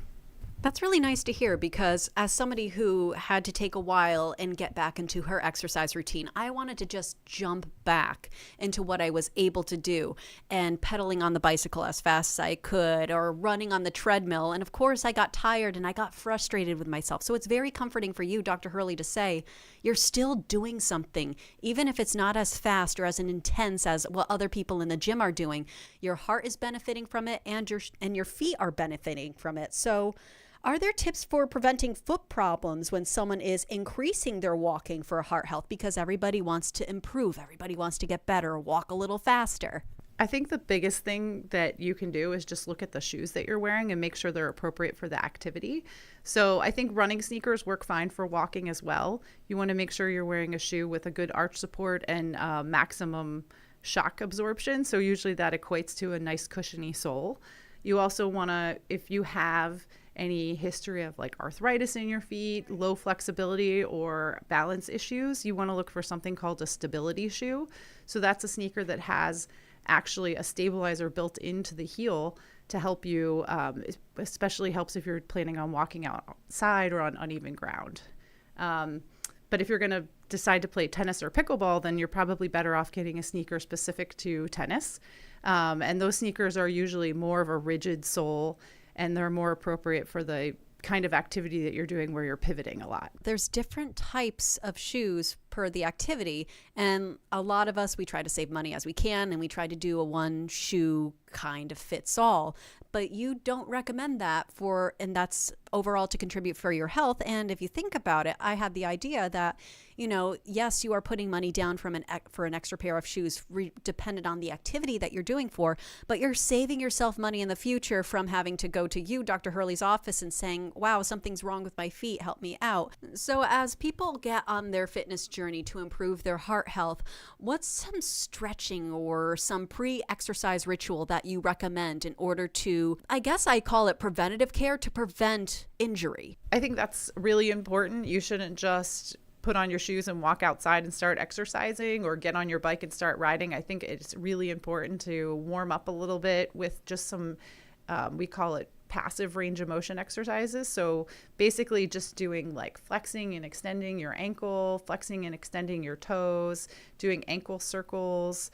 That's really nice to hear because as somebody who had to take a while and get back into her exercise routine, I wanted to just jump back into what I was able to do and pedaling on the bicycle as fast as I could or running on the treadmill. And of course, I got tired and I got frustrated with myself. So it's very comforting for you, Dr. Hurley, to say you're still doing something, even if it's not as fast or as intense as what other people in the gym are doing. Your heart is benefiting from it and your feet are benefiting from it. So are there tips for preventing foot problems when someone is increasing their walking for heart health? Because everybody wants to improve, everybody wants to get better, walk a little faster. I think the biggest thing that you can do is just look at the shoes that you're wearing and make sure they're appropriate for the activity. So I think running sneakers work fine for walking as well. You want to make sure you're wearing a shoe with a good arch support and maximum shock absorption. So usually that equates to a nice cushiony sole. You also want to, if you have any history of like arthritis in your feet, low flexibility or balance issues, you want to look for something called a stability shoe. So that's a sneaker that has actually a stabilizer built into the heel to help you, especially helps if you're planning on walking outside or on uneven ground. But if you're going to decide to play tennis or pickleball, then you're probably better off getting a sneaker specific to tennis. And those sneakers are usually more of a rigid sole, and they're more appropriate for the kind of activity that you're doing where you're pivoting a lot. There's different types of shoes per the activity, and a lot of us, we try to save money as we can, and we try to do a one shoe kind of fits all. But you don't recommend that and that's overall to contribute for your health. And if you think about it, I had the idea that, yes, you are putting money down for an extra pair of shoes dependent on the activity that you're doing but you're saving yourself money in the future from having to go to you, Dr. Hurley's office, and saying, wow, something's wrong with my feet, help me out. So as people get on their fitness journey, journey to improve their heart health, what's some stretching or some pre-exercise ritual that you recommend in order to, I guess I call it preventative care, to prevent injury? I think that's really important. You shouldn't just put on your shoes and walk outside and start exercising, or get on your bike and start riding. I think it's really important to warm up a little bit with just some, we call it passive range of motion exercises. So basically just doing like flexing and extending your ankle, flexing and extending your toes, doing ankle circles,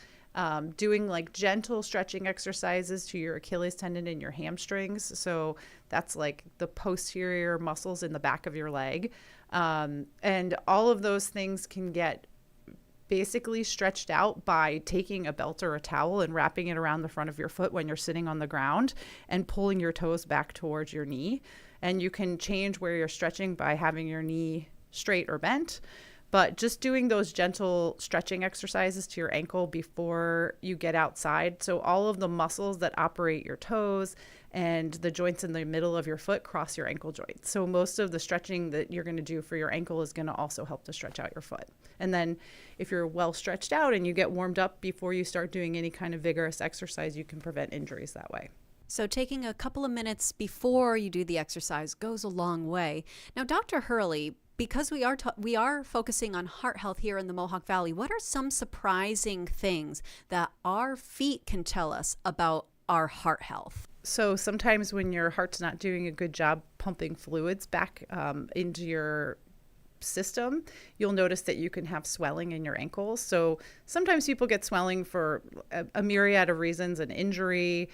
doing like gentle stretching exercises to your Achilles tendon and your hamstrings. So that's like the posterior muscles in the back of your leg. And all of those things can get basically stretched out by taking a belt or a towel and wrapping it around the front of your foot when you're sitting on the ground and pulling your toes back towards your knee. And you can change where you're stretching by having your knee straight or bent. But just doing those gentle stretching exercises to your ankle before you get outside. So all of the muscles that operate your toes and the joints in the middle of your foot cross your ankle joint. So most of the stretching that you're going to do for your ankle is going to also help to stretch out your foot. And then if you're well stretched out and you get warmed up before you start doing any kind of vigorous exercise, you can prevent injuries that way. So taking a couple of minutes before you do the exercise goes a long way. Now, Dr. Hurley, because we are focusing on heart health here in the Mohawk Valley, what are some surprising things that our feet can tell us about our heart health? So sometimes when your heart's not doing a good job pumping fluids back into your system, you'll notice that you can have swelling in your ankles. So sometimes people get swelling for a myriad of reasons, an injury,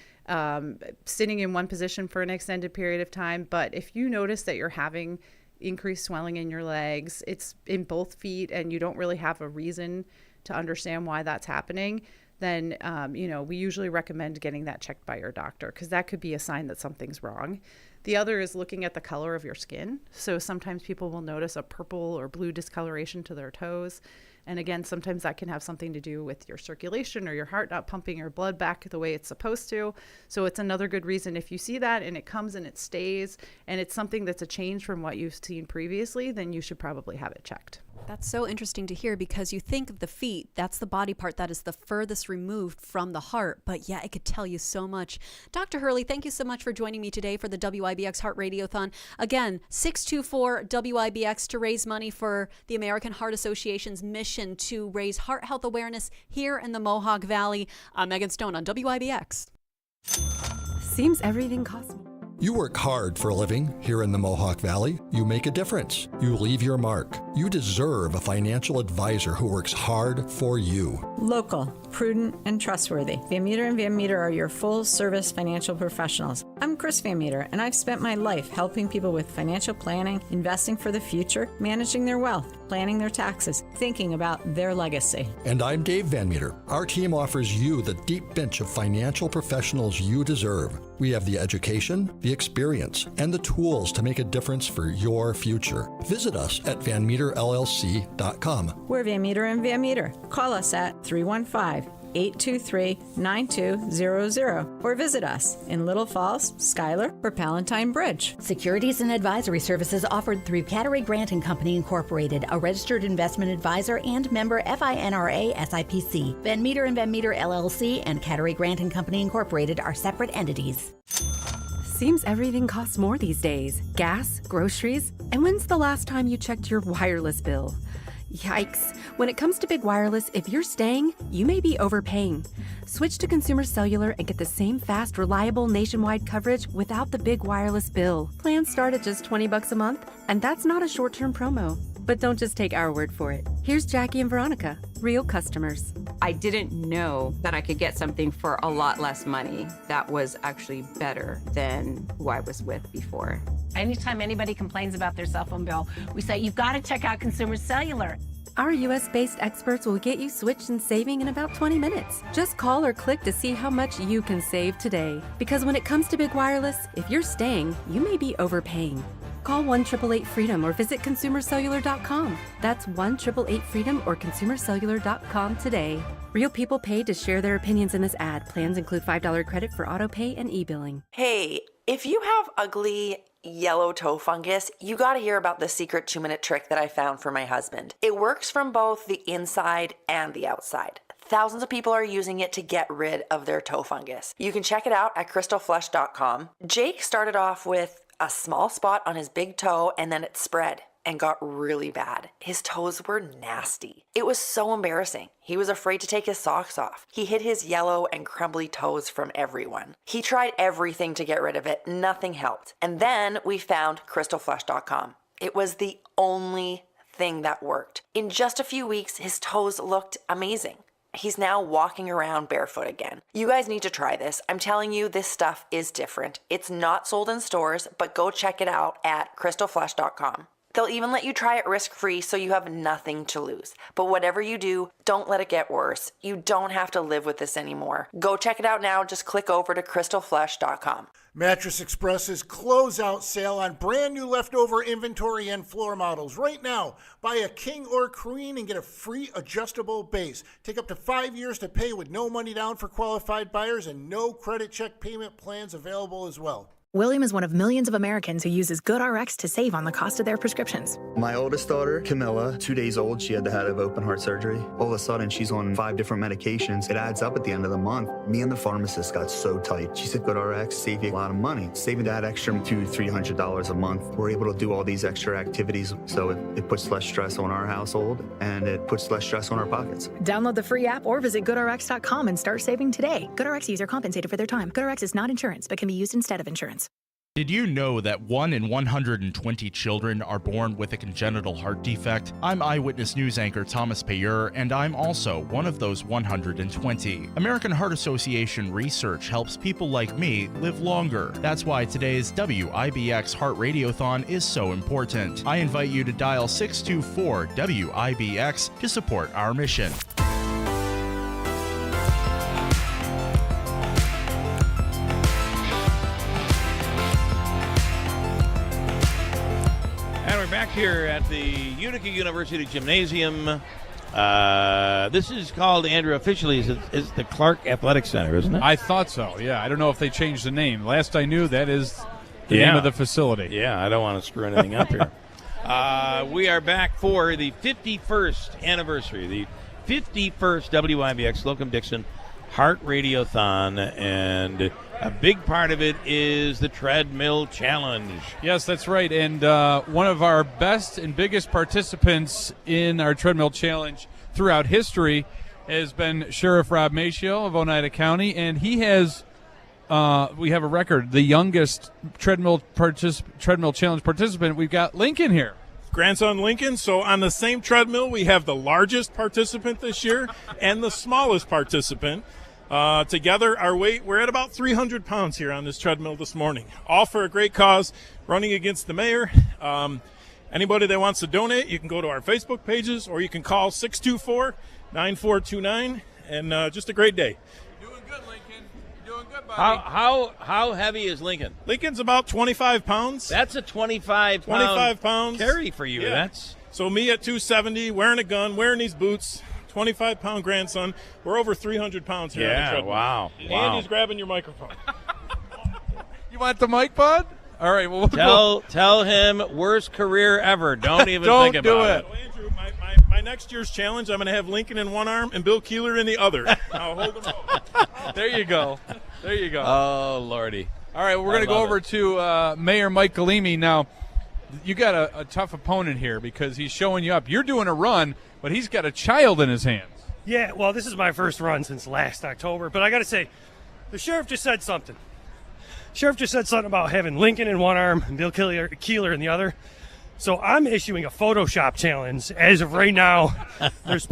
sitting in one position for an extended period of time. But if you notice that you're having increased swelling in your legs, it's in both feet, and you don't really have a reason to understand why that's happening, then we usually recommend getting that checked by your doctor, because that could be a sign that something's wrong. The other is looking at the color of your skin. So sometimes people will notice a purple or blue discoloration to their toes. And again, sometimes that can have something to do with your circulation or your heart not pumping your blood back the way it's supposed to. So it's another good reason. If you see that and it comes and it stays and it's something that's a change from what you've seen previously, then you should probably have it checked. That's so interesting to hear, because you think of the feet, that's the body part that is the furthest removed from the heart, but yeah, it could tell you so much. Dr. Hurley, thank you so much for joining me today for the WIBX Heart Radiothon. Again, 624-WIBX to raise money for the American Heart Association's mission to raise heart health awareness here in the Mohawk Valley. I'm Megan Stone on WIBX. Seems everything costs more. You work hard for a living here in the Mohawk Valley. You make a difference. You leave your mark. You deserve a financial advisor who works hard for you. Local, prudent, and trustworthy. Van Meter & Van Meter are your full-service financial professionals. I'm Chris Van Meter, and I've spent my life helping people with financial planning, investing for the future, managing their wealth, planning their taxes, thinking about their legacy. And I'm Dave Van Meter. Our team offers you the deep bench of financial professionals you deserve. We have the education, the experience, and the tools to make a difference for your future. Visit us at VanMeterLLC.com. We're Van Meter & Van Meter. Call us at 315-823-9200 or visit us in Little Falls, Schuyler, or Palatine Bridge. Securities and advisory services offered through Cattery Grant & Company Incorporated, a registered investment advisor and member FINRA SIPC. Van Meter & Van Meter LLC and Cattery Grant & Company Incorporated are separate entities. Seems everything costs more these days. Gas, groceries, and when's the last time you checked your wireless bill? Yikes. When it comes to big wireless, if you're staying, you may be overpaying. Switch to Consumer Cellular and get the same fast, reliable nationwide coverage without the big wireless bill. Plans start at just $20 a month, and that's not a short-term promo. But don't just take our word for it. Here's Jackie and Veronica, real customers. I didn't know that I could get something for a lot less money that was actually better than who I was with before. Anytime anybody complains about their cell phone bill, we say, you've got to check out Consumer Cellular. Our US-based experts will get you switched and saving in about 20 minutes. Just call or click to see how much you can save today. Because when it comes to big wireless, if you're staying, you may be overpaying. Call 1-888-FREEDOM or visit ConsumerCellular.com. That's 1-888-FREEDOM or ConsumerCellular.com today. Real people paid to share their opinions in this ad. Plans include $5 credit for auto pay and e-billing. Hey, if you have ugly yellow toe fungus, you gotta hear about the secret 2-minute trick that I found for my husband. It works from both the inside and the outside. Thousands of people are using it to get rid of their toe fungus. You can check it out at crystalflesh.com. Jake started off with a small spot on his big toe and then it spread and got really bad. His toes were nasty. It was so embarrassing. He was afraid to take his socks off. He hid his yellow and crumbly toes from everyone. He tried everything to get rid of it. Nothing helped. And then we found crystalflesh.com. It was the only thing that worked. In just a few weeks, his toes looked amazing. He's now walking around barefoot again. You guys need to try this. I'm telling you, this stuff is different. It's not sold in stores, but go check it out at crystalflesh.com. They'll even let you try it risk-free so you have nothing to lose. But whatever you do, don't let it get worse. You don't have to live with this anymore. Go check it out now. Just click over to crystalflesh.com. Mattress Express's closeout sale on brand new leftover inventory and floor models. Right now, buy a king or queen and get a free adjustable base. Take up to 5 years to pay with no money down for qualified buyers and no credit check payment plans available as well. William is one of millions of Americans who uses GoodRx to save on the cost of their prescriptions. My oldest daughter, Camilla, 2 days old, she had to have open heart surgery. All of a sudden, she's on 5 different medications. It adds up at the end of the month. Me and the pharmacist got so tight. She said, GoodRx, save you a lot of money. Saving that extra $200-300 a month. We're able to do all these extra activities, so it puts less stress on our household, and it puts less stress on our pockets. Download the free app or visit GoodRx.com and start saving today. GoodRx user compensated for their time. GoodRx is not insurance, but can be used instead of insurance. Did you know that 1 in 120 children are born with a congenital heart defect? I'm Eyewitness News anchor Thomas Payeur, and I'm also one of those 120. American Heart Association research helps people like me live longer. That's why today's WIBX Heart Radiothon is so important. I invite you to dial 624-WIBX to support our mission. Back here at the Utica University Gymnasium. This is called, Andrew, officially is the Clark Athletic Center, isn't it? I thought so, yeah. I don't know if they changed the name. Last I knew, that is the name of the facility. Yeah, I don't want to screw anything up here. We are back for the 51st anniversary, the 51st WIBX Slocum Dickson Heart Radiothon, and a big part of it is the Treadmill Challenge. Yes, that's right. And one of our best and biggest participants in our Treadmill Challenge throughout history has been Sheriff Rob Macchio of Oneida County, and he has, we have a record, the youngest Treadmill Challenge participant. We've got Lincoln here. Grandson Lincoln. So on the same treadmill, we have the largest participant this year and the smallest participant. Together, our weight, we're at about 300 pounds here on this treadmill this morning. All for a great cause, running against the mayor. Anybody that wants to donate, you can go to our Facebook pages or you can call 624-9429, and just a great day. You're doing good, Lincoln. You're doing good, buddy. How heavy is Lincoln? Lincoln's about 25 pounds. That's a 25 pounds carry for you. Yeah. That's so me at 270, wearing a gun, wearing these boots. 25-pound grandson. We're over 300 pounds here on the treadmill. Wow. And he's grabbing your microphone. You want the mic, bud? All right. Well, tell him worst career ever. Don't even think about it. So, Andrew, my next year's challenge, I'm going to have Lincoln in one arm and Bill Keeler in the other. I'll hold them up. There you go. There you go. Oh, Lordy. All right. We're going to go over to Mayor Mike Galimi now. You got a tough opponent here because he's showing you up. You're doing a run, but he's got a child in his hands. Yeah, well, this is my first run since last October, but I got to say, the sheriff just said something. Sheriff just said something about having Lincoln in one arm and Bill Keeler in the other. So I'm issuing a Photoshop challenge. As of right now, there's...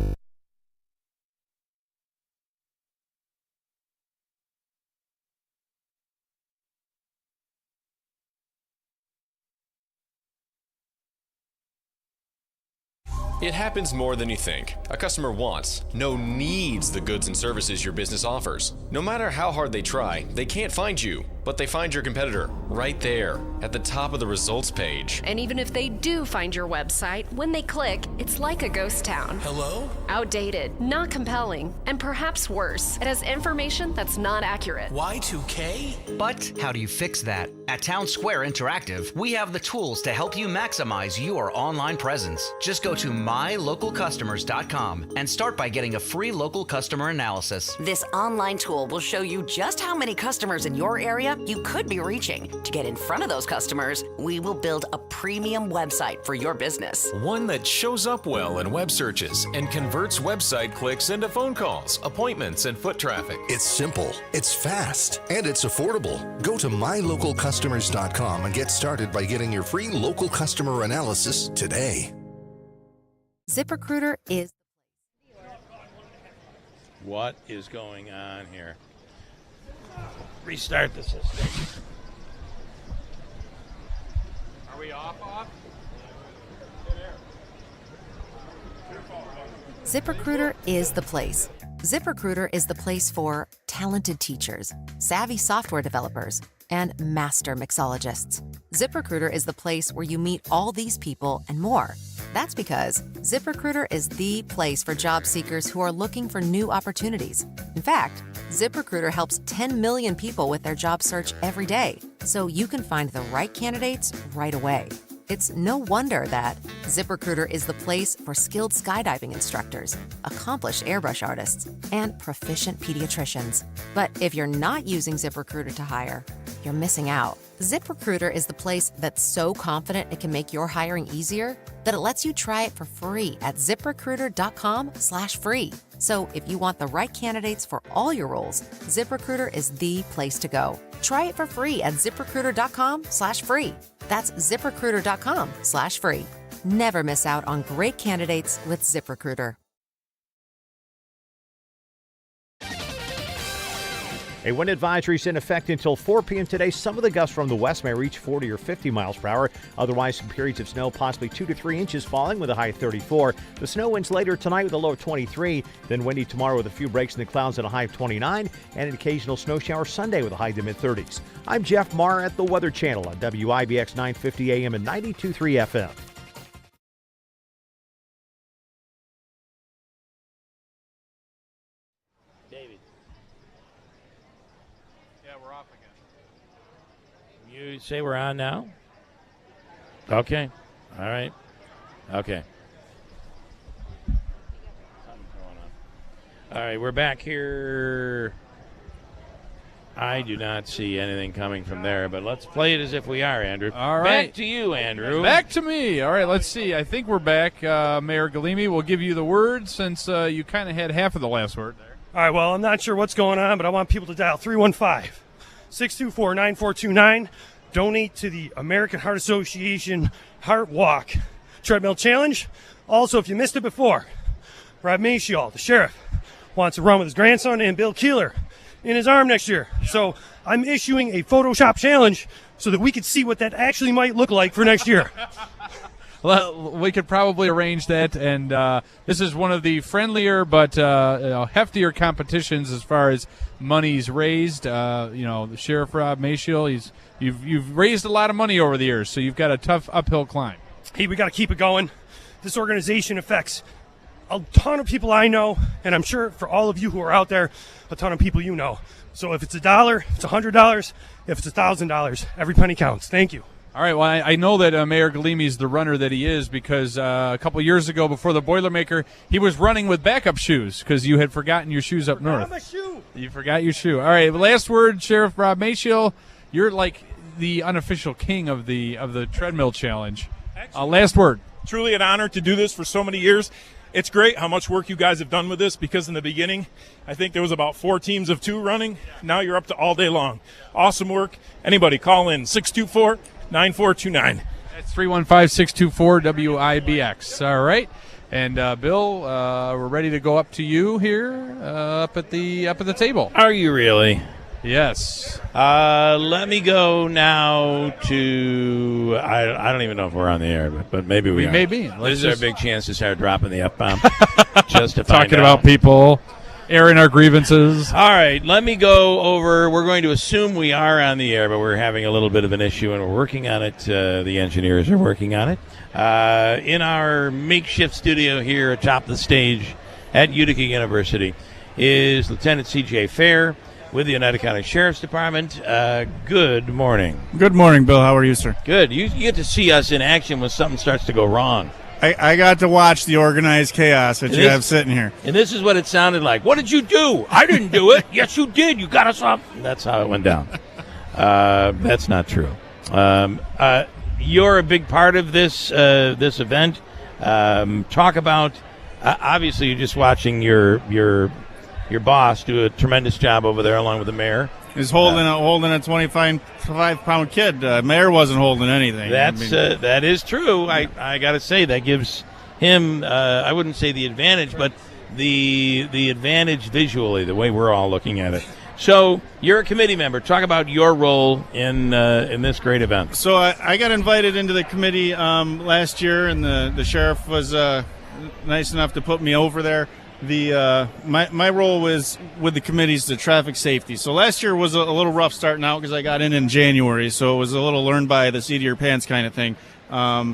It happens more than you think. A customer wants, needs the goods and services your business offers. No matter how hard they try, they can't find you. but they find your competitor right there at the top of the results page. And even if they do find your website, when they click, it's like a ghost town. Hello? Outdated, not compelling, and perhaps worse, it has information that's not accurate. Y2K? But how do you fix that? At Town Square Interactive, we have the tools to help you maximize your online presence. Just go to mylocalcustomers.com and start by getting a free local customer analysis. This online tool will show you just how many customers in your area you could be reaching. To get in front of those customers, we will build a premium website for your business. One that shows up well in web searches and converts website clicks into phone calls, appointments, and foot traffic. It's simple, it's fast, and it's affordable. Go to mylocalcustomers.com and get started by getting your free local customer analysis today. ZipRecruiter is... What is going on here? Restart the system. Are we off? ZipRecruiter is the place. ZipRecruiter is the place for talented teachers, savvy software developers, and master mixologists. ZipRecruiter is the place where you meet all these people and more. That's because ZipRecruiter is the place for job seekers who are looking for new opportunities. In fact, ZipRecruiter helps 10 million people with their job search every day, so you can find the right candidates right away. It's no wonder that ZipRecruiter is the place for skilled skydiving instructors, accomplished airbrush artists, and proficient pediatricians. But if you're not using ZipRecruiter to hire, you're missing out. ZipRecruiter is the place that's so confident it can make your hiring easier that it lets you try it for free at ZipRecruiter.com/free. So if you want the right candidates for all your roles, ZipRecruiter is the place to go. Try it for free at ZipRecruiter.com/free. That's ZipRecruiter.com/free. Never miss out on great candidates with ZipRecruiter. A wind advisory is in effect until 4 p.m. today. Some of the gusts from the west may reach 40 or 50 miles per hour. Otherwise, some periods of snow, possibly 2 to 3 inches falling with a high of 34. The snow winds later tonight with a low of 23. Then windy tomorrow with a few breaks in the clouds and a high of 29. And an occasional snow shower Sunday with a high to mid-30s. I'm Jeff Marr at the Weather Channel on WIBX 950 AM and 92.3 FM. You say we're on now? Okay. All right. Okay. Something's going on. All right, we're back here. I do not see anything coming from there, but let's play it as if we are, Andrew. All right. Back to you, Andrew. Back to me. All right, let's see. I think we're back. Mayor Galimi will give you the word since you kind of had half of the last word there. All right, well, I'm not sure what's going on, but I want people to dial 315-624-9429. Donate to the American Heart Association Heart Walk Treadmill Challenge. Also, if you missed it before, Rob Maciel, the sheriff, wants to run with his grandson and Bill Keeler in his arm next year. So I'm issuing a Photoshop challenge so that we can see what that actually might look like for next year. Well, we could probably arrange that, and this is one of the friendlier but heftier competitions as far as monies raised. The Sheriff Rob Maciel, you've raised a lot of money over the years, so you've got a tough uphill climb. Hey, we got to keep it going. This organization affects a ton of people I know, and I'm sure for all of you who are out there, a ton of people you know. So if it's $1, if it's $100, if it's $1,000, every penny counts. Thank you. All right, well, I know that Mayor Galimi is the runner that he is because a couple years ago before the Boilermaker, he was running with backup shoes because you had forgotten your shoes up north. My shoe. You forgot your shoe. All right, last word, Sheriff Rob Maciel. You're like the unofficial king of the Treadmill Challenge. Last word. Truly an honor to do this for so many years. It's great how much work you guys have done with this because in the beginning, I think there was about 4 teams of 2 running. Now you're up to all day long. Awesome work. Anybody call in 624-9429. That's 315-624-WIBX. All right. And Bill, we're ready to go up to you here up at the table. Are you really? Yes. Let me go now to I don't even know if we're on the air, but maybe we are. May be. This is our big chance to start dropping the F-bomb. Just to talking find about out. people. airing our grievances. All right, let me go over. We're going to assume we are on the air, but we're having a little bit of an issue, and we're working on it. The engineers are working on it. In our makeshift studio here atop the stage at Utica University is Lieutenant C.J. Fair with the Oneida County Sheriff's Department. Good morning. Good morning, Bill. How are you, sir? Good. You get to see us in action when something starts to go wrong. I got to watch the organized chaos that you have sitting here. And this is what it sounded like. What did you do? I didn't do it. Yes, you did. You got us off. That's how it went down. That's not true. You're a big part of this event. Talk about, obviously, you're just watching your boss do a tremendous job over there along with the mayor. He's holding a 25-pound kid. Mayor wasn't holding anything. That is true. I got to say that gives him, I wouldn't say the advantage, but the advantage visually, the way we're all looking at it. So you're a committee member. Talk about your role in this great event. So I got invited into the committee last year, and the sheriff was nice enough to put me over there. My role was with the committees to traffic safety. So last year was a little rough starting out because I got in January, so it was a little learn by the seat of your pants kind of thing.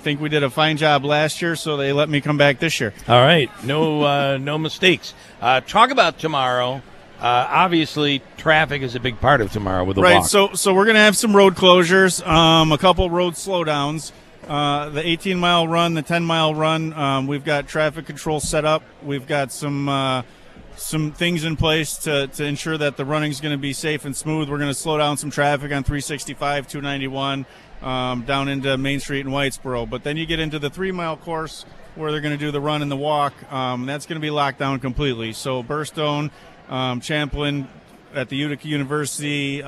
Think we did a fine job last year, so they let me come back this year. All right, no mistakes. Talk about tomorrow. Obviously, traffic is a big part of tomorrow with the walk. Right. So we're gonna have some road closures, a couple road slowdowns. The 18-mile run, the 10-mile run, we've got traffic control set up. We've got some things in place to ensure that the running's going to be safe and smooth. We're going to slow down some traffic on 365, 291, down into Main Street and Whitesboro. But then you get into the 3-mile course where they're going to do the run and the walk. That's going to be locked down completely. So Burstone, Champlin at the Utica University,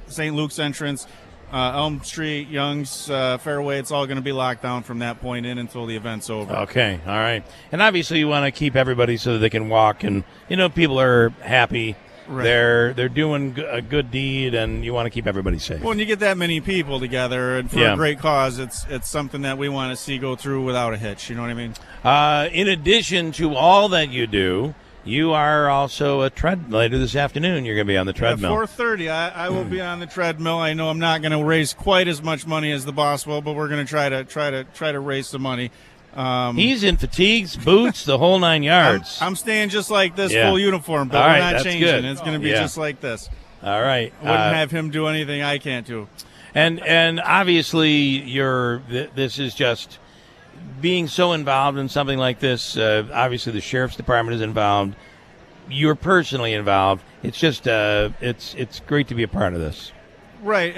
St. Luke's entrance, Elm Street, Young's, Fairway, it's all going to be locked down from that point in until the event's over. Okay, all right. And obviously you want to keep everybody so that they can walk and, people are happy. Right. They're doing a good deed, and you want to keep everybody safe. Well, when you get that many people together and for a great cause, it's something that we want to see go through without a hitch. You know what I mean? In addition to all that you do, you are also later this afternoon. You're going to be on the treadmill. At 4:30, I will be on the treadmill. I know I'm not going to raise quite as much money as the boss will, but we're going to try to raise some money. He's in fatigues, boots, the whole 9 yards. I'm staying just like this, full uniform, but we're not changing. Good. It's going to be just like this. All right. I wouldn't have him do anything I can't do. And obviously, this is just being so involved in something like this. Obviously, the sheriff's department is involved. You're personally involved. It's just it's great to be a part of this. Right.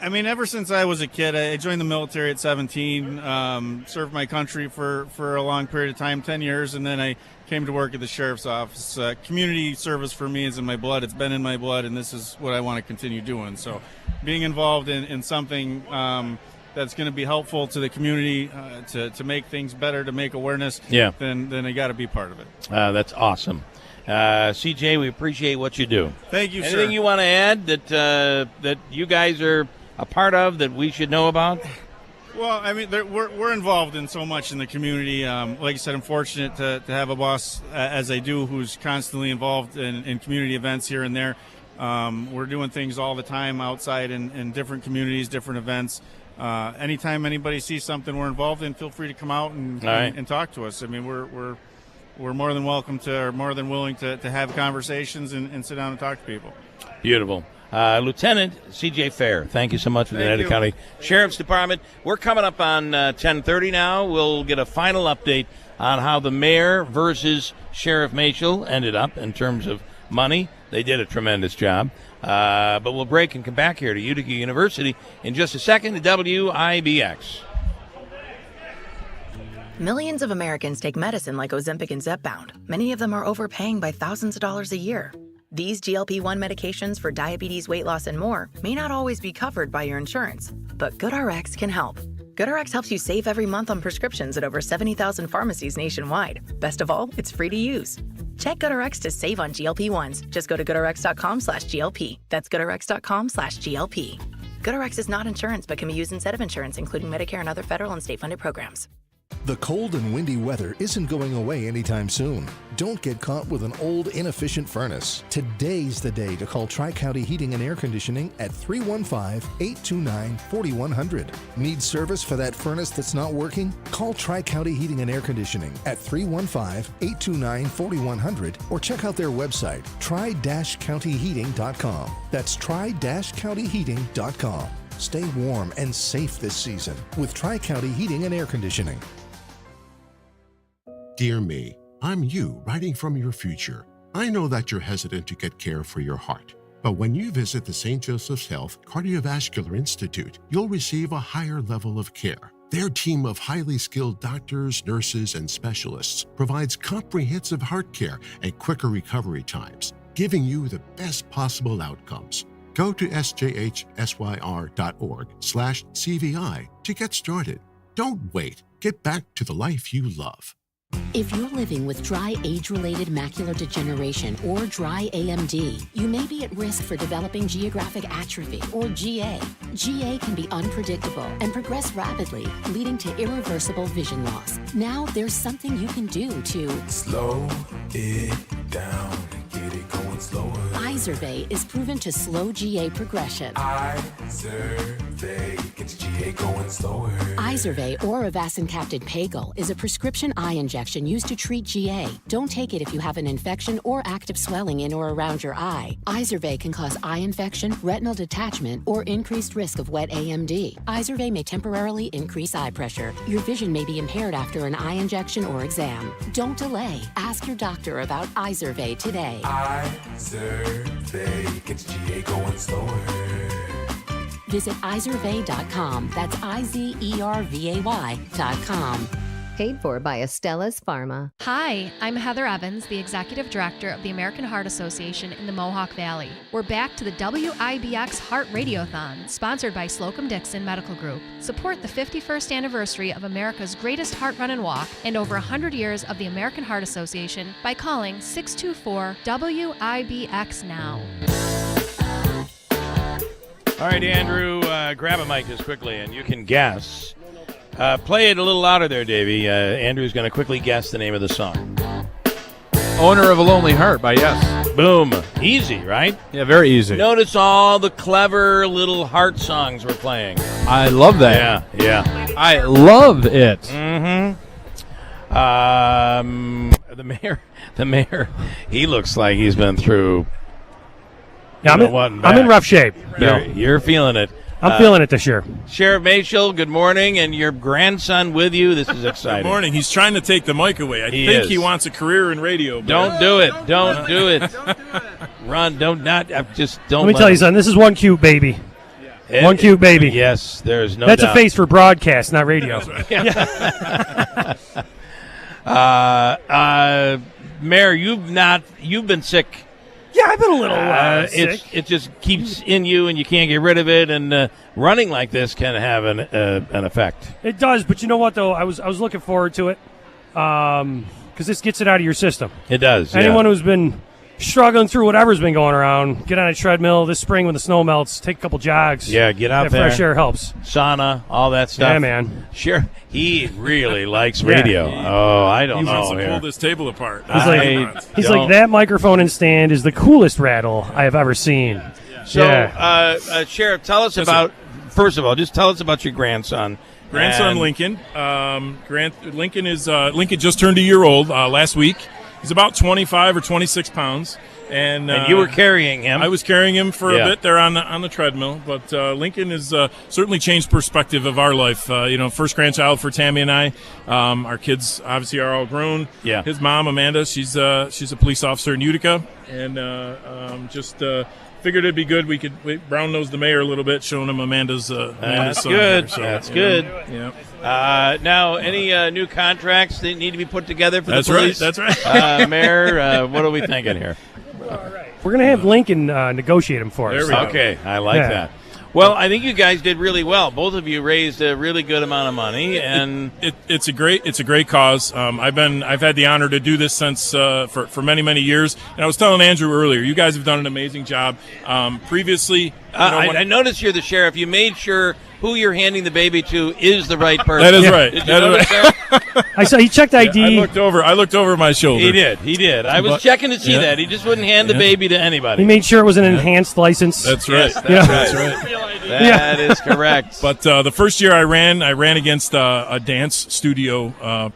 Ever since I was a kid, I joined the military at 17, served my country for a long period of time, 10 years, and then I came to work at the sheriff's office. Community service for me is in my blood. It's been in my blood, and this is what I want to continue doing. So being involved in something that's going to be helpful to the community, to make things better, to make awareness, then I got to be part of it. That's awesome. CJ, we appreciate what you do. Thank you, sir. Anything you want to add that you guys are a part of that we should know about? Well, we're involved in so much in the community. Like I said, I'm fortunate to have a boss, as I do, who's constantly involved in community events here and there. We're doing things all the time outside in different communities, different events. Anytime anybody sees something we're involved in, feel free to come out and talk to us. We're more than welcome to, more than willing to have conversations and sit down and talk to people. Beautiful. Lieutenant C.J. Fair, thank you so much for the Oneida County Sheriff's Department. We're coming up on 10:30 now. We'll get a final update on how the mayor versus Sheriff Machel ended up in terms of money. They did a tremendous job. But we'll break and come back here to Utica University in just a second to WIBX. Millions of Americans take medicine like Ozempic and Zepbound. Many of them are overpaying by thousands of dollars a year. These GLP-1 medications for diabetes, weight loss, and more may not always be covered by your insurance, but GoodRx can help. GoodRx helps you save every month on prescriptions at over 70,000 pharmacies nationwide. Best of all, it's free to use. Check GoodRx to save on GLP-1s. Just go to GoodRx.com/GLP. That's GoodRx.com/GLP. GoodRx is not insurance, but can be used instead of insurance, including Medicare and other federal and state-funded programs. The cold and windy weather isn't going away anytime soon. Don't get caught with an old, inefficient furnace. Today's the day to call Tri-County Heating and Air Conditioning at 315-829-4100. Need service for that furnace that's not working? Call Tri-County Heating and Air Conditioning at 315-829-4100 or check out their website, tri-countyheating.com. That's tri-countyheating.com. Stay warm and safe this season with Tri-County Heating and Air Conditioning. Dear me, I'm you writing from your future. I know that you're hesitant to get care for your heart. But when you visit the St. Joseph's Health Cardiovascular Institute, you'll receive a higher level of care. Their team of highly skilled doctors, nurses, and specialists provides comprehensive heart care and quicker recovery times, giving you the best possible outcomes. Go to sjhsyr.org/CVI to get started. Don't wait. Get back to the life you love. If you're living with dry age-related macular degeneration or dry AMD, you may be at risk for developing geographic atrophy or GA. GA can be unpredictable and progress rapidly, leading to irreversible vision loss. Now there's something you can do to slow it down and get it going slower. Izervay is proven to slow GA progression. Izervay gets GA going slower. Izervay or avacincaptad pegol is a prescription eye injection used to treat GA. Don't take it if you have an infection or active swelling in or around your eye. Izervay can cause eye infection, retinal detachment, or increased risk of wet AMD. Izervay may temporarily increase eye pressure. Your vision may be impaired after an eye injection or exam. Don't delay. Ask your doctor about Izervay today. Izervay gets GA going slower. Visit Izervay.com. That's IZERVAY.com. Paid for by Estella's Pharma. Hi, I'm Heather Evans, the Executive Director of the American Heart Association in the Mohawk Valley. We're back to the WIBX Heart Radiothon, sponsored by Slocum Dickson Medical Group. Support the 51st anniversary of America's greatest heart run and walk and over 100 years of the American Heart Association by calling 624-WIBX now. All right, Andrew, grab a mic just quickly, and you can guess. Play it a little louder there, Davey. Andrew's going to quickly guess the name of the song. Owner of a Lonely Heart by Yes. Boom. Easy, right? Yeah, very easy. Notice all the clever little heart songs we're playing. I love that. Yeah. I love it. Mm-hmm. The mayor, he looks like he's been through... Yeah, I'm in rough shape. You're feeling it. I'm feeling it this year. Sheriff Mayshall, good morning, and your grandson with you. This is exciting. Good morning. He's trying to take the mic away. I think he wants a career in radio. Don't do it. Don't do it. Ron, don't. Let me tell you something. This is one cute baby. One cute baby. Yes, there's no That's doubt. a face for broadcast, not radio. Mayor, you've been sick. Yeah, I've been a little sick. It just keeps in you, and you can't get rid of it. And running like this can have an effect. It does, but you know what? Though I was looking forward to it because this gets it out of your system. It does. Anyone who's been struggling through whatever's been going around, get on a treadmill this spring when the snow melts. Take a couple jogs. Yeah, get out there. Fresh air helps. Sauna, all that stuff. Yeah, man. Sure, he really likes radio. Oh, I don't know. He wants to pull this table apart. He's like, that microphone and stand is the coolest rattle I have ever seen. So, Sheriff, tell us about. First of all, just tell us about your grandson. Lincoln. Lincoln just turned a year old last week. He's about 25 or 26 pounds. And you were carrying him. I was carrying him for a bit there on the treadmill. But Lincoln has certainly changed perspective of our life. First grandchild for Tammy and I. Our kids obviously are all grown. Yeah. His mom, Amanda, she's a police officer in Utica. And figured it'd be good. We brown-nose the mayor a little bit, showing him Amanda's son. That's good. Yeah. Now, any new contracts that need to be put together for the police? That's right. Mayor, what are we thinking here? We're going to have Lincoln negotiate them for us. Okay, I like that. Well, I think you guys did really well. Both of you raised a really good amount of money, and it's a great cause. I've had the honor to do this since for many years. And I was telling Andrew earlier, you guys have done an amazing job. Previously, I noticed you're the sheriff. You made sure who you're handing the baby to is the right person. That is right. Did you That is notice that? I saw he checked ID. I looked over my shoulder. He did. I was checking to see that. He just wouldn't hand the baby to anybody. He made sure it was an enhanced license. That's right. Yes, That's right. That is correct. But the first year I ran against a dance studio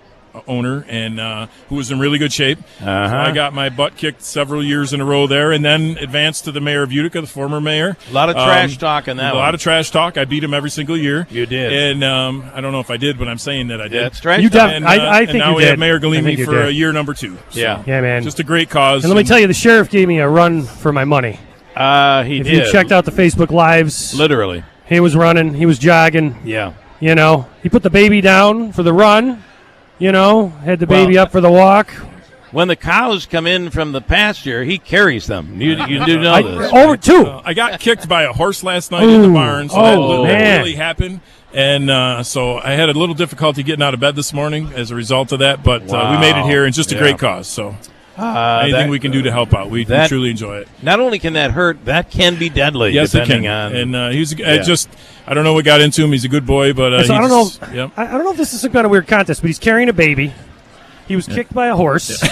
owner and who was in really good shape. So I got my butt kicked several years in a row there, and then advanced to the mayor of Utica, the former mayor. A lot of trash talk in that A one. lot of trash talk. I beat him every single year. You did. And I don't know if I did, but I'm saying that I did. That's trash You talk. def- I and think now you we did. have Mayor I think Galimi you for did. year number 2. So Yeah, man. Just a great cause. And let me tell you, the sheriff gave me a run for my money. He if did. you checked out the Facebook Lives, Literally. he was running, he was jogging. Yeah. You know, he put the baby down for the run. You know, had the baby up for the walk. When the cows come in from the pasture, he carries them. You do know this. Over 2. I got kicked by a horse last night in the barn, so that really happened. And so I had a little difficulty getting out of bed this morning as a result of that, but we made it here, and just a great cause. So anything we can do to help out, we truly enjoy it. Not only can that hurt, that can be deadly. Yes, it depending can. on. And he's I don't know what got into him. He's a good boy, but So I don't know. Yep. I don't know if this is some kind of weird contest, but he's carrying a baby. He was kicked by a horse.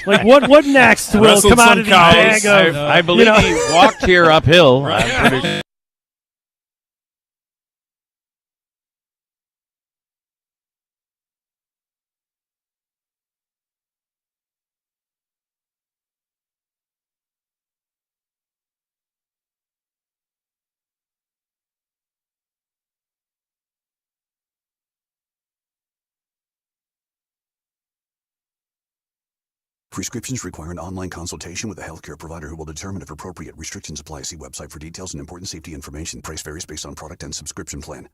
Like what next will Wrestled come out some of the cows. bag of? I believe he walked here uphill. I'm pretty sure. Prescriptions require an online consultation with a healthcare provider who will determine if appropriate. Restrictions apply. See website for details and important safety information. Price varies based on product and subscription plan.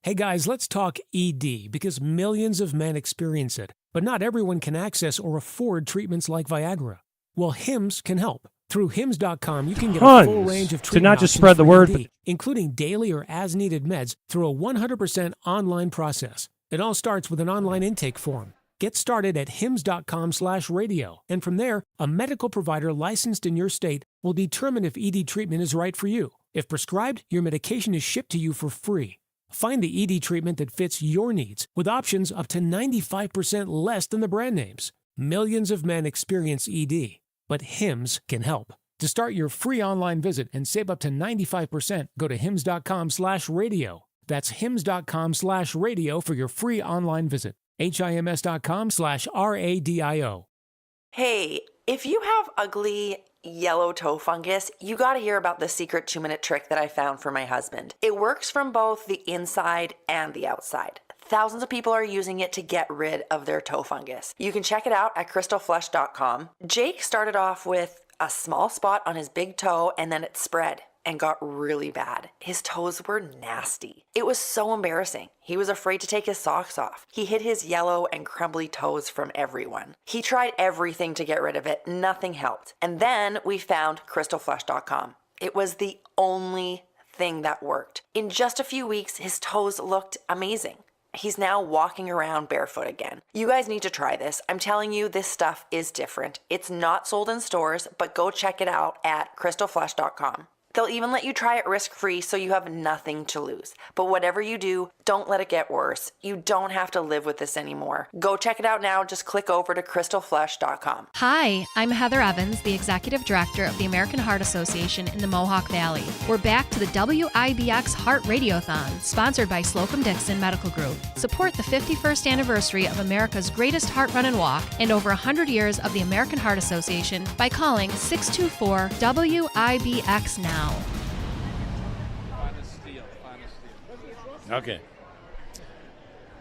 Hey guys, let's talk ED because millions of men experience it, but not everyone can access or afford treatments like Viagra. Well, Hims can help. Through Hims.com, you can get a full range of treatment to not just options spread the for word, ED, including daily or as-needed meds through a 100% online process. It all starts with an online intake form. Get started at hims.com/radio, and from there, a medical provider licensed in your state will determine if ED treatment is right for you. If prescribed, your medication is shipped to you for free. Find the ED treatment that fits your needs with options up to 95% less than the brand names. Millions of men experience ED, but Hims can help. To start your free online visit and save up to 95%, go to hims.com/radio. That's hims.com/radio for your free online visit. HIMS.com/RADIO. Hey, if you have ugly yellow toe fungus, you gotta hear about the secret 2-minute trick that I found for my husband. It works from both the inside and the outside. Thousands of people are using it to get rid of their toe fungus. You can check it out at crystalflesh.com. Jake started off with a small spot on his big toe and then it spread and got really bad. His toes were nasty. It was so embarrassing. He was afraid to take his socks off. He hid his yellow and crumbly toes from everyone. He tried everything to get rid of it. Nothing helped. And then we found crystalflesh.com. It was the only thing that worked. In just a few weeks, his toes looked amazing. He's now walking around barefoot again. You guys need to try this. I'm telling you, this stuff is different. It's not sold in stores, but go check it out at crystalflesh.com. They'll even let you try it risk-free so you have nothing to lose. But whatever you do, don't let it get worse. You don't have to live with this anymore. Go check it out now. Just click over to crystalflesh.com. Hi, I'm Heather Evans, the Executive Director of the American Heart Association in the Mohawk Valley. We're back to the WIBX Heart Radiothon, sponsored by Slocum Dickson Medical Group. Support the 51st anniversary of America's greatest heart run and walk and over 100 years of the American Heart Association by calling 624-WIBX now. Okay.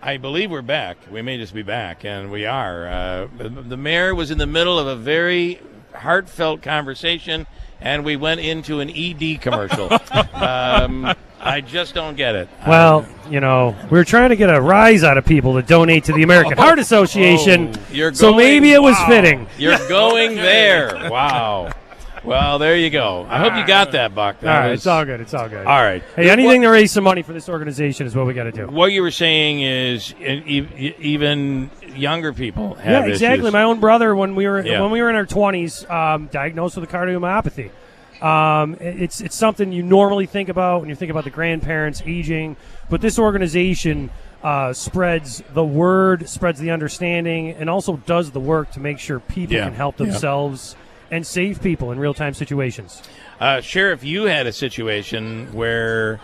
I believe we're back. We may just be back, and we are. The mayor was in the middle of a very heartfelt conversation, and we went into an ED commercial. I just don't get it. Well, you know, we're trying to get a rise out of people to donate to the American Heart Association, so maybe it was fitting. You're going there. Wow. Well, there you go. I hope you got that, Buck. All right, it's all good. It's all good. All right. Hey, anything to raise some money for this organization is what we got to do. What you were saying is even younger people have exactly. issues. My own brother, when we were in our 20s, diagnosed with a cardiomyopathy. It's something you normally think about when you think about the grandparents aging, but this organization spreads the word, spreads the understanding, and also does the work to make sure people can help themselves and save people in real-time situations. Sheriff, you had a situation where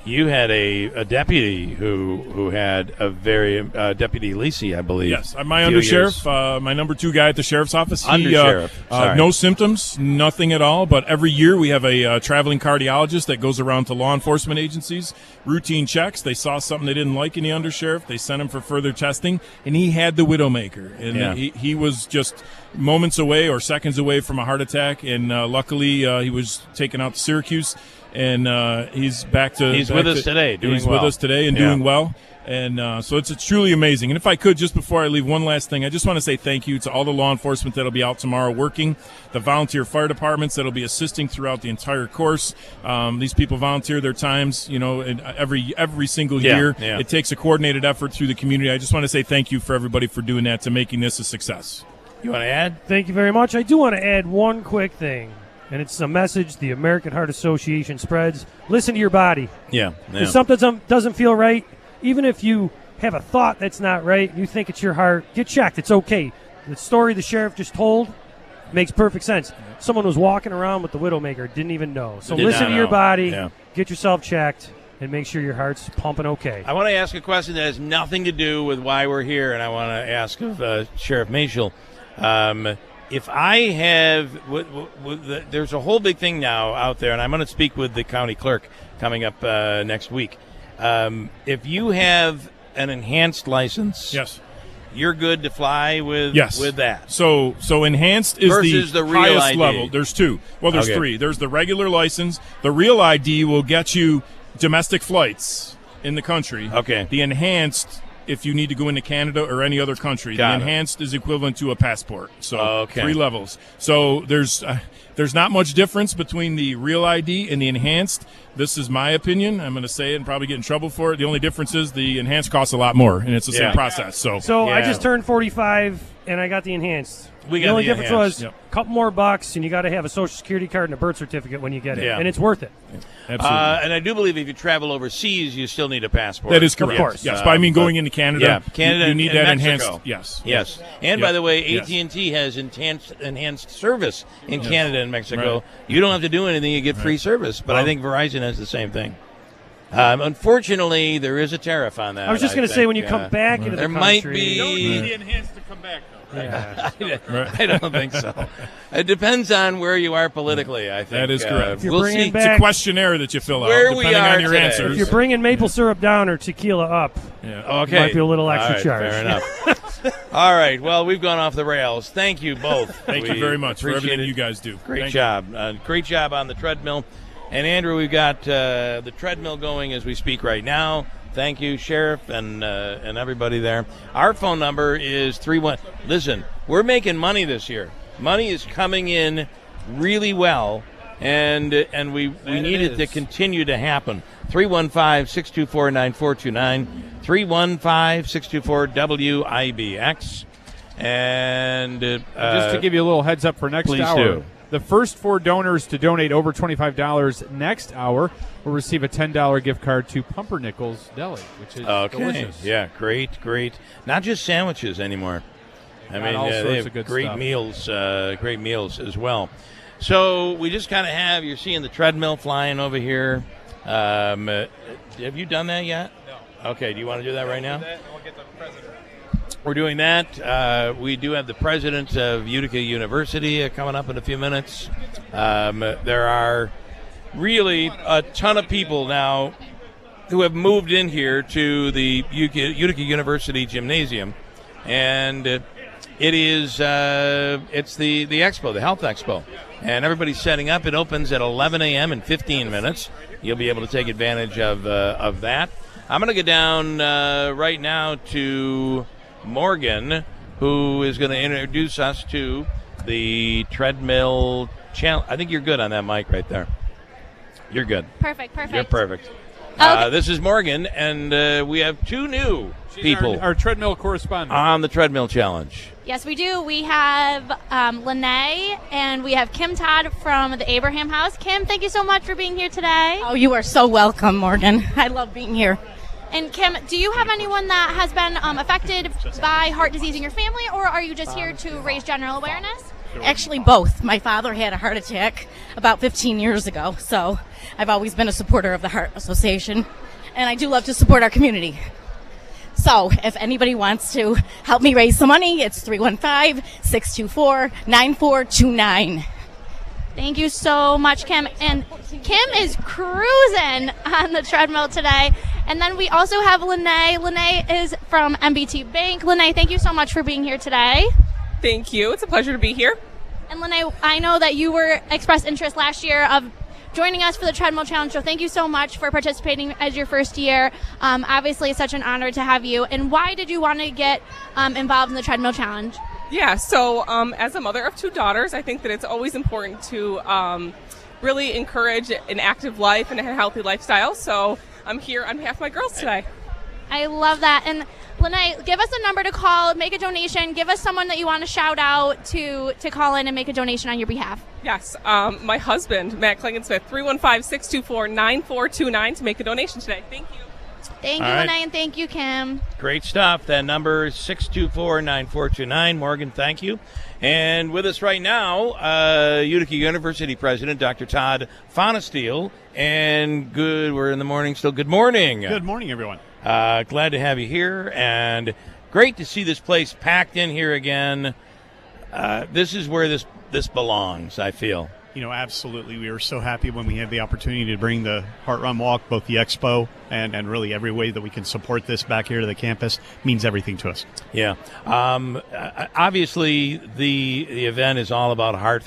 you had a deputy who had a very Deputy Lisi, I believe. Yes, my undersheriff, my number 2 guy at the sheriff's office. Undersheriff, no symptoms, nothing at all. But every year we have a traveling cardiologist that goes around to law enforcement agencies, routine checks. They saw something they didn't like in the undersheriff. They sent him for further testing, and he had the Widowmaker, and he was just moments away or seconds away from a heart attack. And luckily, he was taken out to Syracuse. And he's back to. He's with us today, doing he's well. with us today and doing well. And so it's truly amazing. And if I could, just before I leave, one last thing. I just want to say thank you to all the law enforcement that'll be out tomorrow working, the volunteer fire departments that'll be assisting throughout the entire course. These people volunteer their times, and every single year. Yeah. It takes a coordinated effort through the community. I just want to say thank you for everybody for doing that, to making this a success. You want to add? Thank you very much. I do want to add one quick thing. And it's a message the American Heart Association spreads. Listen to your body. Yeah. If something doesn't feel right, even if you have a thought that's not right, you think it's your heart, get checked. It's okay. The story the sheriff just told makes perfect sense. Someone was walking around with the Widowmaker, didn't even know. So listen to your body, get yourself checked, and make sure your heart's pumping okay. I want to ask a question that has nothing to do with why we're here, and I want to ask of Sheriff Maciel. If I have, there's a whole big thing now out there, and I'm going to speak with the county clerk coming up next week. If you have an enhanced license, you're good to fly with that. So enhanced is versus the real highest ID. level. There's 2. Well, there's 3. There's the regular license. The real ID will get you domestic flights in the country. Okay. The enhanced, if you need to go into Canada or any other country. The enhanced is equivalent to a passport. So 3 levels. So there's not much difference between the real ID and the enhanced. This is my opinion. I'm going to say it and probably get in trouble for it. The only difference is the enhanced costs a lot more, and it's the same process. So I just turned 45, and I got the enhanced. The only difference was a couple more bucks, and you got to have a Social Security card and a birth certificate when you get it, and it's worth it. Absolutely. And I do believe if you travel overseas, you still need a passport. That is correct. Of course. Yes, but I mean going into Canada, Canada you need and that Mexico. enhanced. Yes. And by the way, AT&T has enhanced service in Canada and Mexico. Right. You don't have to do anything; you get free service. But I think Verizon has the same thing. Unfortunately, there is a tariff on that. I was just going to say, when you come back into the there country, might be. you don't need the enhanced to come back, though. I don't think so. It depends on where you are politically, I think. That is correct. We'll see. It's a questionnaire that you fill out, Where depending we are on your today. answers. If you're bringing maple syrup down or tequila up, Okay. might be a little extra All right, charge. Fair enough. All right. Well, we've gone off the rails. Thank you both. Thank you very much for appreciate everything it. you guys do. Great job. Great job on the treadmill. And, Andrew, we've got the treadmill going as we speak right now. Thank you, Sheriff, and everybody there. Our phone number is 31. Listen, we're making money this year. Money is coming in really well, and we need it to continue to happen. 315-624-9429, 315-624-WIBX. And just to give you a little heads up for next please hour. do. The first 4 donors to donate over $25 next hour will receive a $10 gift card to Pumpernickel's Deli, which is delicious. Yeah, great. Not just sandwiches anymore. I mean, all they sorts have of good great stuff. great meals as well. So we just kind of you're seeing the treadmill flying over here. Have you done that yet? No. Okay, do you want to do that right now? We'll get the president. We're doing that. We do have the president of Utica University coming up in a few minutes. There are really a ton of people now who have moved in here to the Utica University Gymnasium, and it is it's the expo, the health expo, and everybody's setting up. It opens at 11 a.m. in 15 minutes. You'll be able to take advantage of that. I'm going to go down right now to Morgan, who is going to introduce us to the treadmill challenge. I think you're good on that mic right there. You're good. Perfect. You're perfect. This is Morgan, and we have two new people. Our treadmill correspondent. On the Treadmill Challenge. Yes, we do. We have Lene and we have Kim Todd from the Abraham House. Kim, thank you so much for being here today. Oh, you are so welcome, Morgan. I love being here. And Kim, do you have anyone that has been affected by heart disease in your family, or are you just here to raise general awareness? Actually, both. My father had a heart attack about 15 years ago, so I've always been a supporter of the Heart Association, and I do love to support our community. So if anybody wants to help me raise some money, it's 315-624-9429. Thank you so much, Kim. And Kim is cruising on the treadmill today. And then we also have Lene. Lene is from MBT Bank. Lene, thank you so much for being here today. Thank you. It's a pleasure to be here. And Lene, I know that you were expressed interest last year of joining us for the Treadmill Challenge, so thank you so much for participating as your first year. Obviously, it's such an honor to have you. And why did you want to get involved in the Treadmill Challenge? Yeah, so as a mother of two daughters, I think that it's always important to really encourage an active life and a healthy lifestyle. So I'm here on behalf of my girls today. I love that. And Lene, give us a number to call, make a donation. Give us someone that you want to shout out to call in and make a donation on your behalf. Yes, my husband, Matt Klingensmith, 315-624-9429 to make a donation today. Thank you. Thank you, Lene, and thank you, Kim. Great stuff. That number is 624-9429. Morgan, thank you. And with us right now, Utica University President Dr. Todd Fonesteel. And we're in the morning still. Good morning. Good morning, everyone. Glad to have you here, and great to see this place packed in here again. This is where this belongs, I feel. You know, absolutely. We were so happy when we had the opportunity to bring the Heart Run Walk, both the expo and really every way that we can support this back here to the campus means everything to us. Yeah. Obviously, the event is all about heart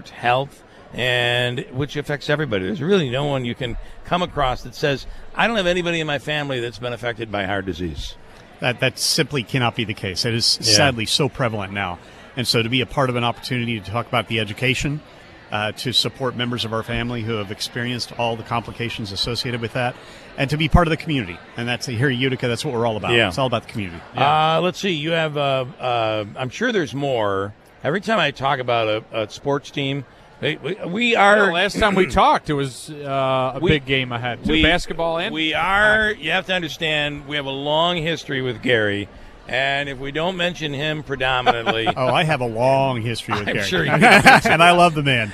health, and which affects everybody. There's really no one you can come across that says, I don't have anybody in my family that's been affected by heart disease. That simply cannot be the case. It is sadly so prevalent now. And so to be a part of an opportunity to talk about the education, to support members of our family who have experienced all the complications associated with that, and to be part of the community. And that's here at Utica, that's what we're all about. Yeah. It's all about the community. Let's see. You have, I'm sure there's more. Every time I talk about a sports team, we are. Last time we talked, it was a big game ahead. Basketball and we are. You have to understand, we have a long history with Gary, and if we don't mention him predominantly, I have a long history with Gary. I'm sure you do. And I love the man.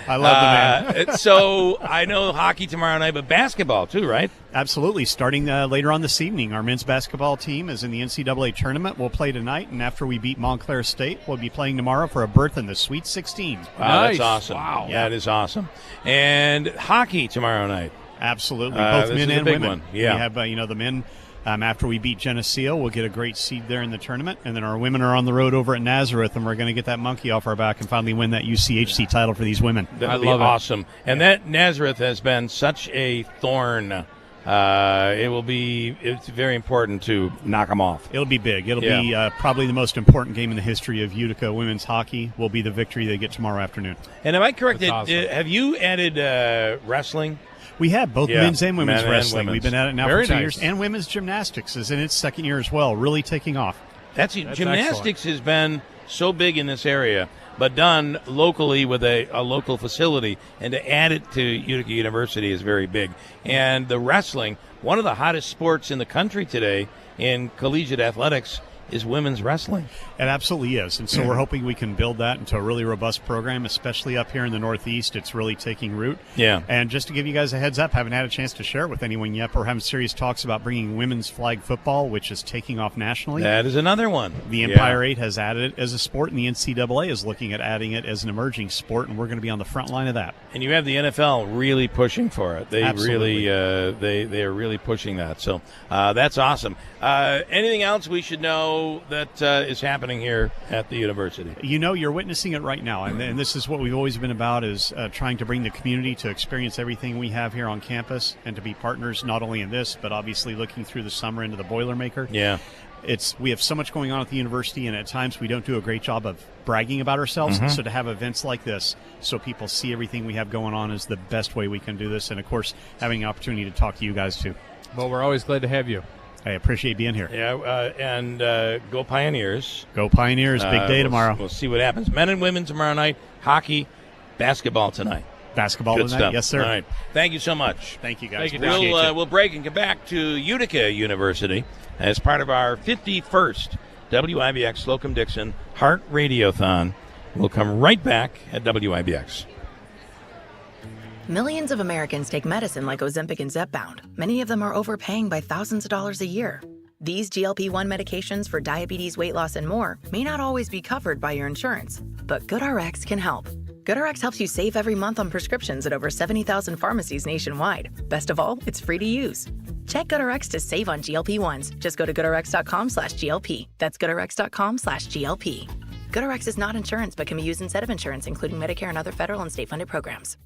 So I know hockey tomorrow night, but basketball too, right? Absolutely. Starting later on this evening, our men's basketball team is in the NCAA tournament. We'll play tonight, and after we beat Montclair State, we'll be playing tomorrow for a berth in the Sweet 16. Wow, Nice. that's awesome. Wow. That is awesome. And hockey tomorrow night. Absolutely, both this men is a and big women. one. Yeah. We have, the men. After we beat Geneseo, we'll get a great seed there in the tournament. And then our women are on the road over at Nazareth, and we're going to get that monkey off our back and finally win that UCHC title for these women. That'll be awesome. And that Nazareth has been such a thorn. It's very important to knock them off. It'll be big. It'll be probably the most important game in the history of Utica women's hockey. Will be the victory they get tomorrow afternoon. And am I correct? Awesome. Have you added wrestling? We have both men's and women's wrestling. We've been at it now Very for 2 nice. years. And women's gymnastics is in its second year as well, really taking off. That's gymnastics has been so big in this area, but done locally with a local facility, and to add it to Utica University is very big. And the wrestling, one of the hottest sports in the country today in collegiate athletics, is women's wrestling. It absolutely is. And so we're hoping we can build that into a really robust program, especially up here in the Northeast. It's really taking root. Yeah. And just to give you guys a heads up, haven't had a chance to share it with anyone yet, but we're having serious talks about bringing women's flag football, which is taking off nationally. That is another one. The Empire 8 has added it as a sport, and the NCAA is looking at adding it as an emerging sport, and we're going to be on the front line of that. And you have the NFL really pushing for it. They Absolutely. really they are really pushing that. So that's awesome. Anything else we should know that is happening here at the university? You know, you're witnessing it right now, and this is what we've always been about, is trying to bring the community to experience everything we have here on campus and to be partners not only in this, but obviously looking through the summer into the Boilermaker. Yeah. we have so much going on at the university, and at times we don't do a great job of bragging about ourselves. Mhm. So to have events like this so people see everything we have going on is the best way we can do this. And, of course, having an opportunity to talk to you guys, too. Well, we're always glad to have you. I appreciate being here. Yeah, and go Pioneers. Go Pioneers. Big day tomorrow. We'll see what happens. Men and women tomorrow night. Hockey, basketball tonight. Basketball Good tonight, stuff. yes, sir. All right. Thank you so much. Thank you, guys. Thank you. Appreciate you. We'll break and get back to Utica University as part of our 51st WIBX Slocum Dickson Heart Radiothon. We'll come right back at WIBX. Millions of Americans take medicine like Ozempic and Zepbound. Many of them are overpaying by thousands of dollars a year. These GLP-1 medications for diabetes, weight loss, and more may not always be covered by your insurance, but GoodRx can help. GoodRx helps you save every month on prescriptions at over 70,000 pharmacies nationwide. Best of all, it's free to use. Check GoodRx to save on GLP-1s. Just go to goodrx.com/GLP. That's goodrx.com/GLP. GoodRx is not insurance but can be used instead of insurance, including Medicare and other federal and state-funded programs.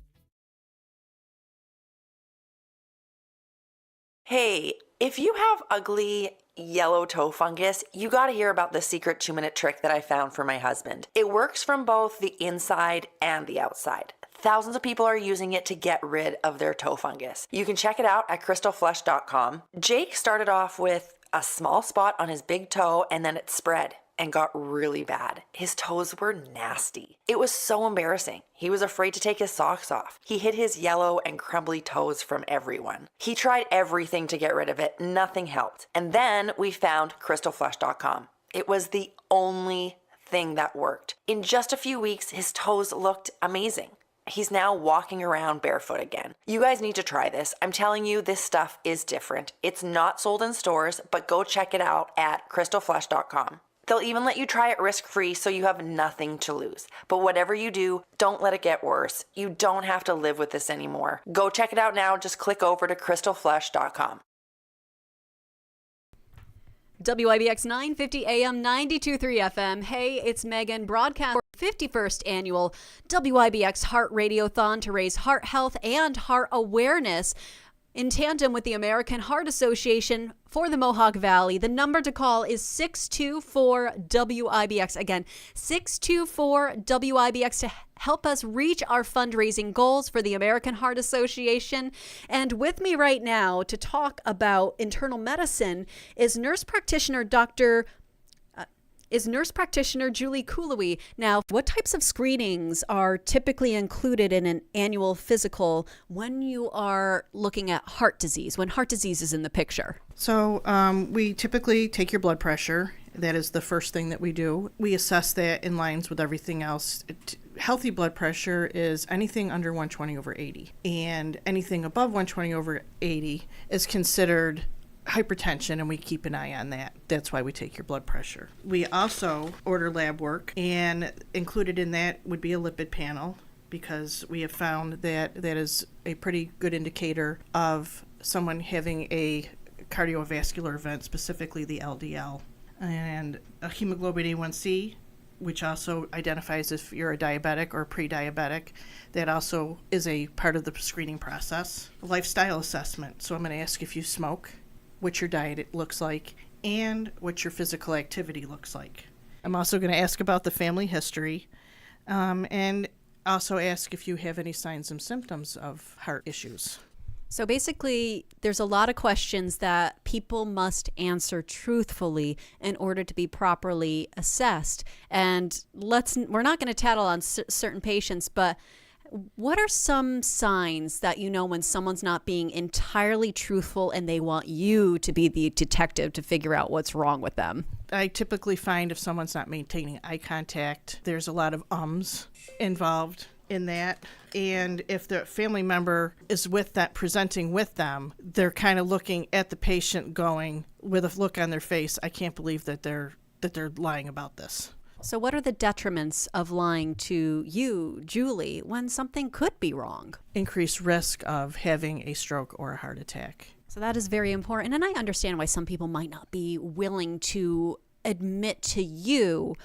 Hey, if you have ugly yellow toe fungus, you gotta hear about the secret 2-minute trick that I found for my husband. It works from both the inside and the outside. Thousands of people are using it to get rid of their toe fungus. You can check it out at crystalflush.com. Jake started off with a small spot on his big toe and then it spread and got really bad. His toes were nasty. It was so embarrassing. He was afraid to take his socks off. He hid his yellow and crumbly toes from everyone. He tried everything to get rid of it. Nothing helped. And then we found crystalflush.com. It was the only thing that worked. In just a few weeks, his toes looked amazing. He's now walking around barefoot again. You guys need to try this. I'm telling you, this stuff is different. It's not sold in stores, but go check it out at crystalflush.com. They'll even let you try it risk-free so you have nothing to lose. But whatever you do, don't let it get worse. You don't have to live with this anymore. Go check it out now. Just click over to crystalflush.com. WIBX 950 AM 92.3 FM. Hey, it's Megan, broadcast for 51st annual WIBX Heart Radiothon to raise heart health and heart awareness in tandem with the American Heart Association for the Mohawk Valley. The number to call is 624-WIBX. Again, 624-WIBX to help us reach our fundraising goals for the American Heart Association. And with me right now to talk about internal medicine is nurse practitioner Julie Cooley. Now, what types of screenings are typically included in an annual physical when you are looking at heart disease, when heart disease is in the picture? So we typically take your blood pressure. That is the first thing that we do. We assess that in lines with everything else. Healthy blood pressure is anything under 120/80, and anything above 120/80 is considered hypertension, and we keep an eye on that. That's why we take your blood pressure. We also order lab work, and included in that would be a lipid panel, because we have found that that is a pretty good indicator of someone having a cardiovascular event, specifically the LDL. And a hemoglobin A1C, which also identifies if you're a diabetic or pre-diabetic. That also is a part of the screening process. Lifestyle assessment. So I'm going to ask if you smoke, what your diet looks like, and what your physical activity looks like. I'm also going to ask about the family history, and also ask if you have any signs and symptoms of heart issues. So basically, there's a lot of questions that people must answer truthfully in order to be properly assessed. And we're not going to tattle on certain patients, but what are some signs that you know when someone's not being entirely truthful and they want you to be the detective to figure out what's wrong with them? I typically find if someone's not maintaining eye contact, there's a lot of ums involved in that. And if the family member is with that, presenting with them, they're kind of looking at the patient going with a look on their face, I can't believe that they're lying about this. So what are the detriments of lying to you, Julie, when something could be wrong? Increased risk of having a stroke or a heart attack. So that is very important. And I understand why some people might not be willing to admit to you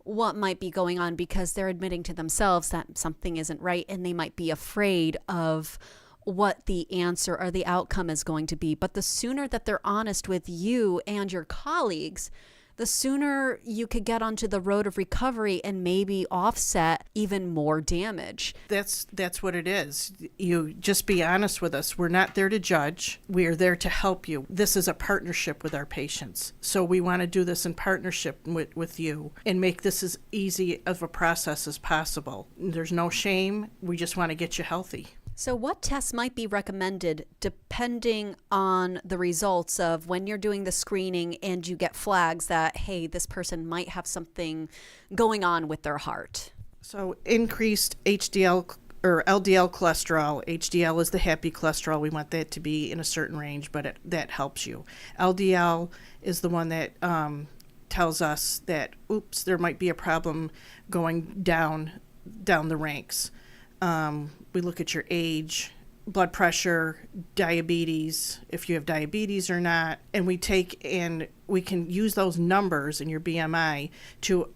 what might be going on, because they're admitting to themselves that something isn't right, and they might be afraid of what the answer or the outcome is going to be. But the sooner that they're honest with you and your colleagues, the sooner you could get onto the road of recovery and maybe offset even more damage. That's what it is. You just be honest with us. We're not there to judge. We are there to help you. This is a partnership with our patients. So we want to do this in partnership with you and make this as easy of a process as possible. There's no shame. We just want to get you healthy. So what tests might be recommended depending on the results of when you're doing the screening and you get flags that, hey, this person might have something going on with their heart? So increased HDL or LDL cholesterol. HDL is the happy cholesterol. We want that to be in a certain range, but that helps you. LDL is the one that tells us that, oops, there might be a problem going down the ranks. We look at your age, blood pressure, diabetes, if you have diabetes or not, and we can use those numbers in your BMI to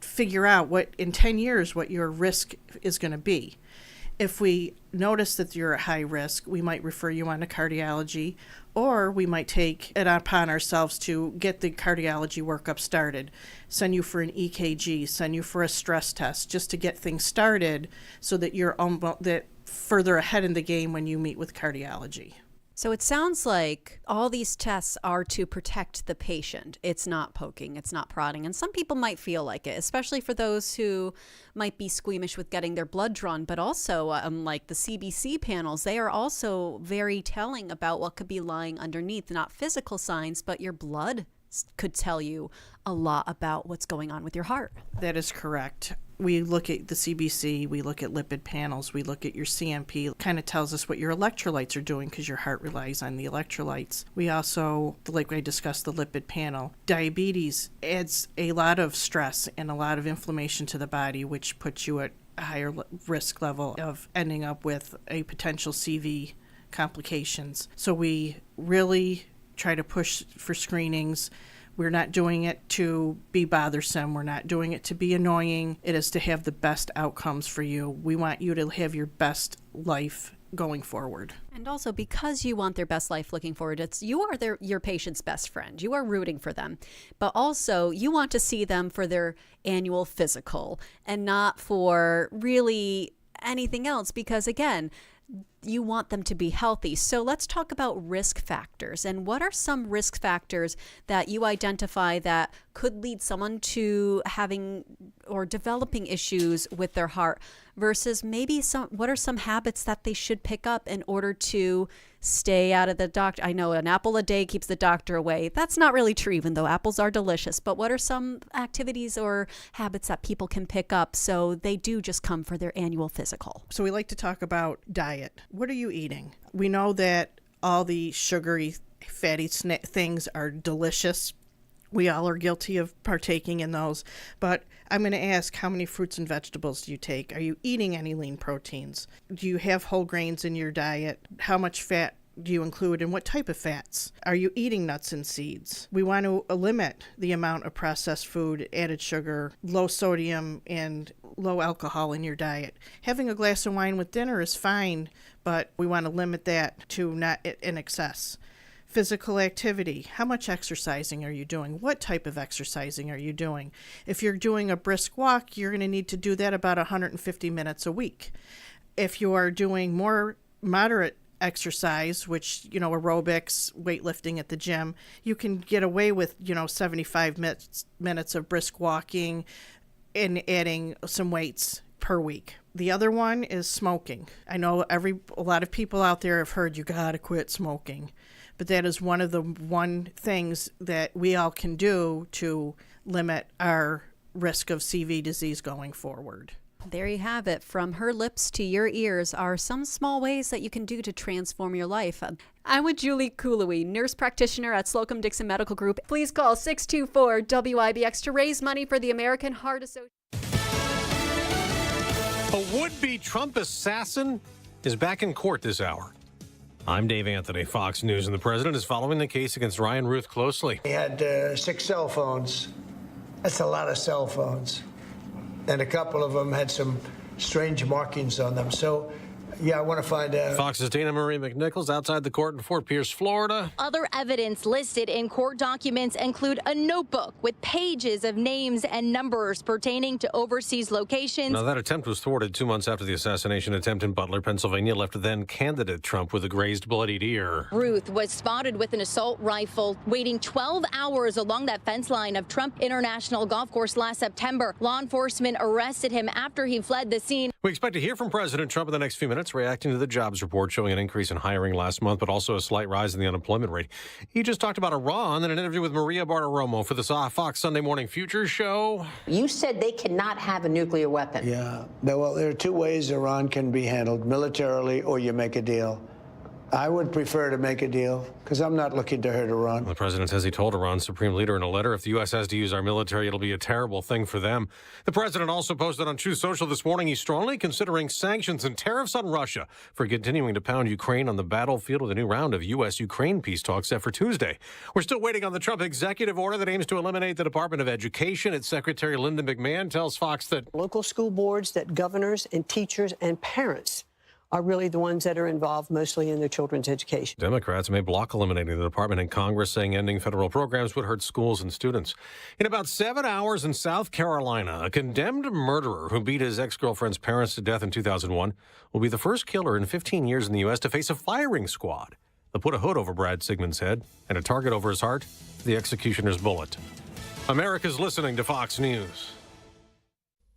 figure out in 10 years what your risk is going to be. If we notice that you're at high risk, we might refer you on to cardiology, or we might take it upon ourselves to get the cardiology workup started, send you for an EKG, send you for a stress test, just to get things started so that you're further ahead in the game when you meet with cardiology. So it sounds like all these tests are to protect the patient. It's not poking, it's not prodding. And some people might feel like it, especially for those who might be squeamish with getting their blood drawn. But also, like the CBC panels, they are also very telling about what could be lying underneath. Not physical signs, but your blood could tell you a lot about what's going on with your heart. That is correct. We look at the CBC, we look at lipid panels, we look at your CMP. It kind of tells us what your electrolytes are doing because your heart relies on the electrolytes. We also, like I discussed, the lipid panel. Diabetes adds a lot of stress and a lot of inflammation to the body, which puts you at a higher risk level of ending up with a potential CV complications. So we really try to push for screenings. We're not doing it to be bothersome. We're not doing it to be annoying. It is to have the best outcomes for you. We want you to have your best life going forward. And also, because you want their best life looking forward, you are your patient's best friend. You are rooting for them. But also, you want to see them for their annual physical and not for really anything else, because again, you want them to be healthy. So let's talk about risk factors. And what are some risk factors that you identify that could lead someone to having or developing issues with their heart versus maybe what are some habits that they should pick up in order to stay out of the doctor? I know an apple a day keeps the doctor away. That's not really true, even though apples are delicious. But what are some activities or habits that people can pick up so they do just come for their annual physical? So we like to talk about diet. What are you eating? We know that all the sugary, fatty things are delicious. We all are guilty of partaking in those. But I'm going to ask, how many fruits and vegetables do you take? Are you eating any lean proteins? Do you have whole grains in your diet? How much fat do you include and what type of fats? Are you eating nuts and seeds? We want to limit the amount of processed food, added sugar, low sodium, and low alcohol in your diet. Having a glass of wine with dinner is fine, but we want to limit that to not in excess. Physical activity. How much exercising are you doing? What type of exercising are you doing? If you're doing a brisk walk, you're going to need to do that about 150 minutes a week. If you are doing more moderate exercise, which, aerobics, weightlifting at the gym, you can get away with, 75 minutes of brisk walking and adding some weights per week. The other one is smoking. I know a lot of people out there have heard you got to quit smoking, but that is one of the things that we all can do to limit our risk of CV disease going forward. There you have it. From her lips to your ears are some small ways that you can do to transform your life. I'm with Julie Cooley, nurse practitioner at Slocum Dickson Medical Group. Please call 624-WIBX to raise money for the American Heart Association. A would-be Trump assassin is back in court this hour. I'm Dave Anthony, Fox News, and the president is following the case against Ryan Ruth closely. He had 6 cell phones. That's a lot of cell phones. And a couple of them had some strange markings on them. So Yeah, I want to find out. Fox's Dana Marie McNichols outside the court in Fort Pierce, Florida. Other evidence listed in court documents include a notebook with pages of names and numbers pertaining to overseas locations. Now, that attempt was thwarted 2 months after the assassination attempt in Butler, Pennsylvania, left then-candidate Trump with a grazed, bloodied ear. Ruth was spotted with an assault rifle, waiting 12 hours along that fence line of Trump International Golf Course last September. Law enforcement arrested him after he fled the scene. We expect to hear from President Trump in the next few minutes, reacting to the jobs report showing an increase in hiring last month, but also a slight rise in the unemployment rate. He just talked about Iran in an interview with Maria Bartiromo for the Fox Sunday Morning Futures show. You said they cannot have a nuclear weapon. Yeah. Well, there are two ways Iran can be handled, militarily or you make a deal. I would prefer to make a deal because I'm not looking to hurt Iran. The president says he told Iran's supreme leader in a letter, if the U.S. has to use our military, it'll be a terrible thing for them. The president also posted on Truth Social this morning he's strongly considering sanctions and tariffs on Russia for continuing to pound Ukraine on the battlefield with a new round of U.S.-Ukraine peace talks set for Tuesday. We're still waiting on the Trump executive order that aims to eliminate the Department of Education. Its Secretary Linda McMahon tells Fox that local school boards, that governors and teachers and parents are really the ones that are involved mostly in their children's education. Democrats may block eliminating the department in Congress, saying ending federal programs would hurt schools and students. In about 7 hours in South Carolina, a condemned murderer who beat his ex-girlfriend's parents to death in 2001 will be the first killer in 15 years in the U.S. to face a firing squad. They'll put a hood over Brad Sigmund's head and a target over his heart, the executioner's bullet. America's listening to Fox News.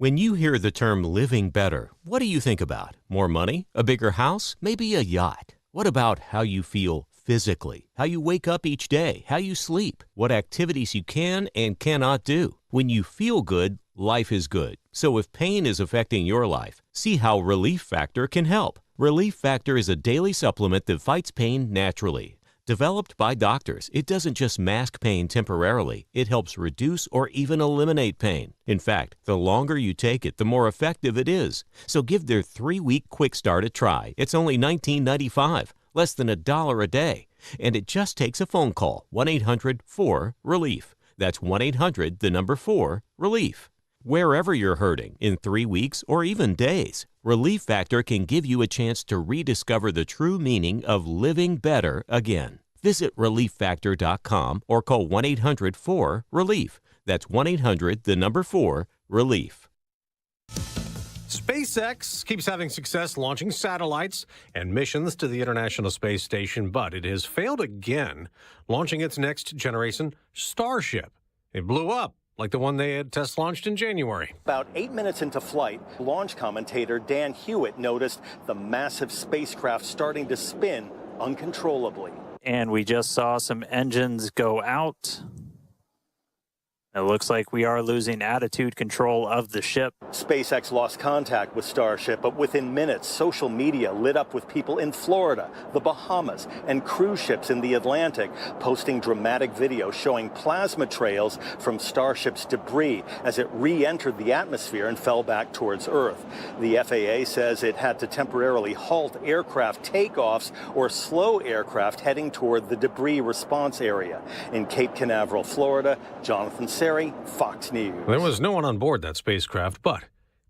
When you hear the term living better, what do you think about? More money? A bigger house? Maybe a yacht? What about how you feel physically? How you wake up each day? How you sleep? What activities you can and cannot do? When you feel good, life is good. So if pain is affecting your life, see how Relief Factor can help. Relief Factor is a daily supplement that fights pain naturally. Developed by doctors, it doesn't just mask pain temporarily, it helps reduce or even eliminate pain. In fact, the longer you take it, the more effective it is. So give their 3-week quick start a try. It's only $19.95, less than $1 a day. And it just takes a phone call, 1-800-4-RELIEF. That's 1-800-4-RELIEF. Wherever you're hurting, in 3 weeks or even days, Relief Factor can give you a chance to rediscover the true meaning of living better again. Visit ReliefFactor.com or call 1-800-4-RELIEF. That's 1-800-4-RELIEF. SpaceX keeps having success launching satellites and missions to the International Space Station, but it has failed again launching its next generation Starship. It blew up, like the one they had test launched in January. About 8 minutes into flight, launch commentator Dan Hewitt noticed the massive spacecraft starting to spin uncontrollably. And we just saw some engines go out. It looks like we are losing attitude control of the ship. SpaceX lost contact with Starship, but within minutes, social media lit up with people in Florida, the Bahamas, and cruise ships in the Atlantic posting dramatic videos showing plasma trails from Starship's debris as it re-entered the atmosphere and fell back towards Earth. The FAA says it had to temporarily halt aircraft takeoffs or slow aircraft heading toward the debris response area. In Cape Canaveral, Florida, Jonathan Seri, Fox News. There was no one on board that spacecraft, but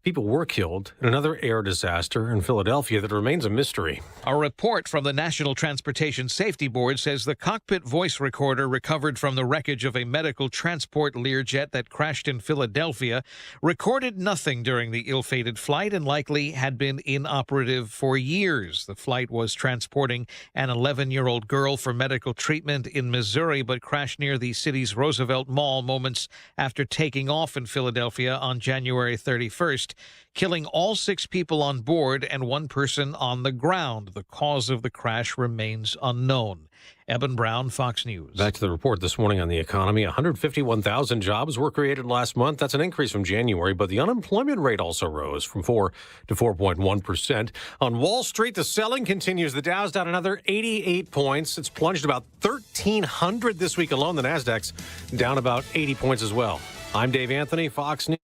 people were killed in another air disaster in Philadelphia that remains a mystery. A report from the National Transportation Safety Board says the cockpit voice recorder recovered from the wreckage of a medical transport Learjet that crashed in Philadelphia recorded nothing during the ill-fated flight and likely had been inoperative for years. The flight was transporting an 11-year-old girl for medical treatment in Missouri, but crashed near the city's Roosevelt Mall moments after taking off in Philadelphia on January 31st. Killing all 6 people on board and 1 person on the ground. The cause of the crash remains unknown. Eben Brown, Fox News. Back to the report this morning on the economy. 151,000 jobs were created last month. That's an increase from January, but the unemployment rate also rose from 4 to 4.1%. On Wall Street, the selling continues. The Dow's down another 88 points. It's plunged about 1,300 this week alone. The Nasdaq's down about 80 points as well. I'm Dave Anthony, Fox News.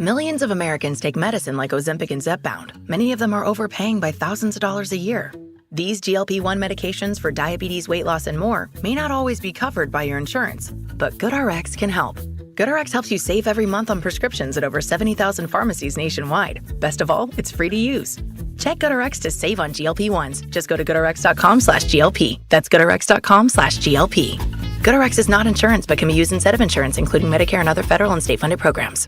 Millions of Americans take medicine like Ozempic and Zepbound. Many of them are overpaying by thousands of dollars a year. These GLP-1 medications for diabetes, weight loss, and more may not always be covered by your insurance, but GoodRx can help. GoodRx helps you save every month on prescriptions at over 70,000 pharmacies nationwide. Best of all, it's free to use. Check GoodRx to save on GLP-1s. Just go to goodrx.com/GLP. That's goodrx.com/GLP. GoodRx is not insurance but can be used instead of insurance, including Medicare and other federal and state-funded programs.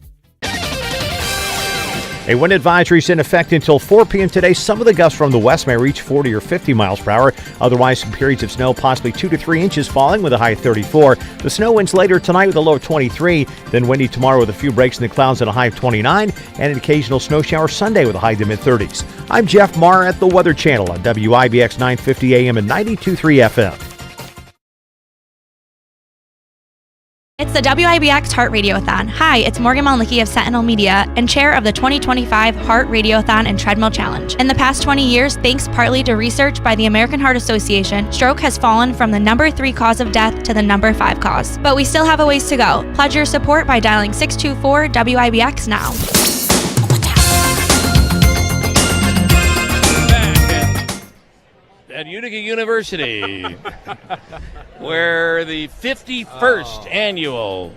A wind advisory is in effect until 4 p.m. today. Some of the gusts from the west may reach 40 or 50 miles per hour. Otherwise, some periods of snow, possibly 2 to 3 inches falling with a high of 34. The snow winds later tonight with a low of 23. Then windy tomorrow with a few breaks in the clouds at a high of 29. And an occasional snow shower Sunday with a high to mid-30s. I'm Jeff Marr at the Weather Channel on WIBX 950 AM and 92.3 FM. It's the WIBX Heart Radiothon. Hi, it's Morgan Malnicki of Sentinel Media and chair of the 2025 Heart Radiothon and Treadmill Challenge. In the past 20 years, thanks partly to research by the American Heart Association, stroke has fallen from the number 3 cause of death to the number 5 cause. But we still have a ways to go. Pledge your support by dialing 624-WIBX now. At Utica University, where the 51st annual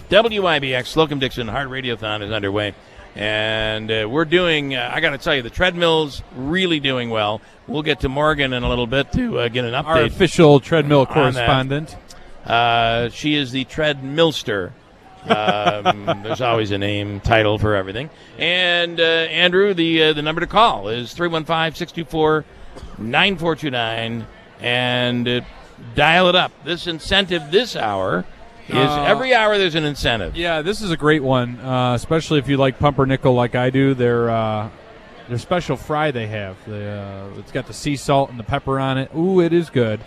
WIBX Slocum Dickson Heart Radiothon is underway. And we're doing, I got to tell you, the Treadmill's really doing well. We'll get to Morgan in a little bit to get an update. Our official Treadmill correspondent. She is the Treadmillster. There's always a name, title for everything. And Andrew, the number to call is 315-624-9429, and dial it up. This incentive this hour is every hour there's an incentive. Yeah, this is a great one, especially if you like pumpernickel like I do. Their special fry they have. It's got the sea salt and the pepper on it. Ooh, it is good.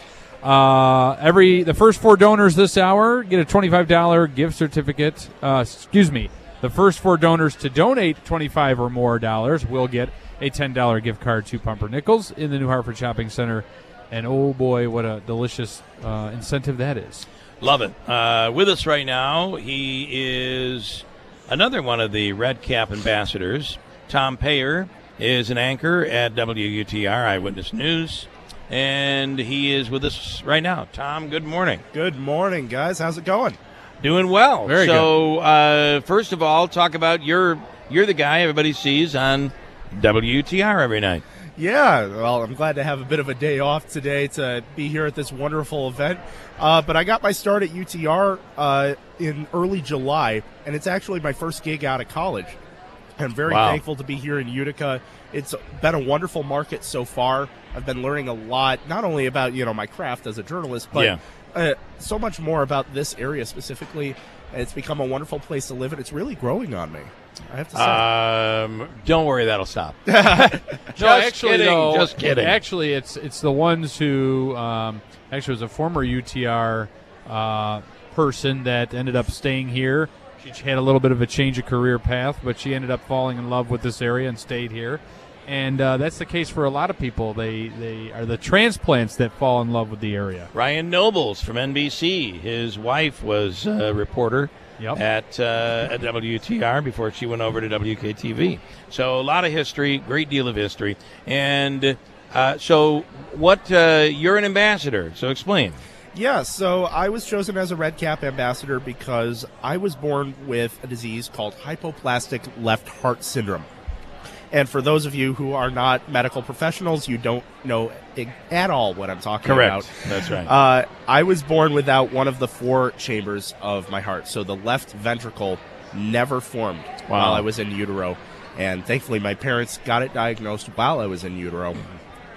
The first 4 donors this hour get a $25 gift certificate. The first 4 donors to donate $25 or more will get a $10 gift card to Pumpernickel's in the New Hartford Shopping Center. And oh boy, what a delicious incentive that is. Love it. With us right now, he is another one of the Red Cap ambassadors. Tom Payer is an anchor at WUTR Eyewitness News, and he is with us right now. Tom, good morning. Good morning, guys. How's it going? Doing well. Very good. So, first of all, talk about you're the guy everybody sees on WUTR every night. Yeah, well, I'm glad to have a bit of a day off today to be here at this wonderful event. But I got my start at UTR in early July, and it's actually my first gig out of college. I'm very thankful to be here in Utica. It's been a wonderful market so far. I've been learning a lot, not only about my craft as a journalist, but so much more about this area specifically. It's become a wonderful place to live, and it's really growing on me, I have to say. Don't worry, that'll stop. Just kidding. Actually, it's the ones who actually was a former UTR person that ended up staying here. She had a little bit of a change of career path, but she ended up falling in love with this area and stayed here. And that's the case for a lot of people. They are the transplants that fall in love with the area. Ryan Nobles from NBC. His wife was a reporter at WTR before she went over to WKTV. So a lot of history, great deal of history. And so you're an ambassador, so explain. Yeah, so I was chosen as a Red Cap ambassador because I was born with a disease called hypoplastic left heart syndrome. And for those of you who are not medical professionals, you don't know at all what I'm talking about. Correct. That's right. I was born without one of the 4 chambers of my heart. So the left ventricle never formed while I was in utero. And thankfully, my parents got it diagnosed while I was in utero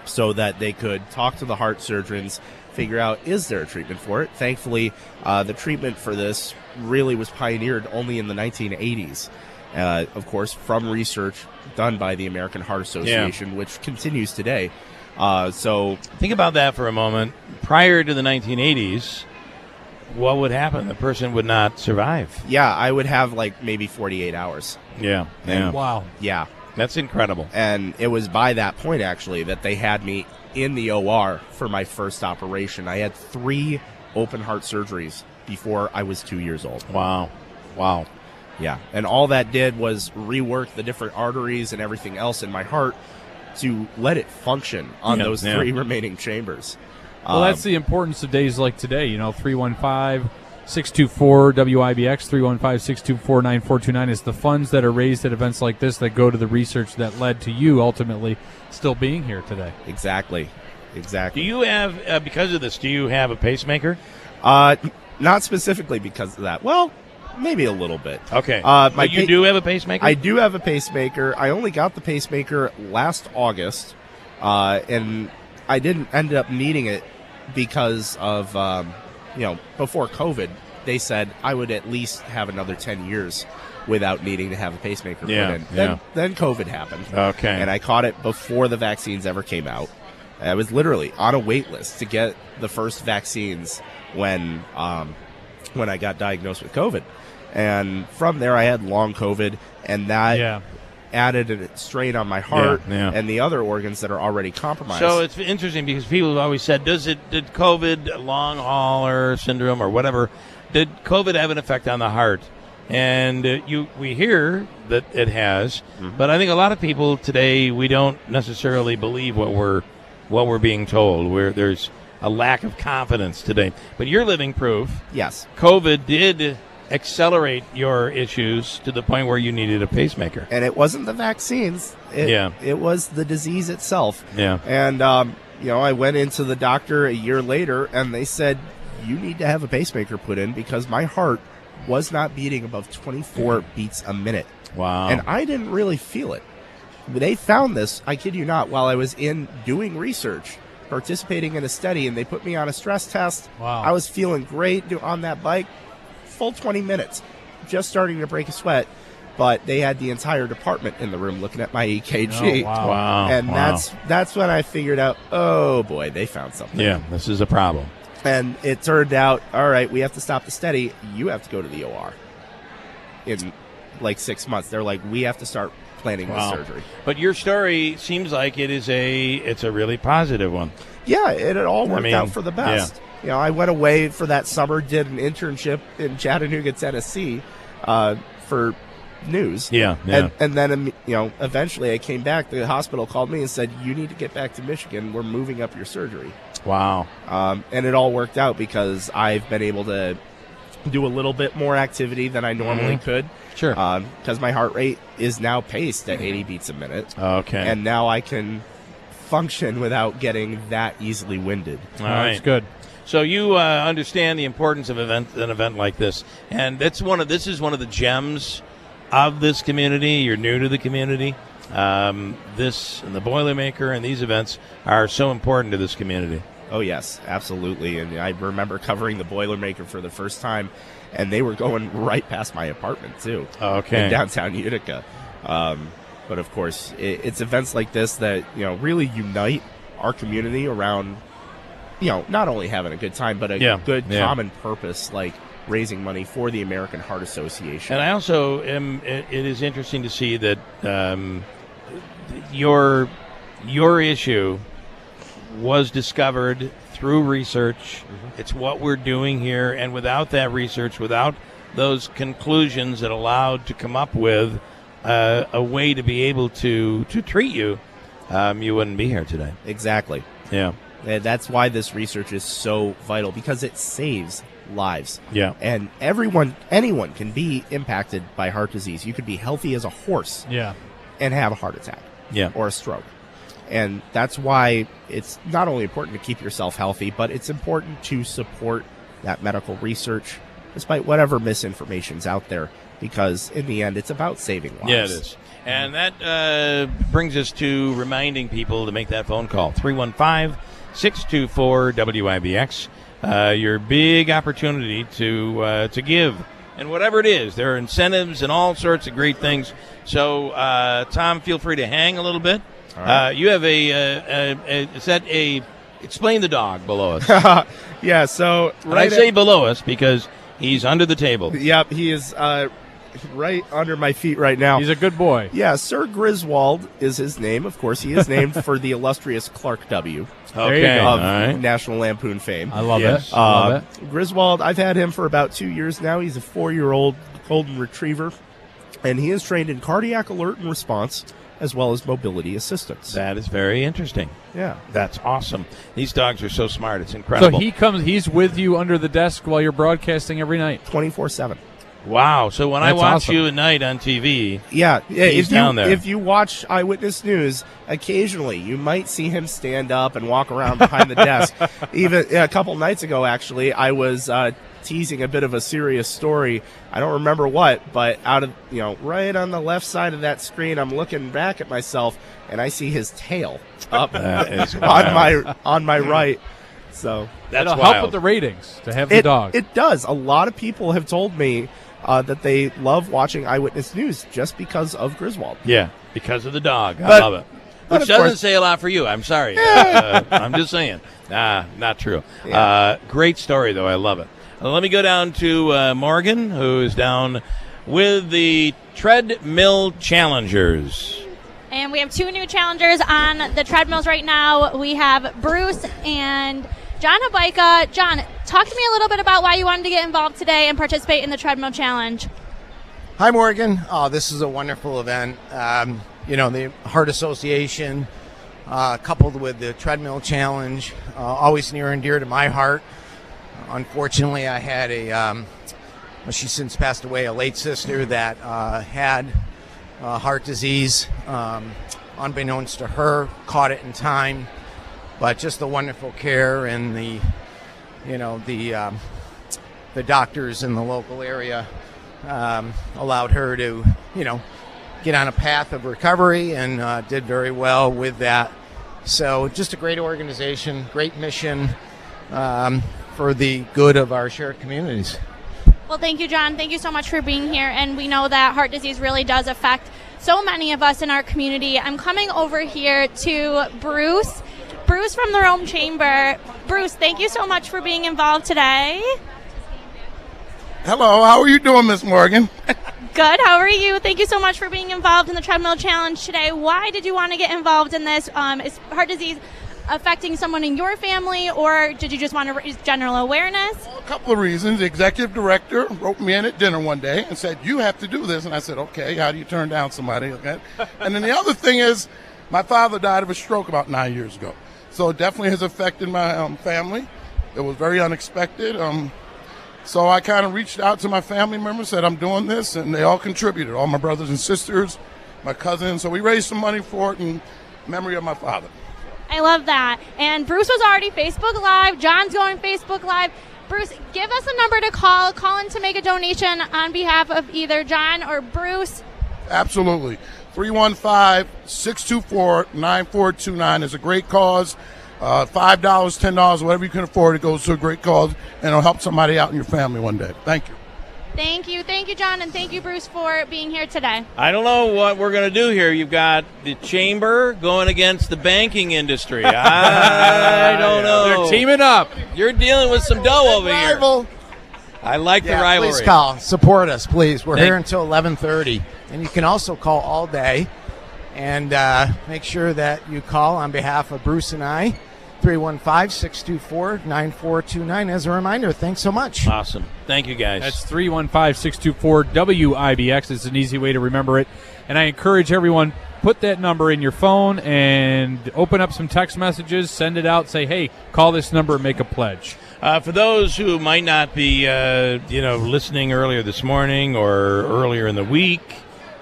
so that they could talk to the heart surgeons, figure out, is there a treatment for it? Thankfully, the treatment for this really was pioneered only in the 1980s. Of course, from research done by the American Heart Association, which continues today. So think about that for a moment. Prior to the 1980s, what would happen? The person would not survive. Yeah, I would have maybe 48 hours. Yeah. Wow. Yeah. That's incredible. And it was by that point, actually, that they had me in the OR for my first operation. I had 3 open heart surgeries before I was 2 years old. Wow. Yeah, and all that did was rework the different arteries and everything else in my heart to let it function on those 3 remaining chambers. Well, that's the importance of days like today. 315 624-WIBX, 315-624-9429 is the funds that are raised at events like this that go to the research that led to you ultimately still being here today. Exactly. Do you have, because of this, do you have a pacemaker? Not specifically because of that. Well, maybe a little bit. Okay. You do have a pacemaker? I do have a pacemaker. I only got the pacemaker last August, and I didn't end up needing it because of, before COVID, they said I would at least have another 10 years without needing to have a pacemaker put in. Then COVID happened. Okay. And I caught it before the vaccines ever came out. I was literally on a wait list to get the first vaccines when I got diagnosed with COVID. And from there, I had long COVID, and that added a strain on my heart and the other organs that are already compromised. So it's interesting because people have always said, did COVID, long hauler syndrome or whatever, did COVID have an effect on the heart? And we hear that it has, but I think a lot of people today, we don't necessarily believe what we're being told. There's a lack of confidence today. But you're living proof. Yes. COVID did accelerate your issues to the point where you needed a pacemaker. And it wasn't the vaccines. It was the disease itself. Yeah. And, I went into the doctor a year later, and they said, you need to have a pacemaker put in because my heart was not beating above 24 beats a minute. Wow. And I didn't really feel it. They found this, I kid you not, while I was in doing research, participating in a study, and they put me on a stress test. Wow. I was feeling great on that bike, full 20 minutes, just starting to break a sweat. But they had the entire department in the room looking at my EKG. Oh, wow. And that's when I figured out, oh boy, they found something. Yeah, this is a problem. And it turned out, all right, we have to stop the study. You have to go to the OR in like 6 months. They're like, we have to start planning the surgery. But your story seems like it's a really positive one. Yeah, it all worked out for the best. Yeah. I went away for that summer, did an internship in Chattanooga, Tennessee, for news. Yeah. And then, eventually I came back. The hospital called me and said, you need to get back to Michigan. We're moving up your surgery. Wow. And it all worked out because I've been able to do a little bit more activity than I normally could. Sure. Because my heart rate is now paced at 80 beats a minute. Okay. And now I can function without getting that easily winded. All right. That's good. So you understand the importance of an event like this, and this is one of the gems of this community. You're new to the community. This and the Boilermaker and these events are so important to this community. Oh, yes, absolutely. And I remember covering the Boilermaker for the first time, and they were going right past my apartment, too. Okay. In downtown Utica. But, of course, it's events like this that, really unite our community around, not only having a good time, but a good common purpose, like raising money for the American Heart Association. And I also it is interesting to see that your issue was discovered through research. It's what we're doing here, and without that research, without those conclusions that allowed to come up with a way to be able to treat you, you wouldn't be here today. Exactly. Yeah. And that's why this research is so vital, because it saves lives. Yeah. And anyone can be impacted by heart disease. You could be healthy as a horse and have a heart attack or a stroke. And that's why it's not only important to keep yourself healthy, but it's important to support that medical research, despite whatever misinformation's out there, because in the end, it's about saving lives. Yeah, it is. And that brings us to reminding people to make that phone call, 315-624-WIBX. Your big opportunity to give. And whatever it is, there are incentives and all sorts of great things. So, Tom, feel free to hang a little bit. Right. You have explain the dog below us. Yeah, so I say below us because he's under the table. Yep, he is right under my feet right now. He's a good boy. Yeah, Sir Griswold is his name. Of course, he is named for the illustrious Clark W. Okay, of right. National Lampoon fame. I love it. I love it. Griswold, I've had him for about 2 years now. He's a 4-year-old golden retriever, and he is trained in cardiac alert and response, as well as mobility assistance. That is very interesting. Yeah. That's awesome. These dogs are so smart. It's incredible. So he's with you under the desk while you're broadcasting every night? 24/7. Wow. So when I That's watch awesome. you at night on TV, Yeah, he's down there. If you watch Eyewitness News, occasionally you might see him stand up and walk around behind the desk. Even a couple nights ago, actually, I was teasing a bit of a serious story. I don't remember what, but out of right on the left side of that screen, I'm looking back at myself and I see his tail up on my right. So that'll help with the ratings to have the dog. It does. A lot of people have told me that they love watching Eyewitness News just because of Griswold. Yeah, because of the dog. I love it. Which doesn't say a lot for you. I'm sorry. I'm just saying. Not true. Yeah. Great story, though. I love it. Let me go down to Morgan, who's down with the Treadmill Challengers. And we have 2 new challengers on the treadmills right now. We have Bruce and John Habaika. John, talk to me a little bit about why you wanted to get involved today and participate in the Treadmill Challenge. Hi, Morgan. This is a wonderful event. The Heart Association, coupled with the Treadmill Challenge, always near and dear to my heart. Unfortunately, I had she's since passed away, a late sister that had heart disease. Unbeknownst to her, caught it in time. But just the wonderful care and the doctors in the local area allowed her to, get on a path of recovery and did very well with that. So just a great organization, great mission for the good of our shared communities. Well, thank you, John. Thank you so much for being here. And we know that heart disease really does affect so many of us in our community. I'm coming over here to Bruce. Bruce from the Rome Chamber. Bruce, thank you so much for being involved today. Hello, how are you doing, Miss Morgan? Good, how are you? Thank you so much for being involved in the Treadmill Challenge today. Why did you want to get involved in this? Is heart disease affecting someone in your family, or did you just want to raise general awareness? A couple of reasons. The executive director wrote me in at dinner one day and said, you have to do this. And I said, okay, how do you turn down somebody? Okay. And then the other thing is, my father died of a stroke about 9 years ago. So it definitely has affected my family. It was very unexpected. So I kind of reached out to my family members, said I'm doing this, and they all contributed, all my brothers and sisters, my cousins. So we raised some money for it in memory of my father. I love that. And Bruce was already Facebook Live. John's going Facebook Live. Bruce, give us a number to call. Call in to make a donation on behalf of either John or Bruce. Absolutely. 315-624-9429 is a great cause. $5, $10, whatever you can afford, it goes to a great cause, and it'll help somebody out in your family one day. Thank you. Thank you, John, and thank you, Bruce, for being here today. I don't know what we're going to do here. You've got the chamber going against the banking industry. I don't know. They're teaming up. You're dealing with some dough over here. I like the rivalry. Please call. Support us, please. We're here until 11:30. And you can also call all day. And make sure that you call on behalf of Bruce and I, 315-624-9429. As a reminder, thanks so much. Awesome. Thank you, guys. That's 315-624-WIBX. It's an easy way to remember it. And I encourage everyone, put that number in your phone and open up some text messages, send it out, say, hey, call this number and make a pledge. For those who might not be, listening earlier this morning or earlier in the week,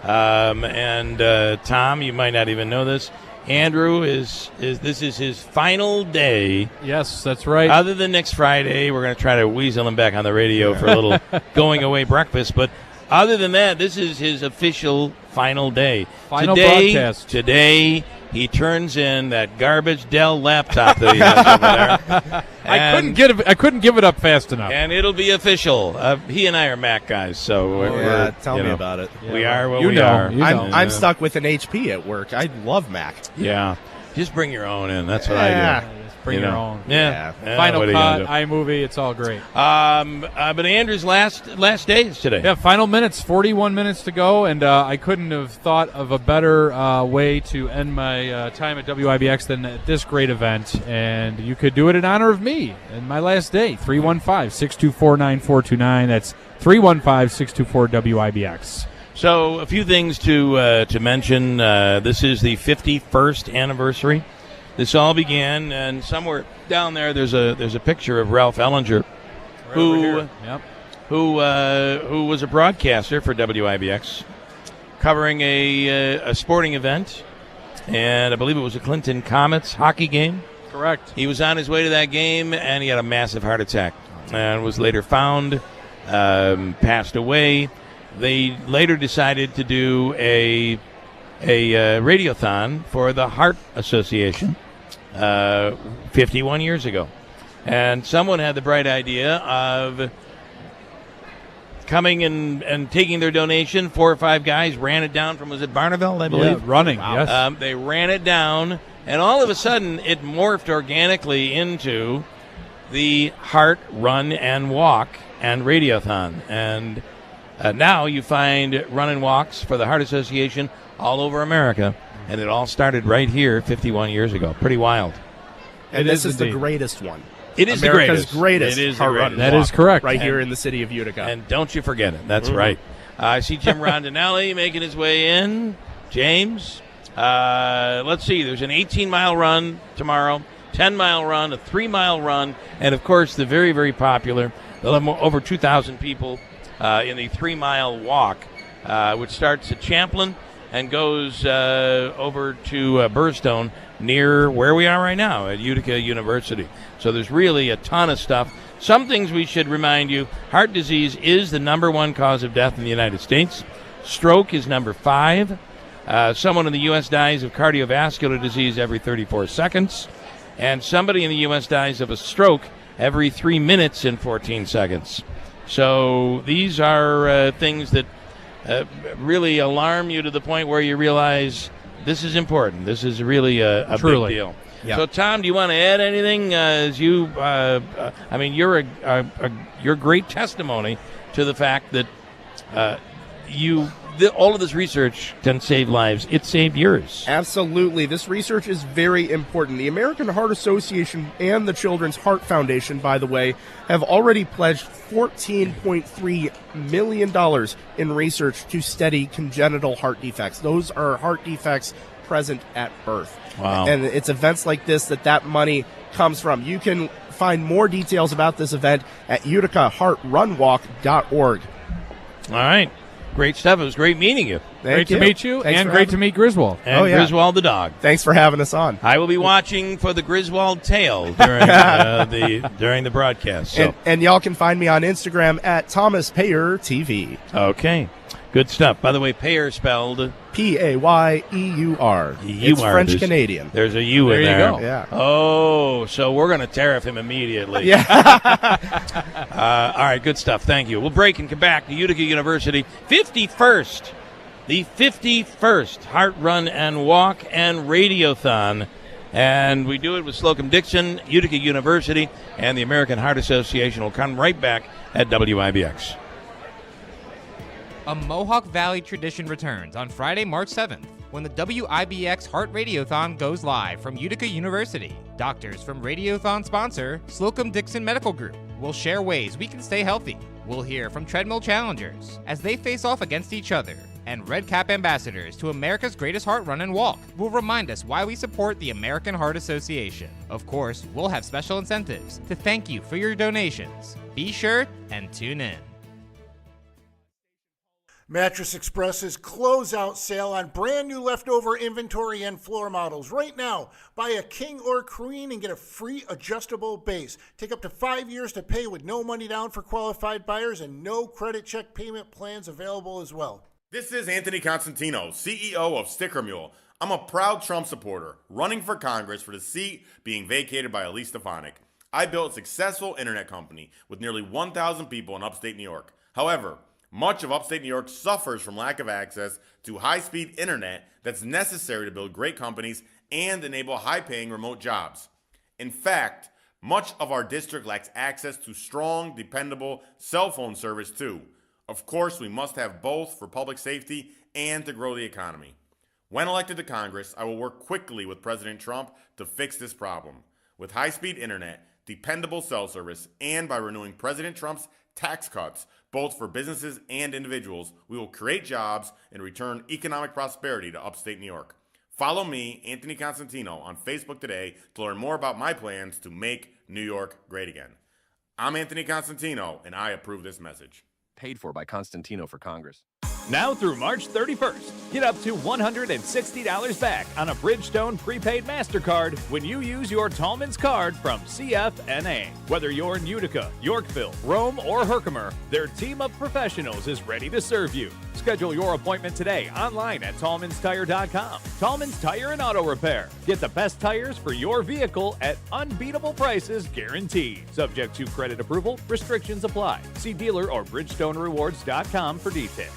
and Tom, you might not even know this. Andrew this is his final day. Yes, that's right. Other than next Friday, we're going to try to weasel him back on the radio for a little going away breakfast. But other than that, this is his official final day. Final broadcast. Today, he turns in that garbage Dell laptop that he has over there. I couldn't give it up fast enough. And it'll be official. He and I are Mac guys, so tell me about it. We are what we are. I'm stuck with an HP at work. I love Mac. Yeah, just bring your own in. That's what I do. Bring your own. Yeah. Final Cut, iMovie, it's all great. But Andrew's last day is today. Yeah, final minutes, 41 minutes to go, and I couldn't have thought of a better way to end my time at WIBX than at this great event. And you could do it in honor of me and my last day. 315-624-9429. That's 315-624-WIBX. So a few things to mention. This is the 51st anniversary. This all began, and somewhere down there, there's a picture of Ralph Ellinger, who was a broadcaster for WIBX, covering a sporting event, and I believe it was a Clinton Comets hockey game. Correct. He was on his way to that game, and he had a massive heart attack, and was later found, passed away. They later decided to do a radiothon for the Heart Association 51 years ago. And someone had the bright idea of coming and taking their donation. 4 or 5 guys ran it down from, was it Barneveld, I believe? Yeah, running, yes. They ran it down, and all of a sudden it morphed organically into the Heart Run and Walk and Radiothon. And now you find run and walks for the Heart Association all over America, and it all started right here 51 years ago. Pretty wild. And this is the greatest one. It is America's the greatest. It is heart run. That is correct. Right here in the city of Utica. And don't you forget it. That's right. I see Jim Rondinelli making his way in. James. Let's see. There's an 18-mile run tomorrow, 10-mile run, a 3-mile run, and, of course, the very, very popular, they'll have over 2,000 people in the 3-mile walk, which starts at Champlin and goes over to Burstone, near where we are right now at Utica University. So there's really a ton of stuff. Some things we should remind you: heart disease is the #1 cause of death in the United States. Stroke is number 5. Someone in the U.S. dies of cardiovascular disease every 34 seconds. And somebody in the U.S. dies of a stroke every 3 minutes and 14 seconds. So these are things that really alarm you to the point where you realize this is important. This is really a big deal. Yep. So, Tom, do you want to add anything? As you, I mean, you're great testimony to the fact that all of this research can save lives. It saved yours. Absolutely. This research is very important. The American Heart Association and the Children's Heart Foundation, by the way, have already pledged $14.3 million in research to study congenital heart defects. Those are heart defects present at birth. Wow. And it's events like this that money comes from. You can find more details about this event at uticaheartrunwalk.org. All right. Great stuff. It was great meeting you. Great to meet you, and great to meet Griswold. And Griswold the dog. Thanks for having us on. I will be watching for the Griswold tail during the broadcast. So. And y'all can find me on Instagram at Thomas Payer TV. Okay. Good stuff. By the way, Payer spelled Payeur. It's French Canadian. There's a U in there. there. You go. Yeah. Oh, so we're going to tariff him immediately. Yeah. All right, good stuff. Thank you. We'll break and come back to Utica University. 51st. The 51st Heart Run and Walk and Radiothon. And we do it with Slocum Dickson, Utica University, and the American Heart Association. Will come right back at WIBX. A Mohawk Valley tradition returns on Friday, March 7th, when the WIBX Heart Radiothon goes live from Utica University. Doctors from Radiothon sponsor Slocum Dickson Medical Group will share ways we can stay healthy. We'll hear from treadmill challengers as they face off against each other, and Red Cap ambassadors to America's greatest heart run and walk will remind us why we support the American Heart Association. Of course, we'll have special incentives to thank you for your donations. Be sure and tune in. Mattress Express's closeout sale on brand new leftover inventory and floor models. Right now, buy a king or queen and get a free adjustable base. Take up to 5 years to pay with no money down for qualified buyers and no credit check payment plans available as well. This is Anthony Constantino, CEO of Sticker Mule. I'm a proud Trump supporter, running for Congress for the seat being vacated by Elise Stefanik. I built a successful internet company with nearly 1,000 people in upstate New York. However, much of upstate New York suffers from lack of access to high-speed internet that's necessary to build great companies and enable high-paying remote jobs. In fact, much of our district lacks access to strong, dependable cell phone service too. Of course, we must have both for public safety and to grow the economy. When elected to Congress, I will work quickly with President Trump to fix this problem. With high-speed internet, dependable cell service, and by renewing President Trump's tax cuts, both for businesses and individuals, we will create jobs and return economic prosperity to upstate New York. Follow me, Anthony Constantino, on Facebook today to learn more about my plans to make New York great again. I'm Anthony Constantino, and I approve this message. Paid for by Constantino for Congress. Now through March 31st, get up to $160 back on a Bridgestone prepaid MasterCard when you use your Tallman's card from CFNA. Whether you're in Utica, Yorkville, Rome, or Herkimer, their team of professionals is ready to serve you. Schedule your appointment today online at TallmansTire.com. Tallman's Tire and Auto Repair. Get the best tires for your vehicle at unbeatable prices guaranteed. Subject to credit approval, restrictions apply. See dealer or BridgestoneRewards.com for details.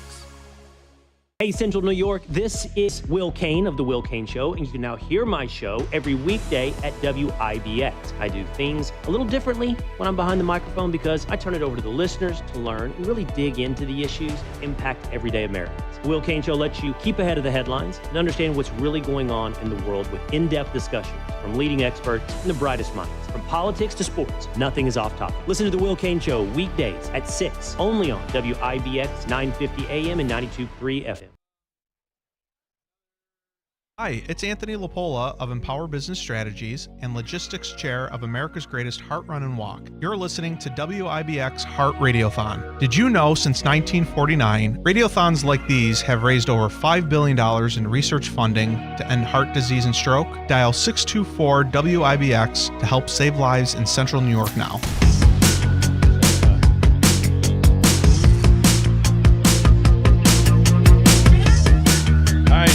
Hey, Central New York, this is Will Kane of The Will Kane Show, and you can now hear my show every weekday at WIBX. I do things a little differently when I'm behind the microphone because I turn it over to the listeners to learn and really dig into the issues that impact everyday Americans. The Will Kane Show lets you keep ahead of the headlines and understand what's really going on in the world with in-depth discussions from leading experts and the brightest minds. From politics to sports, nothing is off topic. Listen to The Will Kane Show weekdays at 6, only on WIBX 950 AM and 92.3 FM. Hi, it's Anthony Lapola of Empower Business Strategies and Logistics Chair of America's Greatest Heart Run and Walk. You're listening to WIBX Heart Radiothon. Did you know since 1949, radiothons like these have raised over $5 billion in research funding to end heart disease and stroke? Dial 624-WIBX to help save lives in Central New York now.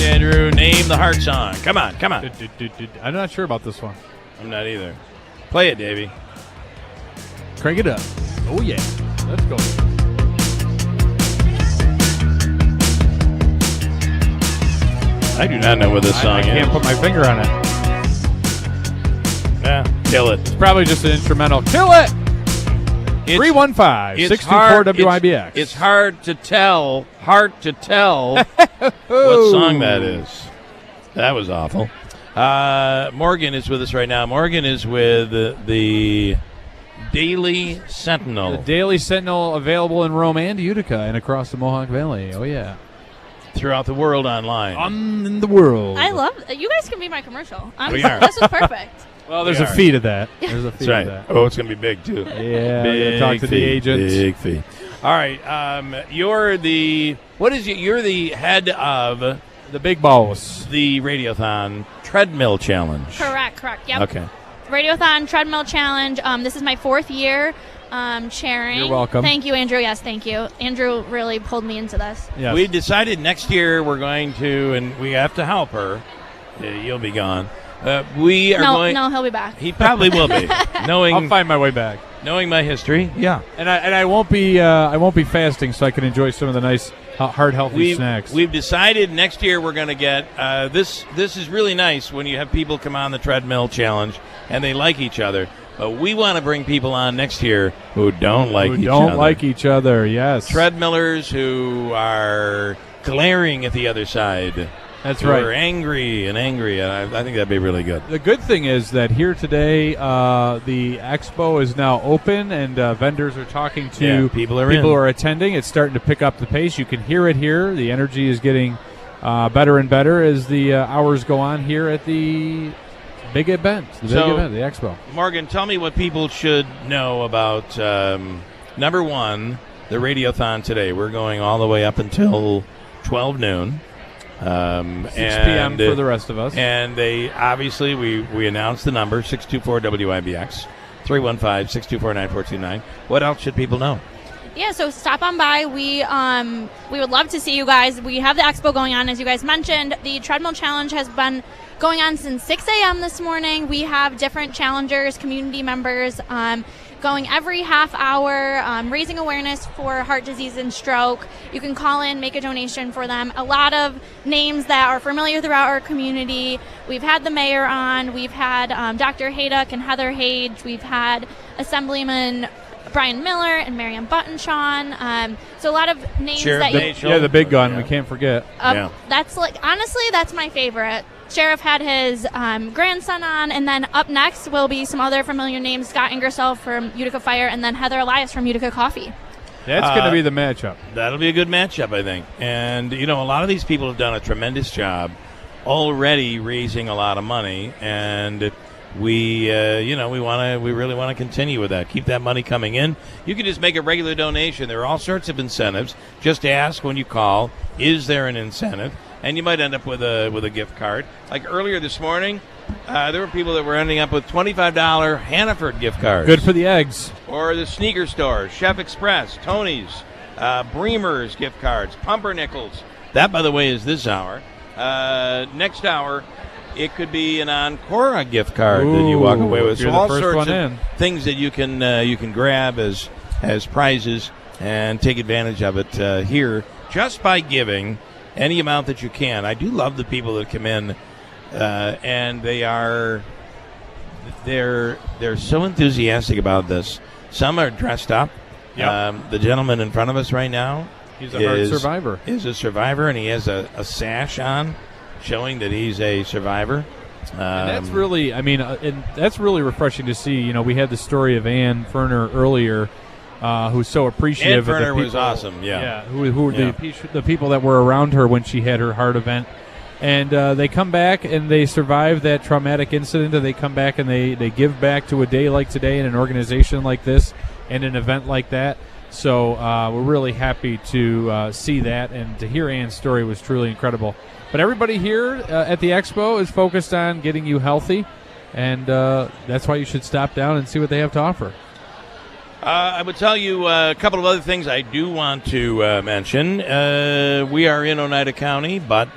Andrew, name the heart song. Come on. I'm not sure about this one. I'm not either. Play it, Davey. Crank it up. Oh, yeah. Let's go. I do not know what this song is. I can't put my finger on it. Nah, kill it. It's probably just an instrumental. Kill it! 315-624-WIBX. It's hard to tell what song that is. That was awful. Morgan is with us right now. Morgan is with the Daily Sentinel. The Daily Sentinel, available in Rome and Utica and across the Mohawk Valley. Oh, yeah. Throughout the world online. In the world. I love it. You guys can be my commercial. We are. This is perfect. Well, there's a fee to that. There's a fee That's right. to that. Oh, it's going to be big, too. Yeah, big talk to the agents. Big fee. All right. You're the head of the big boss, the Radiothon Treadmill Challenge. Correct. Yep. Okay. Radiothon Treadmill Challenge. This is my 4th year chairing. You're welcome. Thank you, Andrew. Yes, thank you. Andrew really pulled me into this. Yes. We decided next year we're going to, and we have to help her. You'll be gone. We are going. No, he'll be back. He probably will be. I'll find my way back. Knowing my history, yeah. And I won't be fasting, so I can enjoy some of the nice heart healthy snacks. We've decided next year we're going to get this. This is really nice when you have people come on the Treadmill Challenge and they like each other. But we want to bring people on next year who don't like each other. Yes, treadmillers who are glaring at the other side. That's right. We're angry. I think that'd be really good. The good thing is that here today, the expo is now open, and vendors are talking to people who are attending. It's starting to pick up the pace. You can hear it here. The energy is getting better and better as the hours go on here at the big event, the expo. Morgan, tell me what people should know about, number one, the Radiothon today. We're going all the way up until 12 noon. 6 p.m. for the rest of us. And they obviously, we announced the number, 624-WIBX, 315-624-9429. What else should people know? Yeah, so stop on by. We would love to see you guys. We have the expo going on, as you guys mentioned. The Treadmill Challenge has been going on since 6 a.m. this morning. We have different challengers, community members, going every half hour, raising awareness for heart disease and stroke. You can call in, make a donation for them. A lot of names that are familiar throughout our community. We've had the mayor on. We've had Dr. Hayduck and Heather Hage. We've had Assemblyman Brian Miller and Marianne Buttonshawn. So a lot of names the big gun. We can't forget. That's honestly, that's my favorite. Sheriff had his grandson on, and then up next will be some other familiar names, Scott Ingersoll from Utica Fire, and then Heather Elias from Utica Coffee. That's going to be the matchup. That'll be a good matchup, I think. And, a lot of these people have done a tremendous job already raising a lot of money, and we really want to continue with that. Keep that money coming in. You can just make a regular donation. There are all sorts of incentives. Just ask when you call, is there an incentive? And you might end up with a gift card. Like earlier this morning, there were people that were ending up with $25 Hannaford gift cards. Good for the eggs. Or the sneaker stores, Chef Express, Tony's, Bremer's gift cards, Pumpernickel's. That, by the way, is this hour. Next hour, it could be an Encore gift card that you walk away with. So all sorts of things that you can grab as prizes and take advantage of it here just by giving any amount that you can. I do love the people that come in, and they're so enthusiastic about this. Some are dressed up. Yep. The gentleman in front of us right now, he's a hard survivor. Is a survivor, and he has a sash on, showing that he's a survivor. And that's really, and that's really refreshing to see. We had the story of Ann Ferner earlier, who's so appreciative. Ann of the Ferner people, was awesome. Yeah, who the people that were around her when she had her heart event, and they come back and they survive that traumatic incident, and they come back and they give back to a day like today and an organization like this and an event like that. So we're really happy to see that, and to hear Ann's story was truly incredible. But everybody here at the expo is focused on getting you healthy, and that's why you should stop down and see what they have to offer. I would tell you a couple of other things I do want to mention. We are in Oneida County, but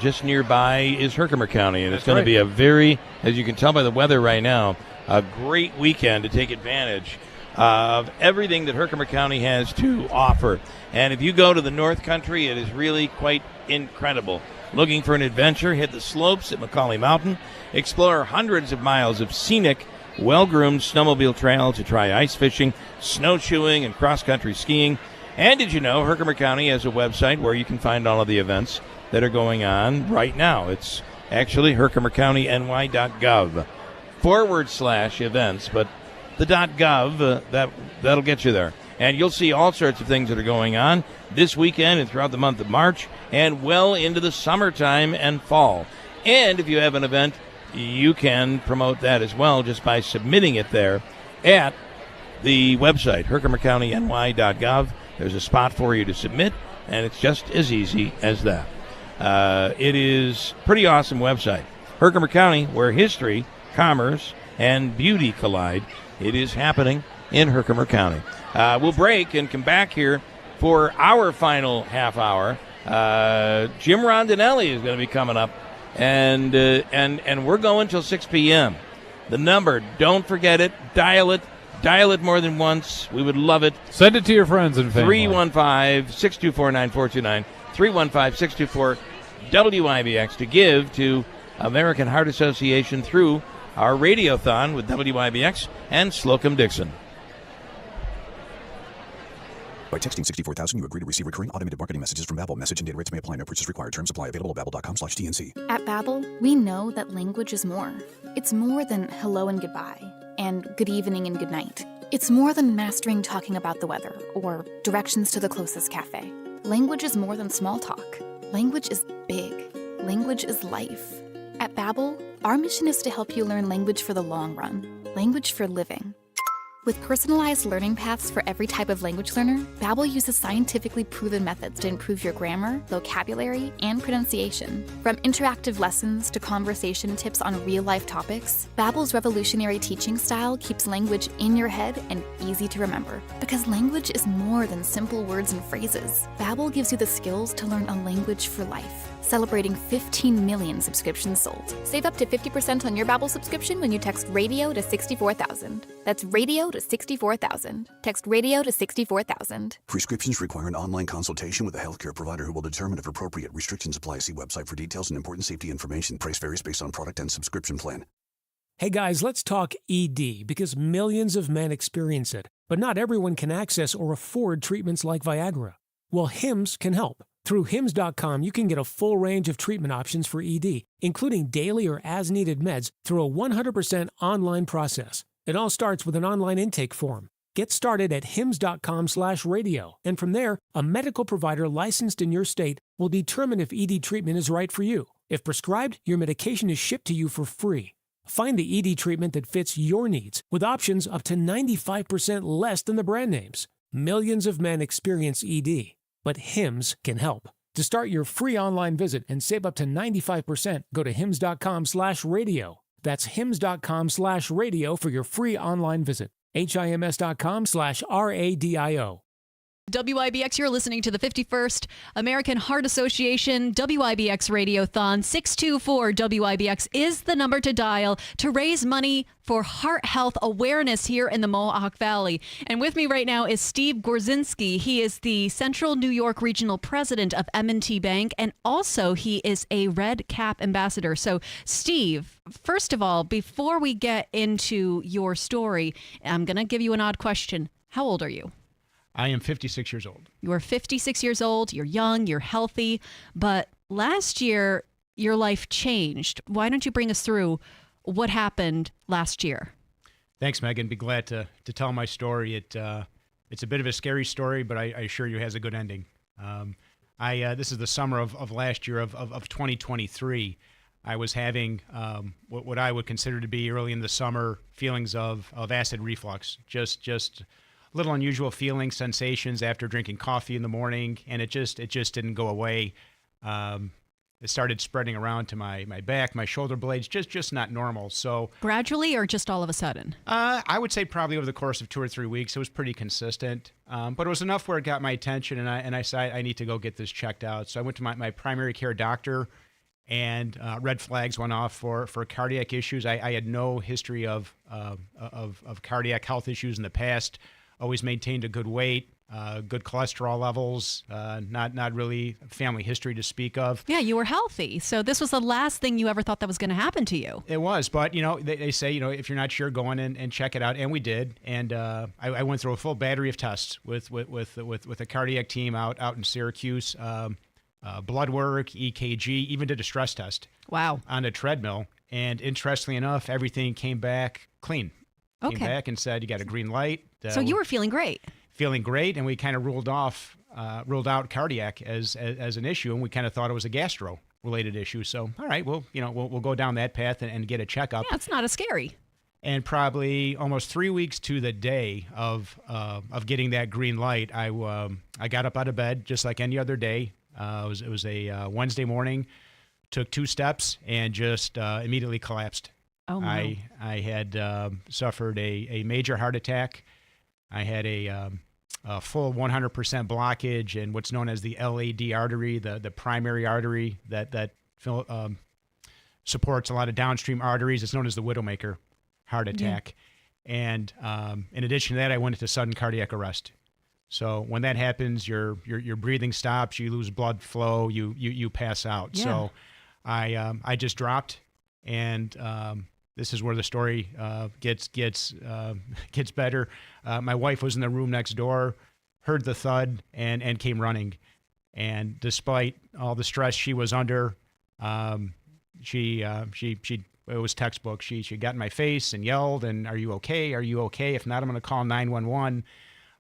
just nearby is Herkimer County, and it's going to be a very, as you can tell by the weather right now, a great weekend to take advantage of everything that Herkimer County has to offer. And if you go to the North Country, it is really quite incredible. Looking for an adventure, hit the slopes at McCauley Mountain, explore hundreds of miles of scenic, well-groomed snowmobile trail to try ice fishing, snowshoeing, and cross-country skiing. And did you know Herkimer County has a website where you can find all of the events that are going on right now? It's actually herkimercountyny.gov/events, but the .gov, that'll get you there. And you'll see all sorts of things that are going on this weekend and throughout the month of March and well into the summertime and fall. And if you have an event, you can promote that as well just by submitting it there at the website, herkimercountyny.gov. There's a spot for you to submit, and it's just as easy as that. It is a pretty awesome website. Herkimer County, where history, commerce, and beauty collide. It is happening in Herkimer County. We'll break and come back here for our final half hour. Jim Rondinelli is going to be coming up, and we're going till 6 p.m. The number, don't forget it. Dial it more than once. We would love it. Send it to your friends and family. 315-624-9429. 315-624-WIBX to give to American Heart Association through our radiothon with WIBX and Slocum Dickson. By texting 64,000, you agree to receive recurring automated marketing messages from Babbel. Message and data rates may apply. No purchase required. Terms apply. Available at babbel.com/TNC. At Babbel, we know that language is more. It's more than hello and goodbye, and good evening and good night. It's more than mastering talking about the weather or directions to the closest cafe. Language is more than small talk. Language is big. Language is life. At Babbel, our mission is to help you learn language for the long run. Language for living. With personalized learning paths for every type of language learner, Babbel uses scientifically proven methods to improve your grammar, vocabulary, and pronunciation. From interactive lessons to conversation tips on real-life topics, Babbel's revolutionary teaching style keeps language in your head and easy to remember. Because language is more than simple words and phrases. Babbel gives you the skills to learn a language for life. Celebrating 15 million subscriptions sold. Save up to 50% on your Babbel subscription when you text RADIO to 64,000. That's RADIO to 64,000. Text RADIO to 64,000. Prescriptions require an online consultation with a healthcare provider who will determine if appropriate. Restrictions apply. See website for details and important safety information. Price varies based on product and subscription plan. Hey guys, let's talk ED because millions of men experience it, but not everyone can access or afford treatments like Viagra. Well, Hims can help. Through Hims.com, you can get a full range of treatment options for ED, including daily or as-needed meds through a 100% online process. It all starts with an online intake form. Get started at hims.com/radio, and from there, a medical provider licensed in your state will determine if ED treatment is right for you. If prescribed, your medication is shipped to you for free. Find the ED treatment that fits your needs with options up to 95% less than the brand names. Millions of men experience ED, but Hims can help. To start your free online visit and save up to 95%, go to hims.com/radio. That's hims.com/radio for your free online visit. HIMS.com/RADIO. WIBX, you're listening to the 51st American Heart Association WIBX Radiothon. 624-WIBX is the number to dial to raise money for heart health awareness here in the Mohawk Valley. And with me right now is Steve Gorzinski. He is the Central New York Regional President of M&T Bank, and also he is a Red Cap Ambassador. So, Steve, first of all, before we get into your story, I'm going to give you an odd question. How old are you? I am 56 years old. You are 56 years old. You're young. You're healthy. But last year, your life changed. Why don't you bring us through what happened last year? Thanks, Megan. Be glad to tell my story. It's a bit of a scary story, but I assure you it has a good ending. This is the summer of last year of 2023. I was having what I would consider to be early in the summer feelings of acid reflux. Just little unusual feelings, sensations after drinking coffee in the morning, and it just didn't go away. It started spreading around to my back, my shoulder blades, just not normal. So gradually, or just all of a sudden? I would say probably over the course of 2 or 3 weeks. It was pretty consistent, but it was enough where it got my attention, and I said I need to go get this checked out. So I went to my primary care doctor, and red flags went off for cardiac issues. I had no history of cardiac health issues in the past. Always maintained a good weight, good cholesterol levels, not really family history to speak of. Yeah, you were healthy. So this was the last thing you ever thought that was going to happen to you. It was, but they say, if you're not sure, go in and check it out, and we did. And I went through a full battery of tests with a cardiac team out in Syracuse, blood work, EKG, even did a stress test. Wow. On a treadmill, and interestingly enough, everything came back clean. Okay. Came back and said, you got a green light. So you were feeling great. Feeling great, and we kind of ruled out cardiac as an issue, and we kind of thought it was a gastro-related issue. So, all right, well, we'll go down that path and get a checkup. Yeah, it's not as scary. And probably almost 3 weeks to the day of getting that green light, I got up out of bed just like any other day. It was a Wednesday morning. Took 2 steps and just immediately collapsed. Oh my! I had suffered a major heart attack. I had a full 100% blockage in what's known as the LAD artery, the primary artery that supports a lot of downstream arteries. It's known as the Widowmaker heart attack. Yeah. And in addition to that, I went into sudden cardiac arrest. So when that happens, your breathing stops, you lose blood flow, you pass out. Yeah. So I just dropped, and this is where the story gets better. My wife was in the room next door, heard the thud, and came running. And despite all the stress she was under, it was textbook. She got in my face and yelled, and "Are you okay? Are you okay? If not, I'm going to call 911."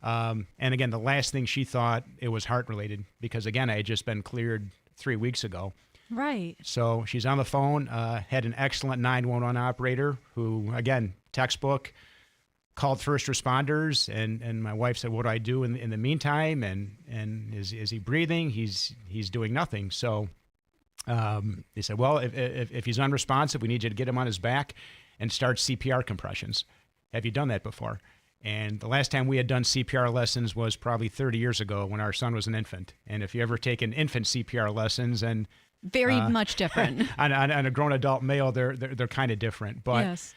And again, the last thing she thought, it was heart related, because again, I had just been cleared 3 weeks ago. Right. So she's on the phone, had an excellent 911 operator who, again, textbook, called first responders, and my wife said, what do I do in the meantime? And is he breathing? He's doing nothing. So they said, well, if he's unresponsive, we need you to get him on his back and start CPR compressions. Have you done that before? And the last time we had done CPR lessons was probably 30 years ago when our son was an infant. And if you ever taken infant CPR lessons, and very much different. on a grown adult male, they're kind of different. But yes.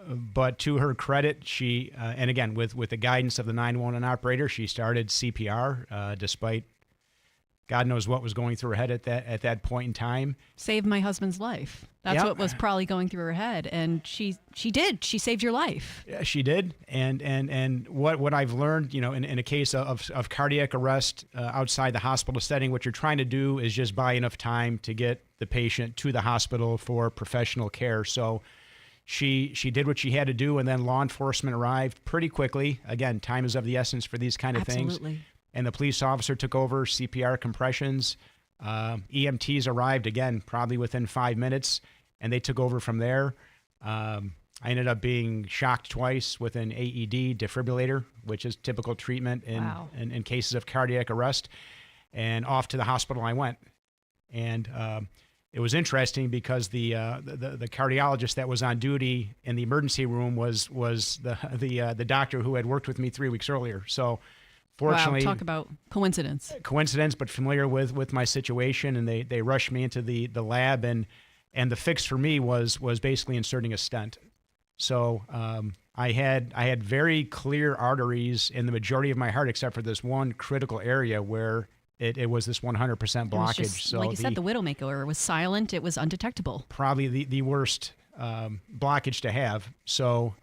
But to her credit, she and again with the guidance of the 911 operator, she started CPR despite God knows what was going through her head at that point in time. Saved my husband's life. That's what was probably going through her head, and she did. She saved your life. Yeah, she did. And what I've learned, in a case of cardiac arrest outside the hospital setting, what you're trying to do is just buy enough time to get the patient to the hospital for professional care. So she did what she had to do, and then law enforcement arrived pretty quickly. Again, time is of the essence for these kind of things. Absolutely. And the police officer took over, CPR compressions. EMTs arrived, again, probably within 5 minutes, and they took over from there. I ended up being shocked twice with an AED defibrillator, which is typical treatment in cases of cardiac arrest. And off to the hospital I went. And it was interesting because the cardiologist that was on duty in the emergency room was the doctor who had worked with me 3 weeks earlier. So fortunately, talk about coincidence. Coincidence, but familiar with my situation, and they rushed me into the lab, and the fix for me was basically inserting a stent. So I had very clear arteries in the majority of my heart, except for this one critical area where it was this 100% blockage. It was just, so like you said, the widowmaker. It was silent. It was undetectable. Probably the worst blockage to have. So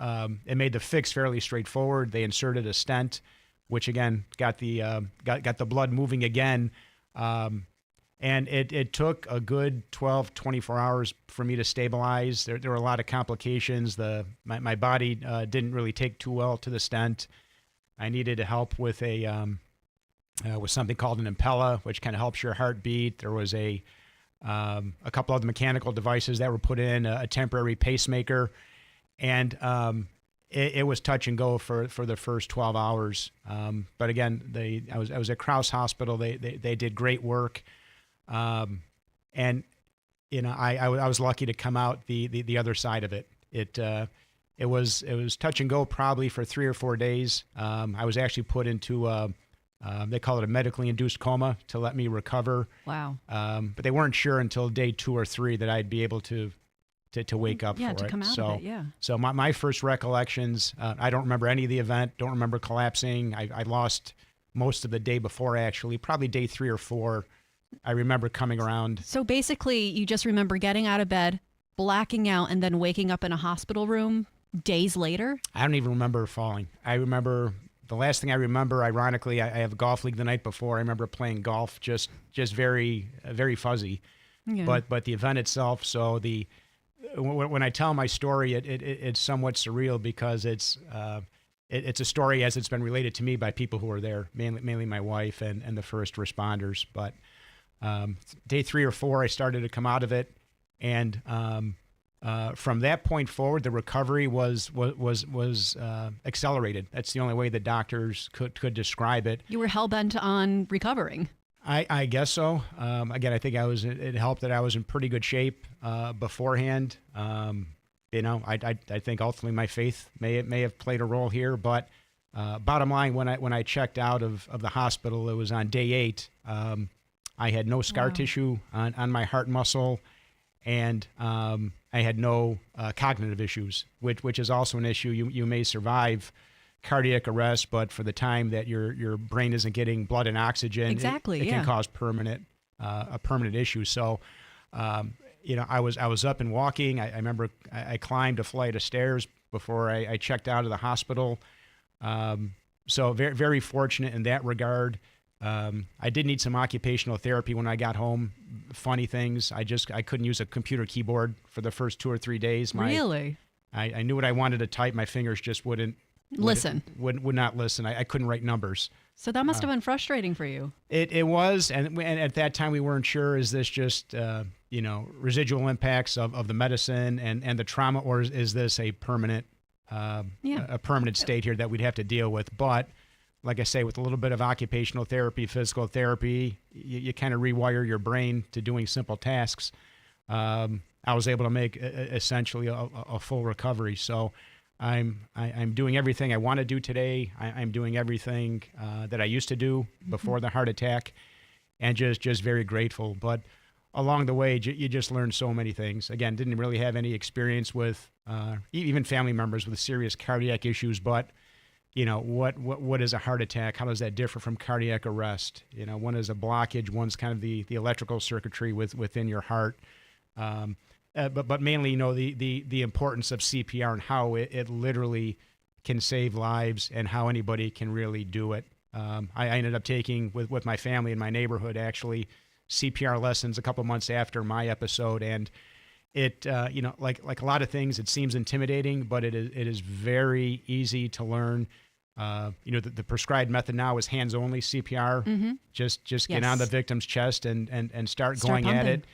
it made the fix fairly straightforward. They inserted a stent, which again got the blood moving again. And it took a good 12, 24 hours for me to stabilize. There were a lot of complications. My body didn't really take too well to the stent. I needed help with with something called an impella, which kind of helps your heartbeat. There was a couple other mechanical devices that were put in, a temporary pacemaker, and it was touch and go for the first 12 hours. But again, I was at Krause Hospital. They did great work. And I was lucky to come out the other side of it. It was touch and go probably for 3 or 4 days. I was actually put into they call it a medically induced coma to let me recover. Wow. But they weren't sure until day 2 or 3 that I'd be able to wake up for it. to come out of it, yeah. So my first recollections, I don't remember any of the event, don't remember collapsing. I lost most of the day before, actually, probably day 3 or 4. I remember coming around. So basically, you just remember getting out of bed, blacking out, and then waking up in a hospital room days later? I don't even remember falling. I remember, the last thing I remember, ironically, I have a golf league the night before. I remember playing golf, just very, very fuzzy. Yeah. But the event itself, so when I tell my story, it's somewhat surreal because it's a story as it's been related to me by people who were there, mainly my wife and the first responders. But day 3 or 4, I started to come out of it, and from that point forward, the recovery was accelerated. That's the only way the doctors could describe it. You were hell-bent on recovering. I guess so. Again, I think it helped that I was in pretty good shape beforehand. I think ultimately my faith may have played a role here, but bottom line, when I checked out of the hospital, it was on day 8. I had no scar tissue on my heart muscle, and I had no cognitive issues, which is also an issue. You may survive cardiac arrest, but for the time that your brain isn't getting blood and oxygen, exactly, it can cause a permanent issue. So, I was up and walking. I remember I climbed a flight of stairs before I checked out of the hospital. So very, very fortunate in that regard. I did need some occupational therapy when I got home. Funny things, I couldn't use a computer keyboard for the first 2 or 3 days. Really? I knew what I wanted to type. My fingers just would not listen. I couldn't write numbers. So that must have been frustrating for you. It was, and at that time we weren't sure, is this just residual impacts of the medicine and the trauma, or is this a permanent a permanent state here that we'd have to deal with? But like I say, with a little bit of occupational therapy, physical therapy, you kind of rewire your brain to doing simple tasks. I was able to make essentially a full recovery. So I'm doing everything I want to do today. I'm doing everything that I used to do before the heart attack, and just very grateful. But along the way, you just learn so many things. Again, didn't really have any experience with even family members with serious cardiac issues, but what is a heart attack? How does that differ from cardiac arrest? One is a blockage, one's kind of the electrical circuitry within your heart. But mainly, the importance of CPR and how it literally can save lives and how anybody can really do it. I ended up taking with my family in my neighborhood, actually, CPR lessons a couple months after my episode, and it like a lot of things, it seems intimidating, but it is very easy to learn. The prescribed method now is hands-only CPR. Mm-hmm. Just get Yes. on the victim's chest and start going pumping. at it.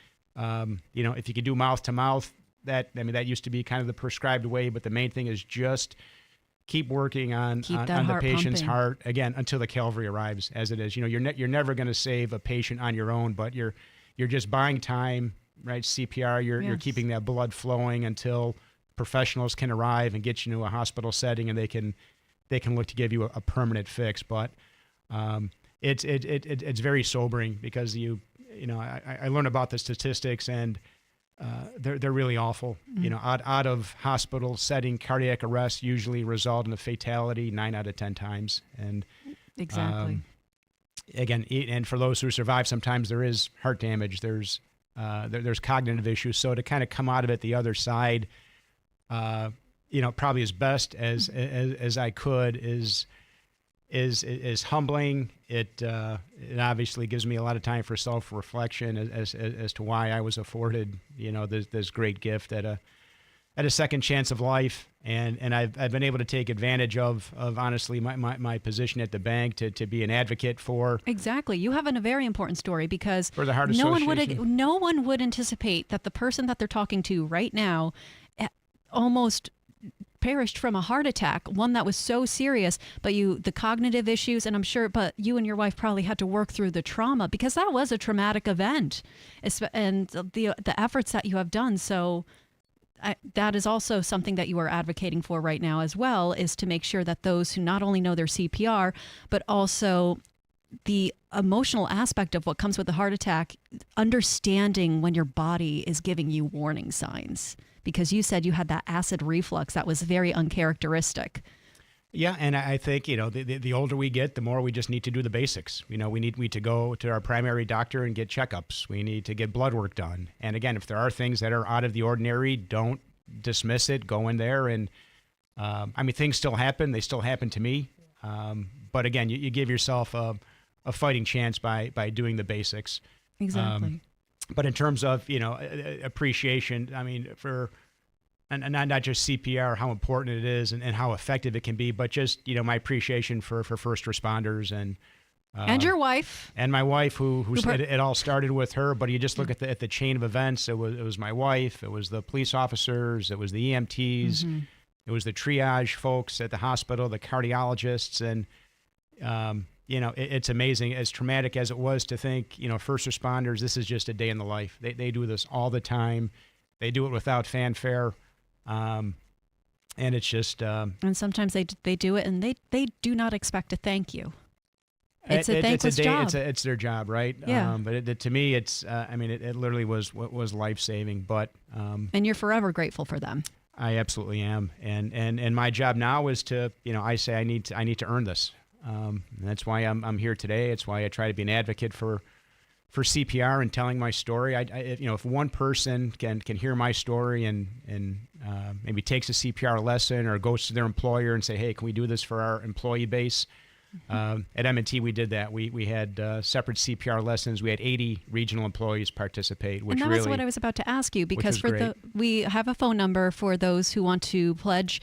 If you could do mouth to mouth, that used to be kind of the prescribed way, but the main thing is just keep working on Keep that the heart patient's pumping. heart again until the cavalry arrives. As it is, you're never going to save a patient on your own, but you're just buying time, right? CPR, you're Yes. keeping that blood flowing until professionals can arrive and get you into a hospital setting, and they can look to give you a permanent fix. But it's very sobering because I learn about the statistics, and they're really awful. Mm-hmm. Out of hospital setting, cardiac arrest usually result in a fatality 9 out of 10 times. And Exactly. Again, and for those who survive, sometimes there is heart damage. There's cognitive issues. So to kind of come out of it the other side, probably as best as I could is humbling. It obviously gives me a lot of time for self-reflection as to why I was afforded this great gift at a second chance of life, and I've been able to take advantage of honestly my position at the bank to be an advocate for. Exactly. You have a very important story because For the Heart no one would anticipate that the person that they're talking to right now almost perished from a heart attack, one that was so serious, but the cognitive issues, and I'm sure, but you and your wife probably had to work through the trauma because that was a traumatic event, and the efforts that you have done. So that is also something that you are advocating for right now as well, is to make sure that those who not only know their CPR, but also the emotional aspect of what comes with a heart attack, understanding when your body is giving you warning signs. Because you said you had that acid reflux that was very uncharacteristic. Yeah, and I think the older we get, the more we just need to do the basics. We need to go to our primary doctor and get checkups. We need to get blood work done. And again, if there are things that are out of the ordinary, don't dismiss it. Go in there, and things still happen. They still happen to me. But again, you give yourself a fighting chance by doing the basics. Exactly. But in terms of appreciation, for and not just CPR, how important it is and how effective it can be, but just my appreciation for first responders and your wife and my wife, who it all started with her. But you just look at the chain of events. It was my wife, it was the police officers, it was the EMTs, Mm-hmm. it was the triage folks at the hospital, the cardiologists, and it's amazing, as traumatic as it was to think, first responders, this is just a day in the life. They do this all the time. They do it without fanfare. And it's just... and sometimes they do it and they do not expect a thank you. It's a thankless job. It's their job, right? Yeah. But to me, it's, it literally was life-saving. But and you're forever grateful for them. I absolutely am. And my job now is to, I say I need to earn this. And that's why I'm here today. It's why I try to be an advocate for CPR and telling my story. If one person can hear my story and maybe takes a CPR lesson or goes to their employer and say, hey, can we do this for our employee base? At M&T, we did that. We had separate CPR lessons. We had 80 regional employees participate, which and that really was what I was about to ask you, because was we have a phone number for those who want to pledge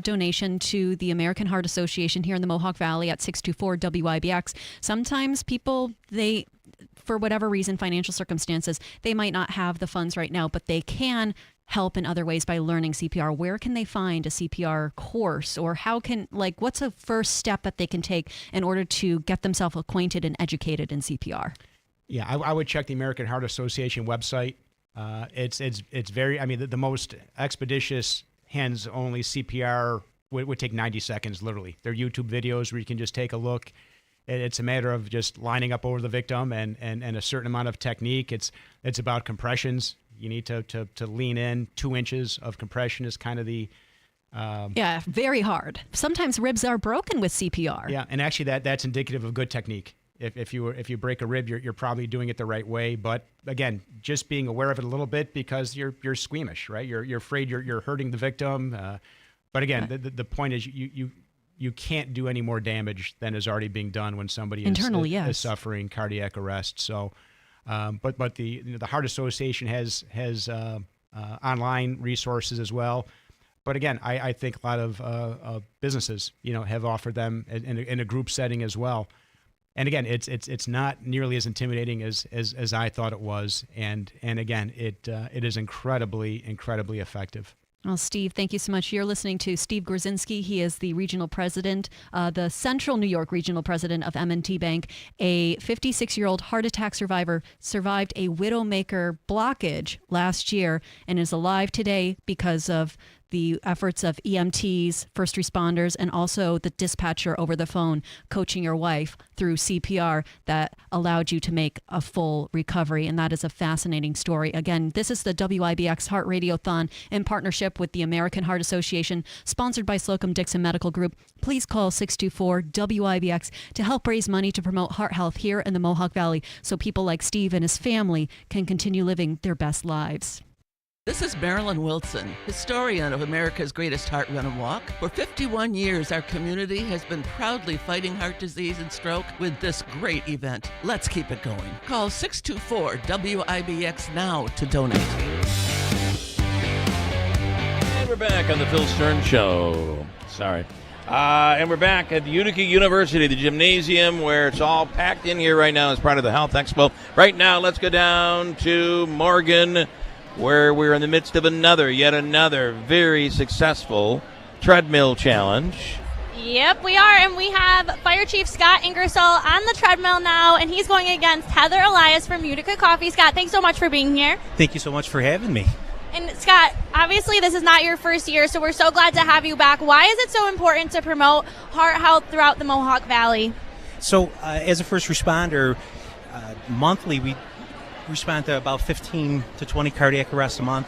donation to the American Heart Association here in the Mohawk Valley at 624-WIBX. Sometimes people, for whatever reason, financial circumstances, they might not have the funds right now, but they can help in other ways by learning CPR. Where can they find a CPR course, or what's a first step that they can take in order to get themselves acquainted and educated in CPR? Yeah, I would check the American Heart Association website. It's very, the most expeditious hands-only CPR would take 90 seconds, literally. There are YouTube videos where you can just take a look. It's a matter of just lining up over the victim and a certain amount of technique. It's about compressions. You need to lean in. 2 inches of compression is kind of the... yeah, very hard. Sometimes ribs are broken with CPR. Yeah, and actually that's indicative of good technique. If you break a rib, you're probably doing it the right way. But again, just being aware of it a little bit, because you're squeamish, right? You're afraid you're hurting the victim. But again, the point is you can't do any more damage than is already being done when somebody is suffering cardiac arrest. So, but the Heart Association has online resources as well. But again, I think a lot of businesses, have offered them in a group setting as well. And again, it's not nearly as intimidating as I thought it was. And again, it is incredibly effective. Well, Steve, thank you so much. You're listening to Steve Gorzinski. He is the regional president, the Central New York regional president of M&T Bank. A 56-year-old heart attack survivor survived a widowmaker blockage last year and is alive today because of the efforts of EMTs, first responders, and also the dispatcher over the phone coaching your wife through CPR that allowed you to make a full recovery. And that is a fascinating story. Again, this is the WIBX Heart Radiothon in partnership with the American Heart Association, sponsored by Slocum Dickson Medical Group. Please call 624-WIBX to help raise money to promote heart health here in the Mohawk Valley so people like Steve and his family can continue living their best lives. This is Marilyn Wilson, historian of America's Greatest Heart Run and Walk. For 51 years, our community has been proudly fighting heart disease and stroke with this great event. Let's keep it going. Call 624-WIBX now to donate. And we're back on the Phil Stern Show. Sorry. And we're back at the Utica University, the gymnasium, where it's all packed in here right now as part of the Health Expo. Right now, let's go down to Morgan, where we're in the midst of yet another very successful treadmill challenge. Yep, we are, and we have Fire Chief Scott Ingersoll on the treadmill now, and he's going against Heather Elias from Utica Coffee. Scott, thanks so much for being here. Thank you so much for having me. And Scott, obviously this is not your first year, so we're so glad to have you back. Why is it so important to promote heart health throughout the Mohawk Valley? So as a first responder, monthly we respond to about 15 to 20 cardiac arrests a month,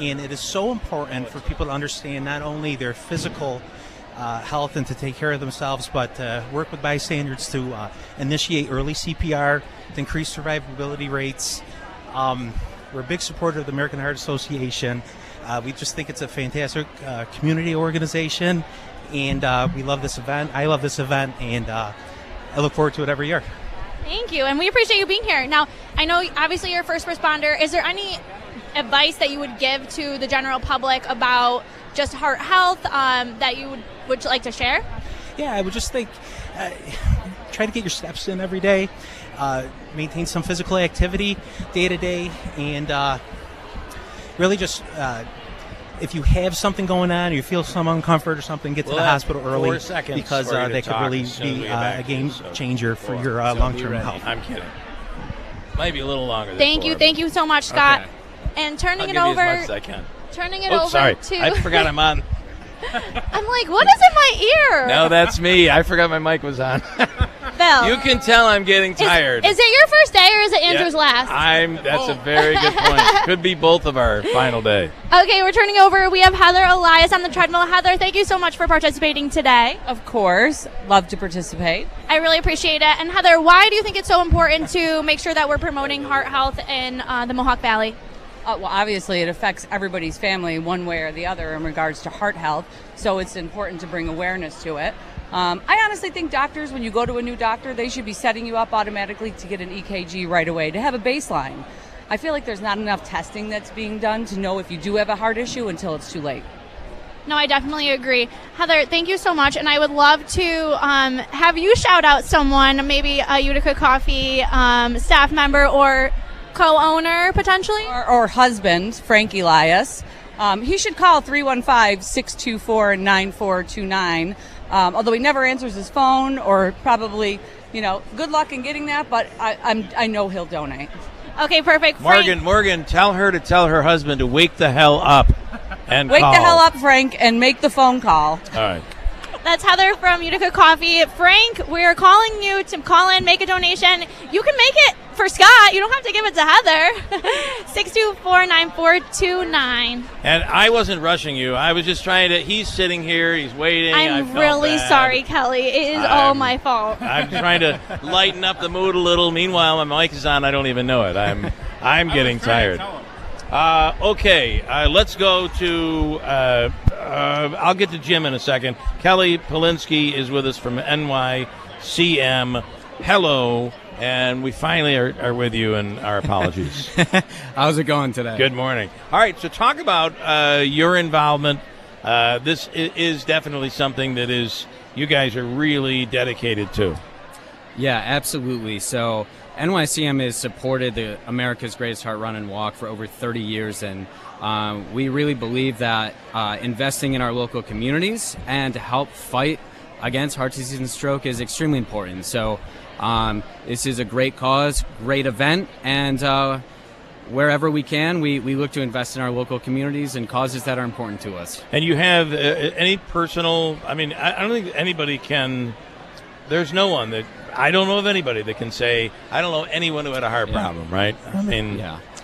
and it is so important for people to understand not only their physical health and to take care of themselves, but work with bystanders to initiate early CPR to increase survivability rates. We're a big supporter of the American Heart Association. We just think it's a fantastic community organization, and we love this event. I love this event, and I look forward to it every year. Thank you, and we appreciate you being here. Now, I know obviously you're a first responder. Is there any advice that you would give to the general public about just heart health that you would like to share? Yeah, I would just think try to get your steps in every day, maintain some physical activity day to day, and really just if you have something going on or you feel some uncomfort or something, get to the hospital early, 4 seconds because for you to that could talk really as soon as be we get back a to game you. So changer for your So long-term be ready. health. I'm kidding. Might be a little longer than Thank you so much, Scott. Okay. And turning I'll it give you over, as much as I can. turning it Oh, over sorry. to. I forgot I'm on. I'm like, what is in my ear? No, that's me. I forgot my mic was on. Bill. You can tell I'm getting tired. Is it your first day or is it Andrew's Yeah, last? That's a very good point. Could be both of our final day. Okay, we're turning over. We have Heather Elias on the treadmill. Heather, thank you so much for participating today. Of course. Love to participate. I really appreciate it. And Heather, why do you think it's so important to make sure that we're promoting heart health in the Mohawk Valley? Well, obviously, it affects everybody's family one way or the other in regards to heart health, so it's important to bring awareness to it. I honestly think doctors, when you go to a new doctor, they should be setting you up automatically to get an EKG right away, to have a baseline. I feel like there's not enough testing that's being done to know if you do have a heart issue until it's too late. No, I definitely agree. Heather, thank you so much, and I would love to have you shout out someone, maybe a Utica Coffee staff member or co-owner, potentially? Or husband, Frank Elias. He should call 315-624-9429. Although he never answers his phone, or probably, good luck in getting that, but I know he'll donate. Okay, perfect. Morgan, tell her to tell her husband to wake the hell up and Wake call. the hell up, Frank, and make the phone call. All right. That's Heather from Utica Coffee. Frank, we're calling you to call in, make a donation. You can make it for Scott. You don't have to give it to Heather. 624-9429. And I wasn't rushing you. I was just trying to. He's sitting here. He's waiting. I I'm felt really bad. sorry, Kelly. It is all my fault. I'm trying to lighten up the mood a little. Meanwhile, my mic is on. I don't even know it. I'm getting tired. Okay, let's go to. I'll get to Jim in a second. Kelly Polinsky is with us from NYCM. Hello. and we finally are with you, and our apologies. How's it going today? Good morning. All right, so talk about your involvement. This is definitely something that is you guys are really dedicated to. Yeah, absolutely. So NYCM has supported the America's Greatest Heart Run and Walk for over 30 years, and we really believe that investing in our local communities and to help fight against heart disease and stroke is extremely important. So this is a great cause, great event, and wherever we can, we look to invest in our local communities and causes that are important to us. And you have any personal, I mean, I don't think anybody can, there's no one that, I don't know of anybody that can say, I don't know anyone who had a heart problem, right? I mean,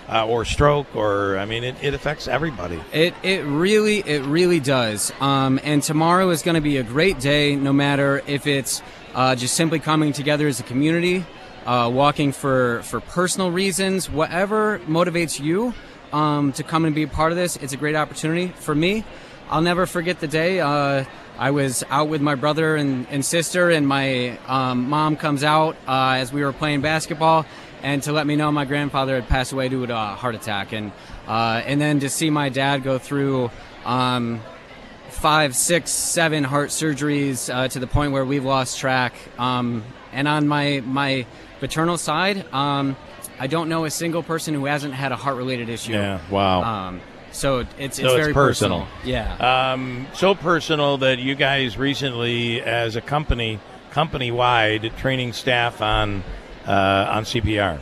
or stroke, or, I mean, it affects everybody. It really does. And tomorrow is going to be a great day, no matter if it's just simply coming together as a community, walking for personal reasons, whatever motivates you to come and be a part of this. It's a great opportunity for me. I'll never forget the day I was out with my brother and sister, and my mom comes out as we were playing basketball, and to let me know my grandfather had passed away due to a heart attack, and then to see my dad go through 5, 6, 7 heart surgeries to the point where we've lost track. And on my paternal side, I don't know a single person who hasn't had a heart-related issue. Yeah, wow. So it's very personal. Yeah. So personal that you guys recently, as a company-wide, training staff on CPR.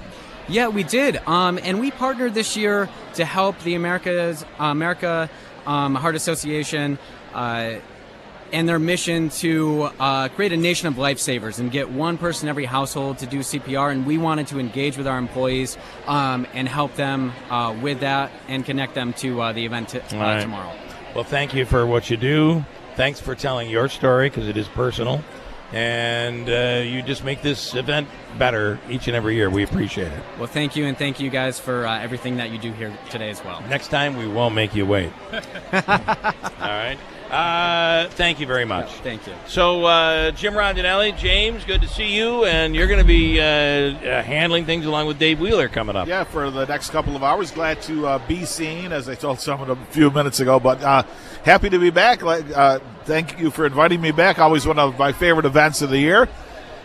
Yeah, we did. And we partnered this year to help the America Heart Association and their mission to create a nation of lifesavers and get one person in every household to do CPR. And we wanted to engage with our employees and help them with that and connect them to the event tomorrow. Well, thank you for what you do. Thanks for telling your story, because it is personal. And you just make this event better each and every year. We appreciate it. Well, thank you, and thank you guys for everything that you do here today as well. Next time, we won't make you wait. All right. Thank you very much. Thank you. So, Jim Rondinelli, James, good to see you, and you're going to be handling things along with Dave Wheeler coming up. Yeah, for the next couple of hours. Glad to be seen, as I told someone a few minutes ago, but happy to be back. Thank you for inviting me back. Always one of my favorite events of the year.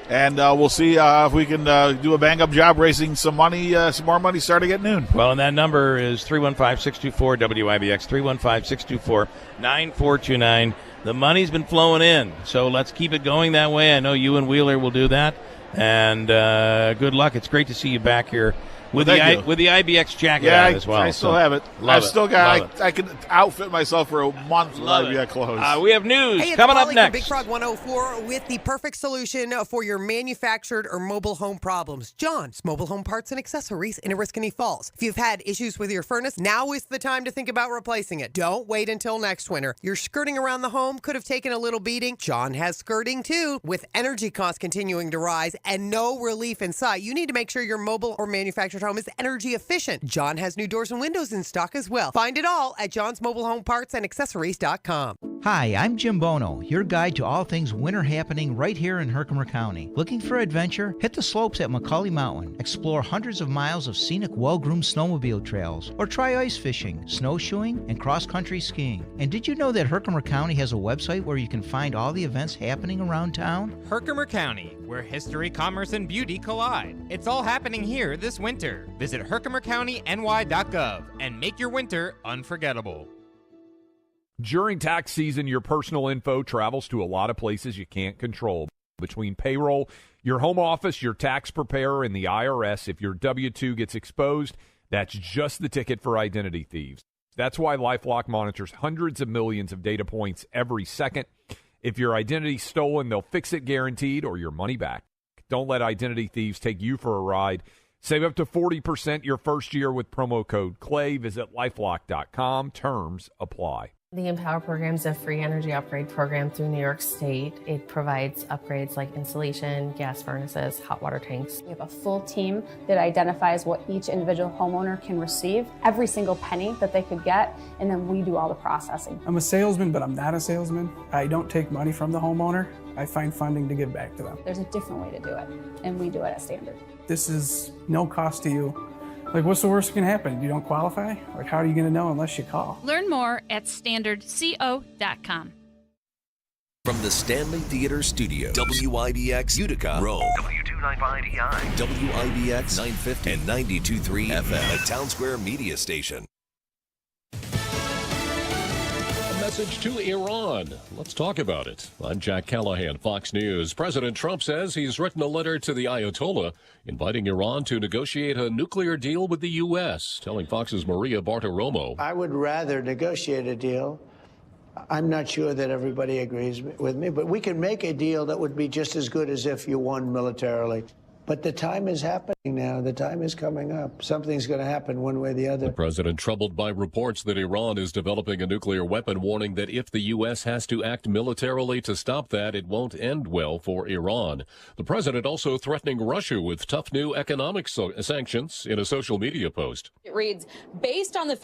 And we'll see if we can do a bang-up job raising some money, some more money starting at noon. Well, and that number is 315-624-WIBX, 315-624-9429. The money's been flowing in, so let's keep it going that way. I know you and Wheeler will do that. And good luck. It's great to see you back here with the IBX jacket on as well. I still have it. I've still got. I can outfit myself for a month with IBX clothes. We have news hey, coming up Molly next. Big Frog 104 with the perfect solution for your manufactured or mobile home problems. John's Mobile Home Parts and Accessories in Oriskany Falls. If you've had issues with your furnace, now is the time to think about replacing it. Don't wait until next winter. Your skirting around the home could have taken a little beating. John has skirting too. With energy costs continuing to rise and no relief in sight, you need to make sure your mobile or manufactured home is energy efficient. John has new doors and windows in stock as well. Find it all at John's Mobile Home Parts and Accessories.com. Hi, I'm Jim Bono, your guide to all things winter happening right here in Herkimer County. Looking for adventure? Hit the slopes at McCully Mountain. Explore hundreds of miles of scenic, well-groomed snowmobile trails. Or try ice fishing, snowshoeing, and cross-country skiing. And did you know that Herkimer County has a website where you can find all the events happening around town? Herkimer County, where history, commerce, and beauty collide. It's all happening here this winter. Visit herkimercountyny.gov and make your winter unforgettable. During tax season, your personal info travels to a lot of places you can't control. Between payroll, your home office, your tax preparer, and the IRS, if your W-2 gets exposed, that's just the ticket for identity thieves. That's why LifeLock monitors hundreds of millions of data points every second. If your identity's stolen, they'll fix it guaranteed or your money back. Don't let identity thieves take you for a ride. Save up to 40% your first year with promo code CLAY. Visit lifelock.com. Terms apply. The Empower program is a free energy upgrade program through New York State. It provides upgrades like insulation, gas furnaces, hot water tanks. We have a full team that identifies what each individual homeowner can receive, every single penny that they could get, and then we do all the processing. I'm a salesman, but I'm not a salesman. I don't take money from the homeowner. I find funding to give back to them. There's a different way to do it, and we do it at Standard. This is no cost to you. Like, what's the worst that can happen? You don't qualify? Like, how are you going to know unless you call? Learn more at standardco.com. From the Stanley Theater Studio, WIBX Utica, Rome. W295EI. WIBX 950 and 92.3 FM, a Town Square media station. A message to Iran. Let's talk about it. I'm Jack Callahan, Fox News. President Trump says he's written a letter to the Ayatollah inviting Iran to negotiate a nuclear deal with the U.S., telling Fox's Maria Bartiromo. I would rather negotiate a deal. I'm not sure that everybody agrees with me, but we can make a deal that would be just as good as if you won militarily. But the time is happening now. The time is coming up. Something's going to happen one way or the other. The president troubled by reports that Iran is developing a nuclear weapon, warning that if the U.S. has to act militarily to stop that, it won't end well for Iran. The president also threatening Russia with tough new economic sanctions in a social media post. It reads, based on the